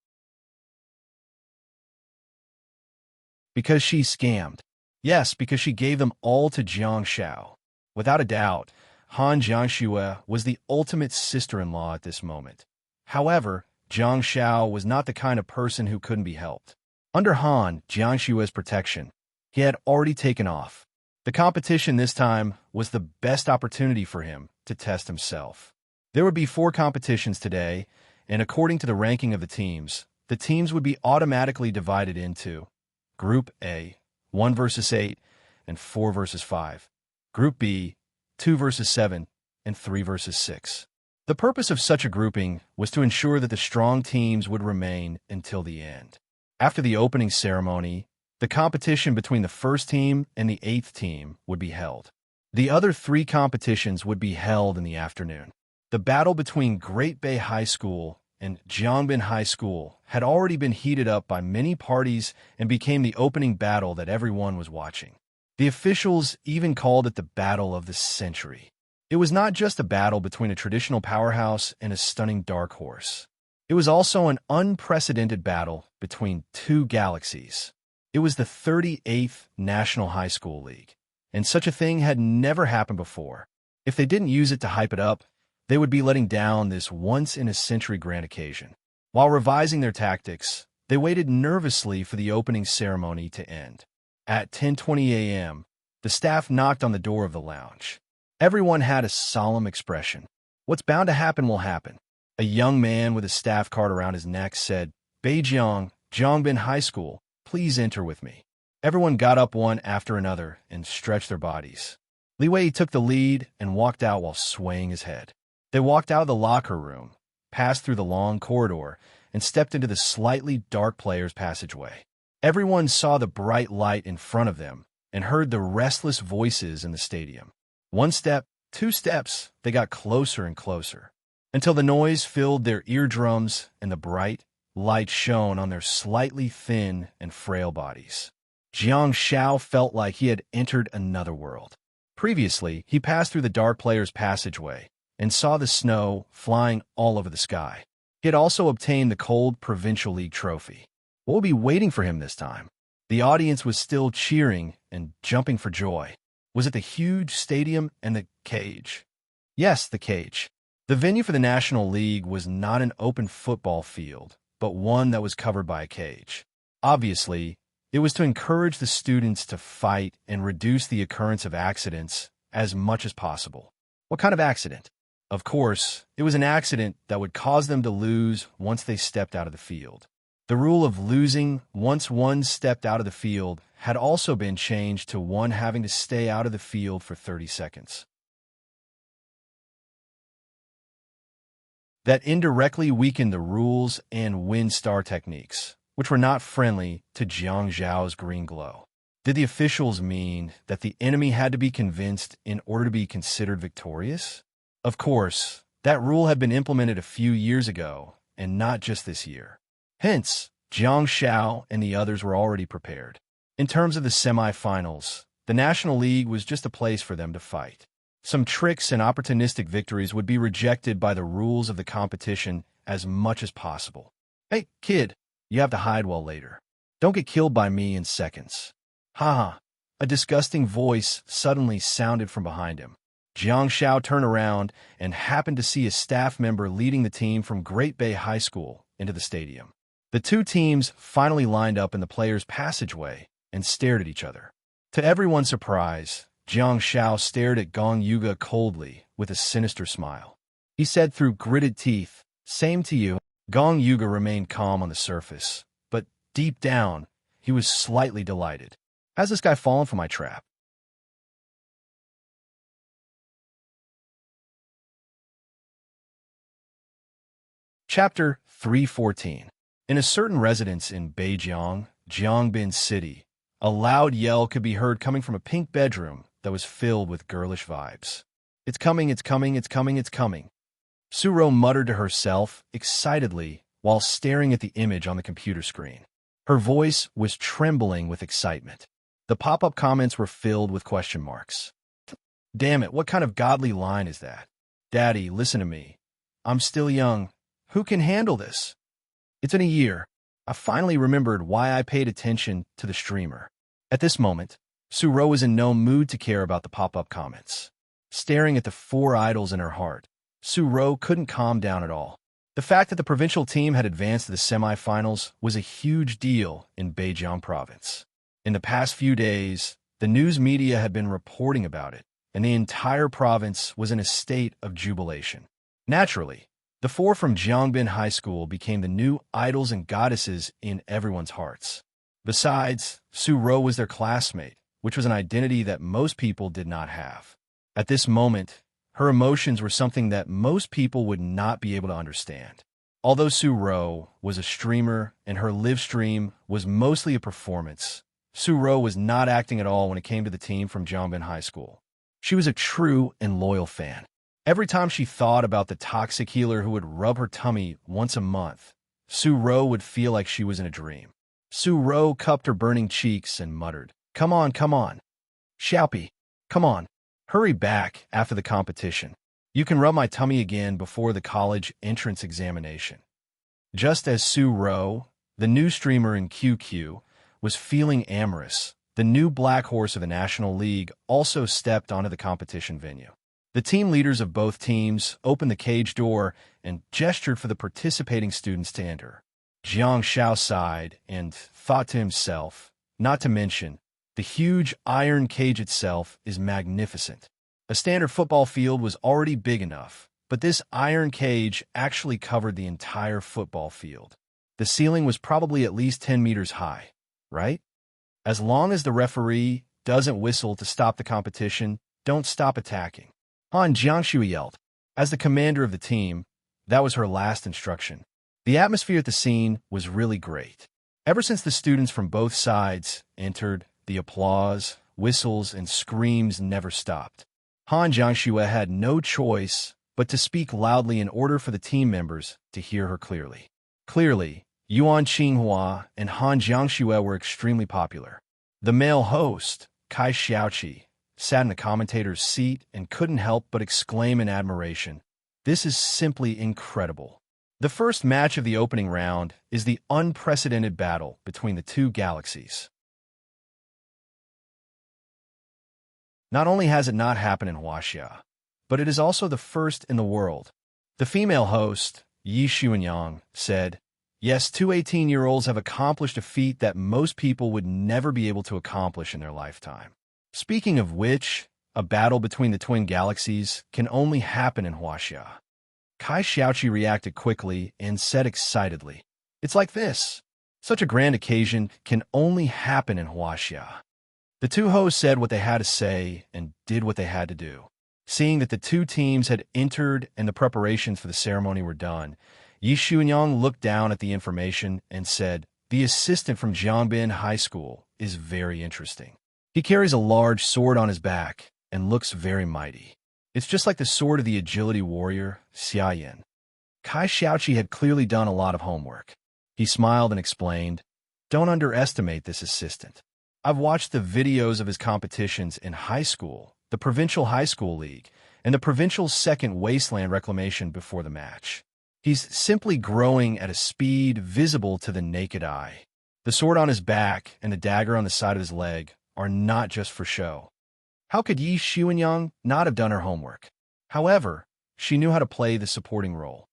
Because she scammed. Yes, because she gave them all to Jiang Shao. Without a doubt, Han Jiangxue was the ultimate sister-in-law at this moment. However, Jiang Shao was not the kind of person who couldn't be helped. Under Han Jiangshue's protection, he had already taken off. The competition this time was the best opportunity for him to test himself. There would be 4 competitions today, and according to the ranking of the teams would be automatically divided into Group A, 1 versus 8, and 4 versus 5. Group B, 2 versus 7, and 3 versus 6. The purpose of such a grouping was to ensure that the strong teams would remain until the end. After the opening ceremony, the competition between the first team and the 8th team would be held. The other 3 competitions would be held in the afternoon. The battle between Great Bay High School and Jiangbin High School had already been heated up by many parties and became the opening battle that everyone was watching. The officials even called it the Battle of the Century. It was not just a battle between a traditional powerhouse and a stunning dark horse. It was also an unprecedented battle between 2 galaxies. It was the 38th National High School League, and such a thing had never happened before. If they didn't use it to hype it up, they would be letting down this once-in-a-century grand occasion. While revising their tactics, they waited nervously for the opening ceremony to end. At 10:20 a.m., the staff knocked on the door of the lounge. Everyone had a solemn expression. What's bound to happen will happen. A young man with a staff card around his neck said, "Beijiang, Jiangbin High School, please enter with me." Everyone got up one after another and stretched their bodies. Li Wei took the lead and walked out while swaying his head. They walked out of the locker room, passed through the long corridor, and stepped into the slightly dark players' passageway. Everyone saw the bright light in front of them and heard the restless voices in the stadium. 1 step, 2 steps, they got closer and closer, until the noise filled their eardrums and the bright light shone on their slightly thin and frail bodies. Jiang Shao felt like he had entered another world. Previously, he passed through the dark players' passageway and saw the snow flying all over the sky. He had also obtained the Cold Provincial League trophy. What would be waiting for him this time? The audience was still cheering and jumping for joy. Was it the huge stadium and the cage? Yes, the cage. The venue for the National League was not an open football field, but one that was covered by a cage. Obviously, it was to encourage the students to fight and reduce the occurrence of accidents as much as possible. What kind of accident? Of course, it was an accident that would cause them to lose once they stepped out of the field. The rule of losing once one stepped out of the field had also been changed to one having to stay out of the field for 30 seconds. That indirectly weakened the rules and wind star techniques, which were not friendly to Jiang Zhao's green glow. Did the officials mean that the enemy had to be convinced in order to be considered victorious? Of course, that rule had been implemented a few years ago, and not just this year. Hence, Jiang Shao and the others were already prepared. In terms of the semi-finals, the National League was just a place for them to fight. Some tricks and opportunistic victories would be rejected by the rules of the competition as much as possible. "Hey, kid, you have to hide well later. Don't get killed by me in seconds." "Ha ha." A disgusting voice suddenly sounded from behind him. Jiang Shao turned around and happened to see a staff member leading the team from Great Bay High School into the stadium. The 2 teams finally lined up in the players' passageway and stared at each other. To everyone's surprise, Jiang Shao stared at Gong Yuga coldly with a sinister smile. He said through gritted teeth, "Same to you." Gong Yuga remained calm on the surface, but deep down, he was slightly delighted. Has this guy fallen for my trap? Chapter 314. In a certain residence in Beijiang, Jiangbin City, a loud yell could be heard coming from a pink bedroom that was filled with girlish vibes. "It's coming, it's coming, it's coming, it's coming." Suro muttered to herself excitedly while staring at the image on the computer screen. Her voice was trembling with excitement. The pop-up comments were filled with question marks. Damn it, what kind of godly line is that? Daddy, listen to me. I'm still young. Who can handle this? It's been a year. I finally remembered why I paid attention to the streamer. At this moment, Suro was in no mood to care about the pop-up comments. Staring at the four idols in her heart, Suro couldn't calm down at all. The fact that the provincial team had advanced to the semifinals was a huge deal in Beijiang province. In the past few days, the news media had been reporting about it, and the entire province was in a state of jubilation. Naturally, the four from Jiangbin High School became the new idols and goddesses in everyone's hearts. Besides, Suro was their classmate, which was an identity that most people did not have. At this moment, her emotions were something that most people would not be able to understand. Although Suro was a streamer and her live stream was mostly a performance, Suro was not acting at all when it came to the team from Jiangbin High School. She was a true and loyal fan. Every time she thought about the toxic healer who would rub her tummy once a month, Suro would feel like she was in a dream. Suro cupped her burning cheeks and muttered, come on, Xiaopi, come on, hurry back after the competition. You can rub my tummy again before the college entrance examination." Just as Suro, the new streamer in QQ, was feeling amorous, the new black horse of the National League also stepped onto the competition venue. The team leaders of both teams opened the cage door and gestured for the participating students to enter. Jiang Xiao sighed and thought to himself, not to mention, the huge iron cage itself is magnificent. A standard football field was already big enough, but this iron cage actually covered the entire football field. The ceiling was probably at least 10 meters high, right? As long as the referee doesn't whistle to stop the competition, don't stop attacking. Han Jiangxue yelled. As the commander of the team, that was her last instruction. The atmosphere at the scene was really great. Ever since the students from both sides entered, the applause, whistles, and screams never stopped. Han Jiangxue had no choice but to speak loudly in order for the team members to hear her clearly. Clearly, Yuan Qinghua and Han Jiangxue were extremely popular. The male host, Kai Xiaoqi, sat in the commentator's seat and couldn't help but exclaim in admiration, "This is simply incredible." The first match of the opening round is the unprecedented battle between the two galaxies. Not only has it not happened in Huaxia, but it is also the first in the world. The female host, Yi Xuanyang, said, "Yes, two 18-year-olds have accomplished a feat that most people would never be able to accomplish in their lifetime." Speaking of which, a battle between the twin galaxies can only happen in Huaxia. Kai Xiaoqi reacted quickly and said excitedly, "It's like this. Such a grand occasion can only happen in Huaxia." The two hosts said what they had to say and did what they had to do. Seeing that the two teams had entered and the preparations for the ceremony were done, Yi Xuanyang looked down at the information and said, "The assistant from Jiangbin High School is very interesting. He carries a large sword on his back and looks very mighty. It's just like the sword of the agility warrior, Xia Yan." Kai Xiaoqi had clearly done a lot of homework. He smiled and explained, "Don't underestimate this assistant. I've watched the videos of his competitions in high school, the Provincial High School League, and the Provincial Second Wasteland Reclamation before the match. He's simply growing at a speed visible to the naked eye. The sword on his back and the dagger on the side of his leg are not just for show." How could Yi Xuanyang not have done her homework? However, she knew how to play the supporting role.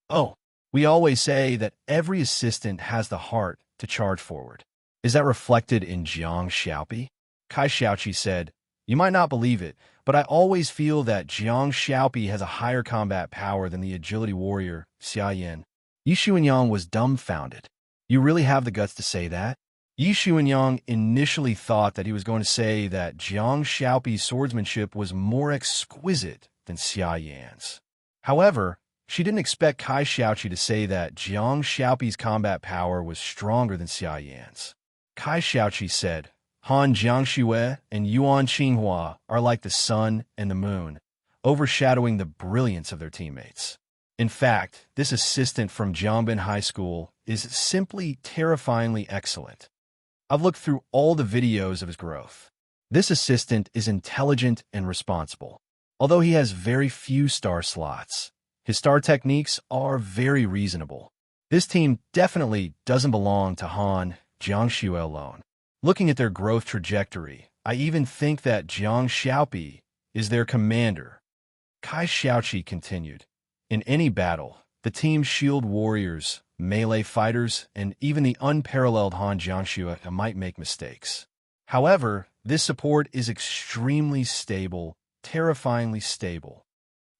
"Oh, we always say that every assistant has the heart to charge forward. Is that reflected in Jiang Xiaopi?" Kai Xiaoqi said, "You might not believe it, but I always feel that Jiang Xiaopi has a higher combat power than the agility warrior, Xia Yan." Yi Xuanyang was dumbfounded. "You really have the guts to say that?" Yi Xuanyang initially thought that he was going to say that Jiang Xiaopi's swordsmanship was more exquisite than Xia Yan's. However, she didn't expect Kai Xiaoqi to say that Jiang Xiaopi's combat power was stronger than Xia Yan's. Kai Xiaoqi said, "Han Jiangxue and Yuan Qinghua are like the sun and the moon, overshadowing the brilliance of their teammates. In fact, this assistant from Jiangbin High School is simply terrifyingly excellent. I've looked through all the videos of his growth. This assistant is intelligent and responsible. Although he has very few star slots, his star techniques are very reasonable. This team definitely doesn't belong to Han Jiangxue alone. Looking at their growth trajectory, I even think that Jiang Xiaopi is their commander. Kai Xiaoqi continued. In any battle, the team's shield warriors, melee fighters, and even the unparalleled Han Jiangxue might make mistakes. However, this support is extremely stable, terrifyingly stable.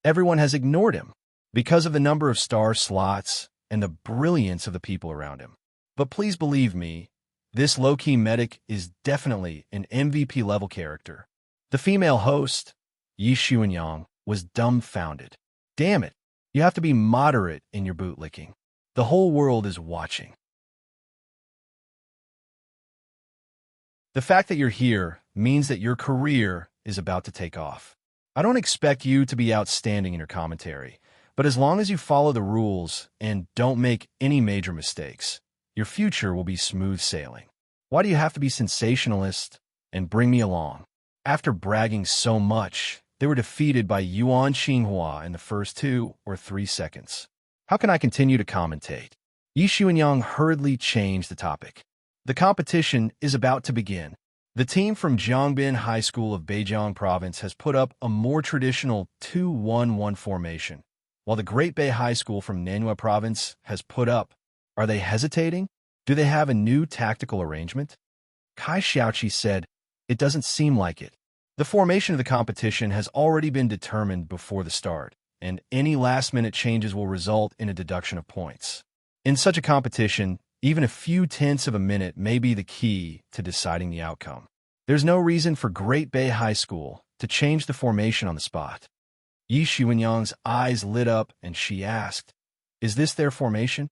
Everyone has ignored him because of the number of star slots and the brilliance of the people around him. But please believe me, this low-key medic is definitely an MVP-level character. The female host, Yi Xuanyang, was dumbfounded. Damn it, you have to be moderate in your bootlicking. The whole world is watching. The fact that you're here means that your career is about to take off. I don't expect you to be outstanding in your commentary, but as long as you follow the rules and don't make any major mistakes, your future will be smooth sailing. Why do you have to be sensationalist and bring me along? After bragging so much, they were defeated by Yuan Xinghua in the first 2 or 3 seconds. How can I continue to commentate? Yi Xuanyang hurriedly changed the topic. The competition is about to begin. The team from Zhongbin High School of Beijiang Province has put up a more traditional 2-1-1 formation, while the Great Bay High School from Nanyue Province has put up. Are they hesitating? Do they have a new tactical arrangement? Kai Xiaoqi said, "It doesn't seem like it. The formation of the competition has already been determined before the start, and any last-minute changes will result in a deduction of points. In such a competition, even a few tenths of a minute may be the key to deciding the outcome. There's no reason for Great Bay High School to change the formation on the spot." Yi Xuanyang's eyes lit up and she asked, "Is this their formation?"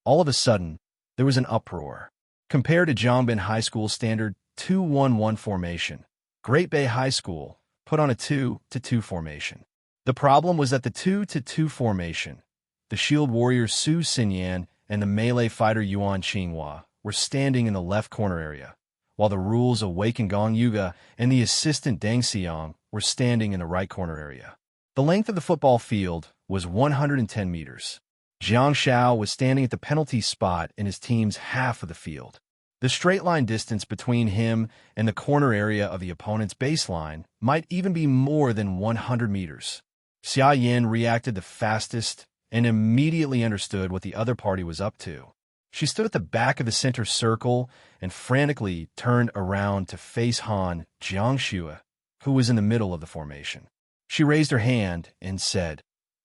All of a sudden, there was an uproar. Compared to Zhongbin High School's standard 2-1-1 formation, Great Bay High School put on a 2-2 formation. The problem was that the 2-2 formation, the shield warrior Su Xinyan and the melee fighter Yuan Xinghua were standing in the left corner area, while the rules Awakened Gong Yuga and the assistant Deng Xiang were standing in the right corner area. The length of the football field was 110 meters. Jiang Xiao was standing at the penalty spot in his team's half of the field. The straight-line distance between him and the corner area of the opponent's baseline might even be more than 100 meters. Xia Yin reacted the fastest and immediately understood what the other party was up to. She stood at the back of the center circle and frantically turned around to face Han Jiangxue, who was in the middle of the formation. She raised her hand and said,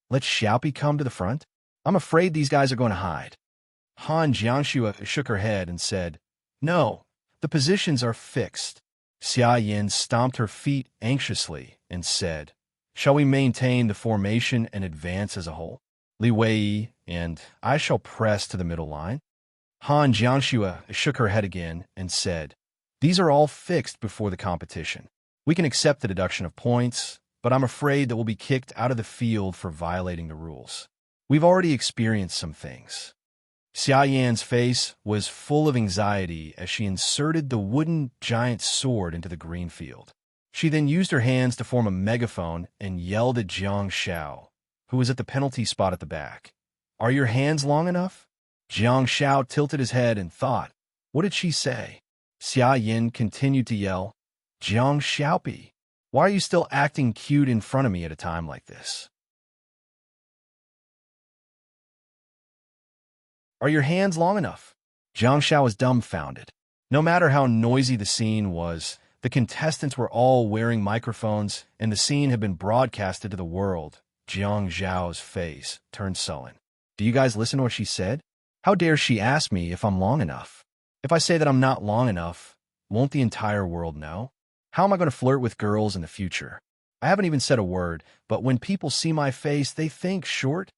"Let Xiaopi come to the front? I'm afraid these guys are going to hide." Han Jiangxue shook her head and said, "No, the positions are fixed." Xia Yin stomped her feet anxiously and said, "Shall we maintain the formation and advance as a whole? Li Wei and I shall press to the middle line." Han Jiangxue shook her head again and said, "These are all fixed before the competition. We can accept the deduction of points, but I'm afraid that we'll be kicked out of the field for violating the rules. We've already experienced some things." Xia Yan's face was full of anxiety as she inserted the wooden giant sword into the green field. She then used her hands to form a megaphone and yelled at Jiang Xiao, who was at the penalty spot at the back. "Are your hands long enough?" Jiang Xiao tilted his head and thought, what did she say? Xia Yin continued to yell, "Jiang Xiaopi, why are you still acting cute in front of me at a time like this? Are your hands long enough?" Jiang Xiao was dumbfounded. No matter how noisy the scene was, the contestants were all wearing microphones and the scene had been broadcasted to the world. Jiang Zhao's face turned sullen. "Do you guys listen to what she said? How dare she ask me if I'm long enough? If I say that I'm not long enough, won't the entire world know? How am I going to flirt with girls in the future? I haven't even said a word, but when people see my face, they think short.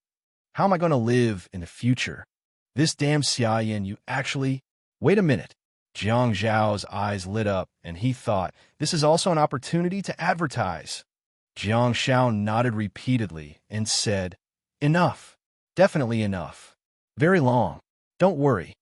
How am I going to live in the future? This damn Xia Yin, you actually... Wait a minute." Jiang Zhao's eyes lit up, and he thought, this is also an opportunity to advertise. Jiang Xiao nodded repeatedly and said, "Enough. Definitely enough. Very long. Don't worry."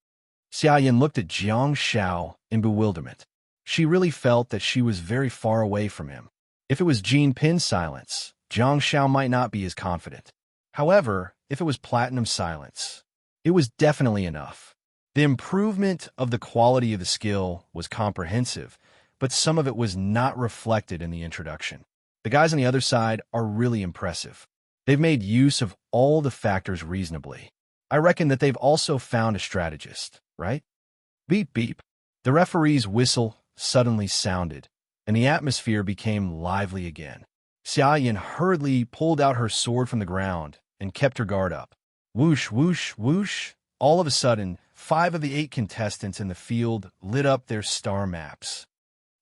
Xia Yin looked at Jiang Xiao in bewilderment. She really felt that she was very far away from him. If it was Jean Pin's silence, Jiang Xiao might not be as confident. However, if it was Platinum's silence, it was definitely enough. The improvement of the quality of the skill was comprehensive, but some of it was not reflected in the introduction. The guys on the other side are really impressive. They've made use of all the factors reasonably. I reckon that they've also found a strategist, right? Beep, beep. The referee's whistle suddenly sounded, and the atmosphere became lively again. Xiaoyan hurriedly pulled out her sword from the ground and kept her guard up. Whoosh, whoosh, whoosh. All of a sudden, 5 of the 8 contestants in the field lit up their star maps.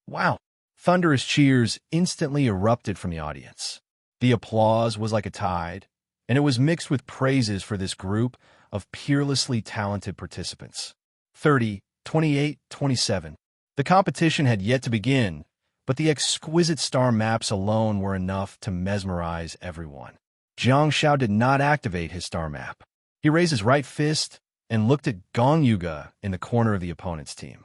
Wow! Thunderous cheers instantly erupted from the audience. The applause was like a tide, and it was mixed with praises for this group of peerlessly talented participants. 30, 28, 27. The competition had yet to begin, but the exquisite star maps alone were enough to mesmerize everyone. Jiang Xiao did not activate his star map. He raised his right fist and looked at Gong Yuga in the corner of the opponent's team.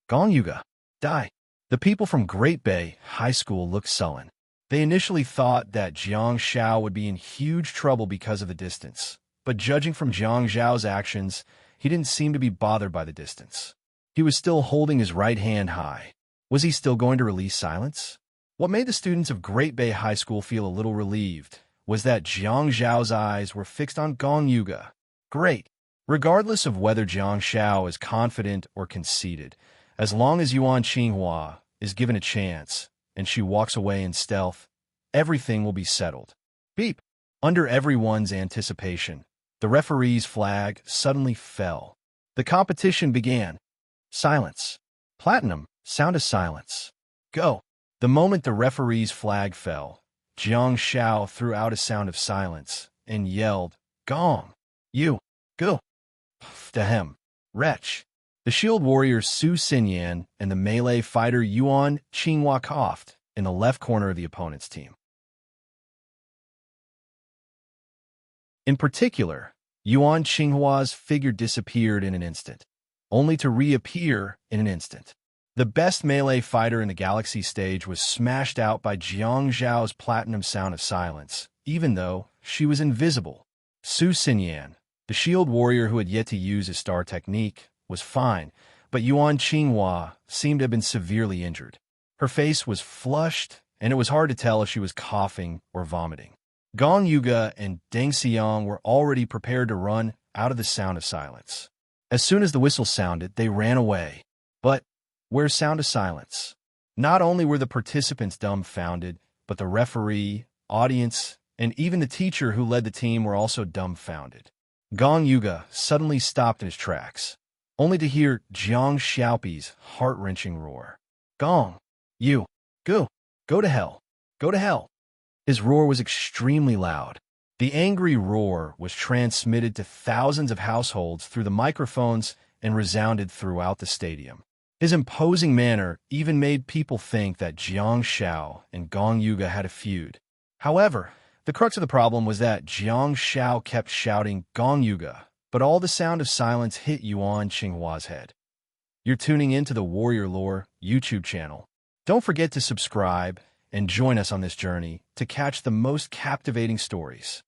Gong Yuga, die. The people from Great Bay High School looked sullen. They initially thought that Jiang Xiao would be in huge trouble because of the distance, but judging from Jiang Xiao's actions, he didn't seem to be bothered by the distance. He was still holding his right hand high. Was he still going to release silence? What made the students of Great Bay High School feel a little relieved was that Jiang Xiao's eyes were fixed on Gong Yuga. Great. Regardless of whether Jiang Xiao is confident or conceited, as long as Yuan Qinghua is given a chance and she walks away in stealth, everything will be settled. Beep! Under everyone's anticipation, the referee's flag suddenly fell. The competition began. Silence. Platinum, sound of silence. Go. The moment the referee's flag fell, Jiang Xiao threw out a sound of silence and yelled, Gong! You! Go! Dahem. Wretch. The shield warrior Su Xinyan and the melee fighter Yuan Qinghua coughed in the left corner of the opponent's team. In particular, Yuan Qinghua's figure disappeared in an instant, only to reappear in an instant. The best melee fighter in the Galaxy stage was smashed out by Jiang Zhao's platinum sound of silence, even though she was invisible. Su Xinyan, the shield warrior who had yet to use his star technique, was fine, but Yuan Qinghua seemed to have been severely injured. Her face was flushed, and it was hard to tell if she was coughing or vomiting. Gong Yuga and Deng Xiang were already prepared to run out of the sound of silence. As soon as the whistle sounded, they ran away. But where's sound of silence? Not only were the participants dumbfounded, but the referee, audience, and even the teacher who led the team were also dumbfounded. Gong Yuga suddenly stopped in his tracks, only to hear Jiang Xiaopi's heart-wrenching roar. Gong! You! Go! Go to hell! Go to hell! His roar was extremely loud. The angry roar was transmitted to thousands of households through the microphones and resounded throughout the stadium. His imposing manner even made people think that Jiang Xiao and Gong Yuga had a feud. However, the crux of the problem was that Jiang Xiao kept shouting Gong Yuga, but all the sound of silence hit Yuan Qinghua's head. You're tuning into the Warrior Lore YouTube channel. Don't forget to subscribe and join us on this journey to catch the most captivating stories.